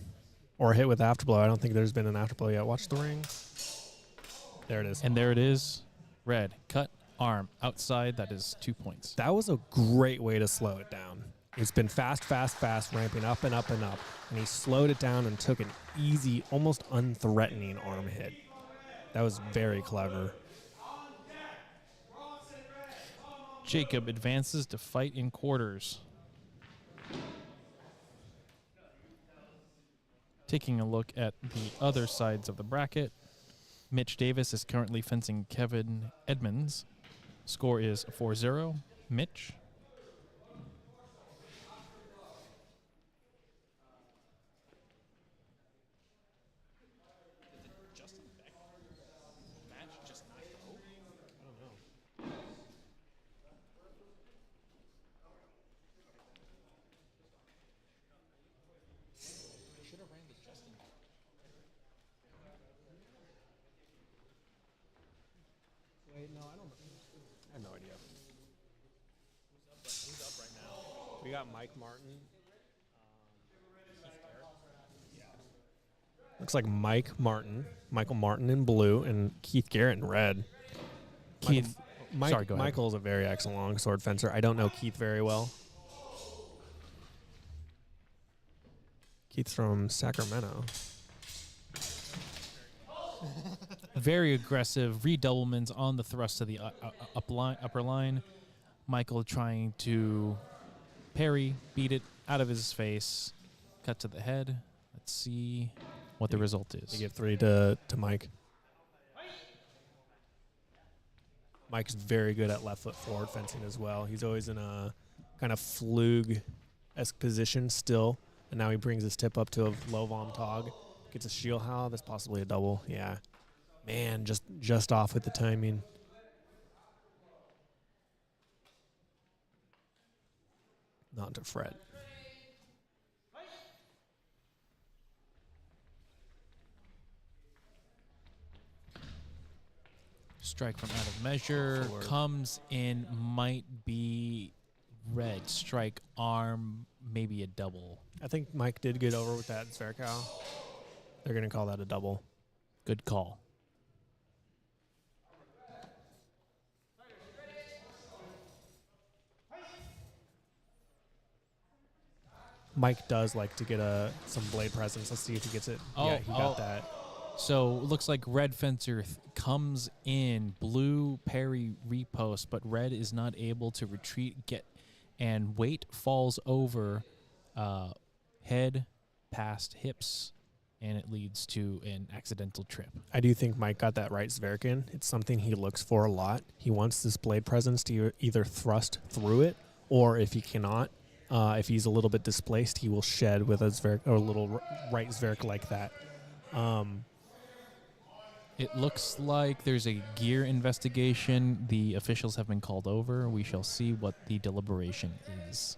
or a hit with afterblow. I don't think there's been an afterblow yet. Watch the ring. There it is. And there it is. Red. Cut. Arm. Outside. That is 2 points. That was a great way to slow it down. It's been fast, ramping up and up and up. And he slowed it down and took an easy, almost unthreatening arm hit. That was very clever. Jacob advances to fight in quarters. Taking a look at the other sides of the bracket, Mitch Davis is currently fencing Kevin Edmonds. Score is 4-0. Mitch. Wait, no, I don't know. I have no idea. Who's up right now? We got Mike Martin. Looks like Mike Martin, Michael Martin in blue, and Keith Garrett in red. Keith, Sorry, go ahead. Michael's a very excellent longsword fencer. I don't know Keith very well. Keith's from Sacramento. Very aggressive redoublements on the thrust of the upper line. Michael trying to parry, beat it out of his face. Cut to the head. Let's see what the result is. They give 3 to Mike. Mike's very good at left foot forward fencing as well. He's always in a kind of flug-esque position still. And now he brings his tip up to a low vom tog. Gets a shield howl. That's possibly a double. Yeah. Man, just off with the timing. Not to fret. Strike from out of measure. Forward. Comes in, might be red. Strike arm, maybe a double. I think Mike did get over with that Zwerkow. They're going to call that a double. Good call. Mike does like to get some blade presence. Let's see if he gets it. Yeah, he got that. So looks like red fencer comes in, blue parry repost, but red is not able to retreat, and weight falls over head past hips, and it leads to an accidental trip. I do think Mike got that right Zwerkin. It's something he looks for a lot. He wants this blade presence to either thrust through it, or if he cannot, if he's a little bit displaced, he will shed with a Zwerk or a little right Zwerk like that. It looks like there's a gear investigation. The officials have been called over. We shall see what the deliberation is.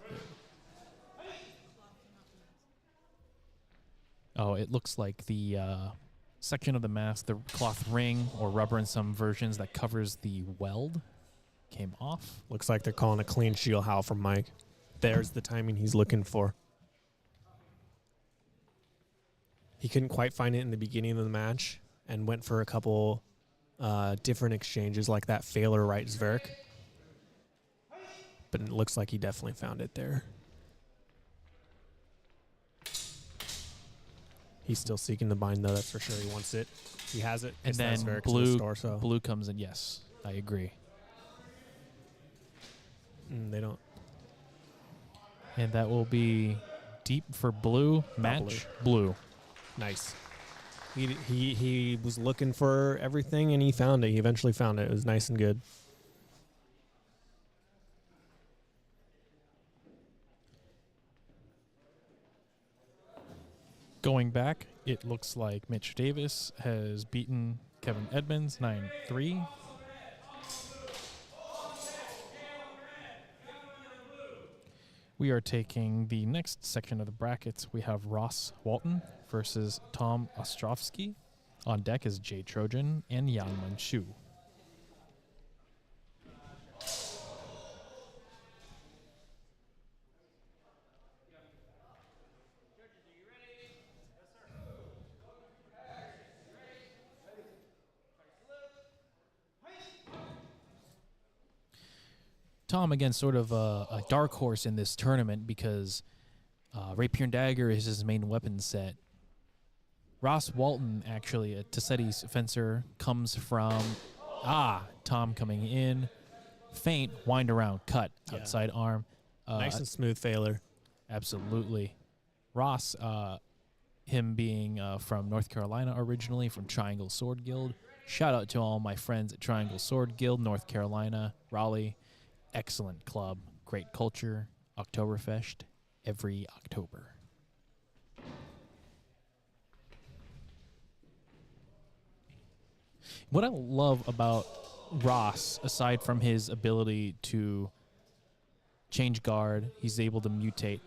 Oh, it looks like the section of the mask, the cloth ring or rubber in some versions that covers the weld, came off. Looks like they're calling a clean shield howl from Mike. There's the timing he's looking for. He couldn't quite find it in the beginning of the match and went for a couple different exchanges like that Failer right Zverik. But it looks like he definitely found it there. He's still seeking the bind, though. That's for sure. He wants it. He has it. And It's that then Zverik to the torso. blue comes in. Yes, I agree. They don't. And that will be deep for blue. Match blue. Nice. He was looking for everything, and he found it. He eventually found it. It was nice and good. Going back, it looks like Mitch Davis has beaten Kevin Edmonds 9-3. We are taking the next section of the brackets. We have Ross Walton versus Tom Ostrovsky. On deck is Jay Trojan and Yanman Shu. Tom, again, sort of a dark horse in this tournament because Rapier and Dagger is his main weapon set. Ross Walton, actually, a Tassetti's fencer, comes from, Tom coming in. Feint, wind around, cut, outside arm. Nice and smooth Failer. Absolutely. Ross, him being from North Carolina originally, from Triangle Sword Guild. Shout out to all my friends at Triangle Sword Guild, North Carolina, Raleigh. Excellent club, great culture, Oktoberfest every October. What I love about Ross, aside from his ability to change guard, he's able to mutate.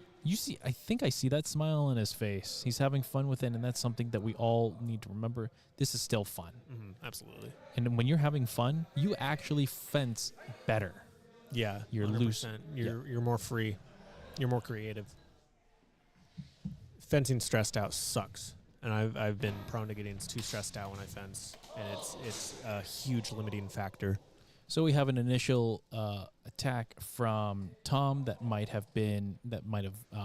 I think I see that smile on his face. He's having fun with it, and that's something that we all need to remember. This is still fun. Absolutely. And when you're having fun, you actually fence better. Yeah, You're 100%. loose. You're more free. You're more creative. Fencing stressed out sucks, and I've been prone to getting too stressed out when I fence, and it's a huge limiting factor. So we have an initial attack from Tom that might have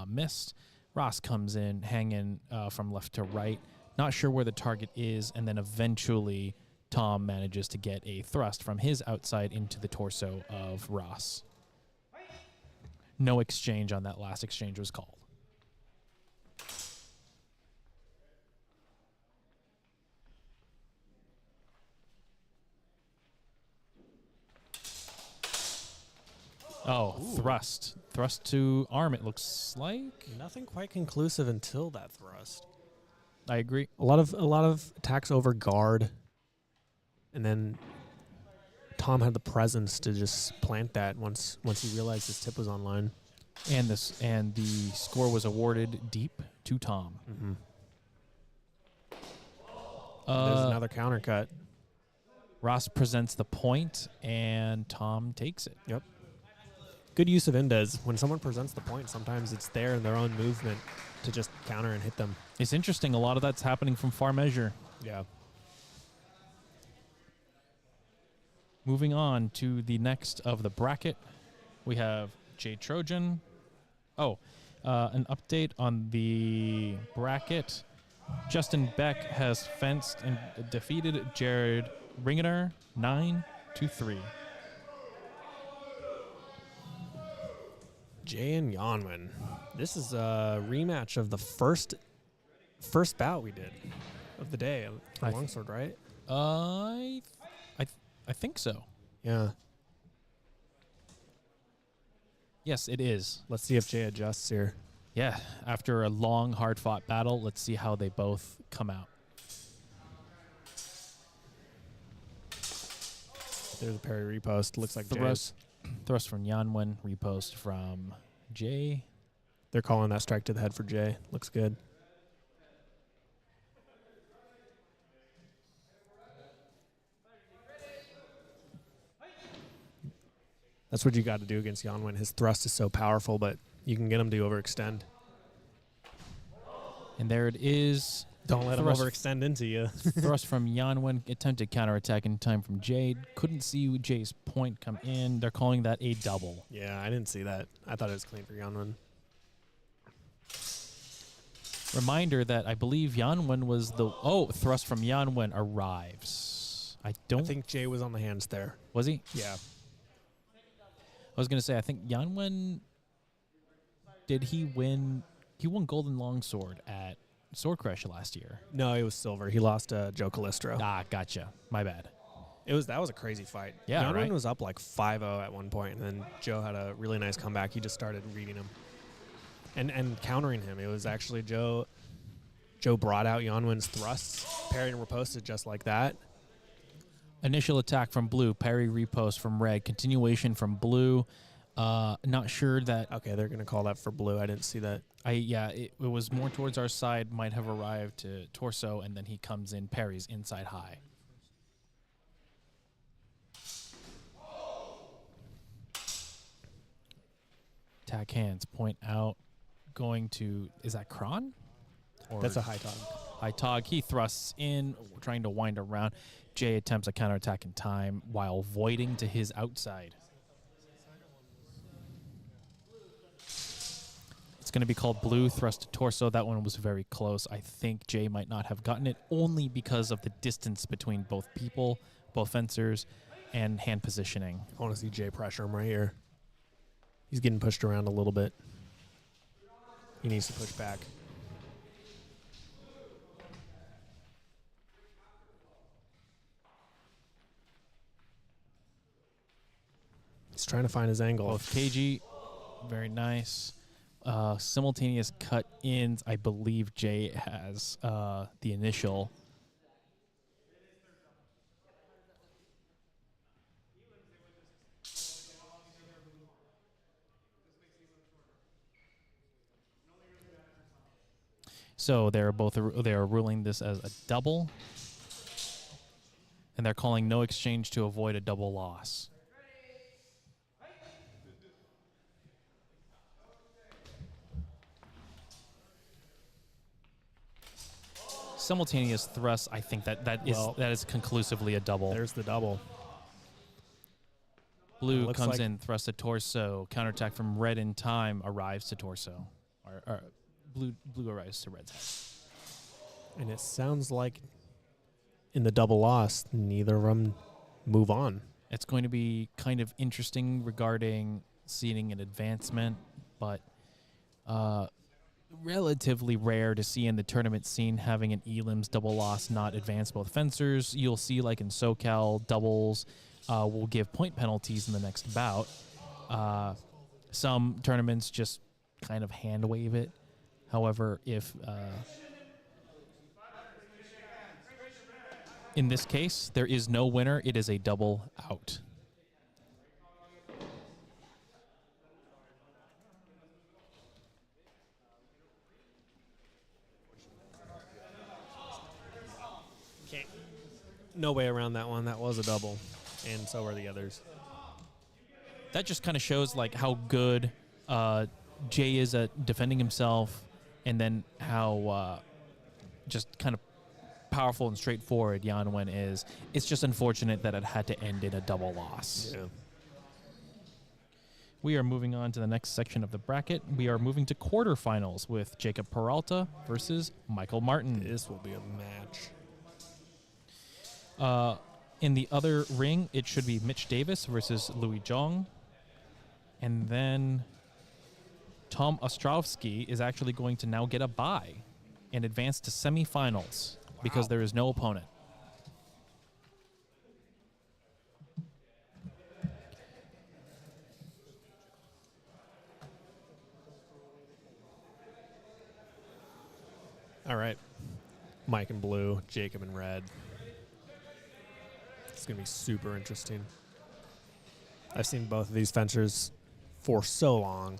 missed. Ross comes in, hanging from left to right, not sure where the target is, and then eventually Tom manages to get a thrust from his outside into the torso of Ross. No exchange on that last exchange was called. Thrust. Thrust to arm, it looks like. Nothing quite conclusive until that thrust. I agree. A lot of attacks over guard, and then Tom had the presence to just plant that once he realized his tip was online. And the score was awarded deep to Tom. There's another counter cut. Ross presents the point, and Tom takes it. Yep. Good use of indes. When someone presents the point, sometimes it's there in their own movement to just counter and hit them. It's interesting. A lot of that's happening from far measure. Yeah. Moving on to the next of the bracket, we have Jay Trojan. An update on the bracket. Justin Beck has fenced and defeated Jared Ringeter 9-3. Jay and Yanman. This is a rematch of the first bout we did of the day for Longsword, right? I think so. Yeah. Yes, it is. Let's see if Jay adjusts here. Yeah, after a long, hard-fought battle, let's see how they both come out. There's a parry repost. Looks like Thrust from Yanwen, repost from Jay. They're calling that strike to the head for Jay. Looks good. That's what you got to do against Yanwen. His thrust is so powerful, but you can get him to overextend. And there it is. Don't let him Thrust- overextend into you. Thrust from Yanwen, attempted counterattack in time from Jade. Couldn't see Jay's point come in. They're calling that a double. Yeah, I didn't see that. I thought it was clean for Yanwen. Reminder that I believe Yanwen was the... Oh, thrust from Yanwen arrives. I I think Jay was on the hands there. Was he? Yeah. I was going to say, I think Yanwen... Did he win... He won Golden Longsword at Sword Crush last year. No, it was silver. He lost to Joe Calistro. Ah, gotcha. My bad. That was a crazy fight. Yeah, Yanwen right? was up like 5-0 at one point, and then Joe had a really nice comeback. He just started reading him and countering him. It was actually Joe brought out Yanwen's thrusts, parried and riposted just like that. Initial attack from blue, parry repost from red, continuation from blue. Not sure that... Okay, they're going to call that for blue. I didn't see that. It was more towards our side, might have arrived to torso, and then he comes in, parries inside high. Attack hands, point out, going to... Is that Kron? Or That's a high tog. High tog. He thrusts in, trying to wind around. Jay attempts a counterattack in time while voiding to his outside. It's going to be called blue thrust to torso. That one was very close. I think Jay might not have gotten it only because of the distance between both people, both fencers, and hand positioning. I want to see Jay pressure him right here. He's getting pushed around a little bit. He needs to push back. He's trying to find his angle. Both KG, very nice. Simultaneous cut-ins. I believe Jay has the initial. So they're ruling this as a double, and they're calling no exchange to avoid a double loss. Simultaneous thrust, I think that is conclusively a double. There's the double. Blue Looks comes like- in, thrust to torso. Counterattack from red in time arrives to torso. Or blue arrives to red's head. And it sounds like in the double loss, neither of them move on. It's going to be kind of interesting regarding seeing an advancement, but relatively rare to see in the tournament scene having an elims double loss not advance both fencers. You'll see, like in SoCal, doubles will give point penalties in the next bout. Some tournaments just kind of hand wave it. However, if in this case there is no winner, it is a double out. No way around that one. That was a double. And so are the others. That just kind of shows like how good Jay is at defending himself, and then how just kind of powerful and straightforward Yanwen is. It's just unfortunate that it had to end in a double loss. Yeah. We are moving on to the next section of the bracket. We are moving to quarterfinals with Jacob Peralta versus Michael Martin. This will be a match. In the other ring, it should be Mitch Davis versus Louis Zhong. And then Tom Ostrovsky is actually going to now get a bye and advance to semifinals because there is no opponent. All right. Mike in blue, Jacob in red. It's going to be super interesting. I've seen both of these fencers for so long.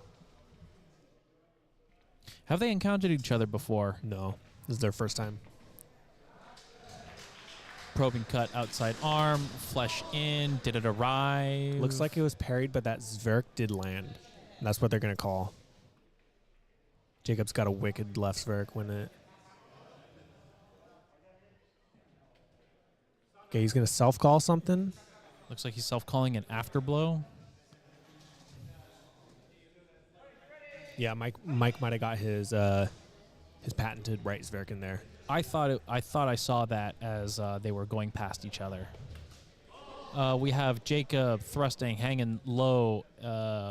Have they encountered each other before? No, this is their first time. Probing cut outside arm, flesh in. Did it arrive? Looks like it was parried, but that Zverk did land. And that's what they're going to call. Jacob's got a wicked left Zverk when it... Okay, he's going to self-call something. Looks like he's self-calling an afterblow. Yeah, Mike might have got his patented right Zverk in there. I thought I saw that as they were going past each other. We have Jacob thrusting, hanging low.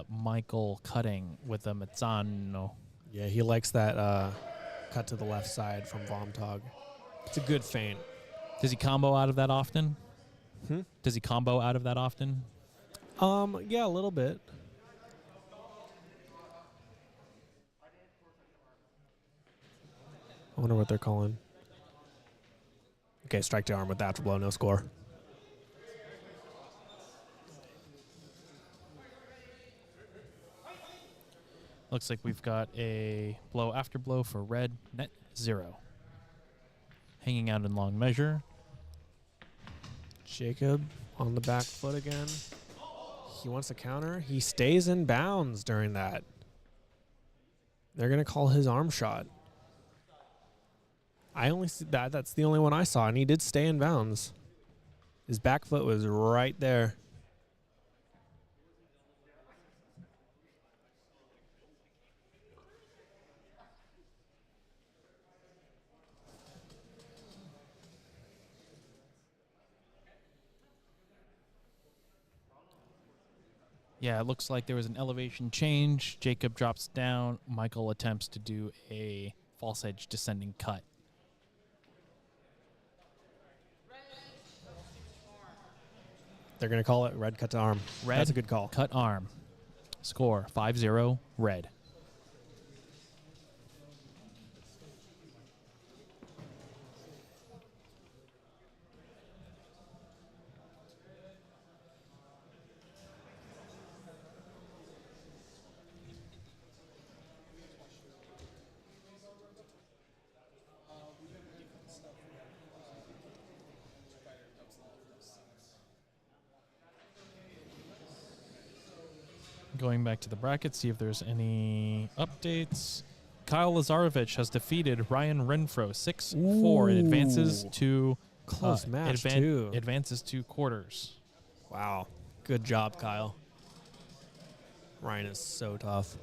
Michael cutting with a Mazzano. Yeah, he likes that cut to the left side from Vomtog. It's a good feint. Does he combo out of that often? Hmm? Does he combo out of that often? Yeah, a little bit. I wonder what they're calling. Okay, strike to arm with the afterblow, no score. Looks like we've got a blow after blow for red, net 0. Hanging out in long measure. Jacob on the back foot again. He wants a counter. He stays in bounds during that. They're going to call his arm shot. I only see that. That's the only one I saw, and he did stay in bounds. His back foot was right there. Yeah, it looks like there was an elevation change. Jacob drops down. Michael attempts to do a false edge descending cut. They're going to call it red cut to arm. Red. That's a good call. Cut arm. Score 5-0, red. Going back to the bracket, see if there's any updates. Kyle Lazarevic has defeated Ryan Renfro 6-4 and advances to Close match, too. Advances to quarters. Wow. Good job, Kyle. Ryan is so tough.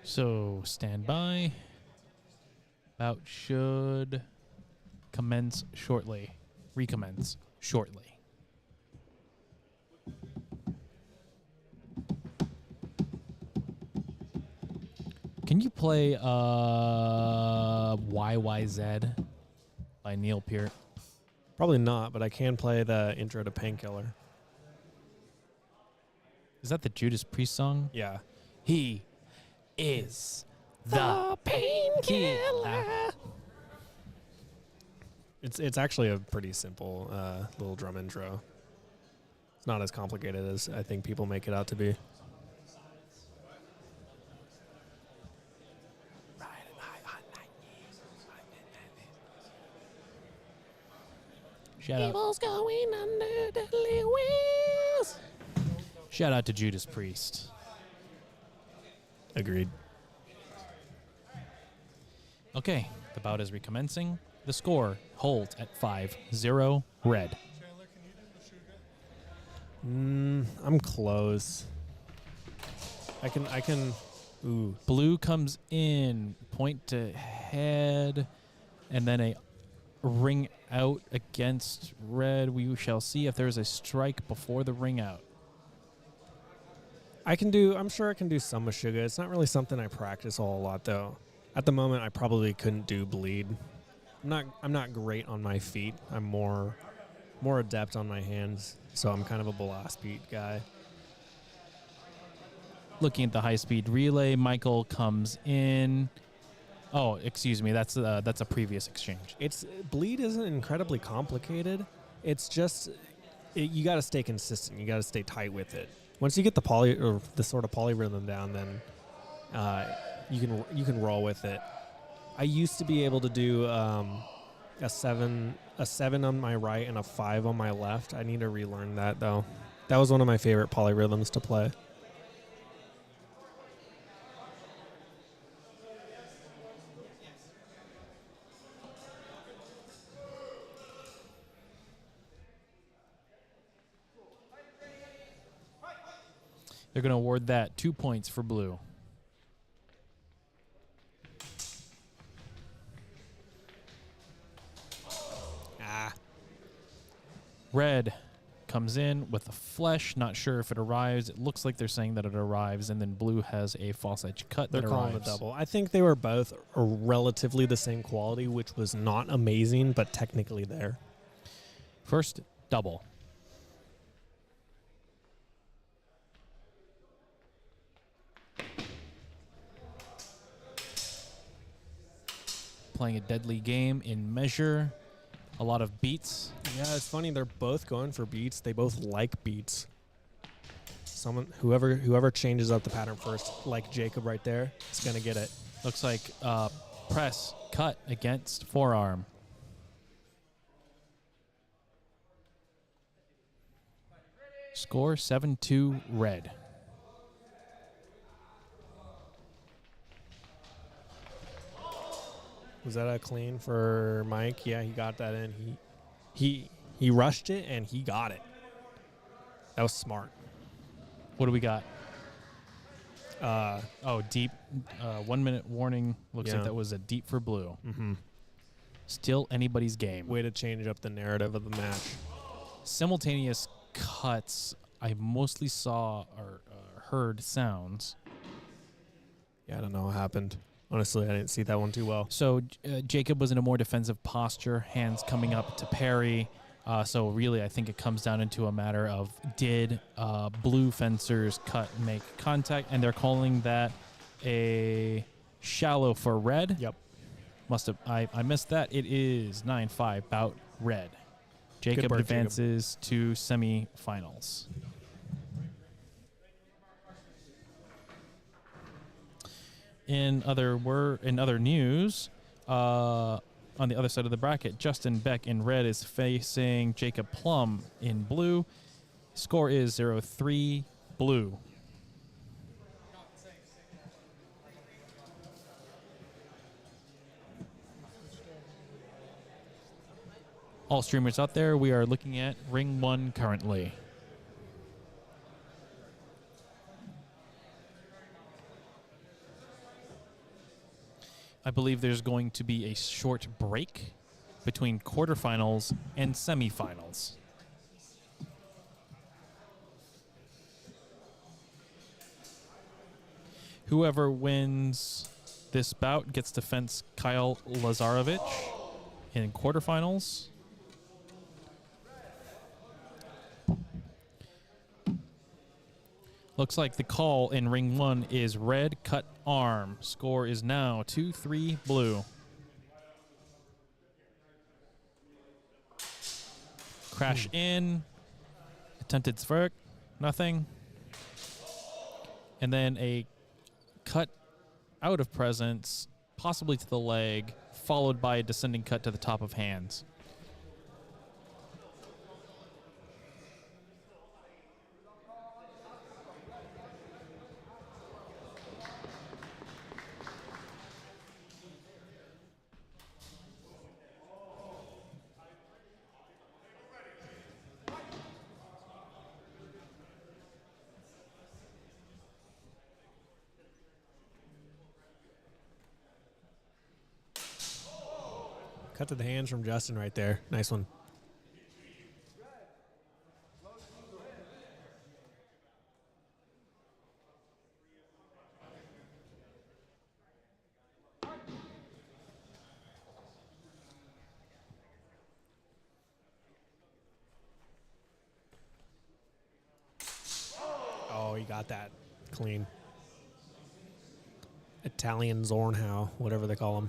So stand by. Bout should commence shortly. Recommence shortly. Can you play YYZ by Neil Peart? Probably not, but I can play the intro to Painkiller. Is that the Judas Priest song? Yeah. He is the painkiller. It's actually a pretty simple little drum intro. It's not as complicated as I think people make it out to be. People's going under deadly wheels. Shout out to Judas Priest. Agreed. Okay, the bout is recommencing. The score holds at 5-0 red. I'm close. I can. Ooh. Blue comes in, point to head, and then a ring out against red. We shall see if there's a strike before the ring out. I'm sure I can do some Meshuggah. It's not really something I practice a whole lot, though. At the moment, I probably couldn't do bleed. I'm not great on my feet. I'm more adept on my hands, so I'm kind of a blast beat guy. Looking at the high-speed relay, Michael comes in. Oh, excuse me. That's a previous exchange. Bleed isn't incredibly complicated. It's just you got to stay consistent. You got to stay tight with it. Once you get the sort of polyrhythm down, then you can roll with it. I used to be able to do a 7 on my right and a 5 on my left. I need to relearn that though. That was one of my favorite polyrhythms to play. They're going to award that 2 points for blue. Red comes in with a flesh. Not sure if it arrives. It looks like they're saying that it arrives, and then blue has a false edge cut. They're calling a double. I think they were both relatively the same quality, which was not amazing, but technically there. First double. Playing a deadly game in measure. A lot of beats. Yeah, it's funny. They're both going for beats. They both like beats. Whoever changes up the pattern first, like Jacob right there, is going to get it. Looks like press, cut against forearm. Score 7-2 red. Was that a clean for Mike? Yeah, he got that in. He rushed it and he got it. That was smart. What do we got? Deep. 1 minute warning. Looks like that was a deep for blue. Mm-hmm. Still anybody's game. Way to change up the narrative of the match. Simultaneous cuts. I mostly saw or heard sounds. Yeah, I don't know what happened. Honestly, I didn't see that one too well. So Jacob was in a more defensive posture, hands coming up to parry. So really, I think it comes down into a matter of did blue fencer's cut make contact? And they're calling that a shallow for red. Yep. I missed that. It is 9-5 bout red. Jacob advances to semifinals. In other news, on the other side of the bracket, Justin Beck in red is facing Jacob Plum in blue. Score is 0-3 blue. All streamers out there, we are looking at Ring 1 currently. I believe there's going to be a short break between quarterfinals and semifinals. Whoever wins this bout gets to fence Kyle Lazarovich in quarterfinals. Looks like the call in ring 1 is red cut arm. Score is now 2-3 blue. Crash in. Attempted swerk. Nothing. And then a cut out of presence, possibly to the leg, followed by a descending cut to the top of hands. Cut to the hands from Justin right there. Nice one. Oh, he got that clean. Italian Zornhau, whatever they call him.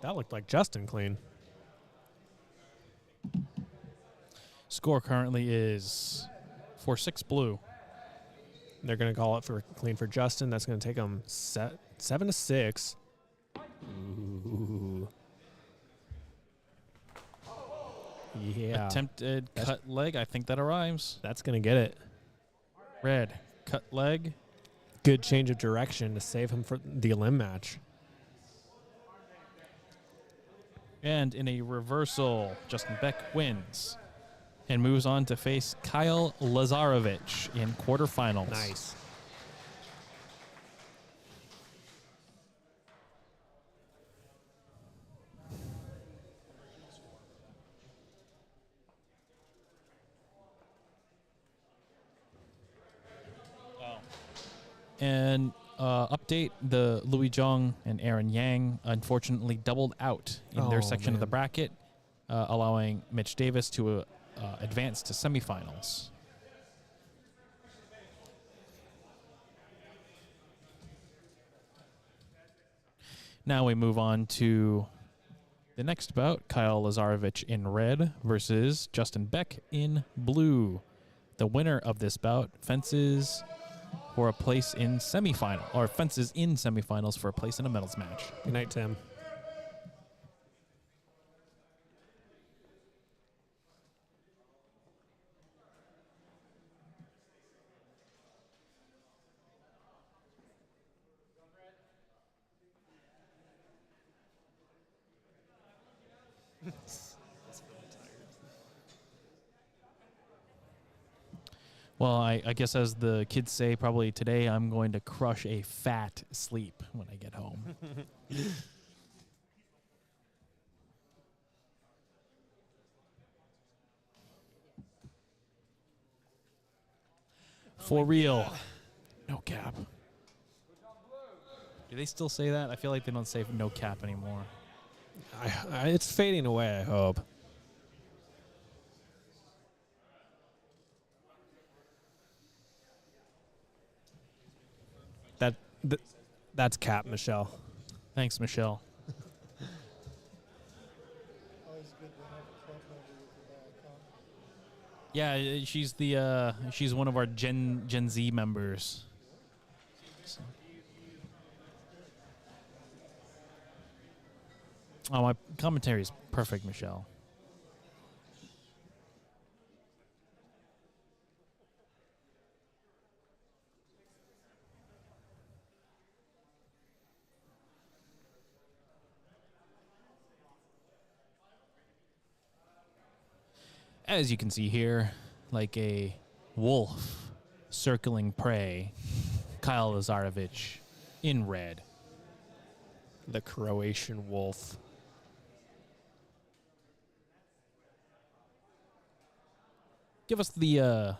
That looked like Justin clean. Score currently is 4-6 blue. They're going to call it for clean for Justin. That's going to take him 7-6. Ooh. Yeah. Attempted cut leg. I think that arrives. That's going to get it. Red, cut leg. Good change of direction to save him for the elim match. And in a reversal, Justin Beck wins and moves on to face Kyle Lazarovich in quarterfinals. Nice. And update, the Louis Zhang and Aaron Yang unfortunately doubled out in their section of the man. bracket, allowing Mitch Davis to advance to semifinals. Now we move on to the next bout, Kyle Lazarovich in red versus Justin Beck in blue. The winner of this bout fences for a place in semifinal, or fences in semifinals for a place in a medals match. Good night, Tim. Well, I guess as the kids say, probably today I'm going to crush a fat sleep when I get home. For real. No cap. Do they still say that? I feel like they don't say no cap anymore. It's fading away, I hope. That's Cap, Michelle. Thanks, Michelle. Always good to have a club member with your back, huh? Yeah, she's one of our Gen Z members. So. Oh, my commentary is perfect, Michelle. As you can see here, like a wolf circling prey, Kyle Lazarovich in red. The Croatian wolf. Give us the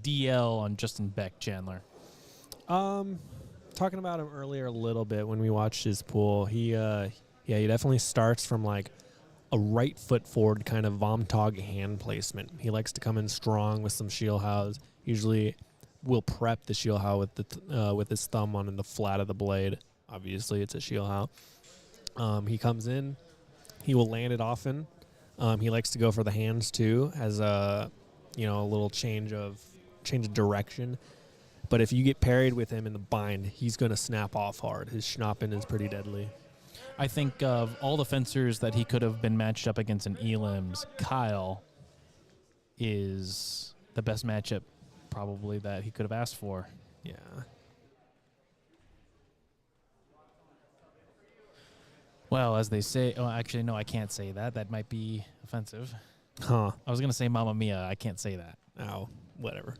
DL on Justin Beck, Chandler. Talking about him earlier a little bit when we watched his pool. He definitely starts from like a right foot forward kind of Vomtog hand placement. He likes to come in strong with some Shielhaus. Usually will prep the Shielhau with his thumb on the flat of the blade. Obviously, it's a Shielhau. He comes in. He will land it often. He likes to go for the hands too, as a little change of direction. But if you get parried with him in the bind, he's going to snap off hard. His schnappen is pretty deadly. I think of all the fencers that he could have been matched up against in elims, Kyle is the best matchup probably that he could have asked for. Yeah. Well, as they say, oh, actually, no, I can't say that. That might be offensive. Huh. I was going to say Mamma Mia. I can't say that. Oh, whatever.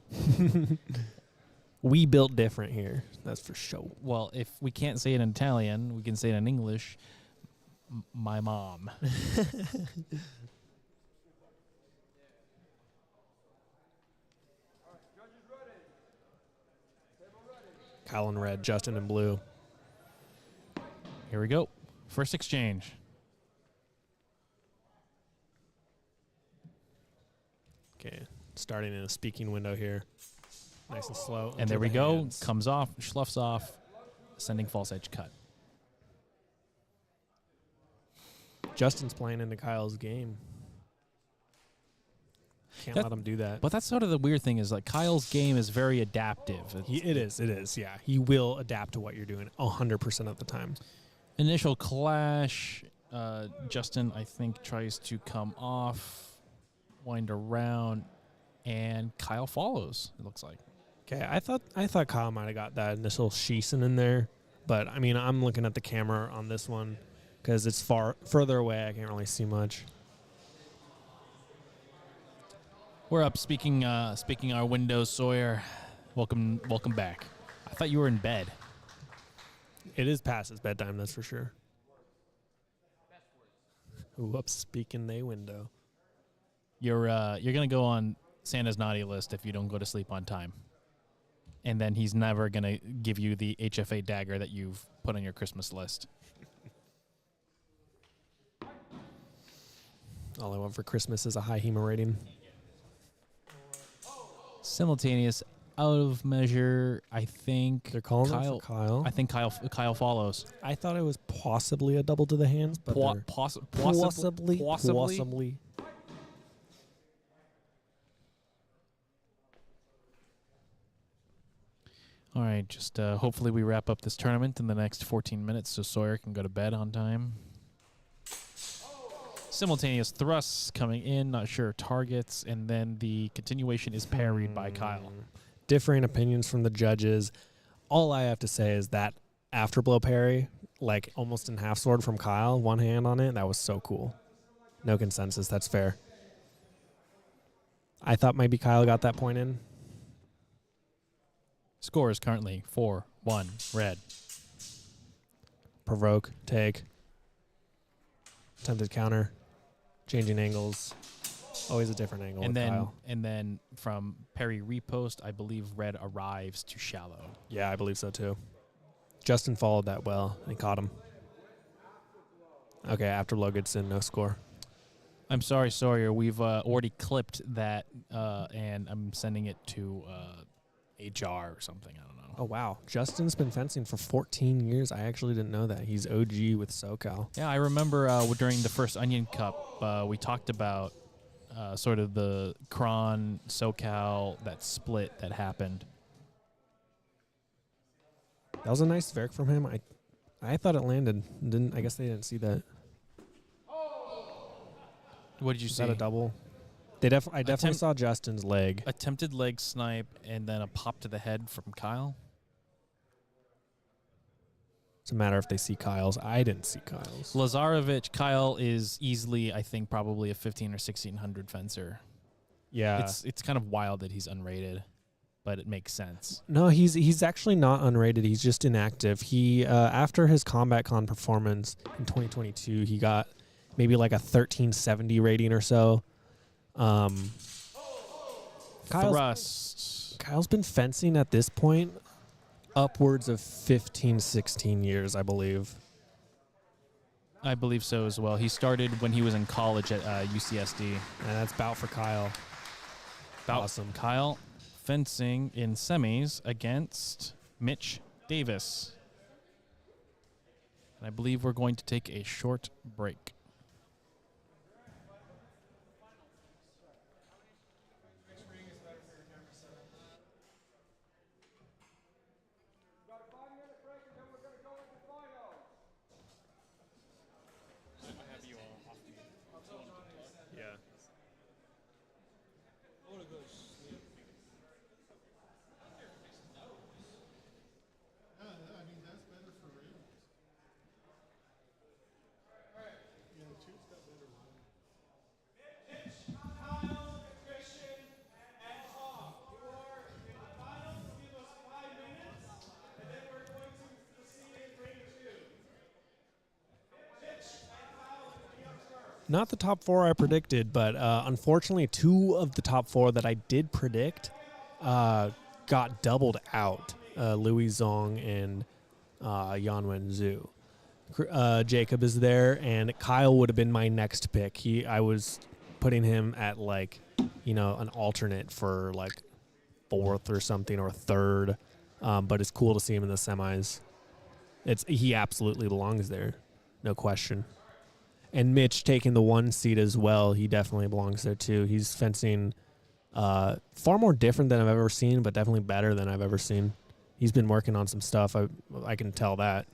We built different here. That's for sure. Well, if we can't say it in Italian, we can say it in English. My mom. Kyle in red, Justin in blue. Here we go. First exchange. Okay, starting in a speaking window here. Nice and slow. And there we go. Comes off, schluffs off, sending false edge cut. Justin's playing into Kyle's game. Can't let him do that. But that's sort of the weird thing is like Kyle's game is very adaptive. It is, yeah. He will adapt to what you're doing 100% of the time. Initial clash. Justin, I think, tries to come off, wind around, and Kyle follows, it looks like. Okay, I thought Kyle might have got that initial sheesin in there, but I mean, I'm looking at the camera on this one because it's further away. I can't really see much. We're up. Speaking our windows, Sawyer. Welcome back. I thought you were in bed. It is past his bedtime, that's for sure. Whoops, speaking they window. You're gonna go on Santa's naughty list if you don't go to sleep on time. And then he's never gonna give you the HFA dagger that you've put on your Christmas list. All I want for Christmas is a high HEMA rating. Simultaneous out of measure. I think they're calling it for Kyle. I think Kyle follows. I thought it was possibly a double to the hands, but possibly. All right, just hopefully we wrap up this tournament in the next 14 minutes so Sawyer can go to bed on time. Simultaneous thrusts coming in, not sure targets, and then the continuation is parried by Kyle. Differing opinions from the judges. All I have to say is that afterblow parry, like almost in half sword from Kyle, one hand on it, that was so cool. No consensus, that's fair. I thought maybe Kyle got that point in. Score is currently 4-1 red. Provoke, take. Attempted counter. Changing angles. Always a different angle And with Kyle. then from parry repost, I believe red arrives to shallow. Yeah, I believe so too. Justin followed that well and caught him. Okay, afterblow gets in, no score. I'm sorry, Sawyer. We've already clipped that, and I'm sending it to HR or something. I don't know. Oh, wow. Justin's been fencing for 14 years. I actually didn't know that. He's OG with SoCal. Yeah, I remember during the first Onion Cup, we talked about sort of the Kron, SoCal, that split that happened. That was a nice Varric from him. I thought it landed. I guess they didn't see that. What did you see? Is that a double? I definitely saw Justin's leg. Attempted leg snipe and then a pop to the head from Kyle. It's a matter if they see Kyle's. I didn't see Kyle's. Lazarevic, Kyle is easily, I think, probably a 15 or 1600 fencer. Yeah. It's kind of wild that he's unrated, but it makes sense. No, he's actually not unrated. He's just inactive. He after his Combat Con performance in 2022, he got maybe like a 1370 rating or so. Kyle's been fencing at this point upwards of 15, 16 years, I believe. I believe so as well. He started when he was in college at UCSD. And that's bout for Kyle. Awesome. Kyle fencing in semis against Mitch Davis. And I believe we're going to take a short break. Not the top four I predicted, but unfortunately 2 of the top 4 that I did predict got doubled out. Louis Zong and Yanwen Zhu. Jacob is there, and Kyle would have been my next pick. I was putting him at like, an alternate for like fourth or something or third, but it's cool to see him in the semis. He absolutely belongs there, no question. And Mitch taking the 1 seed as well. He definitely belongs there too. He's fencing far more different than I've ever seen, but definitely better than I've ever seen. He's been working on some stuff. I can tell that.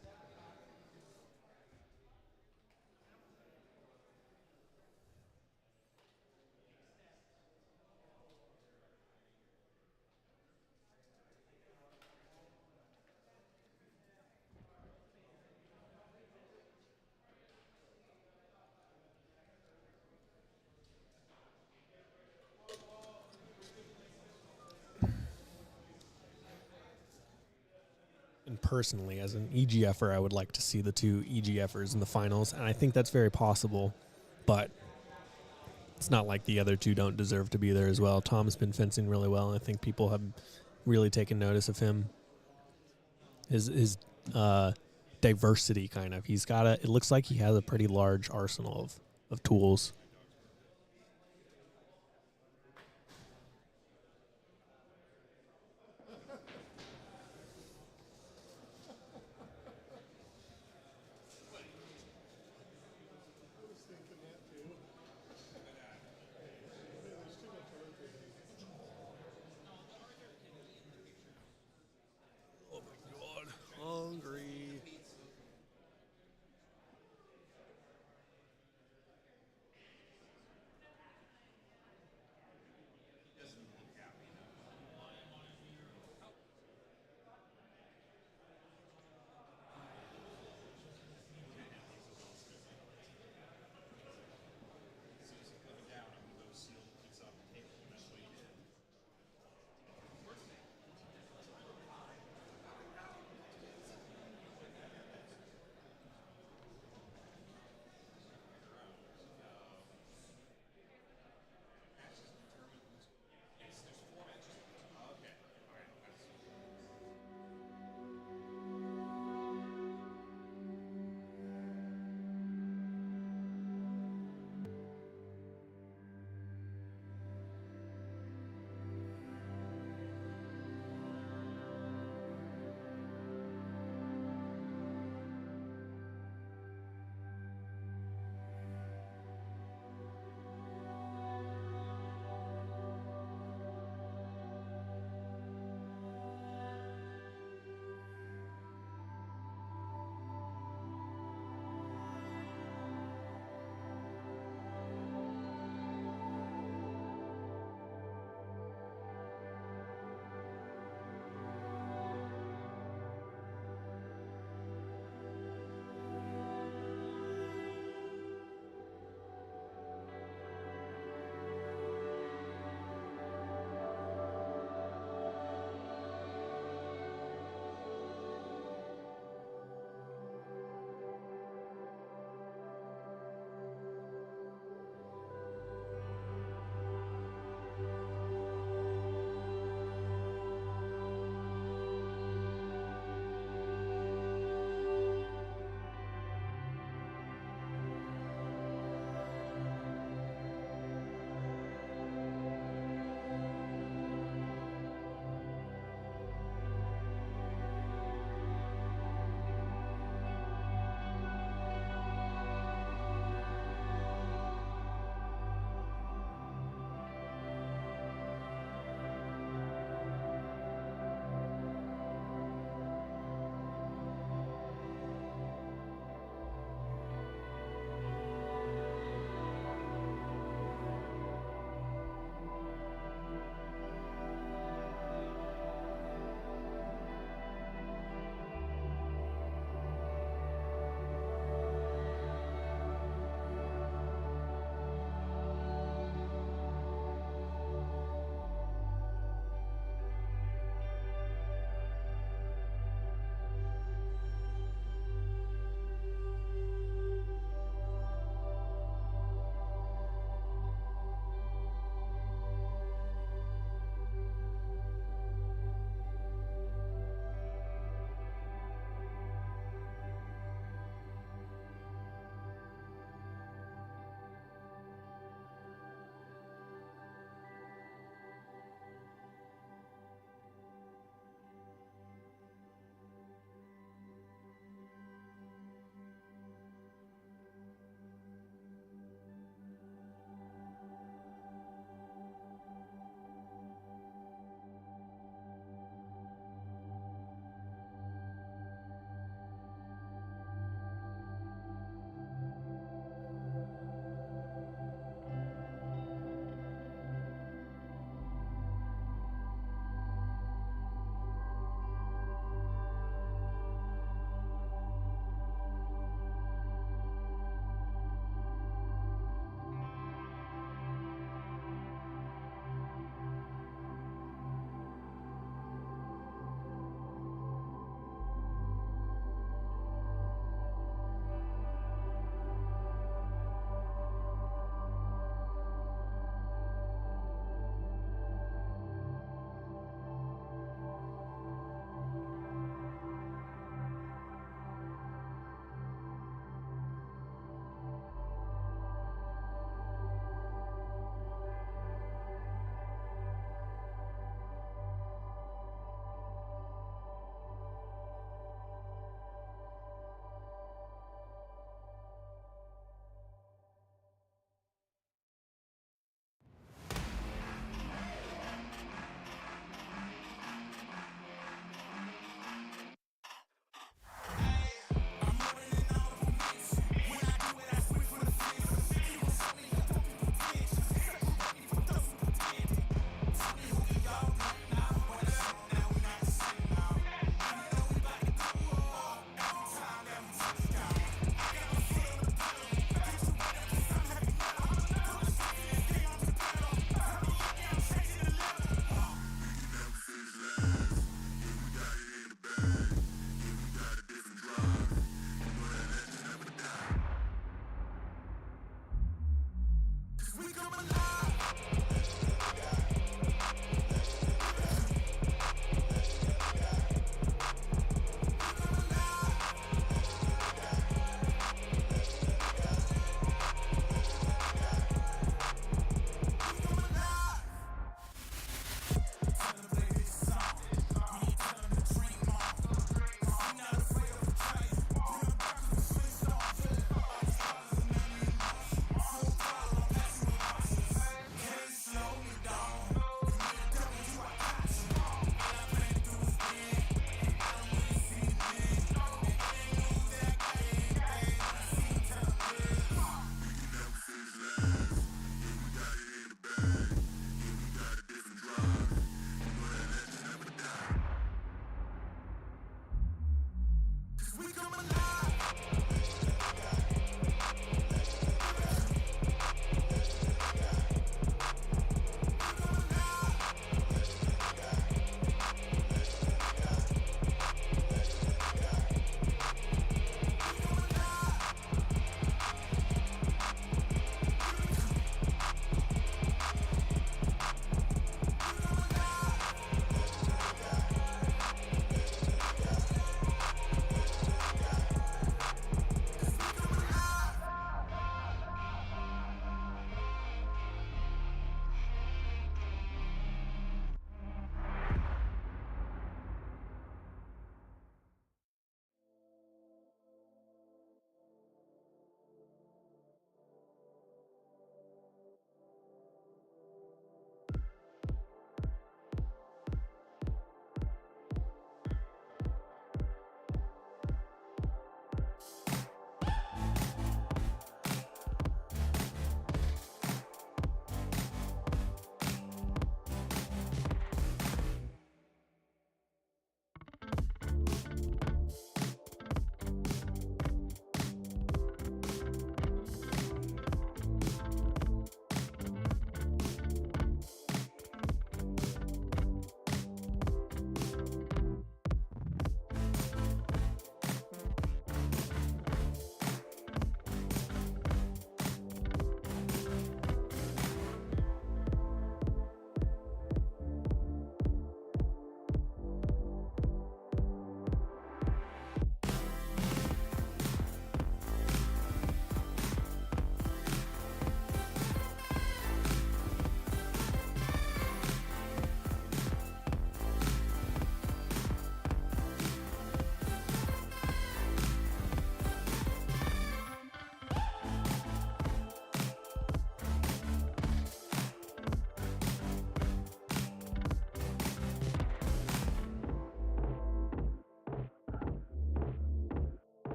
And personally, as an EGFer, I would like to see the 2 EGFers in the finals, and I think that's very possible, but it's not like the other 2 don't deserve to be there as well. Tom's been fencing really well, and I think people have really taken notice of him. His diversity, kind of. It looks like he has a pretty large arsenal of tools.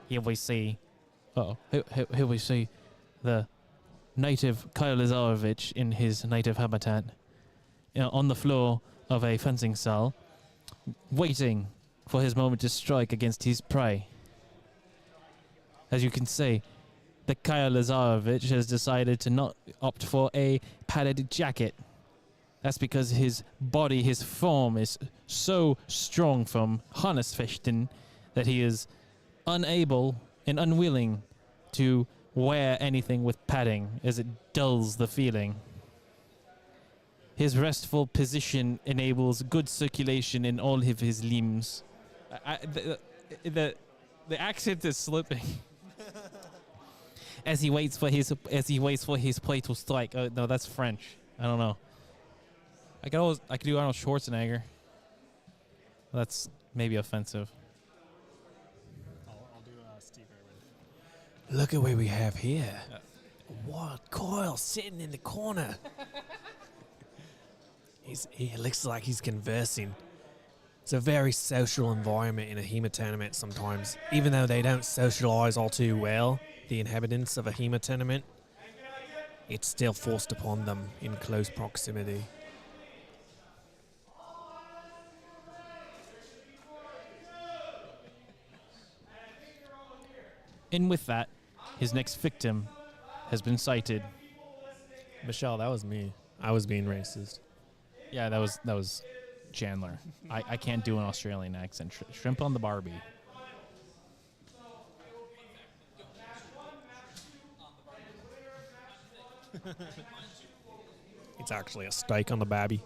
Here we see, here we see the native Kyle Lazarovich in his native habitat on the floor of a fencing cell, waiting for his moment to strike against his prey. As you can see, the Kyle Lazarovich has decided to not opt for a padded jacket. That's because his body, his form is so strong from harness fechten that he is unable and unwilling to wear anything with padding, as it dulls the feeling. His restful position enables good circulation in all of his limbs. The accent is slipping. As he waits for his prey to strike. No, that's French. I don't know. I could do Arnold Schwarzenegger. That's maybe offensive. I'll do Steve Irwin. Look at what we have here. What? Coyle sitting in the corner. He looks like he's conversing. It's a very social environment in a HEMA tournament sometimes. Even though they don't socialize all too well, the inhabitants of a HEMA tournament, it's still forced upon them in close proximity. And with that, his next victim has been sighted. Michelle, that was me. I was being racist. Yeah, that was Chandler. I can't do an Australian accent. Shrimp on the Barbie. It's actually a steak on the babby.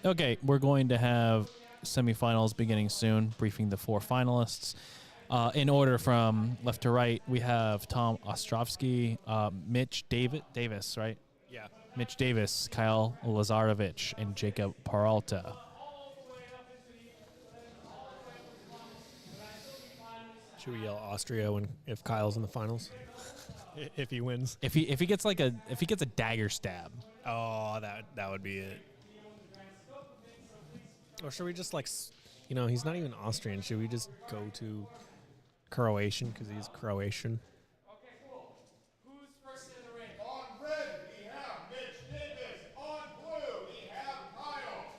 Okay, we're going to have semifinals beginning soon, briefing the 4 finalists. In order from left to right, we have Tom Ostrovsky, Mitch Davis, right? Yeah. Mitch Davis, Kyle Lazarovich, and Jacob Peralta. Should we yell Austria if Kyle's in the finals? If he wins. If he gets a dagger stab. Oh, that would be it. Or should we just he's not even Austrian. Should we just go to Croatian because he's Croatian? Okay, cool. Who's first in the ring? On red, we have Mitch Davis. On blue, we have Kyle.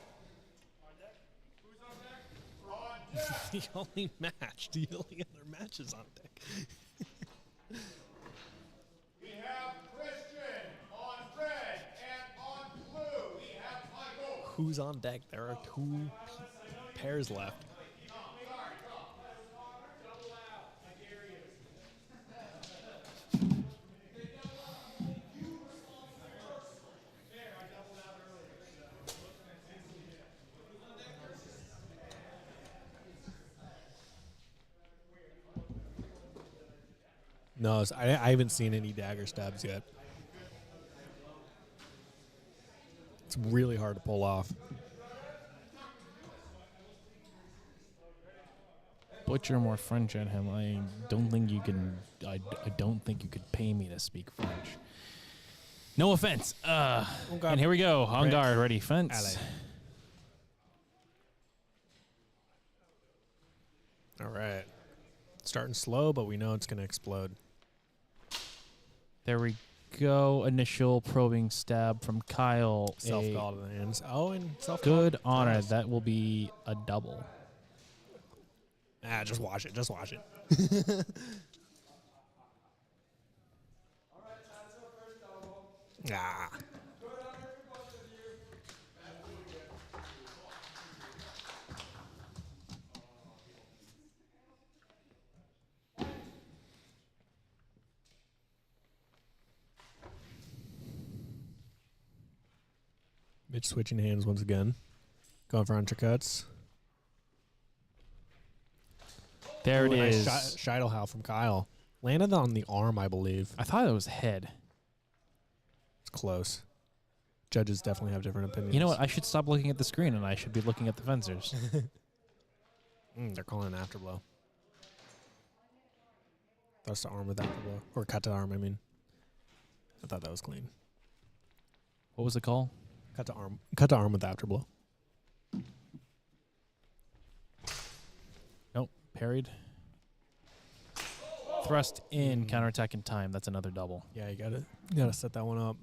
On deck? Who's on deck? On deck. The only match. The only other match is on deck. We have Christian on red, and on blue, we have Michael. Who's on deck? There are 2 pairs left. No, I haven't seen any dagger stabs yet. It's really hard to pull off. Butcher more French at him. I don't think you can. I don't think you could pay me to speak French. No offense. And here we go. On guard, ready, fence. Allez. All right. Starting slow, but we know it's going to explode. There we go. Initial probing stab from Kyle. Self-call to the hands. Oh, and self-call. Good honor. Nice. That will be a double. Just watch it. Just watch it. Ah. Mitch switching hands once again. Going for undercuts. There it is. Nice Scheitelhau from Kyle. Landed on the arm, I believe. I thought it was head. It's close. Judges definitely have different opinions. You know what? I should stop looking at the screen and I should be looking at the fencers. They're calling an afterblow. Thrust to arm with afterblow. Or cut to arm, I mean. I thought that was clean. What was the call? Cut to arm. Cut to arm with afterblow. Nope. Parried. Thrust in, counterattack in time. That's another double. Yeah, you gotta set that one up.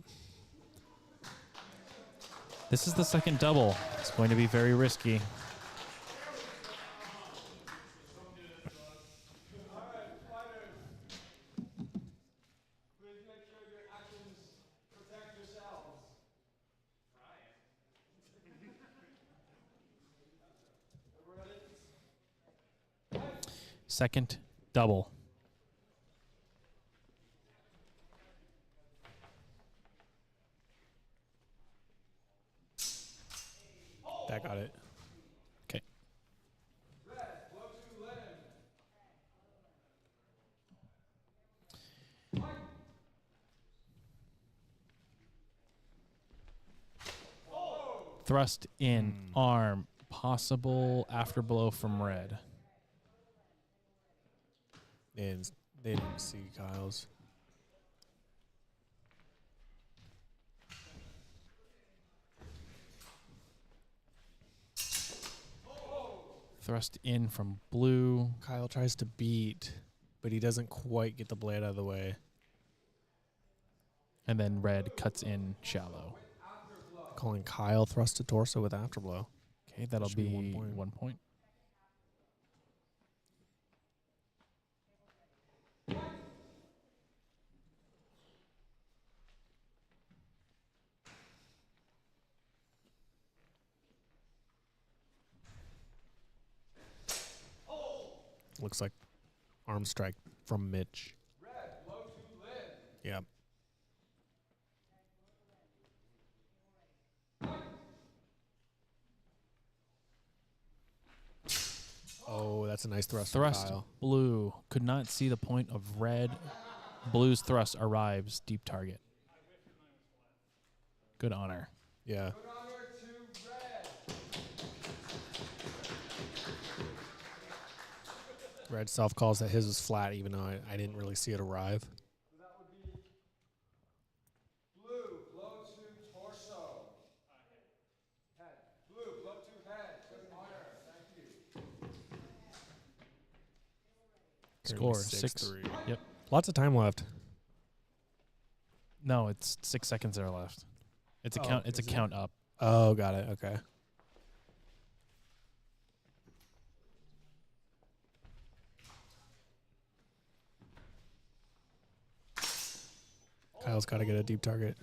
This is the second double. It's going to be very risky. Second double. That got it. Okay. Thrust in, arm, possible afterblow from red. And they didn't see Kyle's. Thrust in from blue. Kyle tries to beat, but he doesn't quite get the blade out of the way. And then red cuts in shallow. Calling Kyle thrust to torso with afterblow. Okay, that'll Should be be 1 point. 1 point. Looks like arm strike from Mitch. Red, blow to Lynn. Yep. Oh, that's a nice thrust. from Thrust Kyle. blue. Could not see the point of red. Blue's thrust arrives deep target. Good honor. Yeah. Good honor to red. Red self calls that his was flat, even though I didn't really see it arrive. So that would be blue, blow to torso. Head. Blue, blow to head. Good honor. Thank you. Score Currently 6-3. 6-3. Yep. Lots of time left. No, it's 6 seconds are left. It's a Oh, count. It's a is it? count up. Oh, got it. Okay. Kyle's got to get a deep target.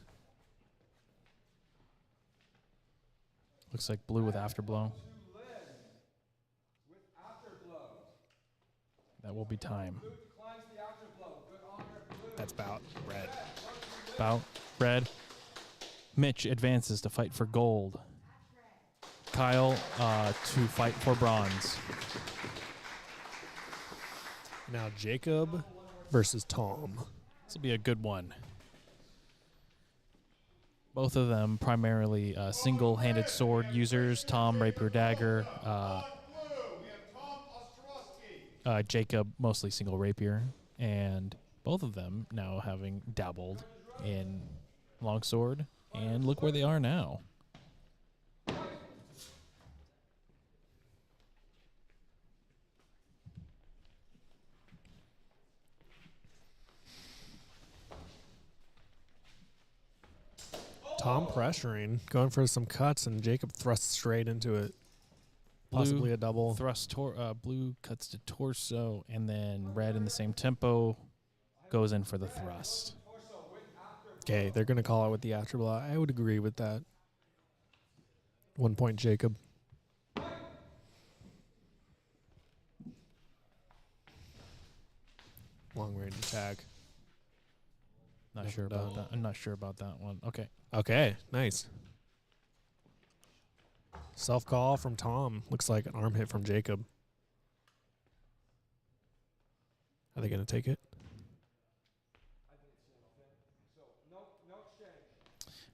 Looks like blue with afterblow. To Lynn with afterblow. That will be time. Blue declines the afterblow. Good honor, blue. That's bout red. Bout red. Mitch advances to fight for gold. Kyle to fight for bronze. Now Jacob versus Tom. This will be a good one. Both of them primarily single-handed sword users. Tom, rapier, dagger. Blue, we have Tom Ostrowski. Jacob, mostly single rapier. And both of them now having dabbled in longsword. And look where they are now. Tom pressuring, going for some cuts, and Jacob thrusts straight into it. Possibly Blue a double. Thrust blue cuts to torso, and then red in the same tempo goes in for the thrust. Okay, they're going to call it with the afterblow. I would agree with that. 1 point, Jacob. Long range attack. Not Nothing sure about done. that. I'm not sure about that one. Okay. Okay, nice. Self call from Tom. Looks like an arm hit from Jacob. Are they going to take it?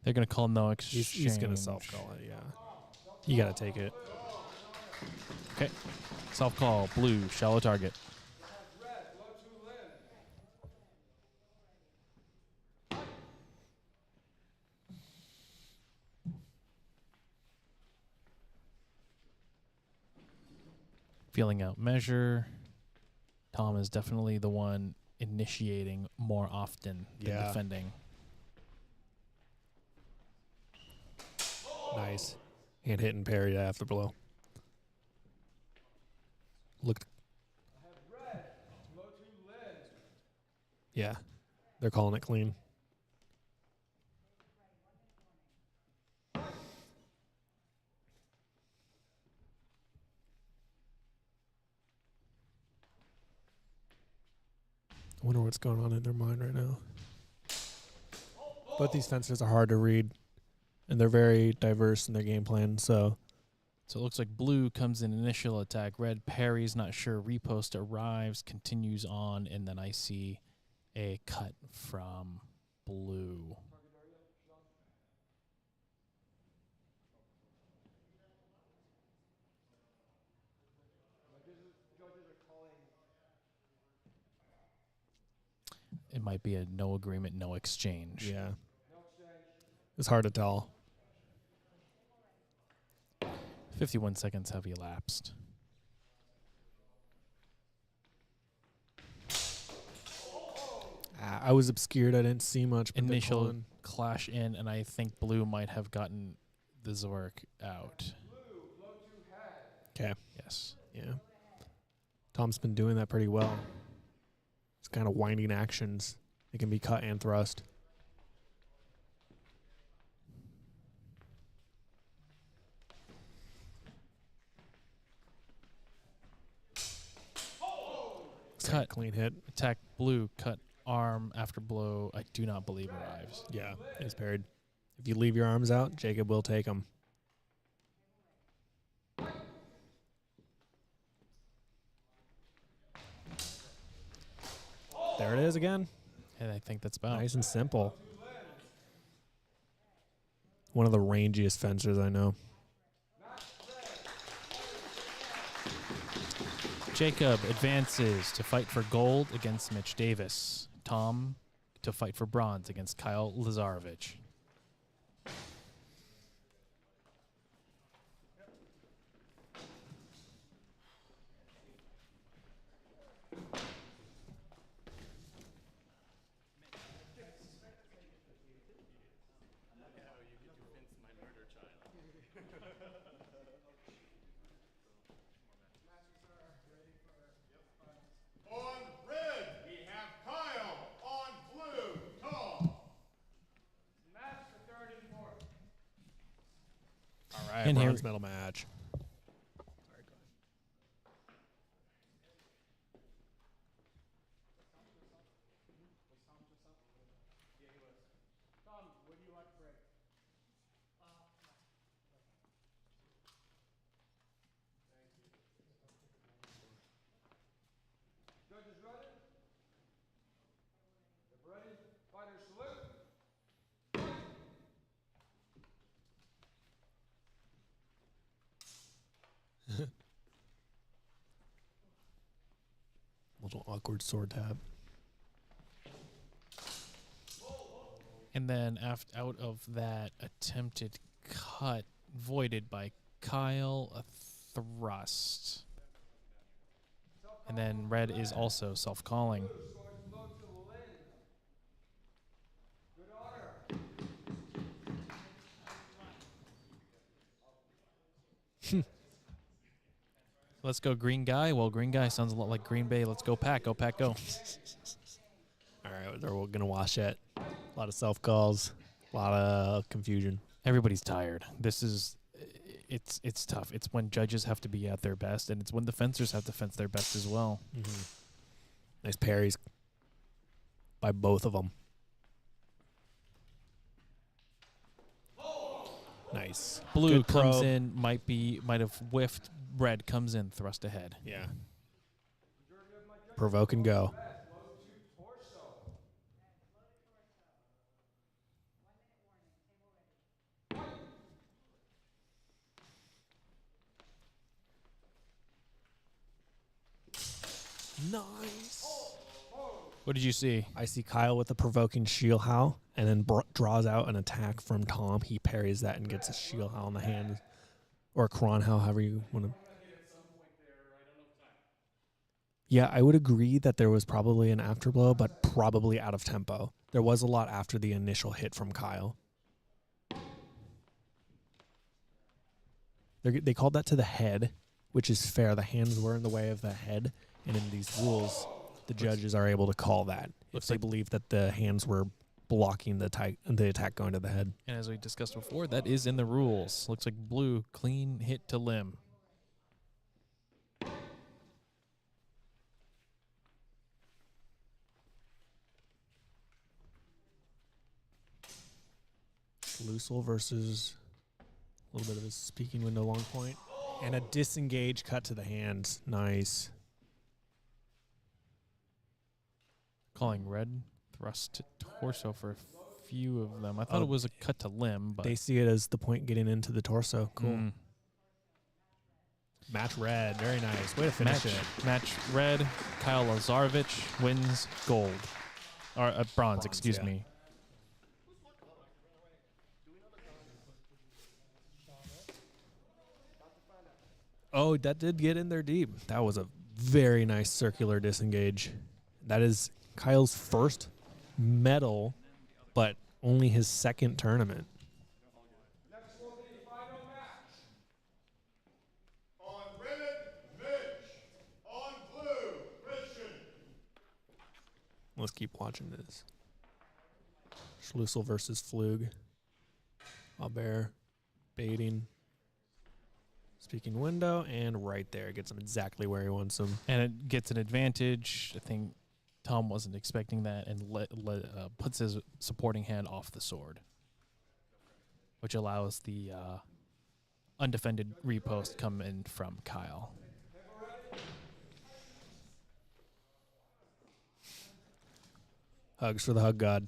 They're going to call no exchange. He's going to self call it, yeah. You got to take it. Okay. Self call. Blue. Shallow target. Red, blow to Lynn. Feeling out measure. Tom is definitely the one initiating more often than Yeah. defending. Nice. And hit and parry after blow. Looked. I have red, blow to Lynn. Yeah. They're calling it clean. I wonder what's going on in their mind right now. Both these fencers are hard to read, and they're very diverse in their game plan. So So it looks like blue comes in initial attack. Red parries, not sure. Repost arrives, continues on, and then I see a cut from blue. It might be a no agreement, no exchange. yeah, it's hard to tell. 51 seconds have elapsed. I was obscured. I didn't see much. But they're Initial calling. clash in, and I think blue might have gotten the Zork out. Okay. Yes. Yeah. Tom's been doing that pretty well. It's kind of winding actions. It can be cut and thrust. Cut. Clean hit. Attack blue. Cut arm after blow. I do not believe arrives. Yeah, it's parried. If you leave your arms out, Jacob will take them. There it is again. And I think that's about. Nice and simple. One of the rangiest fencers I know. Jacob advances to fight for gold against Mitch Davis. Tom to fight for bronze against Kyle Lazarovich. On red, we have Kyle. On blue, Tom. Match the third and fourth. All right, And here- bronze medal match. Tom, what do you like to break? Judges ready? If ready, fighters salute. Little awkward sword tap. And then out of that attempted cut, voided by Kyle, a thrust. And then red is also self-calling. Scores blow to Lynn. Good honor. Let's go green guy. Well, green guy sounds a lot like Green Bay. Let's go pack. Go pack, go. All right, they're going to wash it. A lot of self-calls. A lot of confusion. Everybody's tired. This is, it's tough. It's when judges have to be at their best, and it's when the fencers have to fence their best as well. Mm-hmm. Nice parries by both of them. Nice. Blue Good comes probe. in, might have whiffed. Red comes in, thrust ahead. Yeah. Provoke and go. Nice. What did you see? I see Kyle with a provoking shield howl, and then draws out an attack from Tom. He parries that and gets a shield howl in the hand, or a Kron howl, however you want to. Yeah, I would agree that there was probably an afterblow, but probably out of tempo. There was a lot after the initial hit from Kyle. They called that to the head, which is fair. The hands were in the way of the head, and in these rules, the judges are able to call that if they believe that the hands were blocking the attack going to the head. And as we discussed before, that is in the rules. Looks like blue, clean hit to limb. Lucil versus a little bit of a speaking window long point. And a disengage cut to the hands. Nice. Calling red thrust to torso for a few of them. I thought it was a cut to limb, but They see it as the point getting into the torso. Cool. Mm. Match red. Very nice. Way to finish it. Match red. Kyle Lazarevich wins gold. Or bronze, excuse yeah. me. Oh, that did get in there deep. That was a very nice circular disengage. That is Kyle's first medal, but only his second tournament. Next will be the final match. On red, Mitch. On blue, Christian. Let's keep watching this. Schlussel versus Flug. Albert baiting. Speaking window, and right there gets him exactly where he wants him. And it gets an advantage. I think Tom wasn't expecting that and puts his supporting hand off the sword, which allows the undefended repost come in from Kyle. Hugs for the hug god.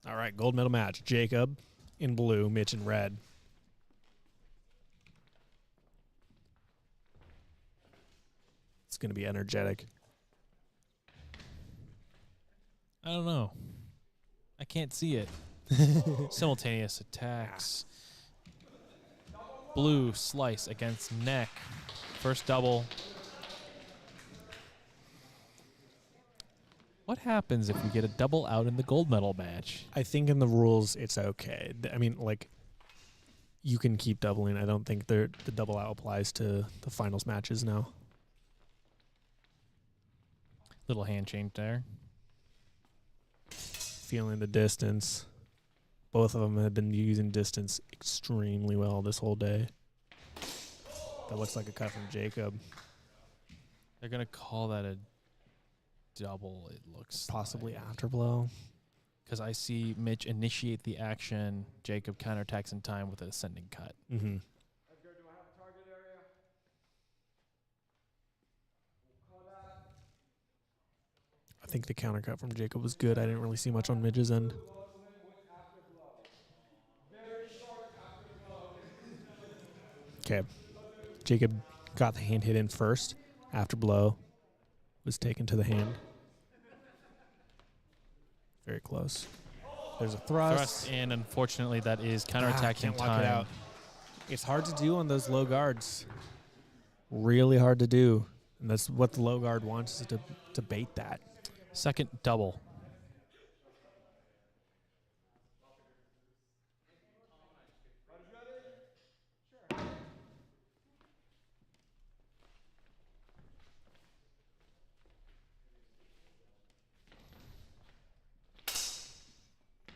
All right, gold medal match. Jacob in blue, Mitch in red. It's going to be energetic. I don't know. I can't see it. Simultaneous attacks. Blue slice against neck. First double. What happens if we get a double out in the gold medal match? I think in the rules it's okay. I mean, like, you can keep doubling. I don't think the double out applies to the finals matches now. Little hand change there. Feeling the distance. Both of them have been using distance extremely well this whole day. That looks like a cut from Jacob. They're going to call that a double, it looks Possibly like. afterblow. Because I see Mitch initiate the action. Jacob counterattacks in time with an ascending cut. Mm-hmm. Edgar, do I have a target area? We'll call that. I think the counter cut from Jacob was good. I didn't really see much on Midge's end. Okay. Jacob got the hand hit in first. Afterblow was taken to the hand. Very close. There's a thrust. And unfortunately, that is counterattack in Can't lock it time. out. It's hard to do on those low guards. Really hard to do. And that's what the low guard wants, is to bait that. Second double.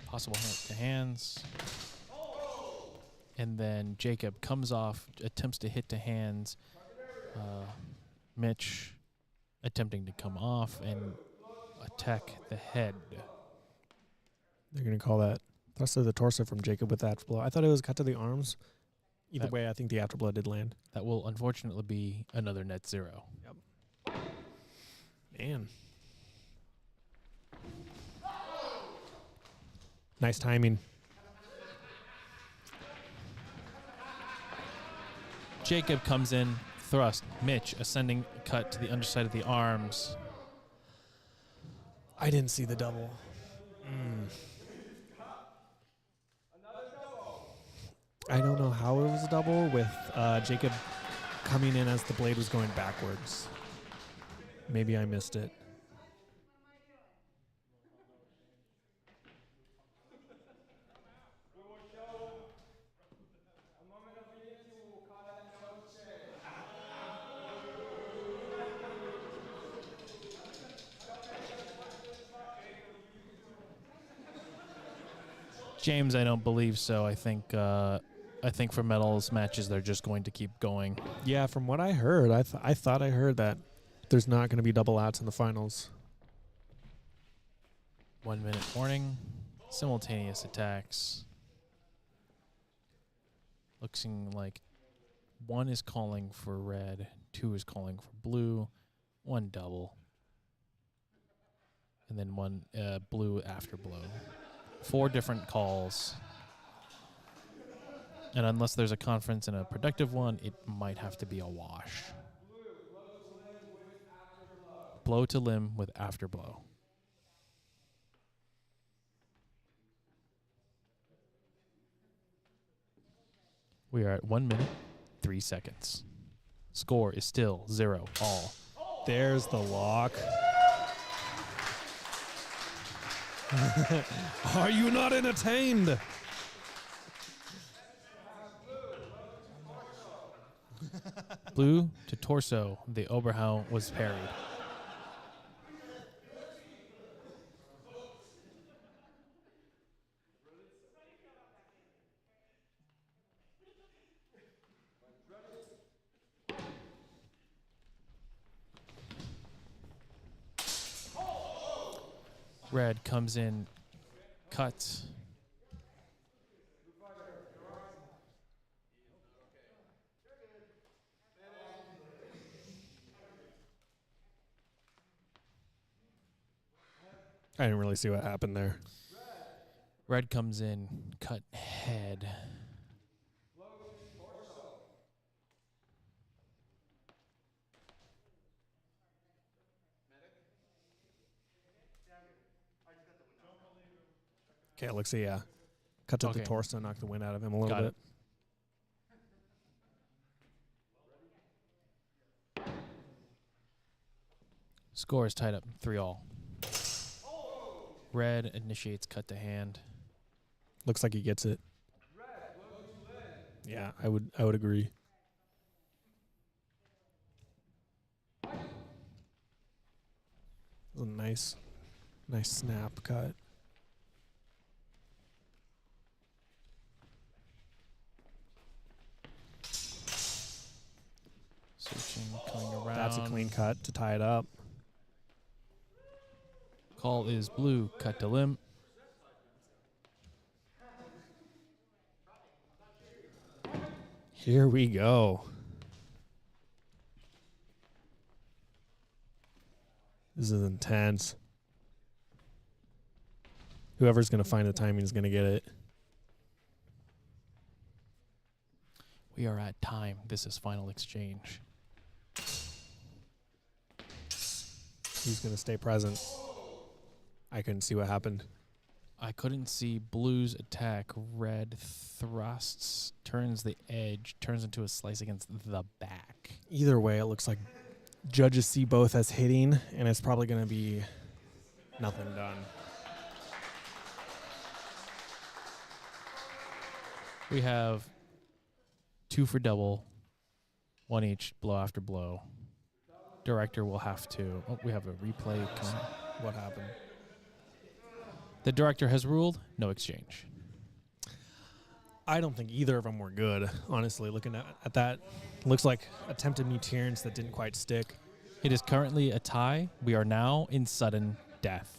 Possible hand to hands. And then Jacob comes off, attempts to hit to hands. Mitch attempting to come off and attack the head. They're going to call that thrust to the torso from Jacob with the afterblow. I thought it was cut to the arms. Either That- way, I think the afterblow did land. That will unfortunately be another net zero. Man. Nice timing. Jacob comes in, thrust. Mitch, ascending cut to the underside of the arms. I didn't see the double. I don't know how it was a double with Jacob coming in as the blade was going backwards. Maybe I missed it. James, I don't believe so. I think for medals matches, they're just going to keep going. Yeah, from what I heard, I thought I heard that there's not going to be double outs in the finals. 1 minute warning. Simultaneous attacks. Looking like 1 is calling for red, 2 is calling for blue, 1 double, and then 1 blue after blow. 4 different calls. And unless there's a conference and a productive one, it might have to be a wash. Blow to limb with after blow. We are at 1 minute, 3 seconds. Score is still 0-all. There's the lock. Are you not entertained? Blue to torso. The Oberhau was parried. Red comes in, cuts. I didn't really see what happened there. Red comes in, cut head. Okay, it looks like, cut to Okay. the torso, knock the wind out of him a little Got bit. Score is tied up 3-all. Red initiates cut to hand. Looks like he gets it. Yeah, I would agree. A nice snap cut. Switching, coming around. That's a clean cut to tie it up. Call is blue, cut to limb. Here we go. This is intense. Whoever's going to find the timing is going to get it. We are at time. This is final exchange. Who's going to stay present? I couldn't see what happened. I couldn't see blue's attack. Red thrusts, turns the edge, turns into a slice against the back. Either way, it looks like judges see both as hitting, and it's probably going to be nothing done. We have 2 for double, 1 each, blow after blow. Director will have to... Oh, we have a replay. What happened? The director has ruled no exchange. I don't think either of them were good, honestly. Looking at that, looks like attempted mutirans that didn't quite stick. It is currently a tie. We are now in sudden death.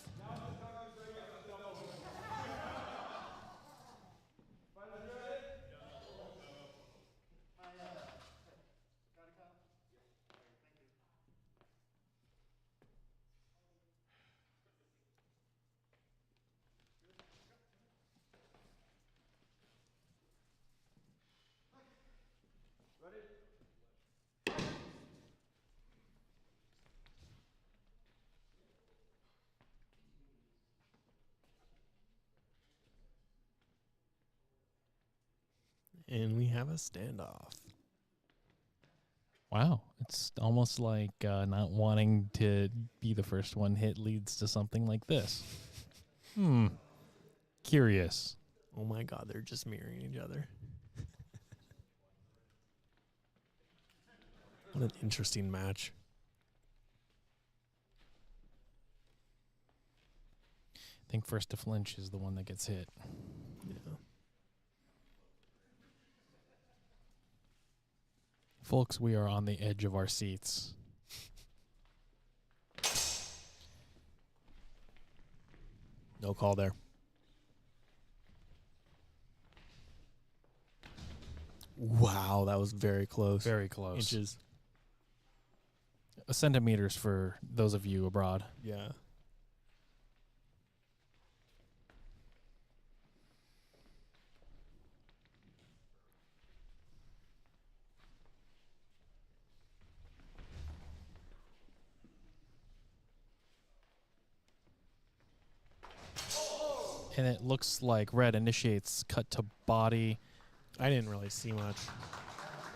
And we have a standoff. Wow. It's almost like not wanting to be the first one hit leads to something like this. Curious. Oh my god, they're just mirroring each other. What an interesting match. I think first to flinch is the one that gets hit. Yeah. Folks, we are on the edge of our seats. No call there. Wow, that was very close. Very close. Inches. Centimeters for those of you abroad. Yeah. And it looks like red initiates cut to body. I didn't really see much.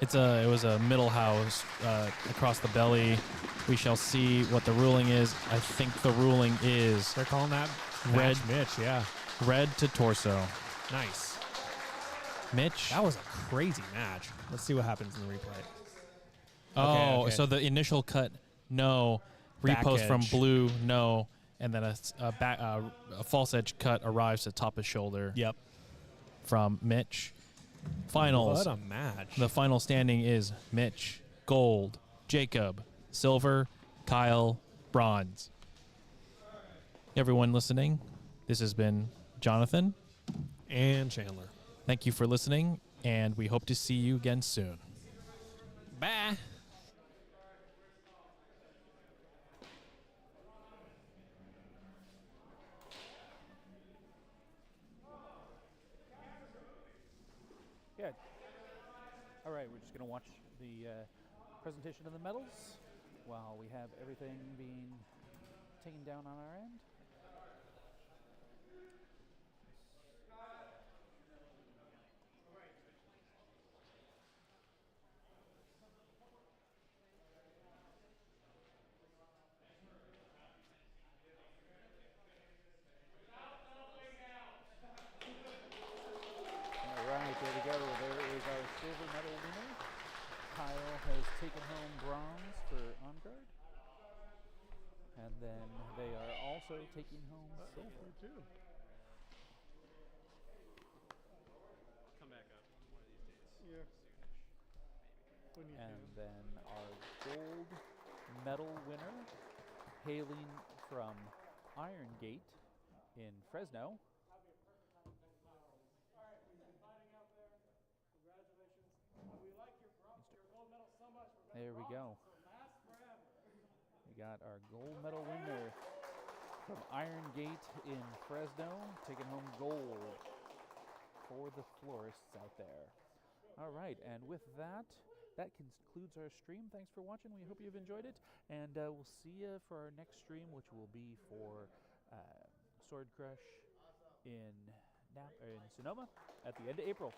It was a middle house across the belly. We shall see what the ruling is. I think the ruling is They're calling that Red. match Mitch, yeah. red to torso. Nice. Mitch. That was a crazy match. Let's see what happens in the replay. Oh, okay. so the initial cut, no. Back Repost from edge. blue, no. And then a false edge cut arrives at top of shoulder Yep. from Mitch. Finals. What a match. The final standing is Mitch, gold, Jacob, silver, Kyle, bronze. Everyone listening, this has been Jonathan. And Chandler. Thank you for listening, and we hope to see you again soon. Bye. Yeah. All right, we're just going to watch the presentation of the medals while we have everything being taken down on our end. All right, there we go. There is our silver medal winner. Kyle has taken home bronze for On Guard. And then they are also taking home silver too. Come back up one of these days. Yeah. When you And then our gold medal winner, hailing from Iron Gate in Fresno. There we go. We got our gold medal winner from Iron Gate in Fresno, taking home gold for the florists out there. All right, and with that, that concludes our stream. Thanks for watching. We hope you've enjoyed it, and we'll see you for our next stream, which will be for Sword Crush in Sonoma at the end of April.